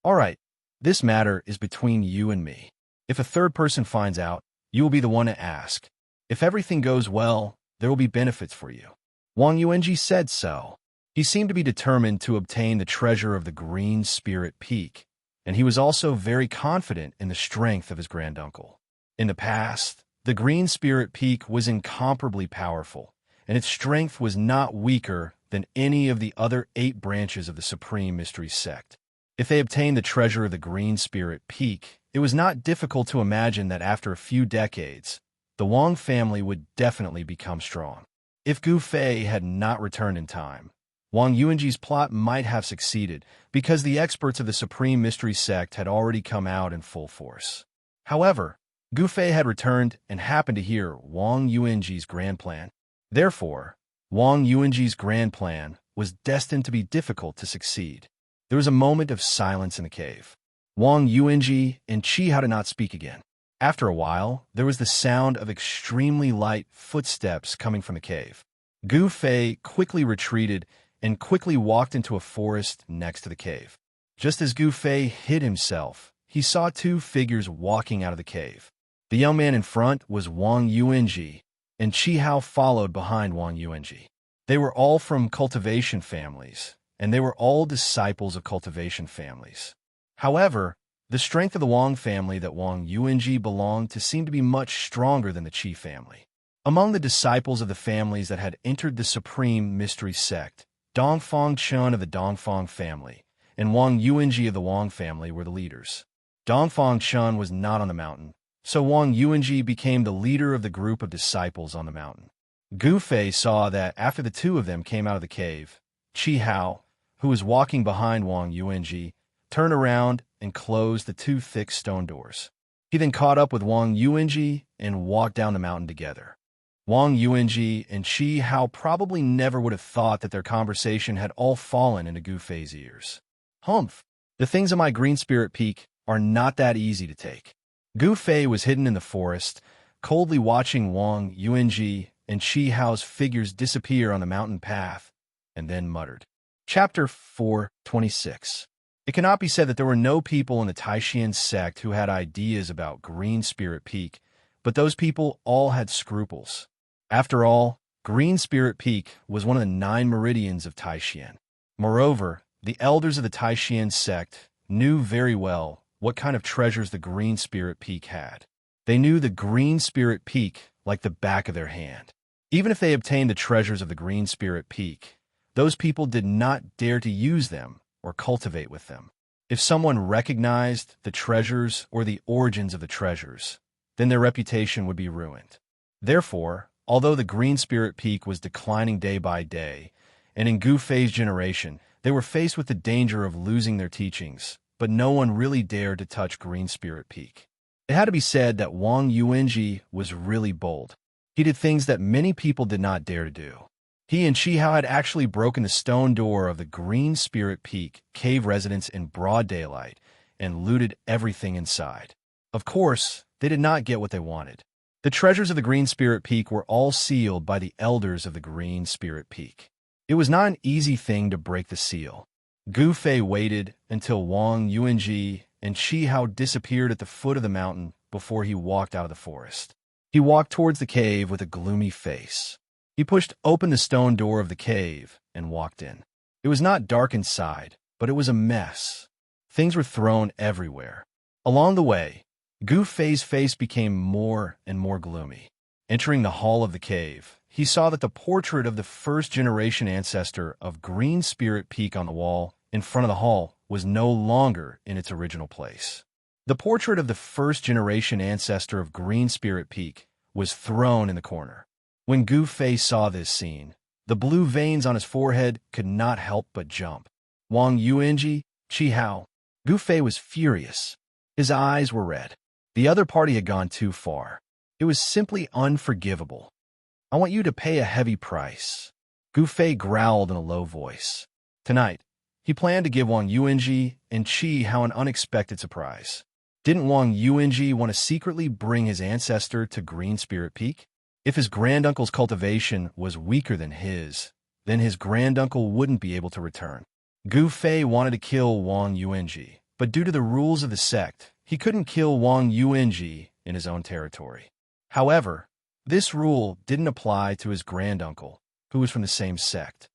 All right, this matter is between you and me. If a third person finds out, you will be the one to ask. If everything goes well, there will be benefits for you. Wang Yuanji said so. He seemed to be determined to obtain the treasure of the Green Spirit Peak, and he was also very confident in the strength of his granduncle. In the past, the Green Spirit Peak was incomparably powerful, and its strength was not weaker than any of the other 8 branches of the Supreme Mystery Sect. If they obtained the treasure of the Green Spirit Peak, it was not difficult to imagine that after a few decades, the Wang family would definitely become strong. If Gu Fei had not returned in time, Wang Yuanji's plot might have succeeded because the experts of the Supreme Mystery Sect had already come out in full force. However, Gu Fei had returned and happened to hear Wang Yuanji's grand plan. Therefore, Wang Yuanji's grand plan was destined to be difficult to succeed. There was a moment of silence in the cave. Wang Yuanji and Qi Hao did not speak again. After a while, there was the sound of extremely light footsteps coming from the cave. Gu Fei quickly retreated and quickly walked into a forest next to the cave. Just as Gu Fei hid himself, he saw two figures walking out of the cave. The young man in front was Wang Yuanji, and Qi Hao followed behind Wang Yuanji. They were all from cultivation families, and they were all disciples of cultivation families. However, the strength of the Wang family that Wang Yuanji belonged to seemed to be much stronger than the Qi family. Among the disciples of the families that had entered the supreme mystery sect, Dongfang Chen of the Dongfang family and Wang Yuanji of the Wang family were the leaders. Dongfang Chen was not on the mountain, so Wang Yuanji became the leader of the group of disciples on the mountain. Gu Fei saw that after the two of them came out of the cave, Qi Hao, who was walking behind Wang Yuanji, turned around and closed the two thick stone doors. He then caught up with Wang Yuanji and walked down the mountain together. Wang Yuanji and Qi Hao probably never would have thought that their conversation had all fallen into Gu Fei's ears. Humph! The things on my Green Spirit Peak are not that easy to take. Gu Fei was hidden in the forest, coldly watching Wang Yuanji and Qi Hao's figures disappear on the mountain path, and then muttered. Chapter 4:26. It cannot be said that there were no people in the Taishan sect who had ideas about Green Spirit Peak, but those people all had scruples. After all, Green Spirit Peak was one of the 9 meridians of Taishan. Moreover, the elders of the Taishan sect knew very well what kind of treasures the Green Spirit Peak had. They knew the Green Spirit Peak like the back of their hand. Even if they obtained the treasures of the Green Spirit Peak, those people did not dare to use them or cultivate with them. If someone recognized the treasures or the origins of the treasures, then their reputation would be ruined. Therefore, although the Green Spirit Peak was declining day by day, and in Gu Fei's generation, they were faced with the danger of losing their teachings, but no one really dared to touch Green Spirit Peak. It had to be said that Wang Yuanji was really bold. He did things that many people did not dare to do. He and Qi Hao had actually broken the stone door of the Green Spirit Peak cave residence in broad daylight and looted everything inside. Of course, they did not get what they wanted. The treasures of the Green Spirit Peak were all sealed by the elders of the Green Spirit Peak. It was not an easy thing to break the seal. Gu Fei waited until Wang Yuanji and Qi Hao disappeared at the foot of the mountain before he walked out of the forest. He walked towards the cave with a gloomy face. He pushed open the stone door of the cave and walked in. It was not dark inside, but it was a mess. Things were thrown everywhere. Along the way, Gu Fei's face became more and more gloomy. Entering the hall of the cave, he saw that the portrait of the first-generation ancestor of Green Spirit Peak on the wall in front of the hall was no longer in its original place. The portrait of the first-generation ancestor of Green Spirit Peak was thrown in the corner. When Gu Fei saw this scene, the blue veins on his forehead could not help but jump. Wang Yuanji, Qi Hao. Gu Fei was furious. His eyes were red. The other party had gone too far. It was simply unforgivable. I want you to pay a heavy price. Gu Fei growled in a low voice. Tonight, he planned to give Wang Yuanji and Qi Hao an unexpected surprise. Didn't Wang Yuanji want to secretly bring his ancestor to Green Spirit Peak? If his granduncle's cultivation was weaker than his, then his granduncle wouldn't be able to return. Gu Fei wanted to kill Wang Yuanji, but due to the rules of the sect, he couldn't kill Wang Yuanji in his own territory. However, this rule didn't apply to his granduncle, who was from the same sect.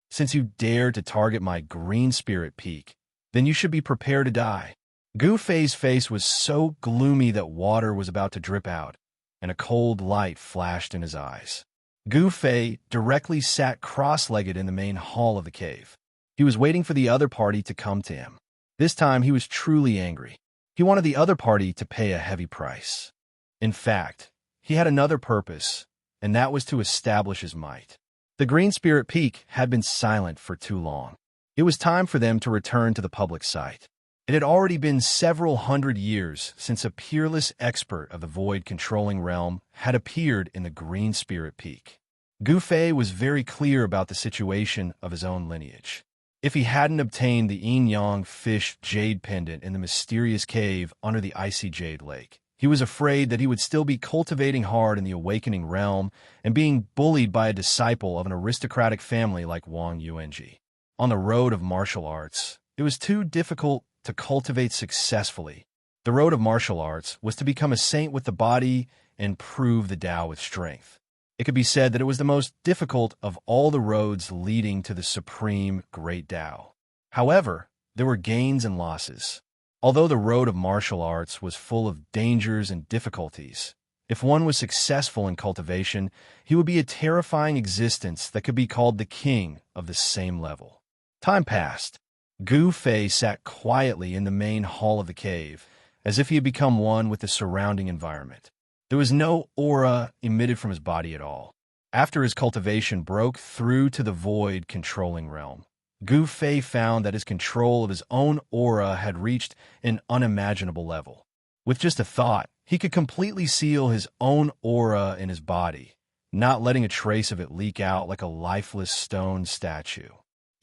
Since you dared to target my Green Spirit Peak, then you should be prepared to die. Gu Fei's face was so gloomy that water was about to drip out, and a cold light flashed in his eyes. Gu Fei directly sat cross-legged in the main hall of the cave. He was waiting for the other party to come to him. This time he was truly angry. He wanted the other party to pay a heavy price. In fact, he had another purpose, and that was to establish his might. The Green Spirit Peak had been silent for too long. It was time for them to return to the public sight. It had already been several hundred years since a peerless expert of the void-controlling realm had appeared in the Green Spirit Peak. Gu Fei was very clear about the situation of his own lineage. If he hadn't obtained the yin-yang fish jade pendant in the mysterious cave under the icy jade lake, he was afraid that he would still be cultivating hard in the awakening realm and being bullied by a disciple of an aristocratic family like Wang Yuanji. On the road of martial arts, it was too difficult to cultivate successfully. The road of martial arts was to become a saint with the body and prove the Tao with strength. It could be said that it was the most difficult of all the roads leading to the supreme great Tao. However, there were gains and losses. Although the road of martial arts was full of dangers and difficulties, if one was successful in cultivation, he would be a terrifying existence that could be called the king of the same level. Time passed. Gu Fei sat quietly in the main hall of the cave, as if he had become one with the surrounding environment. There was no aura emitted from his body at all. After his cultivation broke through to the void-controlling realm, Gu Fei found that his control of his own aura had reached an unimaginable level. With just a thought, he could completely seal his own aura in his body, not letting a trace of it leak out like a lifeless stone statue.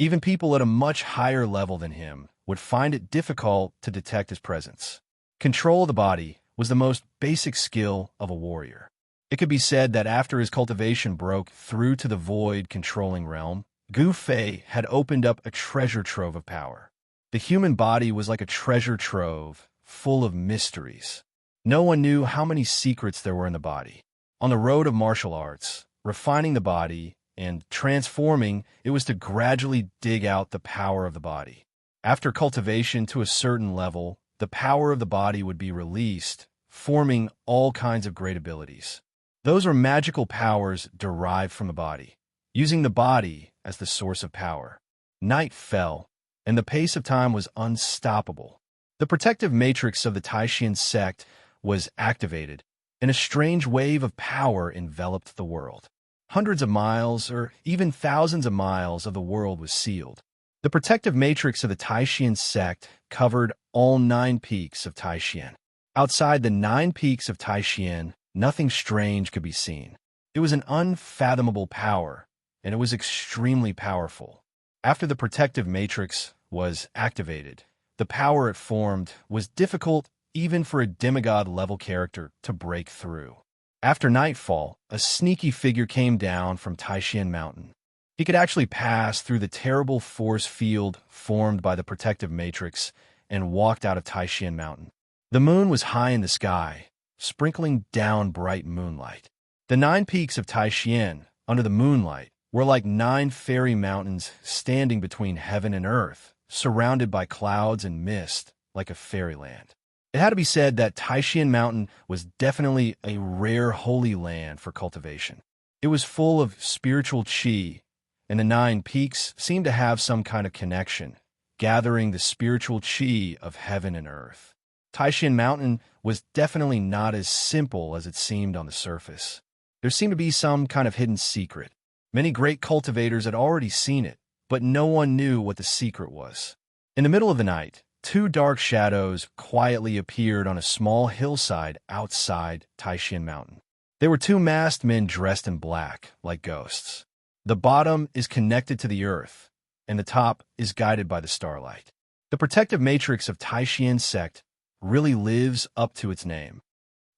Even people at a much higher level than him would find it difficult to detect his presence. Control of the body was the most basic skill of a warrior. It could be said that after his cultivation broke through to the void-controlling realm, Gu Fei had opened up a treasure trove of power. The human body was like a treasure trove, full of mysteries. No one knew how many secrets there were in the body. On the road of martial arts, refining the body and transforming it was to gradually dig out the power of the body. After cultivation to a certain level, the power of the body would be released, forming all kinds of great abilities. Those were magical powers derived from the body, using the body as the source of power. Night fell, and the pace of time was unstoppable. The protective matrix of the Taishan sect was activated, and a strange wave of power enveloped the world. Hundreds of miles, or even thousands of miles of the world was sealed. The protective matrix of the Taishan sect covered all 9 peaks of Taishan. Outside the 9 peaks of Taishan, nothing strange could be seen. It was an unfathomable power, and it was extremely powerful. After the protective matrix was activated, the power it formed was difficult even for a demigod-level character to break through. After nightfall, a sneaky figure came down from Taishan Mountain. He could actually pass through the terrible force field formed by the protective matrix and walked out of Taishan Mountain. The moon was high in the sky, sprinkling down bright moonlight. The 9 peaks of Taishan, under the moonlight, were like 9 fairy mountains standing between heaven and earth, surrounded by clouds and mist like a fairyland. It had to be said that Taishan Mountain was definitely a rare holy land for cultivation. It was full of spiritual qi, and the 9 peaks seemed to have some kind of connection, gathering the spiritual qi of heaven and earth. Taishan Mountain was definitely not as simple as it seemed on the surface. There seemed to be some kind of hidden secret. Many great cultivators had already seen it, but no one knew what the secret was. In the middle of the night, 2 dark shadows quietly appeared on a small hillside outside Taishan Mountain. They were 2 masked men dressed in black, like ghosts. The bottom is connected to the earth, and the top is guided by the starlight. The protective matrix of Taishan sect really lives up to its name.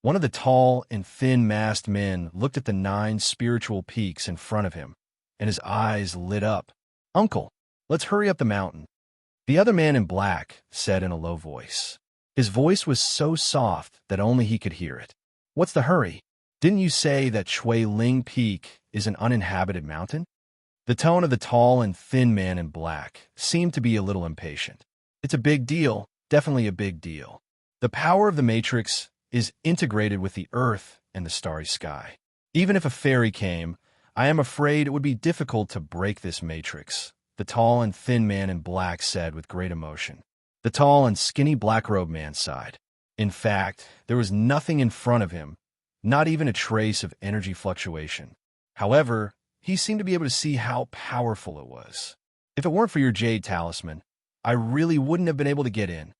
One of the tall and thin masked men looked at the 9 spiritual peaks in front of him, and his eyes lit up. "Uncle, let's hurry up the mountain." The other man in black said in a low voice. His voice was so soft that only he could hear it. "What's the hurry? Didn't you say that Shui Ling Peak is an uninhabited mountain?" The tone of the tall and thin man in black seemed to be a little impatient. "It's a big deal, definitely a big deal. The power of the Matrix is integrated with the earth and the starry sky. Even if a fairy came, I am afraid it would be difficult to break this Matrix," the tall and thin man in black said with great emotion. The tall and skinny black-robed man sighed. In fact, there was nothing in front of him, not even a trace of energy fluctuation. However, he seemed to be able to see how powerful it was. "If it weren't for your jade talisman, I really wouldn't have been able to get in.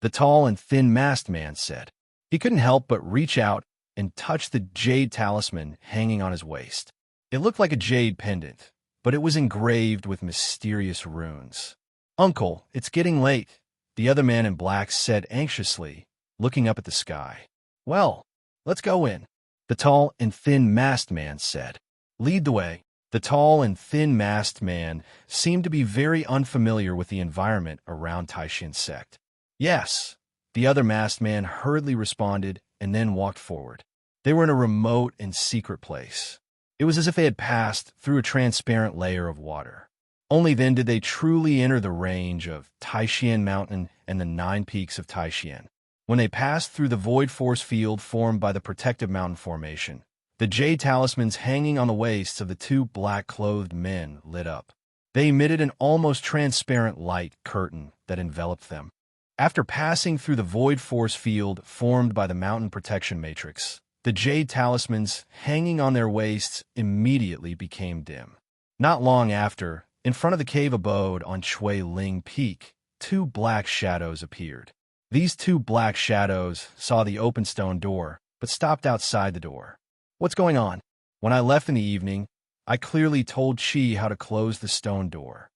the tall and thin masked man said. He couldn't help but reach out and touch the jade talisman hanging on his waist. It looked like a jade pendant, but it was engraved with mysterious runes. "Uncle, it's getting late," the other man in black said anxiously, looking up at the sky. "Well, let's go in," the tall and thin masked man said. "Lead the way." The tall and thin masked man seemed to be very unfamiliar with the environment around Taishin sect. "Yes," the other masked man hurriedly responded and then walked forward. They were in a remote and secret place. It was as if they had passed through a transparent layer of water. Only then did they truly enter the range of Taishan Mountain and the 9 peaks of Taishan. When they passed through the void force field formed by the protective mountain formation, the jade talismans hanging on the waists of the 2 black-clothed men lit up. They emitted an almost transparent light curtain that enveloped them. After passing through the void force field formed by the mountain protection matrix, the jade talismans hanging on their waists immediately became dim. Not long after, in front of the cave abode on Shui Ling Peak, 2 black shadows appeared. These 2 black shadows saw the open stone door, but stopped outside the door. "What's going on?" "When I left in the evening, I clearly told Qi how to close the stone door."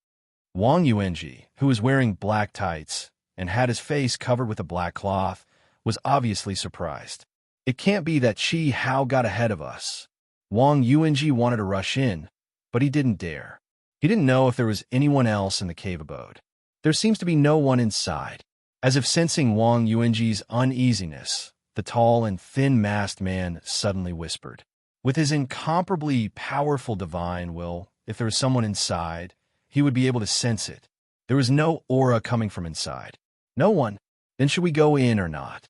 Wang Yuanji, who was wearing black tights and had his face covered with a black cloth, was obviously surprised. "It can't be that Qi Hao got ahead of us." Wang Yuanji wanted to rush in, but he didn't dare. He didn't know if there was anyone else in the cave abode. There seems to be no one inside. As if sensing Wang Yuanji's uneasiness, the tall and thin masked man suddenly whispered. With his incomparably powerful divine will, if there was someone inside, he would be able to sense it. There was no aura coming from inside. "No one? Then should we go in or not?"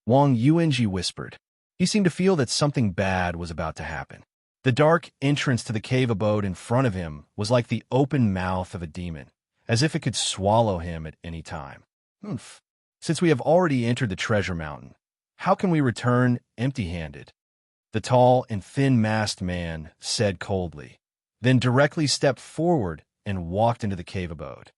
Wang Yuanji whispered. He seemed to feel that something bad was about to happen. The dark entrance to the cave abode in front of him was like the open mouth of a demon, as if it could swallow him at any time. "Humph. Since we have already entered the treasure mountain, how can we return empty-handed?" The tall and thin masked man said coldly, then directly stepped forward and walked into the cave abode.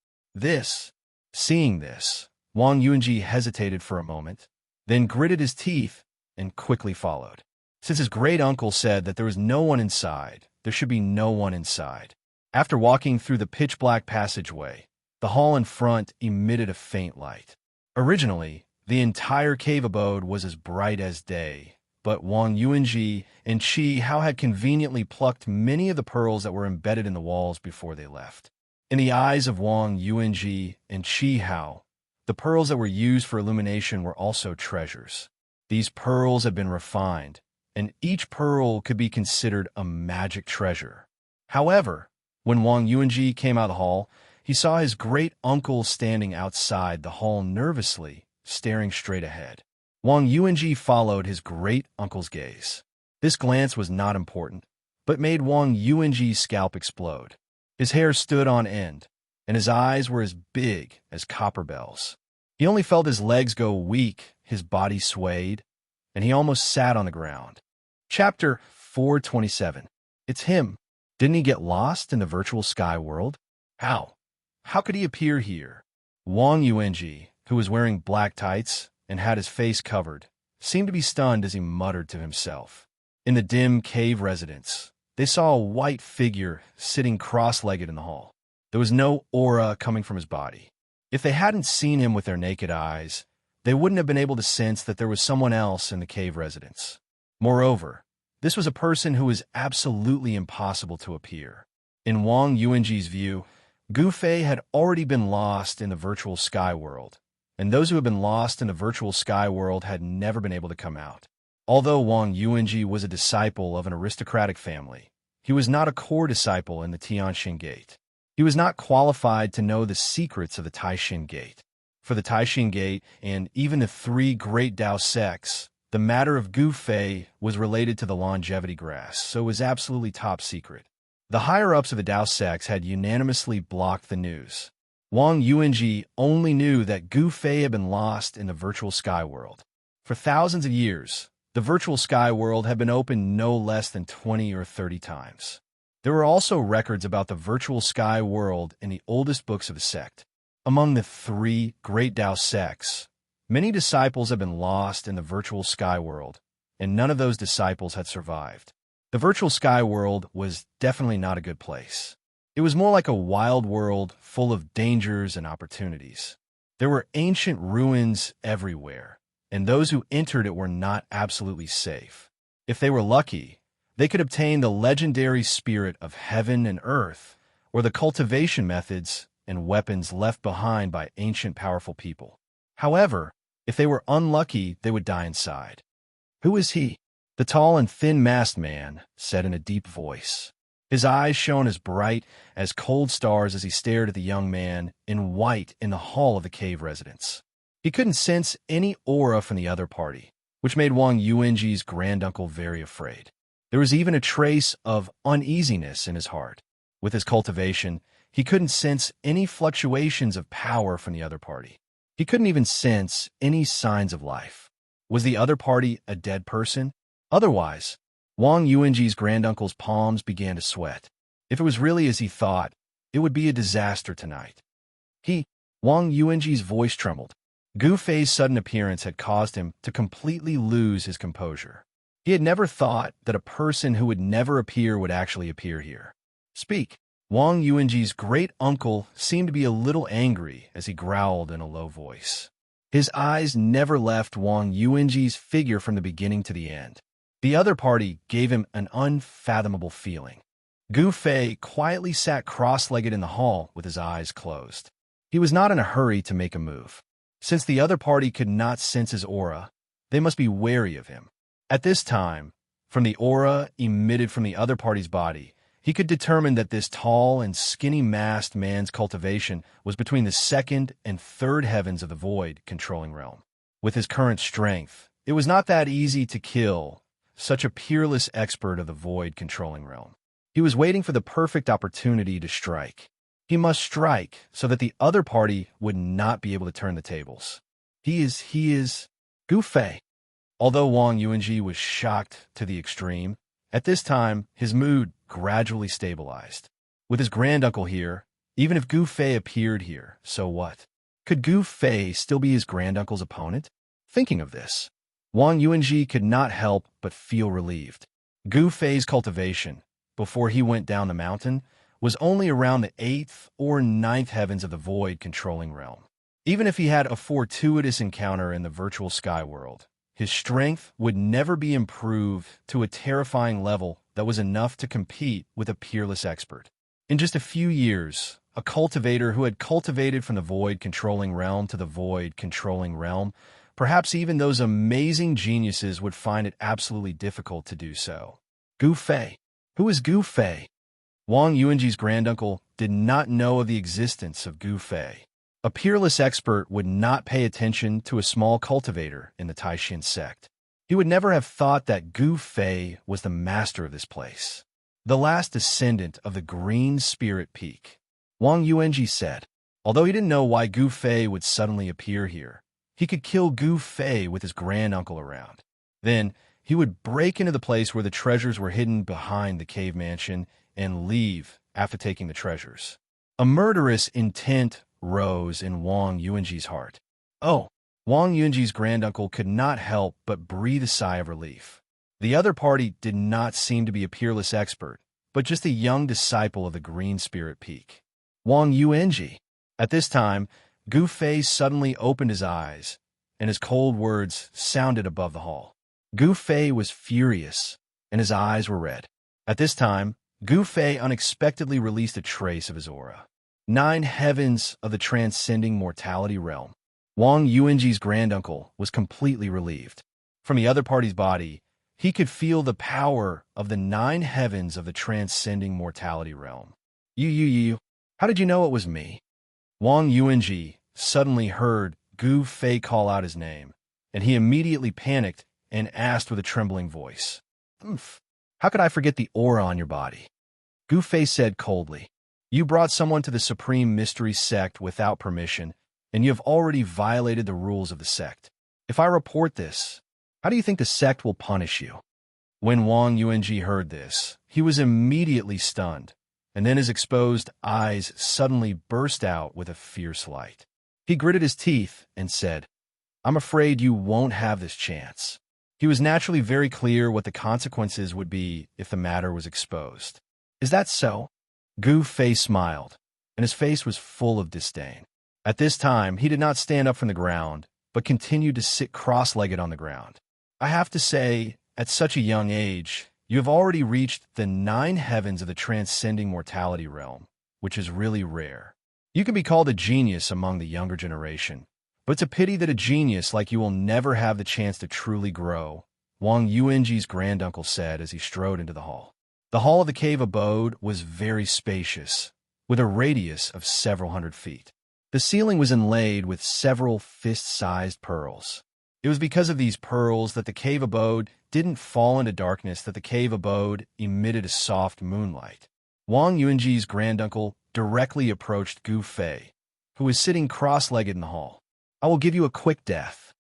Seeing this, Wang Yuanji hesitated for a moment, then gritted his teeth and quickly followed. Since his great-uncle said that there was no one inside, there should be no one inside. After walking through the pitch-black passageway, the hall in front emitted a faint light. Originally, the entire cave abode was as bright as day, but Wang Yuanji and Qi Hao had conveniently plucked many of the pearls that were embedded in the walls before they left. In the eyes of Wang Yuanji and Qi Hao, the pearls that were used for illumination were also treasures. These pearls had been refined, and each pearl could be considered a magic treasure. However, when Wang Yuanji came out of the hall, he saw his great-uncle standing outside the hall nervously, staring straight ahead. Wang Yuanji followed his great-uncle's gaze. This glance was not important, but made Wang Yuanji's scalp explode. His hair stood on end, and his eyes were as big as copper bells. He only felt his legs go weak, his body swayed, and he almost sat on the ground. Chapter 427. It's him. Didn't he get lost in the virtual sky world? How? How could he appear here? Wang Yuanji, who was wearing black tights and had his face covered, seemed to be stunned as he muttered to himself. In the dim cave residence, they saw a white figure sitting cross-legged in the hall. There was no aura coming from his body. If they hadn't seen him with their naked eyes, they wouldn't have been able to sense that there was someone else in the cave residence. Moreover, this was a person who was absolutely impossible to appear. In Wang Yuanji's view, Gu Fei had already been lost in the virtual sky world, and those who had been lost in the virtual sky world had never been able to come out. Although Wang Yuanji was a disciple of an aristocratic family, he was not a core disciple in the Tianxin Gate. He was not qualified to know the secrets of the Taishin Gate. For the Taishin Gate and even the 3 great Dao sects, the matter of Gu Fei was related to the longevity grass, so it was absolutely top secret. The higher-ups of the Dao sects had unanimously blocked the news. Wang Yuanji only knew that Gu Fei had been lost in the virtual sky world. For thousands of years, the virtual sky world had been opened no less than 20 or 30 times. There were also records about the virtual sky world in the oldest books of the sect. Among the 3 great Dao sects, Many disciples had been lost in the virtual sky world, and none of those disciples had survived. The virtual sky world was definitely not a good place. It was more like a wild world full of dangers and opportunities. There were ancient ruins everywhere, and those who entered it were not absolutely safe. If they were lucky, they could obtain the legendary spirit of heaven and earth, or the cultivation methods and weapons left behind by ancient powerful people. However, if they were unlucky, they would die inside. "Who is he?" the tall and thin-masked man said in a deep voice. His eyes shone as bright as cold stars as he stared at the young man in white in the hall of the cave residence. He couldn't sense any aura from the other party, which made Wang Yuanji's granduncle very afraid. There was even a trace of uneasiness in his heart. With his cultivation, he couldn't sense any fluctuations of power from the other party. He couldn't even sense any signs of life. Was the other party a dead person? Otherwise, Wang Yuanji's granduncle's palms began to sweat. If it was really as he thought, it would be a disaster tonight. Wang Yuanji's voice trembled. Gu Fei's sudden appearance had caused him to completely lose his composure. He had never thought that a person who would never appear would actually appear here. "Speak." Wang Yuanji's great-uncle seemed to be a little angry as he growled in a low voice. His eyes never left Wang Yuanji's figure from the beginning to the end. The other party gave him an unfathomable feeling. Gu Fei quietly sat cross-legged in the hall with his eyes closed. He was not in a hurry to make a move. Since the other party could not sense his aura, they must be wary of him. At this time, from the aura emitted from the other party's body, he could determine that this tall and skinny-masked man's cultivation was between the second and third heavens of the void controlling realm. With his current strength, it was not that easy to kill such a peerless expert of the void controlling realm. He was waiting for the perfect opportunity to strike. He must strike so that the other party would not be able to turn the tables. He is Gu Fei. Although Wang Yuanji was shocked to the extreme, at this time his mood gradually stabilized. With his granduncle here, even if Gu Fei appeared here, so what? Could Gu Fei still be his granduncle's opponent? Thinking of this, Wang Yuanji could not help but feel relieved. Gu Fei's cultivation, before he went down the mountain, was only around the 8th or 9th heavens of the void controlling realm. Even if he had a fortuitous encounter in the virtual sky world, his strength would never be improved to a terrifying level that was enough to compete with a peerless expert. In just a few years, a cultivator who had cultivated from the void controlling realm to the void controlling realm, perhaps even those amazing geniuses would find it absolutely difficult to do so. Gu Fei. Who is Gu Fei? Wang Yuanji's granduncle did not know of the existence of Gu Fei. A peerless expert would not pay attention to a small cultivator in the Taishan sect. He would never have thought that Gu Fei was the master of this place, the last descendant of the Green Spirit Peak. Wang Yuanji said, although he didn't know why Gu Fei would suddenly appear here, he could kill Gu Fei with his granduncle around. Then he would break into the place where the treasures were hidden behind the cave mansion and leave after taking the treasures. A murderous intent rose in Wang Yuanji's heart. Oh, Wang Yuanji's granduncle could not help but breathe a sigh of relief. The other party did not seem to be a peerless expert, but just a young disciple of the Green Spirit Peak. Wang Yuanji. At this time, Gu Fei suddenly opened his eyes, and his cold words sounded above the hall. Gu Fei was furious, and his eyes were red. At this time, Gu Fei unexpectedly released a trace of his aura. 9 heavens of the transcending mortality realm. Wang Yuanji's granduncle was completely relieved. From the other party's body, he could feel the power of the 9 heavens of the transcending mortality realm. You. How did you know it was me? Wang Yuanji suddenly heard Gu Fei call out his name, and he immediately panicked and asked with a trembling voice, How could I forget the aura on your body? Gu Fei said coldly, You brought someone to the Supreme Mystery Sect without permission, and you have already violated the rules of the sect. If I report this, how do you think the sect will punish you? When Wang Yuanji heard this, he was immediately stunned, and then his exposed eyes suddenly burst out with a fierce light. He gritted his teeth and said, I'm afraid you won't have this chance. He was naturally very clear what the consequences would be if the matter was exposed. Is that so? Gu Fei smiled, and his face was full of disdain. At this time, he did not stand up from the ground, but continued to sit cross-legged on the ground. I have to say, at such a young age, you have already reached the 9 heavens of the transcending mortality realm, which is really rare. You can be called a genius among the younger generation, but it's a pity that a genius like you will never have the chance to truly grow, Wang Yuanji's granduncle said as he strode into the hall. The hall of the cave abode was very spacious, with a radius of several hundred feet. The ceiling was inlaid with several fist-sized pearls. It was because of these pearls that the cave abode didn't fall into darkness, that the cave abode emitted a soft moonlight. Wang Yuanji's granduncle directly approached Gu Fei, who was sitting cross-legged in the hall. I will give you a quick death.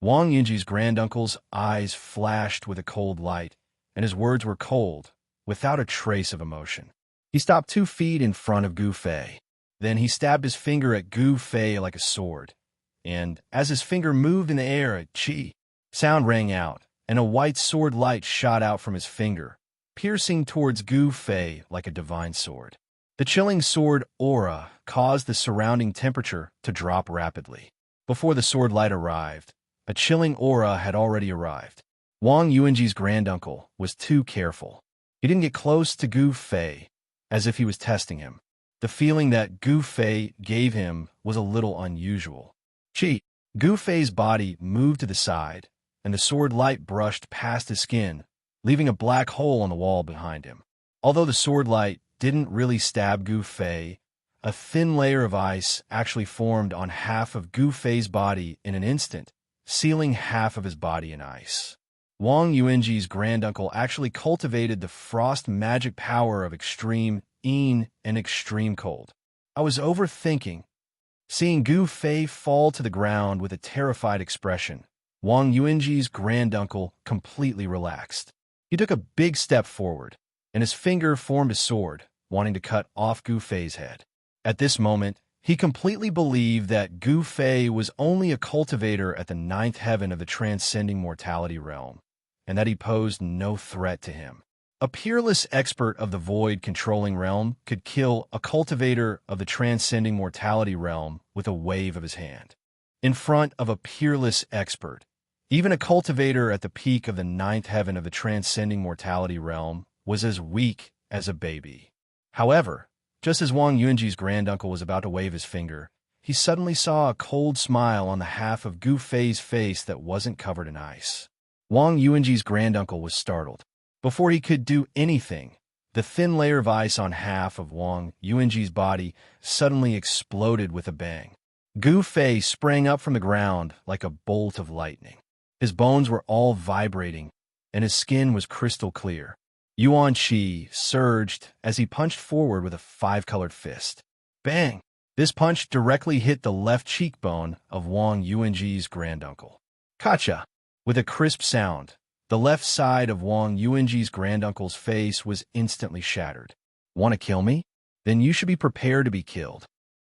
Wang Yuanji's granduncle's eyes flashed with a cold light, and his words were cold, without a trace of emotion. He stopped 2 feet in front of Gu Fei. Then he stabbed his finger at Gu Fei like a sword, and as his finger moved in the air, a chi sound rang out, and a white sword light shot out from his finger, piercing towards Gu Fei like a divine sword. The chilling sword aura caused the surrounding temperature to drop rapidly. Before the sword light arrived, a chilling aura had already arrived. Wang Yuanji's granduncle was too careful. He didn't get close to Gu Fei, as if he was testing him. The feeling that Gu Fei gave him was a little unusual. Gu Fei's body moved to the side, and the sword light brushed past his skin, leaving a black hole on the wall behind him. Although the sword light didn't really stab Gu Fei, a thin layer of ice actually formed on half of Gu Fei's body in an instant, sealing half of his body in ice. Wang Yuanji's granduncle actually cultivated the frost magic power of extreme and extreme cold. I was overthinking. Seeing Gu Fei fall to the ground with a terrified expression, Wang Yuanji's granduncle completely relaxed. He took a big step forward, and his finger formed a sword, wanting to cut off Gu Fei's head. At this moment, he completely believed that Gu Fei was only a cultivator at the 9th heaven of the transcending mortality realm, and that he posed no threat to him. A peerless expert of the void-controlling realm could kill a cultivator of the transcending mortality realm with a wave of his hand. In front of a peerless expert, even a cultivator at the peak of the 9th heaven of the transcending mortality realm was as weak as a baby. However, just as Wang Yuanji's granduncle was about to wave his finger, he suddenly saw a cold smile on the half of Gu Fei's face that wasn't covered in ice. Wang Yuanji's granduncle was startled. Before he could do anything, the thin layer of ice on half of Wang Yuanji's body suddenly exploded with a bang. Gu Fei sprang up from the ground like a bolt of lightning. His bones were all vibrating, and his skin was crystal clear. Yuan Qi surged as he punched forward with a 5-colored fist. Bang! This punch directly hit the left cheekbone of Wang Yuanji's granduncle. Kacha! With a crisp sound, the left side of Wang Yuanji's granduncle's face was instantly shattered. Want to kill me? Then you should be prepared to be killed.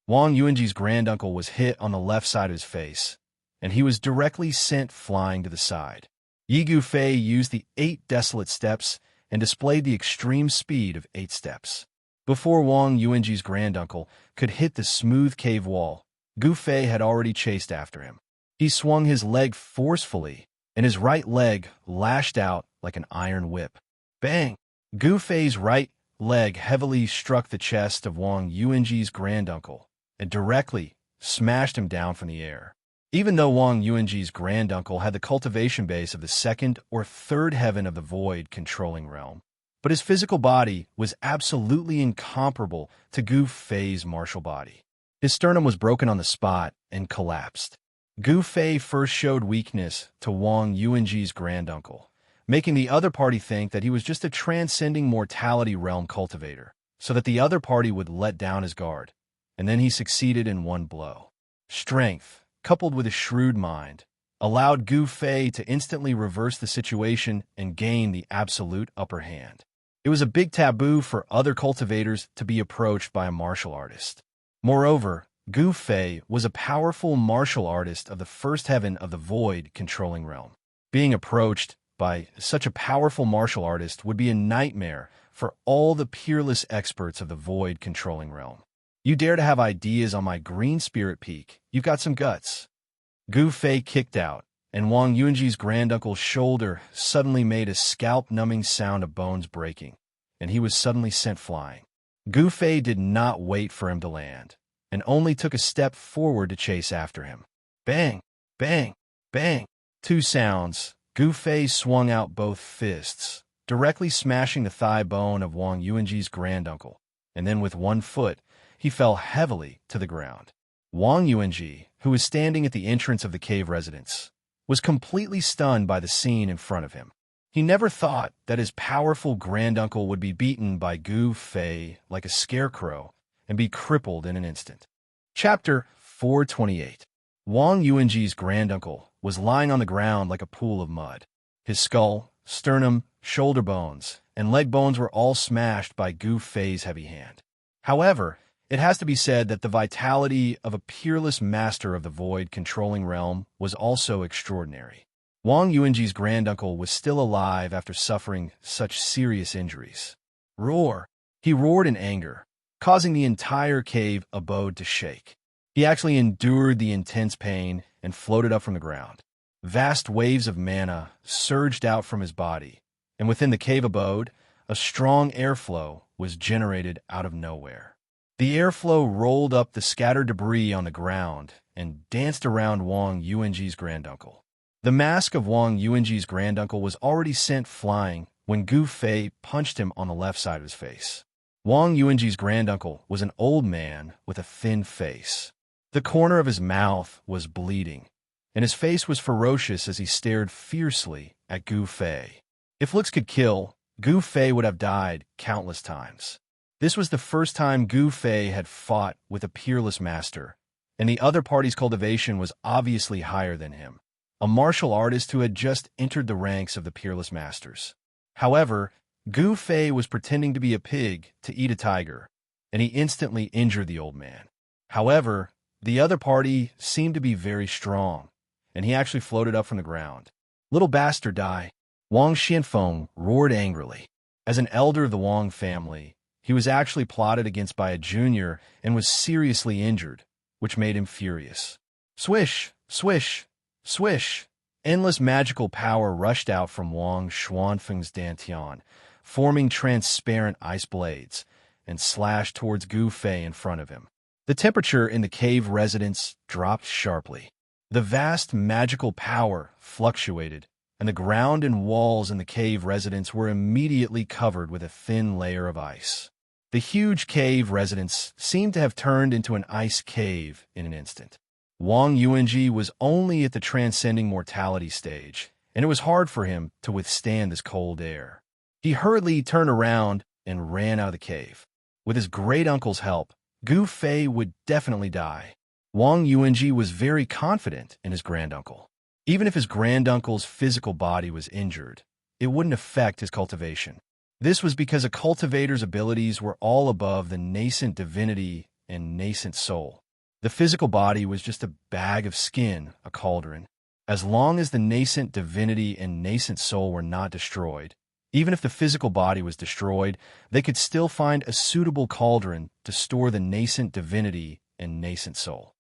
Wang Yuanji's granduncle was hit on the left side of his face, and he was directly sent flying to the side. Yi Gu Fei used the 8 desolate steps and displayed the extreme speed of 8 steps. Before Wang Yuanji's granduncle could hit the smooth cave wall, Gu Fei had already chased after him. He swung his leg forcefully, and his right leg lashed out like an iron whip. Bang! Gu Fei's right leg heavily struck the chest of Wang Yuanji's granduncle and directly smashed him down from the air. Even though Wang Yuanji's granduncle had the cultivation base of the 2nd or 3rd heaven of the void-controlling realm, but his physical body was absolutely incomparable to Gu Fei's martial body. His sternum was broken on the spot and collapsed. Gu Fei first showed weakness to Wang Yuanji's granduncle, making the other party think that he was just a transcending mortality realm cultivator, so that the other party would let down his guard, and then he succeeded in one blow. Strength, coupled with a shrewd mind, allowed Gu Fei to instantly reverse the situation and gain the absolute upper hand. It was a big taboo for other cultivators to be approached by a martial artist. Moreover, Gu Fei was a powerful martial artist of the first heaven of the void controlling realm. Being approached by such a powerful martial artist would be a nightmare for all the peerless experts of the void controlling realm. You dare to have ideas on my green spirit peak, you've got some guts. Gu Fei kicked out, and Wang Yuanji's granduncle's shoulder suddenly made a scalp-numbing sound of bones breaking, and he was suddenly sent flying. Gu Fei did not wait for him to land, and only took a step forward to chase after him. Bang! Bang! Bang! Two sounds. Gu Fei swung out both fists, directly smashing the thigh bone of Wang Yuanji's granduncle, and then with one foot, he fell heavily to the ground. Wang Yuanji, who was standing at the entrance of the cave residence, was completely stunned by the scene in front of him. He never thought that his powerful granduncle would be beaten by Gu Fei like a scarecrow and be crippled in an instant. Chapter 428. Wang Yuanji's granduncle was lying on the ground like a pool of mud. His skull, sternum, shoulder bones, and leg bones were all smashed by Gu Fei's heavy hand. However, it has to be said that the vitality of a peerless master of the void controlling realm was also extraordinary. Wang Yuanji's granduncle was still alive after suffering such serious injuries. Roar! He roared in anger, causing the entire cave abode to shake. He actually endured the intense pain and floated up from the ground. Vast waves of mana surged out from his body, and within the cave abode, a strong airflow was generated out of nowhere. The airflow rolled up the scattered debris on the ground and danced around Wang Yuanji's granduncle. The mask of Wang Yuanji's granduncle was already sent flying when Gu Fei punched him on the left side of his face. Wang Yuanji's granduncle was an old man with a thin face. The corner of his mouth was bleeding, and his face was ferocious as he stared fiercely at Gu Fei. If looks could kill, Gu Fei would have died countless times. This was the first time Gu Fei had fought with a peerless master, and the other party's cultivation was obviously higher than him, a martial artist who had just entered the ranks of the peerless masters. However, Gu Fei was pretending to be a pig to eat a tiger, and he instantly injured the old man. However, the other party seemed to be very strong, and he actually floated up from the ground. Little bastard, die! Wang Xianfeng roared angrily. As an elder of the Wang family, he was actually plotted against by a junior and was seriously injured, which made him furious. Swish! Swish! Swish! Endless magical power rushed out from Wang Xuanfeng's dantian, forming transparent ice blades, and slashed towards Gu Fei in front of him. The temperature in the cave residence dropped sharply. The vast magical power fluctuated, and the ground and walls in the cave residence were immediately covered with a thin layer of ice. The huge cave residence seemed to have turned into an ice cave in an instant. Wang Yuanji was only at the transcending mortality stage, and it was hard for him to withstand this cold air. He hurriedly turned around and ran out of the cave. With his great-uncle's help, Gu Fei would definitely die. Wang Yuanji was very confident in his granduncle. Even if his granduncle's physical body was injured, it wouldn't affect his cultivation. This was because a cultivator's abilities were all above the nascent divinity and nascent soul. The physical body was just a bag of skin, a cauldron. As long as the nascent divinity and nascent soul were not destroyed, even if the physical body was destroyed, they could still find a suitable cauldron to store the nascent divinity and nascent soul.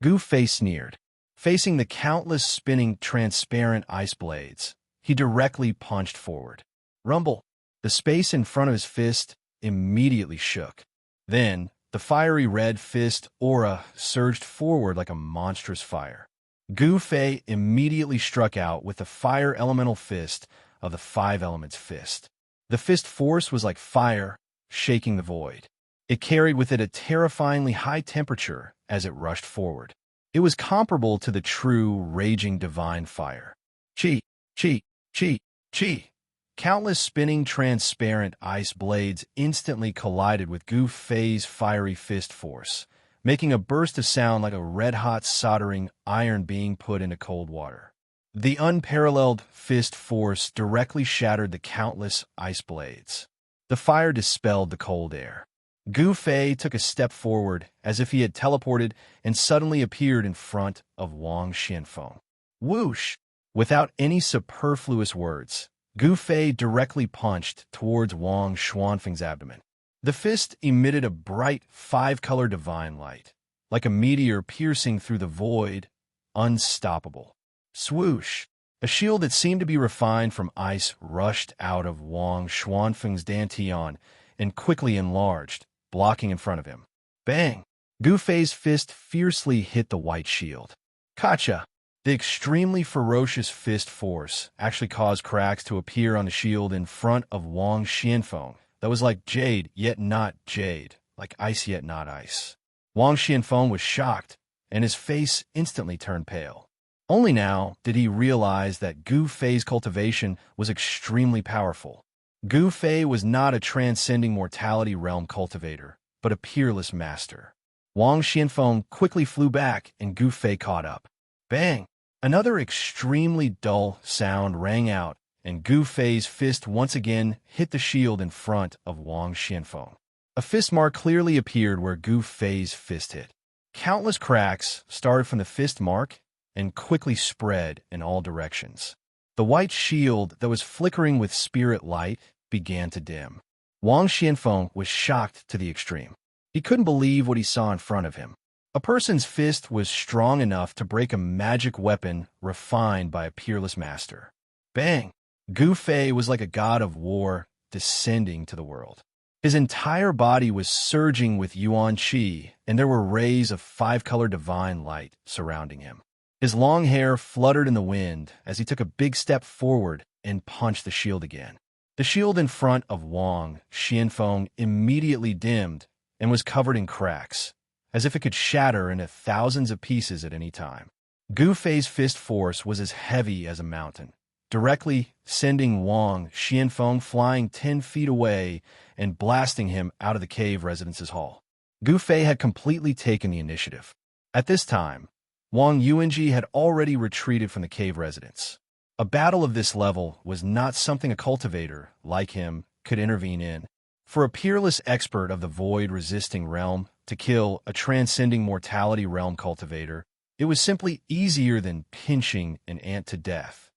Gu Fei sneered. Facing the countless spinning transparent ice blades, he directly punched forward. Rumble! The space in front of his fist immediately shook. Then, the fiery red fist aura surged forward like a monstrous fire. Gu Fei immediately struck out with the fire elemental fist of the five elements fist. The fist force was like fire, shaking the void. It carried with it a terrifyingly high temperature as it rushed forward. It was comparable to the true, raging divine fire. Chi, chi, chi, chi. Countless spinning transparent ice blades instantly collided with Gu Fei's fiery fist force, making a burst of sound like a red-hot soldering iron being put into cold water. The unparalleled fist force directly shattered the countless ice blades. The fire dispelled the cold air. Gu Fei took a step forward as if he had teleported and suddenly appeared in front of Wang Xianfeng. Whoosh! Without any superfluous words, Gu Fei directly punched towards Wang Xuanfeng's abdomen. The fist emitted a bright five-color divine light, like a meteor piercing through the void, unstoppable. Swoosh! A shield that seemed to be refined from ice rushed out of Wang Xuanfeng's dantian and quickly enlarged, blocking in front of him. Bang! Gu Fei's fist fiercely hit the white shield. Kacha! The extremely ferocious fist force actually caused cracks to appear on the shield in front of Wang Xianfeng that was like jade yet not jade, like ice yet not ice. Wang Xianfeng was shocked, and his face instantly turned pale. Only now did he realize that Gu Fei's cultivation was extremely powerful. Gu Fei was not a transcending mortality realm cultivator, but a peerless master. Wang Xianfeng quickly flew back, and Gu Fei caught up. Bang! Another extremely dull sound rang out, and Gu Fei's fist once again hit the shield in front of Wang Xianfeng. A fist mark clearly appeared where Gu Fei's fist hit. Countless cracks started from the fist mark and quickly spread in all directions. The white shield that was flickering with spirit light began to dim. Wang Xianfeng was shocked to the extreme. He couldn't believe what he saw in front of him. A person's fist was strong enough to break a magic weapon refined by a peerless master. Bang! Gu Fei was like a god of war descending to the world. His entire body was surging with yuan qi, and there were rays of five-color divine light surrounding him. His long hair fluttered in the wind as he took a big step forward and punched the shield again. The shield in front of Wang Xianfeng immediately dimmed and was covered in cracks, as if it could shatter into thousands of pieces at any time. Gu Fei's fist force was as heavy as a mountain, directly sending Wang Xianfeng flying 10 feet away and blasting him out of the cave residence's hall. Gu Fei had completely taken the initiative. At this time, Wang Yuanji had already retreated from the cave residence. A battle of this level was not something a cultivator, like him, could intervene in. For a peerless expert of the void-resisting realm to kill a transcending mortality realm cultivator, it was simply easier than pinching an ant to death.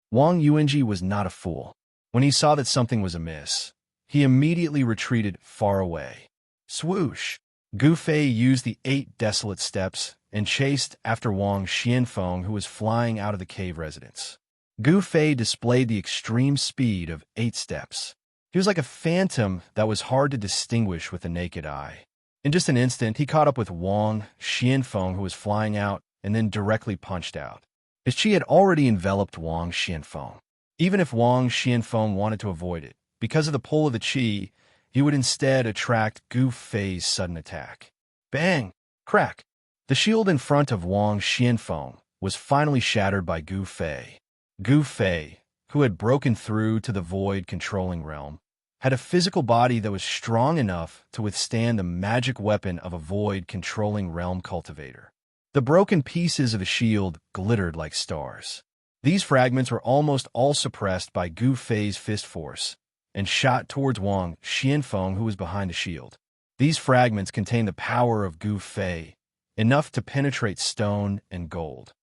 Wang Yuanji was not a fool. When he saw that something was amiss, he immediately retreated far away. Swoosh! Gu Fei used the 8 desolate steps and chased after Wang Xianfeng, who was flying out of the cave residence. Gu Fei displayed the extreme speed of 8 steps. He was like a phantom that was hard to distinguish with the naked eye. In just an instant, he caught up with Wang Xianfeng, who was flying out, and then directly punched out. His chi had already enveloped Wang Xianfeng. Even if Wang Xianfeng wanted to avoid it, because of the pull of the chi, he would instead attract Gu Fei's sudden attack. Bang! Crack! The shield in front of Wang Xianfeng was finally shattered by Gu Fei. Gu Fei, who had broken through to the void-controlling realm, had a physical body that was strong enough to withstand the magic weapon of a void-controlling realm cultivator. The broken pieces of the shield glittered like stars. These fragments were almost all suppressed by Gu Fei's fist force and shot towards Wang Xianfeng, who was behind the shield. These fragments contained the power of Gu Fei, enough to penetrate stone and gold.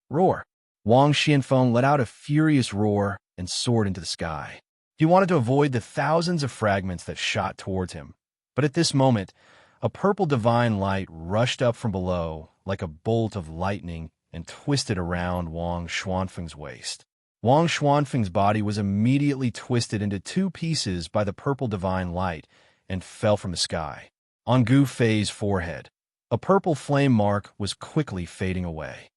Roar! Wang Xianfeng let out a furious roar and soared into the sky. He wanted to avoid the thousands of fragments that shot towards him, but at this moment, a purple divine light rushed up from below like a bolt of lightning and twisted around Wang Xuanfeng's waist. Wang Xuanfeng's body was immediately twisted into 2 pieces by the purple divine light and fell from the sky. On Gu Fei's forehead, a purple flame mark was quickly fading away.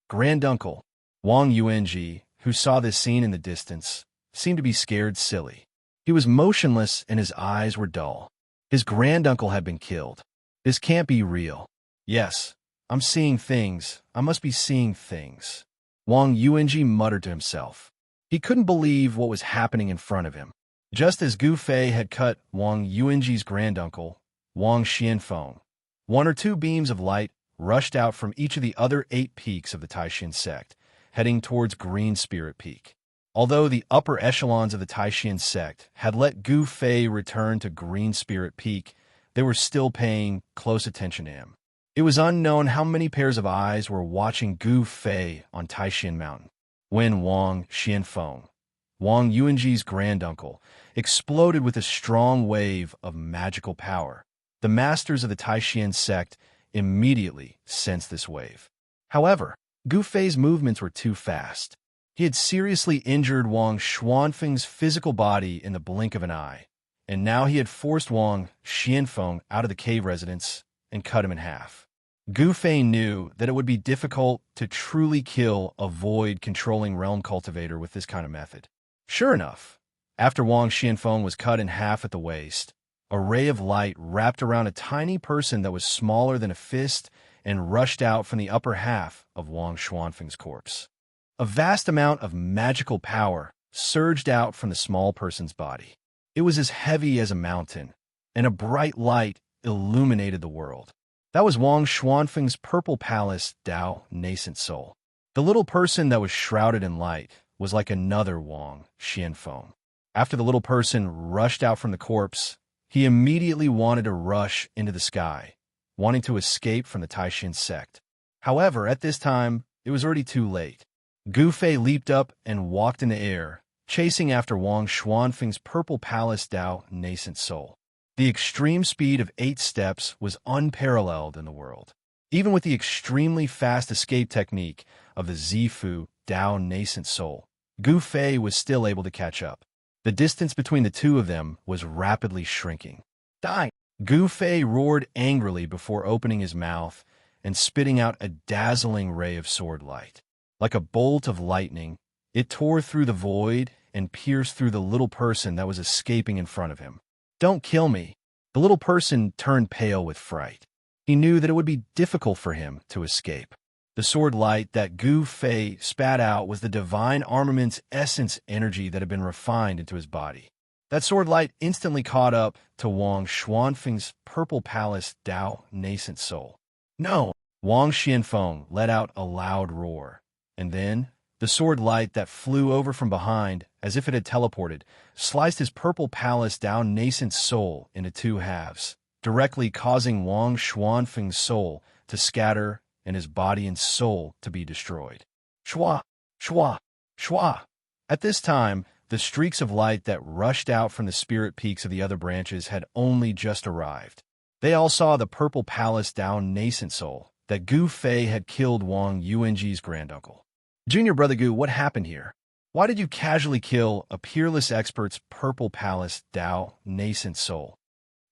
Granduncle Wang Yuanji, who saw this scene in the distance, seemed to be scared silly. He was motionless and his eyes were dull. His granduncle had been killed. This can't be real. Yes, I'm seeing things. I must be seeing things. Wang Yuanji muttered to himself. He couldn't believe what was happening in front of him. Just as Gu Fei had cut Wang Yuanji's granduncle, Wang Xianfeng, 1 or 2 beams of light rushed out from each of the other 8 peaks of the Taishan sect, heading towards Green Spirit Peak. Although the upper echelons of the Taishan sect had let Gu Fei return to Green Spirit Peak, they were still paying close attention to him. It was unknown how many pairs of eyes were watching Gu Fei on Taishan Mountain, when Wang Xianfeng, Wang Yuanji's granduncle, exploded with a strong wave of magical power. The masters of the Taishan sect immediately sensed this wave. However, Gu Fei's movements were too fast. He had seriously injured Wang Xuanfeng's physical body in the blink of an eye, and now he had forced Wang Xianfeng out of the cave residence and cut him in half. Gu Fei knew that it would be difficult to truly kill a void-controlling realm cultivator with this kind of method. Sure enough, after Wang Xianfeng was cut in half at the waist, a ray of light wrapped around a tiny person that was smaller than a fist and rushed out from the upper half of Wang Xuanfeng's corpse. A vast amount of magical power surged out from the small person's body. It was as heavy as a mountain, and a bright light illuminated the world. That was Wang Xuanfeng's purple palace Dao nascent soul. The little person that was shrouded in light was like another Wang Xianfeng. After the little person rushed out from the corpse, he immediately wanted to rush into the sky, wanting to escape from the Taishan sect. However, at this time, it was already too late. Gu Fei leaped up and walked in the air, chasing after Wang Xuanfeng's purple palace Dao nascent soul. The extreme speed of 8 steps was unparalleled in the world. Even with the extremely fast escape technique of the Zifu Dao nascent soul, Gu Fei was still able to catch up. The distance between the two of them was rapidly shrinking. Die! Gu Fei roared angrily before opening his mouth and spitting out a dazzling ray of sword light. Like a bolt of lightning, it tore through the void and pierced through the little person that was escaping in front of him. Don't kill me. The little person turned pale with fright. He knew that it would be difficult for him to escape. The sword light that Gu Fei spat out was the divine armament's essence energy that had been refined into his body. That sword light instantly caught up to Wang Xuanfeng's purple palace Dao nascent soul. No! Wang Xianfeng let out a loud roar, and then the sword light that flew over from behind, as if it had teleported, sliced his purple palace Dao nascent soul into 2 halves, directly causing Wang Xuanfeng's soul to scatter and his body and soul to be destroyed. Shua! Shua! Shua! At this time, the streaks of light that rushed out from the spirit peaks of the other branches had only just arrived. They all saw the purple palace Dao nascent soul that Gu Fei had killed Wang Yuanji's granduncle. Junior Brother Gu, what happened here? Why did you casually kill a peerless expert's purple palace Dao nascent soul?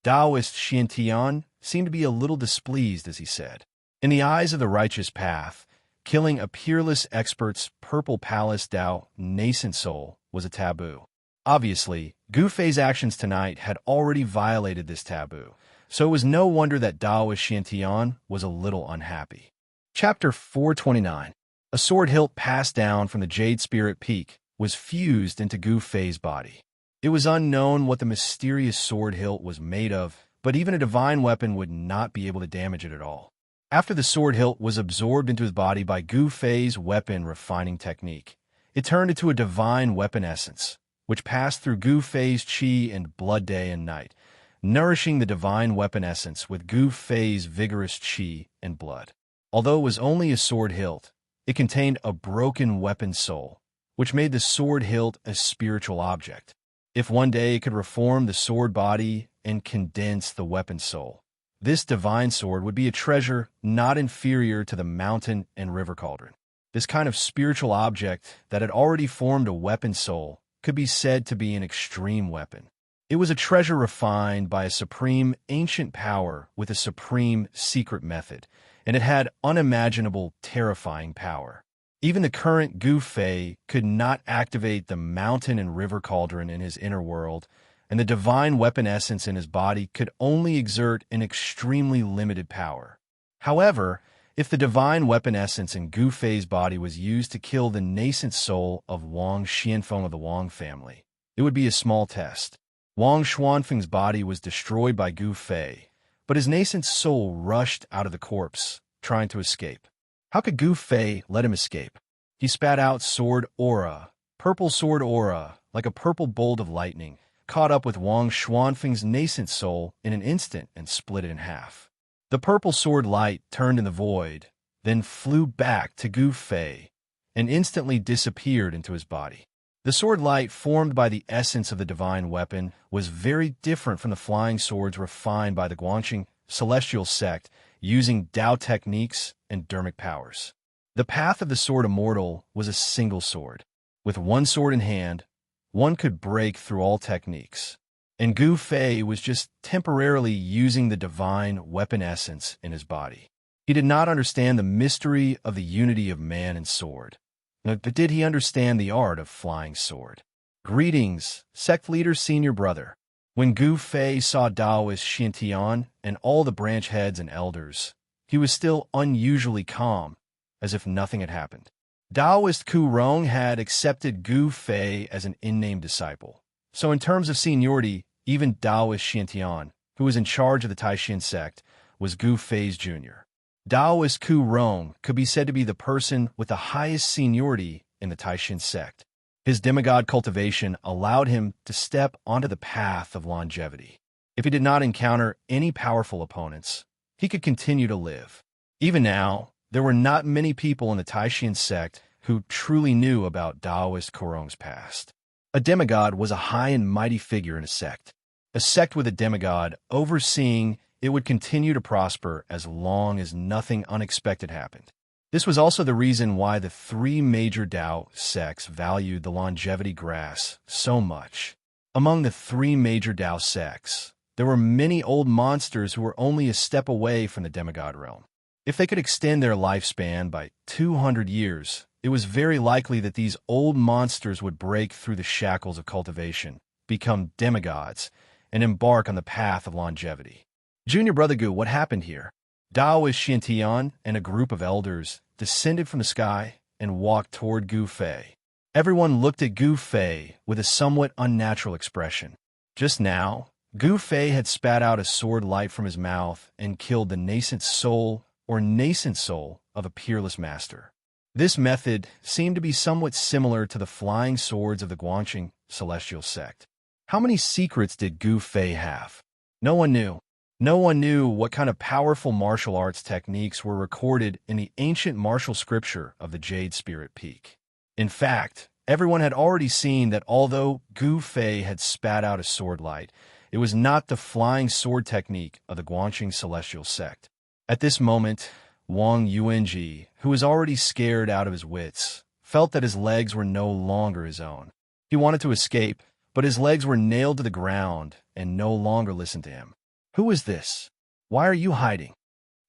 Taoist Xiantian seemed to be a little displeased as he said. In the eyes of the righteous path, killing a peerless expert's purple palace Dao nascent soul was a taboo. Obviously, Gu Fei's actions tonight had already violated this taboo, so it was no wonder that Taoist Xiantian was a little unhappy. Chapter 429. A sword hilt passed down from the Jade Spirit Peak was fused into Gu Fei's body. It was unknown what the mysterious sword hilt was made of, but even a divine weapon would not be able to damage it at all. After the sword hilt was absorbed into his body by Gu Fei's weapon refining technique, it turned into a divine weapon essence, which passed through Gu Fei's qi and blood day and night, nourishing the divine weapon essence with Gu Fei's vigorous qi and blood. Although it was only a sword hilt, it contained a broken weapon soul, which made the sword hilt a spiritual object. If one day it could reform the sword body and condense the weapon soul, this divine sword would be a treasure not inferior to the mountain and river cauldron. This kind of spiritual object that had already formed a weapon soul could be said to be an extreme weapon. It was a treasure refined by a supreme ancient power with a supreme secret method, and it had unimaginable, terrifying power. Even the current Gu Fei could not activate the mountain and river cauldron in his inner world, and the divine weapon essence in his body could only exert an extremely limited power. However, if the divine weapon essence in Gu Fei's body was used to kill the nascent soul of Wang Xianfeng of the Wang family, it would be a small test. Wang Xuanfeng's body was destroyed by Gu Fei, but his nascent soul rushed out of the corpse, trying to escape. How could Gu Fei let him escape? He spat out sword aura, purple sword aura, like a purple bolt of lightning, caught up with Wang Xuanfeng's nascent soul in an instant and split it in half. The purple sword light turned in the void, then flew back to Gu Fei and instantly disappeared into his body. The sword light formed by the essence of the divine weapon was very different from the flying swords refined by the Guanxing celestial sect using Dao techniques and dermic powers. The path of the sword immortal was a single sword. With one sword in hand, one could break through all techniques. And Gu Fei was just temporarily using the divine weapon essence in his body. He did not understand the mystery of the unity of man and sword. But did he understand the art of flying sword? Greetings, sect leader senior brother. When Gu Fei saw Daoist Xianxia and all the branch heads and elders, he was still unusually calm, as if nothing had happened. Daoist Ku Rong had accepted Gu Fei as an in-name disciple. So in terms of seniority, even Daoist Xianxia, who was in charge of the Taishan sect, was Gu Fei's junior. Daoist Ku Rong could be said to be the person with the highest seniority in the Taishan sect. His demigod cultivation allowed him to step onto the path of longevity. If he did not encounter any powerful opponents, he could continue to live. Even now, there were not many people in the Taishan sect who truly knew about Daoist Ku Rong's past. A demigod was a high and mighty figure in a sect. A sect with a demigod overseeing it would continue to prosper as long as nothing unexpected happened. This was also the reason why the three major Dao sects valued the longevity grass so much. Among the three major Dao sects, there were many old monsters who were only a step away from the demigod realm. If they could extend their lifespan by 200 years, it was very likely that these old monsters would break through the shackles of cultivation, become demigods, and embark on the path of longevity. Junior Brother Gu, what happened here? Daoist Xianxia and a group of elders descended from the sky and walked toward Gu Fei. Everyone looked at Gu Fei with a somewhat unnatural expression. Just now, Gu Fei had spat out a sword light from his mouth and killed the nascent soul of a peerless master. This method seemed to be somewhat similar to the flying swords of the Guanxing celestial sect. How many secrets did Gu Fei have? No one knew. No one knew what kind of powerful martial arts techniques were recorded in the ancient martial scripture of the Jade Spirit Peak. In fact, everyone had already seen that although Gu Fei had spat out a sword light, it was not the flying sword technique of the Guanxing celestial sect. At this moment, Wang Yuanji, who was already scared out of his wits, felt that his legs were no longer his own. He wanted to escape, but his legs were nailed to the ground and no longer listened to him. Who is this? Why are you hiding?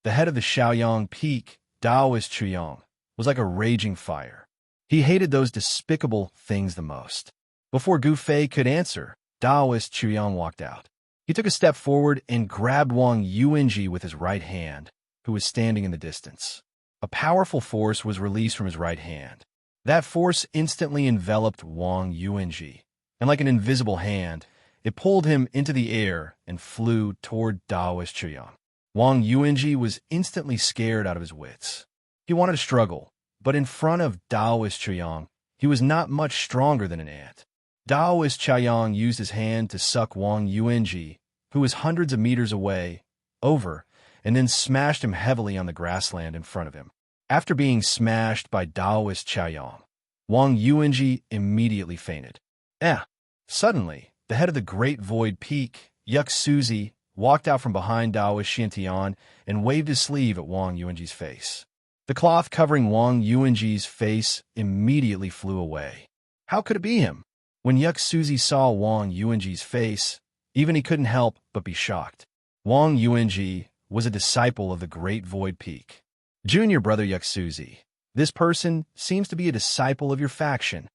The head of the Shaoyang Peak, Daoist Chuyang, was like a raging fire. He hated those despicable things the most. Before Gu Fei could answer, Daoist Chuyang walked out. He took a step forward and grabbed Wang Yuanji with his right hand, who was standing in the distance. A powerful force was released from his right hand. That force instantly enveloped Wang Yuanji, and like an invisible hand, it pulled him into the air and flew toward Daoist Chuyang. Wang Yuanji was instantly scared out of his wits. He wanted to struggle, but in front of Daoist Chuyang, he was not much stronger than an ant. Daoist Chuyang used his hand to suck Wang Yuanji, who was hundreds of meters away, over, and then smashed him heavily on the grassland in front of him. After being smashed by Daoist Chuyang, Wang Yuanji immediately fainted. Suddenly, the head of the Great Void Peak, Wuxia, walked out from behind Daoist Xianxia and waved his sleeve at Wang Yuanji's face. The cloth covering Wang Yuanji's face immediately flew away. How could it be him? When Wuxia saw Wang Yuanji's face, even he couldn't help but be shocked. Wang Yuanji was a disciple of the Great Void Peak. Junior Brother Wuxia, this person seems to be a disciple of your faction.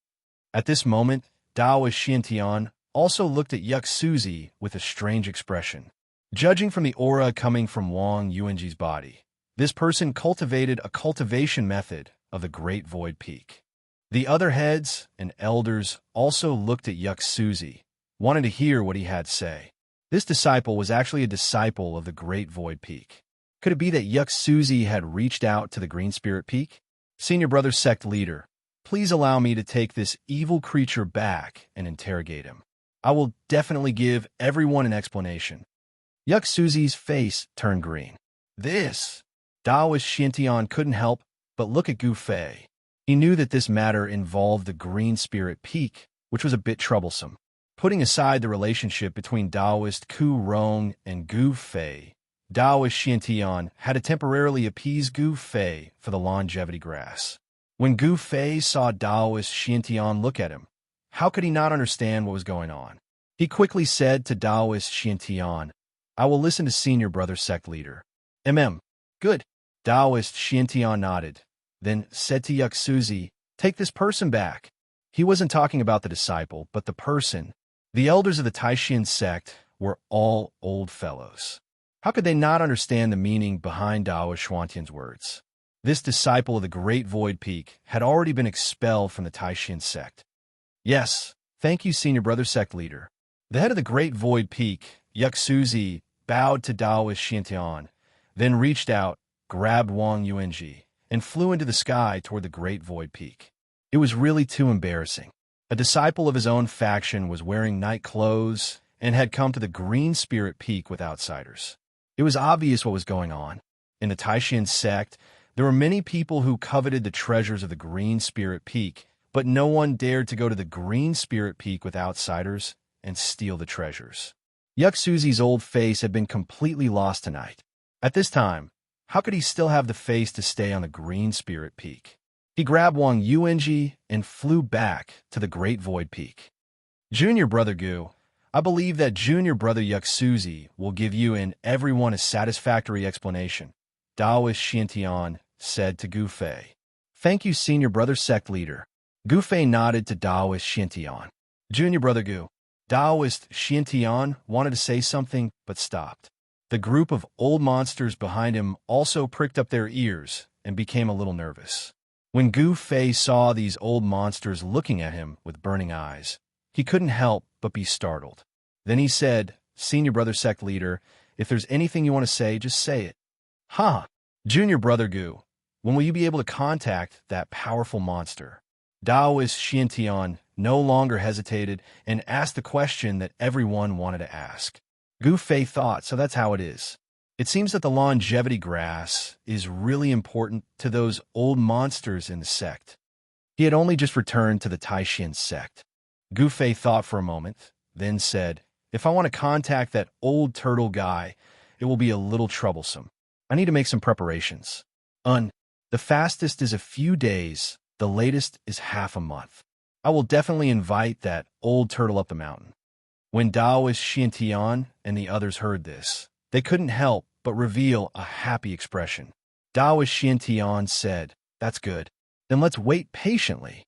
At this moment, Daoist Xianxia also looked at Wuxia with a strange expression. Judging from the aura coming from Wang Yuanji's body, this person cultivated a cultivation method of the Great Void Peak. The other heads and elders also looked at Wuxia, wanted to hear what he had to say. This disciple was actually a disciple of the Great Void Peak. Could it be that Wuxia had reached out to the Green Spirit Peak? Senior Brother Sect Leader, please allow me to take this evil creature back and interrogate him. I will definitely give everyone an explanation. Yuxuzi's face turned green. This! Daoist Xiantian couldn't help but look at Gu Fei. He knew that this matter involved the Green Spirit Peak, which was a bit troublesome. Putting aside the relationship between Daoist Ku Rong and Gu Fei, Daoist Xiantian had to temporarily appease Gu Fei for the longevity grass. When Gu Fei saw Daoist Xiantian look at him, how could he not understand what was going on? He quickly said to Daoist Xiantian, I will listen to Senior Brother Sect Leader. Good. Daoist Xiantian nodded, then said to Yuxuzi, take this person back. He wasn't talking about the disciple, but the person. The elders of the Taishan sect were all old fellows. How could they not understand the meaning behind Daoist Xuantian's words? This disciple of the Great Void Peak had already been expelled from the Taishan sect. Yes, thank you, Senior Brother Sect Leader. The head of the Great Void Peak, Yuxuzi, bowed to Daoist Xiantian, then reached out, grabbed Wang Yuanji, and flew into the sky toward the Great Void Peak. It was really too embarrassing. A disciple of his own faction was wearing night clothes and had come to the Green Spirit Peak with outsiders. It was obvious what was going on. In the Taishan sect, there were many people who coveted the treasures of the Green Spirit Peak, but no one dared to go to the Green Spirit Peak with outsiders and steal the treasures. Yuxuzi's old face had been completely lost tonight. At this time, how could he still have the face to stay on the Green Spirit Peak? He grabbed Wang Yuanji and flew back to the Great Void Peak. Junior Brother Gu, I believe that Junior Brother Yuxuzi will give you and everyone a satisfactory explanation, Daoist Xiantian said to Gu Fei. Thank you, Senior Brother Sect Leader. Gu Fei nodded to Daoist Xiantian. Junior Brother Gu, Daoist Xiantian wanted to say something but stopped. The group of old monsters behind him also pricked up their ears and became a little nervous. When Gu Fei saw these old monsters looking at him with burning eyes, he couldn't help but be startled. Then he said, Senior Brother Sect Leader, if there's anything you want to say, just say it. Junior Brother Gu, when will you be able to contact that powerful monster? Daoist Xiantian no longer hesitated and asked the question that everyone wanted to ask. Gu Fei thought, so that's how it is. It seems that the longevity grass is really important to those old monsters in the sect. He had only just returned to the Taishan sect. Gu Fei thought for a moment, then said, if I want to contact that old turtle guy, it will be a little troublesome. I need to make some preparations. The fastest is a few days, the latest is half a month. I will definitely invite that old turtle up the mountain. When Daoist Xiantian and the others heard this, they couldn't help but reveal a happy expression. Daoist Xiantian said, that's good. Then let's wait patiently.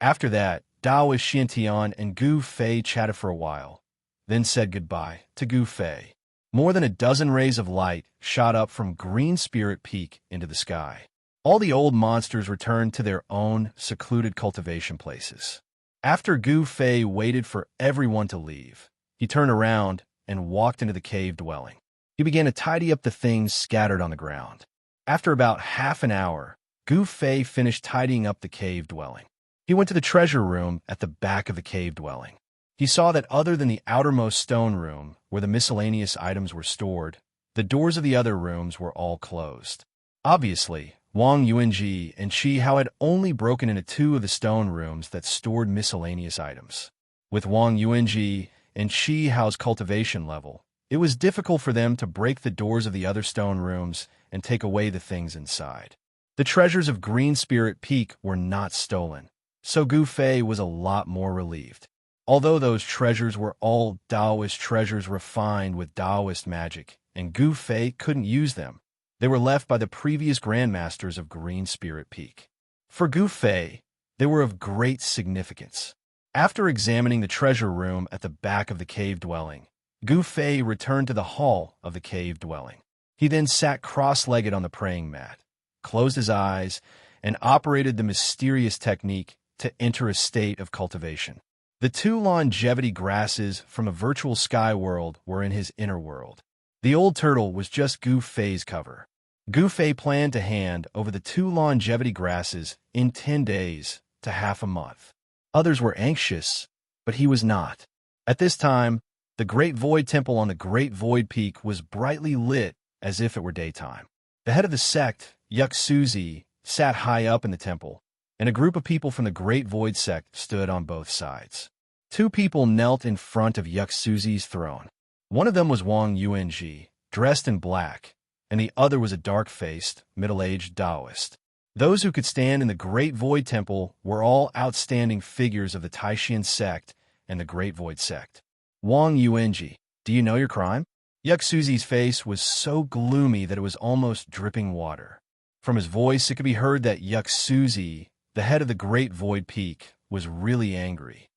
After that, Daoist Xiantian and Gu Fei chatted for a while, then said goodbye to Gu Fei. More than a dozen rays of light shot up from Green Spirit Peak into the sky. All the old monsters returned to their own secluded cultivation places. After Gu Fei waited for everyone to leave, he turned around and walked into the cave dwelling. He began to tidy up the things scattered on the ground. After about half an hour, Gu Fei finished tidying up the cave dwelling. He went to the treasure room at the back of the cave dwelling. He saw that other than the outermost stone room, where the miscellaneous items were stored, the doors of the other rooms were all closed. Obviously, Wang Yuanji and Shi Hao had only broken into 2 of the stone rooms that stored miscellaneous items. With Wang Yuanji and Shi Hao's cultivation level, it was difficult for them to break the doors of the other stone rooms and take away the things inside. The treasures of Green Spirit Peak were not stolen, so Gu Fei was a lot more relieved. Although those treasures were all Daoist treasures refined with Daoist magic, and Gu Fei couldn't use them, they were left by the previous grandmasters of Green Spirit Peak. For Gu Fei, they were of great significance. After examining the treasure room at the back of the cave dwelling, Gu Fei returned to the hall of the cave dwelling. He then sat cross-legged on the praying mat, closed his eyes, and operated the mysterious technique to enter a state of cultivation. The 2 longevity grasses from a virtual sky world were in his inner world. The old turtle was just Gu Fei's cover. Gu Fei planned to hand over the 2 longevity grasses in 10 days to half a month. Others were anxious, but he was not. At this time, the Great Void Temple on the Great Void Peak was brightly lit as if it were daytime. The head of the sect, Yuxia, sat high up in the temple, and a group of people from the Great Void sect stood on both sides. Two people knelt in front of Yuxia's throne. One of them was Wang Yuanji, dressed in black, and the other was a dark-faced, middle-aged Taoist. Those who could stand in the Great Void Temple were all outstanding figures of the Taishan sect and the Great Void sect. Wang Yuanji, do you know your crime? Yuxia's face was so gloomy that it was almost dripping water. From his voice, it could be heard that Yuxia, the head of the Great Void Peak, was really angry.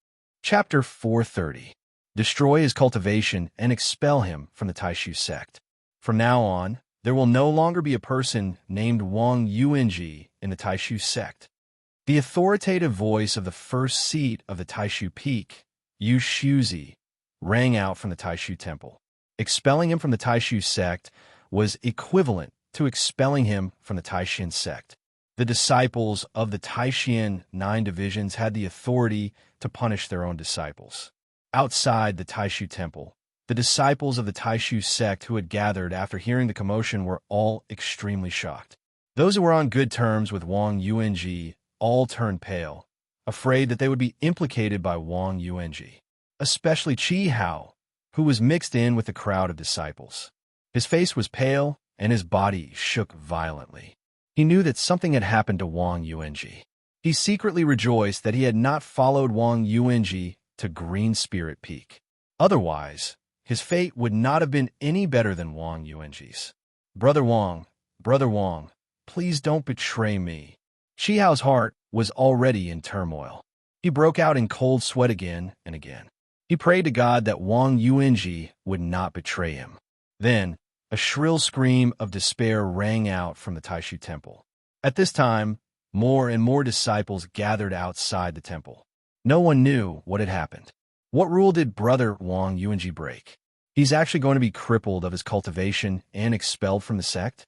Chapter 430. Destroy his cultivation and expel him from the Taishu sect. From now on, there will no longer be a person named Wang Yuanji in the Taishu sect. The authoritative voice of the first seat of the Taishu peak, Yu Shuzi, rang out from the Taishu temple. Expelling him from the Taishu sect was equivalent to expelling him from the Taishan sect. The disciples of the Taishan 9 divisions had the authority to punish their own disciples. Outside the Taishu temple, the disciples of the Taishu sect who had gathered after hearing the commotion were all extremely shocked. Those who were on good terms with Wang Yuanji all turned pale, afraid that they would be implicated by Wang Yuanji, especially Qi Hao, who was mixed in with the crowd of disciples. His face was pale, and his body shook violently. He knew that something had happened to Wang Yuanji. He secretly rejoiced that he had not followed Wang Yuanji to Green Spirit Peak. Otherwise, his fate would not have been any better than Wang Yuanji's. Brother Wang, please don't betray me. Qi Hao's heart was already in turmoil. He broke out in cold sweat again and again. He prayed to God that Wang Yuanji would not betray him. Then, a shrill scream of despair rang out from the Taishu temple. At this time, more and more disciples gathered outside the temple. No one knew what had happened. What rule did Brother Wang Yuanji break? He's actually going to be crippled of his cultivation and expelled from the sect?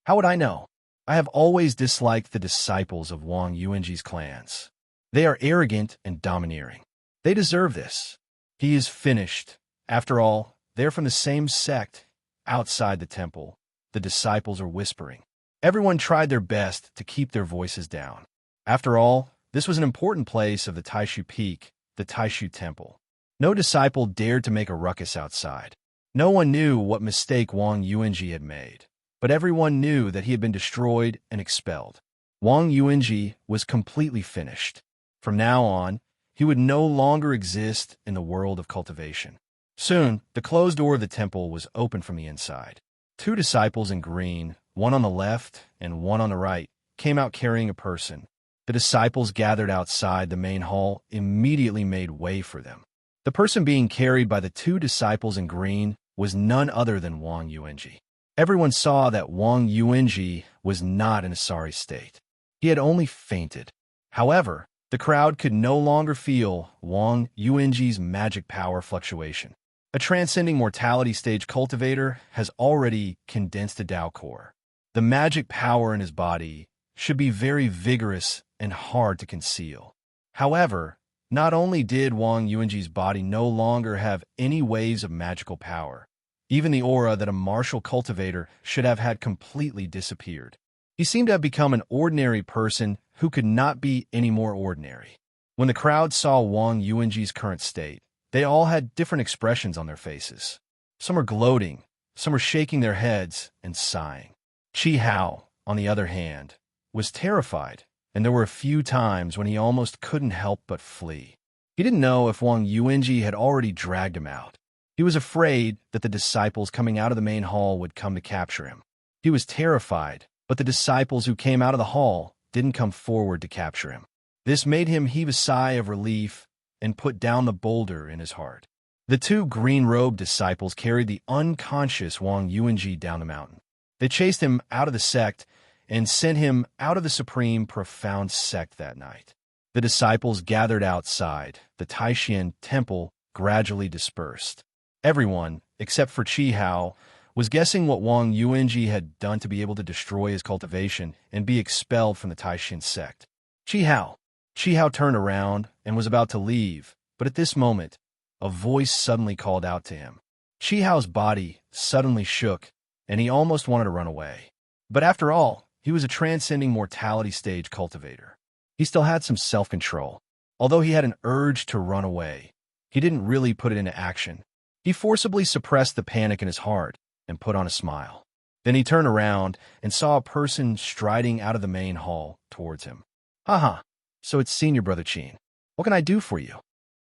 How would I know? I have always disliked the disciples of Wang Yuanji's clans. They are arrogant and domineering. They deserve this. He is finished. After all, they're from the same sect. Outside the temple, the disciples are whispering. Everyone tried their best to keep their voices down. After all, this was an important place of the Taishu peak, the Taishu temple. No disciple dared to make a ruckus outside. No one knew what mistake Wang Yuanji had made, but everyone knew that he had been destroyed and expelled. Wang Yuanji was completely finished. From now on, he would no longer exist in the world of cultivation. Soon, the closed door of the temple was opened from the inside. Two disciples in green, one on the left and one on the right, came out carrying a person. The disciples gathered outside the main hall immediately made way for them. The person being carried by the two disciples in green was none other than Wang Yuanji. Everyone saw that Wang Yuanji was not in a sorry state. He had only fainted. However, the crowd could no longer feel Wang Yuanji's magic power fluctuation. A transcending mortality stage cultivator has already condensed a Tao core. The magic power in his body should be very vigorous and hard to conceal. However, not only did Wang Yuanji's body no longer have any waves of magical power, even the aura that a martial cultivator should have had completely disappeared. He seemed to have become an ordinary person who could not be any more ordinary. When the crowd saw Wang Yuanji's current state, they all had different expressions on their faces. Some were gloating, some were shaking their heads and sighing. Qi Hao, on the other hand, was terrified, and there were a few times when he almost couldn't help but flee. He didn't know if Wang Yuanji had already dragged him out. He was afraid that the disciples coming out of the main hall would come to capture him. He was terrified, but the disciples who came out of the hall didn't come forward to capture him. This made him heave a sigh of relief and put down the boulder in his heart. The two green-robed disciples carried the unconscious Wang Yuanji down the mountain. They chased him out of the sect and sent him out of the supreme profound sect that night. The disciples gathered outside. The Taishan temple gradually dispersed. Everyone, except for Qi Hao, was guessing what Wang Yuanji had done to be able to destroy his cultivation and be expelled from the Taishan sect. Qi Hao turned around and was about to leave, but at this moment, a voice suddenly called out to him. Qi Hao's body suddenly shook, and he almost wanted to run away. But after all, he was a transcending mortality stage cultivator. He still had some self-control. Although he had an urge to run away, he didn't really put it into action. He forcibly suppressed the panic in his heart and put on a smile. Then he turned around and saw a person striding out of the main hall towards him. Haha, so it's Senior Brother Qin. What can I do for you?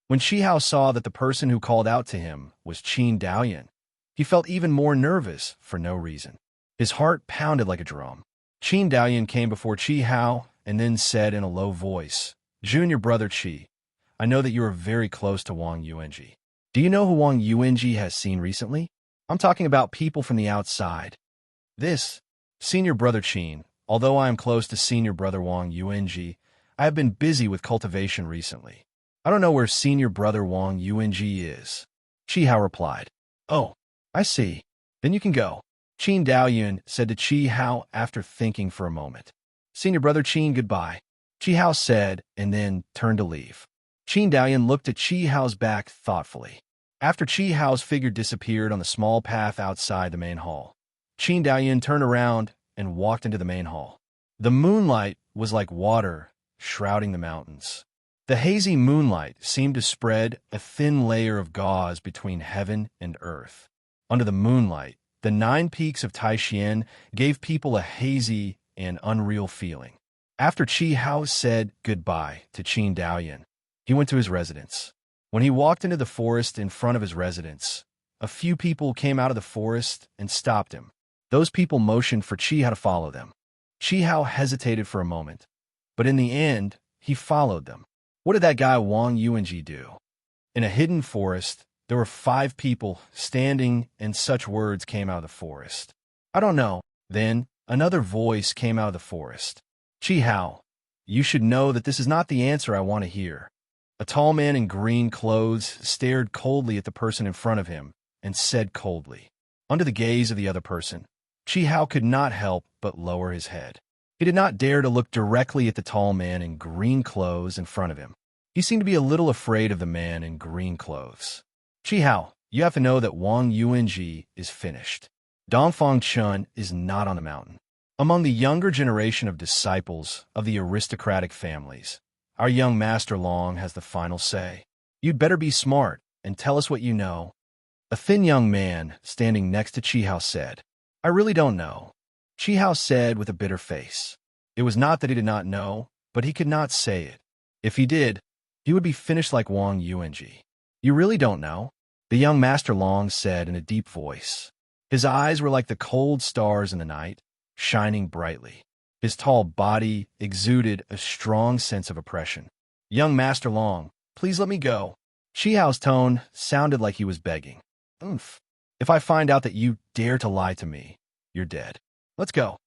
When Qi Hao saw that the person who called out to him was Qin Daoyan, he felt even more nervous for no reason. His heart pounded like a drum. Qin Daoyan came before Qi Hao and then said in a low voice, Junior Brother Qi, I know that you are very close to Wang Yuanji. Do you know who Wang Yuanji has seen recently? I'm talking about people from the outside. This, Senior Brother Qin, although I am close to Senior Brother Wang Yuanji, I have been busy with cultivation recently. I don't know where Senior Brother Wang Yuanji is. Qi Hao replied. Oh, I see. Then you can go. Qin Daoyan said to Qi Hao after thinking for a moment. Senior Brother Qin, goodbye. Qi Hao said, and then turned to leave. Qin Daoyan looked at Qi Hao's back thoughtfully. After Qi Hao's figure disappeared on the small path outside the main hall, Qin Daoyan turned around and walked into the main hall. The moonlight was like water shrouding the mountains. The hazy moonlight seemed to spread a thin layer of gauze between heaven and earth. Under the moonlight, the 9 peaks of Taishan gave people a hazy and unreal feeling. After Qi Hao said goodbye to Qin Daoyan, he went to his residence. When he walked into the forest in front of his residence, a few people came out of the forest and stopped him. Those people motioned for Qi Hao to follow them. Qi Hao hesitated for a moment, but in the end, he followed them. What did that guy Wang Yuanji do? In a hidden forest, there were 5 people standing, and such words came out of the forest. I don't know. Then, another voice came out of the forest. Qi Hao, you should know that this is not the answer I want to hear. A tall man in green clothes stared coldly at the person in front of him and said coldly. Under the gaze of the other person, Qi Hao could not help but lower his head. He did not dare to look directly at the tall man in green clothes in front of him. He seemed to be a little afraid of the man in green clothes. Qi Hao, you have to know that Wang Yuanji is finished. Dongfang Chun is not on the mountain. Among the younger generation of disciples of the aristocratic families, our young Master Long has the final say. You'd better be smart and tell us what you know. A thin young man standing next to Qi Hao said, I really don't know. Qi Hao said with a bitter face. It was not that he did not know, but he could not say it. If he did, he would be finished like Wang Yuanji. You really don't know? The young Master Long said in a deep voice. His eyes were like the cold stars in the night, shining brightly. His tall body exuded a strong sense of oppression. Young Master Long, please let me go. Qi Hao's tone sounded like he was begging. Oomph. If I find out that you dare to lie to me, you're dead. Let's go.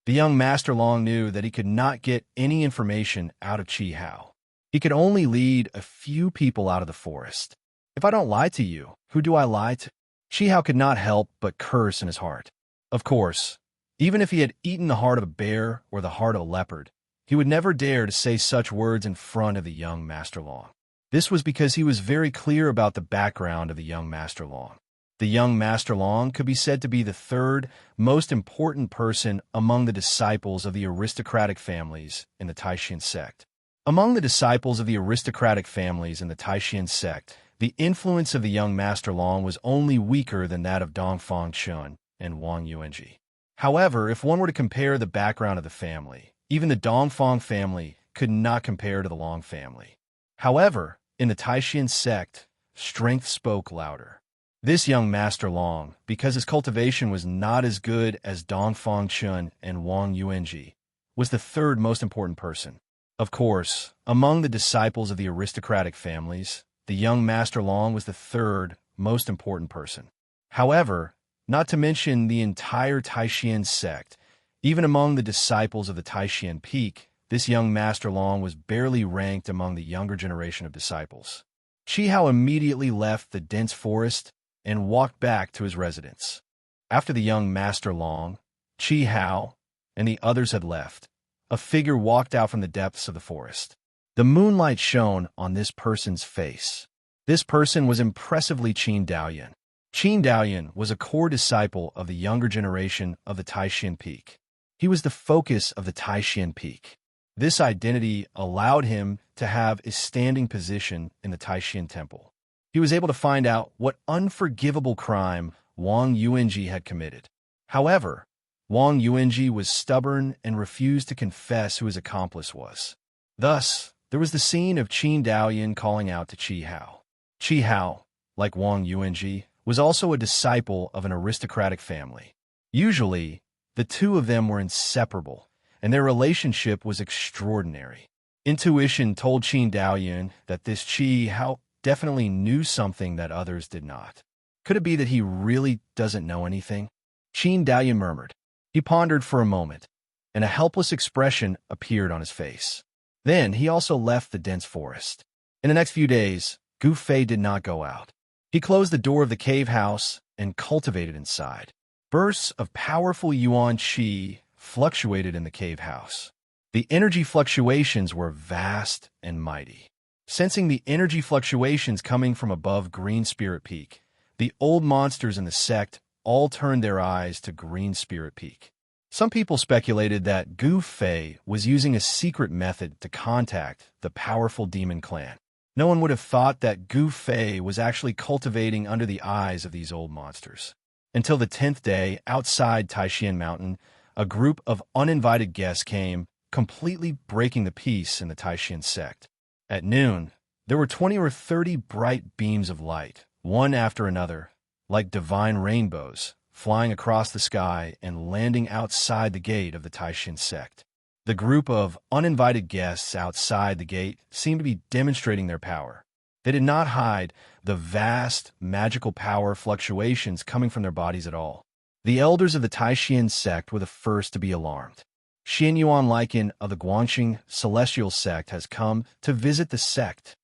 The young Master Long knew that he could not get any information out of Qi Hao. He could only lead a few people out of the forest. If I don't lie to you, who do I lie to? Qi Hao could not help but curse in his heart. Of course, even if he had eaten the heart of a bear or the heart of a leopard, he would never dare to say such words in front of the young Master Long. This was because he was very clear about the background of the young Master Long. The young Master Long could be said to be the 3rd most important person among the disciples of the aristocratic families in the Taishan sect. Among the disciples of the aristocratic families in the Taishan sect, the influence of the young Master Long was only weaker than that of Dongfang Chun and Wang Yuanji. However, if one were to compare the background of the family, even the Dongfang family could not compare to the Long family. However, in the Taishan sect, strength spoke louder. This young Master Long, because his cultivation was not as good as Dongfang Chun and Wang Yuanji, was the 3rd most important person. Of course, among the disciples of the aristocratic families, the young Master Long was the 3rd most important person. However, not to mention the entire Taishan sect, even among the disciples of the Taishan Peak, this young Master Long was barely ranked among the younger generation of disciples. Qi Hao immediately left the dense forest and walked back to his residence. After the young Master Long, Qi Hao, and the others had left, a figure walked out from the depths of the forest. The moonlight shone on this person's face. This person was impressively Qin Daoyan. Qin Daoyan was a core disciple of the younger generation of the Taishan Peak. He was the focus of the Taishan Peak. This identity allowed him to have a standing position in the Taishan Temple. He was able to find out what unforgivable crime Wang Yuanji had committed. However, Wang Yuanji was stubborn and refused to confess who his accomplice was. Thus, there was the scene of Qin Daoyan calling out to Qi Hao. Qi Hao, like Wang Yuanji, was also a disciple of an aristocratic family. Usually, the two of them were inseparable, and their relationship was extraordinary. Intuition told Qin Daoyan that this Qi Hao definitely knew something that others did not. Could it be that he really doesn't know anything? Qin Daoyan murmured. He pondered for a moment, and a helpless expression appeared on his face. Then he also left the dense forest. In the next few days, Gu Fei did not go out. He closed the door of the cave house and cultivated inside. Bursts of powerful yuan qi fluctuated in the cave house. The energy fluctuations were vast and mighty. Sensing the energy fluctuations coming from above Green Spirit Peak, the old monsters in the sect all turned their eyes to Green Spirit Peak. Some people speculated that Gu Fei was using a secret method to contact the powerful demon clan. No one would have thought that Gu Fei was actually cultivating under the eyes of these old monsters. Until the 10th day, outside Taishan Mountain, a group of uninvited guests came, completely breaking the peace in the Taishan sect. At noon, there were 20 or 30 bright beams of light, one after another, like divine rainbows, flying across the sky and landing outside the gate of the Taishan sect. The group of uninvited guests outside the gate seemed to be demonstrating their power. They did not hide the vast, magical power fluctuations coming from their bodies at all. The elders of the Taishan sect were the first to be alarmed. Xianyuan Lycan of the Guangxing celestial sect has come to visit the sect.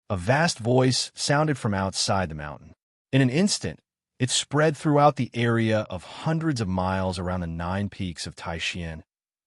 A vast voice sounded from outside the mountain. In an instant, it spread throughout the area of hundreds of miles around the 9 peaks of Taishan,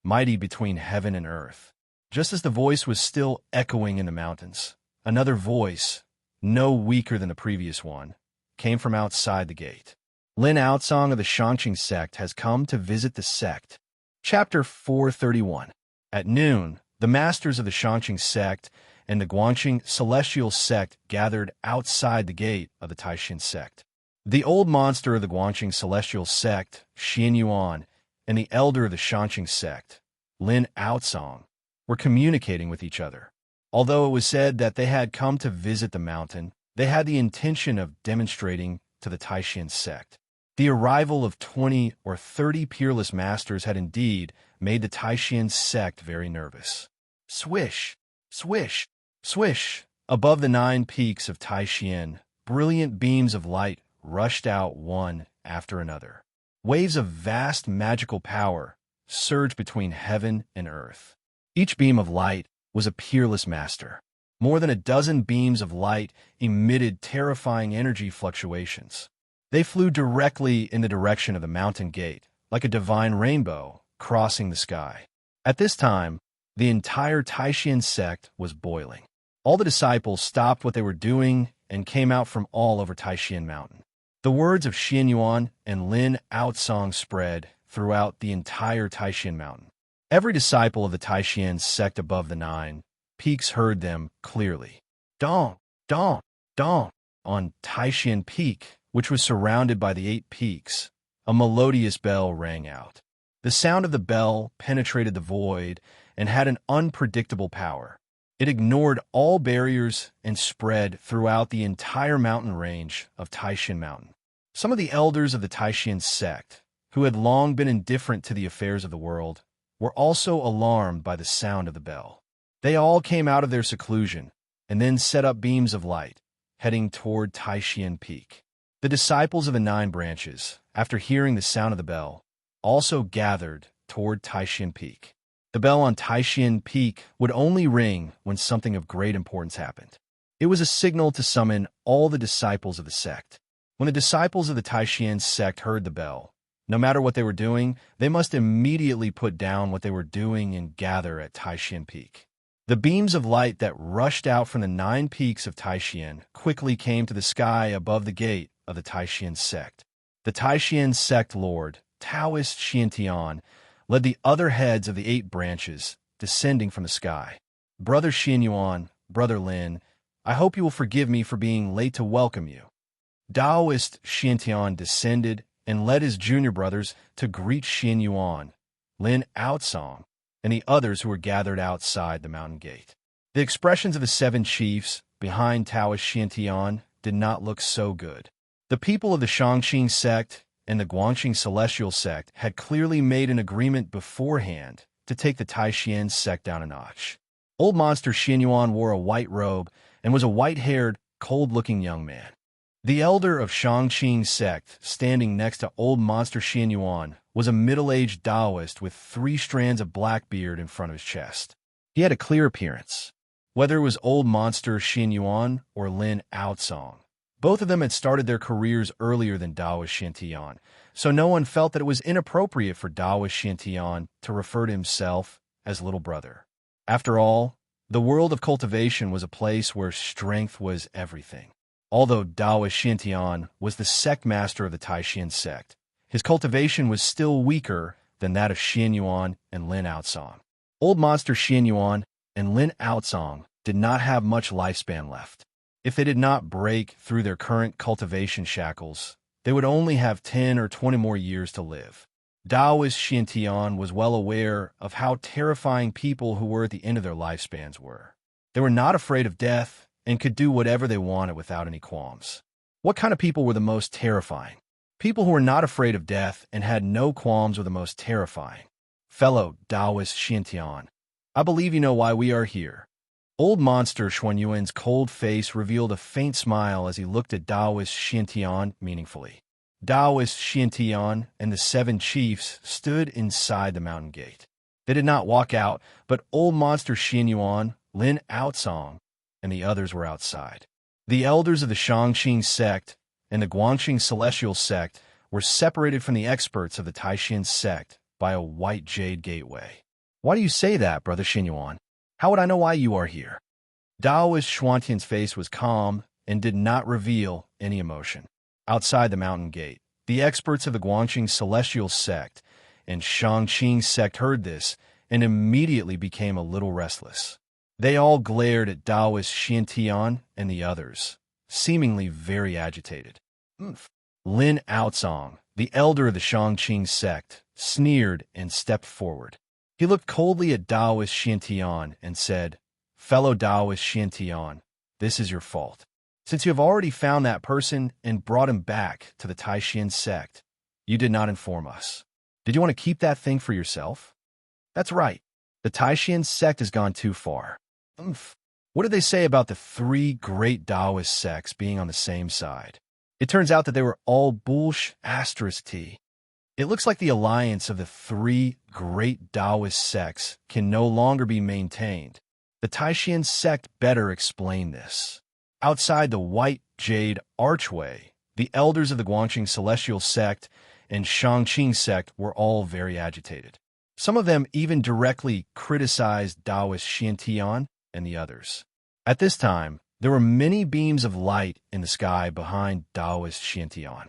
mighty between heaven and earth. Just as the voice was still echoing in the mountains, another voice, no weaker than the previous one, came from outside the gate. Lin Outsong of the Xianxia sect has come to visit the sect. Chapter 431. At noon, the masters of the Xianxia sect and the Guangxing celestial sect gathered outside the gate of the Taishan sect. The old monster of the Guangxing celestial sect, Xianyuan, and the elder of the Xianxia sect, Lin Outsong, were communicating with each other. Although it was said that they had come to visit the mountain, they had the intention of demonstrating to the Taishan sect. The arrival of 20 or 30 peerless masters had indeed made the Taishan sect very nervous. Swish, swish, swish. Above the 9 peaks of Taishan, brilliant beams of light rushed out one after another. Waves of vast magical power surged between heaven and earth. Each beam of light was a peerless master. More than a dozen beams of light emitted terrifying energy fluctuations. They flew directly in the direction of the mountain gate, like a divine rainbow crossing the sky. At this time, the entire Taishan sect was boiling. All the disciples stopped what they were doing and came out from all over Taishan Mountain. The words of Xianyuan and Lin Outsong spread throughout the entire Taishan Mountain. Every disciple of the Taishan sect above the 9 peaks heard them clearly. Dong, dong, dong. On Taishan Peak, which was surrounded by the 8 peaks, a melodious bell rang out. The sound of the bell penetrated the void and had an unpredictable power. It ignored all barriers and spread throughout the entire mountain range of Taishan Mountain. Some of the elders of the Taishan sect, who had long been indifferent to the affairs of the world, were also alarmed by the sound of the bell. They all came out of their seclusion and then set up beams of light, heading toward Taishan Peak. The disciples of the 9 branches, after hearing the sound of the bell, also gathered toward Taishan Peak. The bell on Taishan Peak would only ring when something of great importance happened. It was a signal to summon all the disciples of the sect. When the disciples of the Taishan sect heard the bell, no matter what they were doing, they must immediately put down what they were doing and gather at Taishan Peak. The beams of light that rushed out from the 9 peaks of Taishan quickly came to the sky above the gate of the Taishan sect. The Taishan sect lord, Taoist Xiantian, led the other heads of the 8 branches, descending from the sky. Brother Xianyuan, Brother Lin, I hope you will forgive me for being late to welcome you. Taoist Xiantian descended and led his junior brothers to greet Xianyuan, Lin Outsong, and the others who were gathered outside the mountain gate. The expressions of the 7 chiefs behind Taoist Xiantian did not look so good. The people of the Xianxia sect and the Guangxing Celestial sect had clearly made an agreement beforehand to take the Taishan sect down a notch. Old Monster Xianyuan wore a white robe and was a white-haired, cold-looking young man. The elder of Xianxia sect, standing next to Old Monster Xianyuan, was a middle-aged Taoist with 3 strands of black beard in front of his chest. He had a clear appearance. Whether it was Old Monster Xianyuan or Lin Outsong, both of them had started their careers earlier than Taoist Xiantian, so no one felt that it was inappropriate for Taoist Xiantian to refer to himself as little brother. After all, the world of cultivation was a place where strength was everything. Although Taoist Xiantian was the sect master of the Taishan sect, his cultivation was still weaker than that of Xianyuan and Lin Outsong. Old Monster Xianyuan and Lin Outsong did not have much lifespan left. If they did not break through their current cultivation shackles, they would only have 10 or 20 more years to live. Taoist Xiantian was well aware of how terrifying people who were at the end of their lifespans were. They were not afraid of death and could do whatever they wanted without any qualms. What kind of people were the most terrifying? People who were not afraid of death and had no qualms were the most terrifying. Fellow Taoist Xiantian, I believe you know why we are here. Old Monster Xuanyuan's cold face revealed a faint smile as he looked at Taoist Xiantian meaningfully. Taoist Xiantian and the 7 chiefs stood inside the mountain gate. They did not walk out, but Old Monster Xianyuan, Lin Outsong, and the others were outside. The elders of the Xianxia sect and the Guangxing Celestial sect were separated from the experts of the Taishan sect by a white jade gateway. Why do you say that, Brother Xianyuan? How would I know why you are here? Taoist Xuantian's face was calm and did not reveal any emotion. Outside the mountain gate, the experts of the Guangxing Celestial sect and Xianxia sect heard this and immediately became a little restless. They all glared at Taoist Xiantian and the others, seemingly very agitated. Lin Outsong, the elder of the Xianxia sect, sneered and stepped forward. He looked coldly at Taoist Xiantian and said, Fellow Taoist Xiantian, this is your fault. Since you have already found that person and brought him back to the Taishan sect, you did not inform us. Did you want to keep that thing for yourself? That's right. The Taishan sect has gone too far. What did they say about the 3 great Taoist sects being on the same side? It turns out that they were all **T. It looks like the alliance of the 3 great Taoist sects can no longer be maintained. The Taishan sect better explain this. Outside the white jade archway, the elders of the Guangxing Celestial sect and Xianxia sect were all very agitated. Some of them even directly criticized Taoist Xiantian and the others. At this time, there were many beams of light in the sky behind Taoist Xiantian.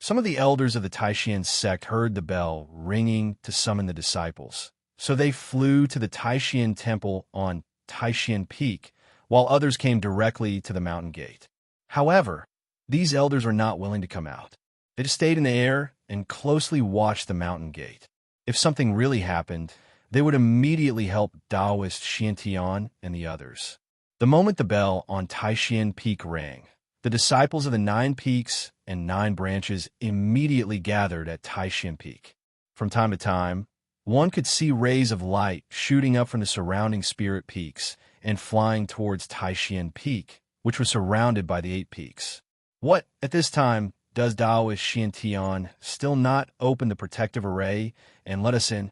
Some of the elders of the Taishan sect heard the bell ringing to summon the disciples, so they flew to the Taishan temple on Taishan Peak, while others came directly to the mountain gate. However, these elders were not willing to come out. They just stayed in the air and closely watched the mountain gate. If something really happened, they would immediately help Taoist Xiantian and the others. The moment the bell on Taishan Peak rang, the disciples of the 9 peaks and 9 branches immediately gathered at Taishan Peak. From time to time, one could see rays of light shooting up from the surrounding spirit peaks and flying towards Taishan Peak, which was surrounded by the 8 peaks. What, at this time, does Taoist Xiantian still not open the protective array and let us in?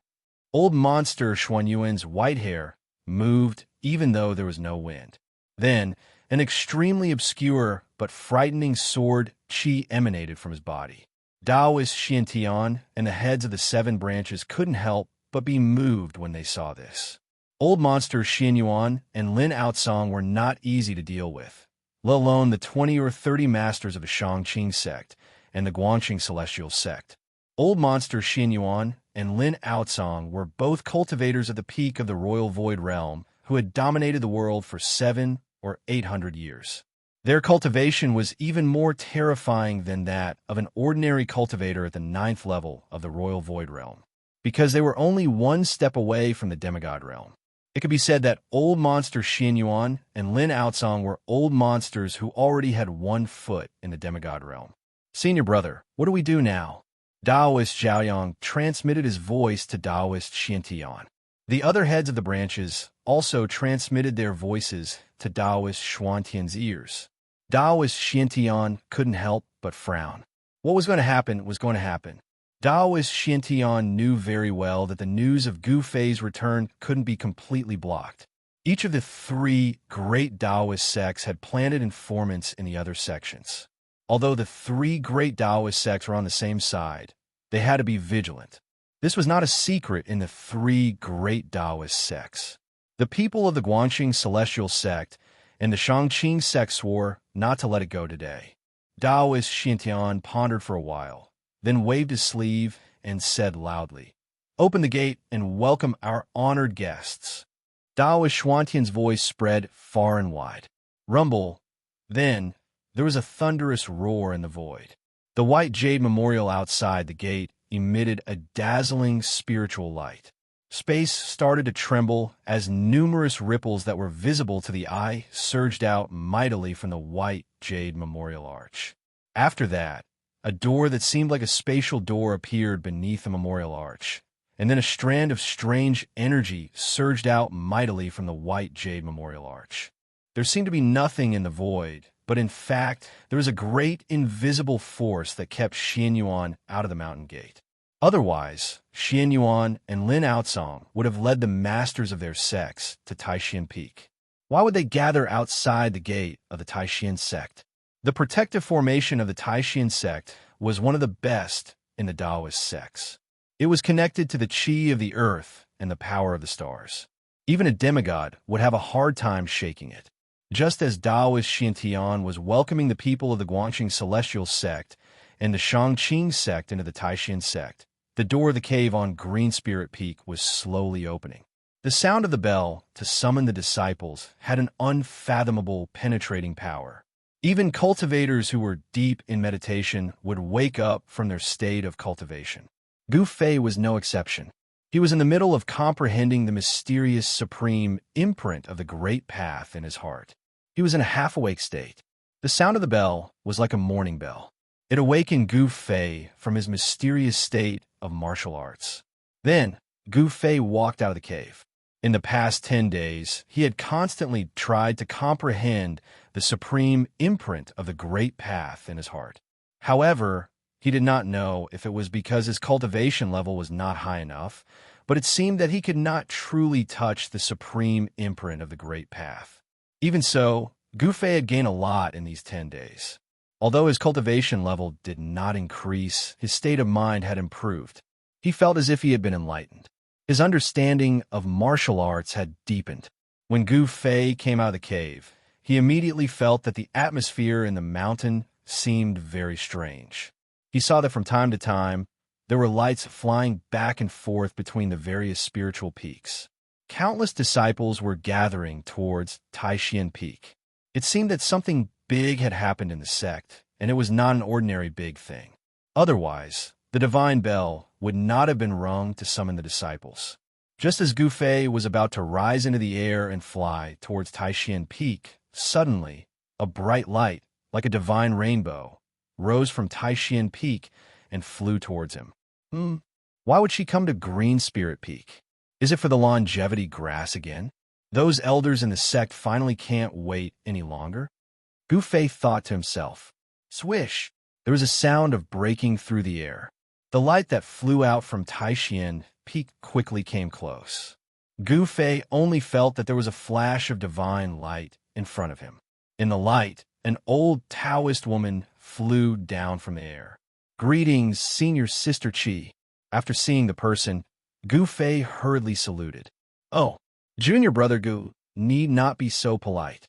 Old Monster Xuanyuan's white hair moved even though there was no wind. Then, an extremely obscure but frightening sword qi emanated from his body. Taoist Xiantian and the heads of the 7 branches couldn't help but be moved when they saw this. Old monster Xianyuan and Lin Outsong were not easy to deal with, let alone the 20 or 30 masters of the Shangqing sect and the Guanxing celestial sect. Old monster Xianyuan and Lin Outsong were both cultivators at the peak of the royal void realm who had dominated the world for 700 or 800 years. Their cultivation was even more terrifying than that of an ordinary cultivator at the 9th level of the royal void realm, because they were only one step away from the demigod realm. It could be said that old monster Xianyuan and Lin Outsong were old monsters who already had one foot in the demigod realm. Senior brother, what do we do now? Taoist Zhaoyang transmitted his voice to Taoist Xiantian. The other heads of the branches also transmitted their voices to Taoist Xuantian's ears. Taoist Xiantian couldn't help but frown. What was going to happen was going to happen. Taoist Xiantian knew very well that the news of Gu Fei's return couldn't be completely blocked. Each of the 3 great Taoist sects had planted informants in the other sections. Although the 3 great Taoist sects were on the same side, they had to be vigilant. This was not a secret in the 3 great Taoist sects. The people of the Guanxing celestial sect and the Shangqing sect swore not to let it go today. Taoist Xiantian pondered for a while, then waved his sleeve and said loudly, "Open the gate and welcome our honored guests." Taoist Xuantian's voice spread far and wide. Rumble. Then there was a thunderous roar in the void. The white jade memorial outside the gate emitted a dazzling spiritual light. Space started to tremble as numerous ripples that were visible to the eye surged out mightily from the white jade memorial arch. After that, a door that seemed like a spatial door appeared beneath the memorial arch, and then a strand of strange energy surged out mightily from the white jade memorial arch. There seemed to be nothing in the void, but in fact, there was a great invisible force that kept Xianyuan out of the mountain gate. Otherwise, Xianyuan and Lin Outsong would have led the masters of their sects to Taishan Peak. Why would they gather outside the gate of the Taishan sect? The protective formation of the Taishan sect was one of the best in the Taoist sects. It was connected to the qi of the earth and the power of the stars. Even a demigod would have a hard time shaking it. Just as Taoist Xiantian was welcoming the people of the Guanxing celestial sect and the Shangqing sect into the Taishan sect, the door of the cave on Green Spirit Peak was slowly opening. The sound of the bell to summon the disciples had an unfathomable penetrating power. Even cultivators who were deep in meditation would wake up from their state of cultivation. Gu Fei was no exception. He was in the middle of comprehending the mysterious supreme imprint of the great path in his heart. He was in a half-awake state. The sound of the bell was like a morning bell. It awakened Gu Fei from his mysterious state of martial arts. Then, Gu Fei walked out of the cave. In the past 10 days, he had constantly tried to comprehend the supreme imprint of the great path in his heart. However, he did not know if it was because his cultivation level was not high enough, but it seemed that he could not truly touch the supreme imprint of the great path. Even so, Gu Fei had gained a lot in these 10 days. Although his cultivation level did not increase, his state of mind had improved. He felt as if he had been enlightened. His understanding of martial arts had deepened. When Gu Fei came out of the cave, he immediately felt that the atmosphere in the mountain seemed very strange. He saw that from time to time, there were lights flying back and forth between the various spiritual peaks. Countless disciples were gathering towards Taishan Peak. It seemed that something big had happened in the sect, and it was not an ordinary big thing. Otherwise, the divine bell would not have been rung to summon the disciples. Just as Gu Fei was about to rise into the air and fly towards Taishan Peak, suddenly, a bright light, like a divine rainbow, rose from Taishan Peak and flew towards him. Why would she come to Green Spirit Peak? Is it for the longevity grass again? Those elders in the sect finally can't wait any longer? Gu Fei thought to himself. Swish! There was a sound of breaking through the air. The light that flew out from Taishan Peak quickly came close. Gu Fei only felt that there was a flash of divine light in front of him. In the light, an old Taoist woman flew down from the air. Greetings, Senior Sister Qi. After seeing the person, Gu Fei hurriedly saluted. Oh, Junior brother Gu need not be so polite.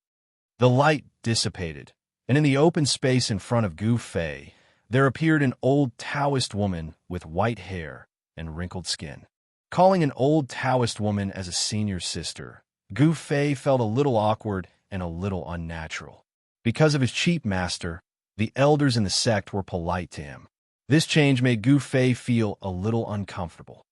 The light dissipated, and in the open space in front of Gu Fei, there appeared an old Taoist woman with white hair and wrinkled skin. Calling an old Taoist woman as a senior sister, Gu Fei felt a little awkward and a little unnatural. Because of his cheap master, the elders in the sect were polite to him. This change made Gu Fei feel a little uncomfortable.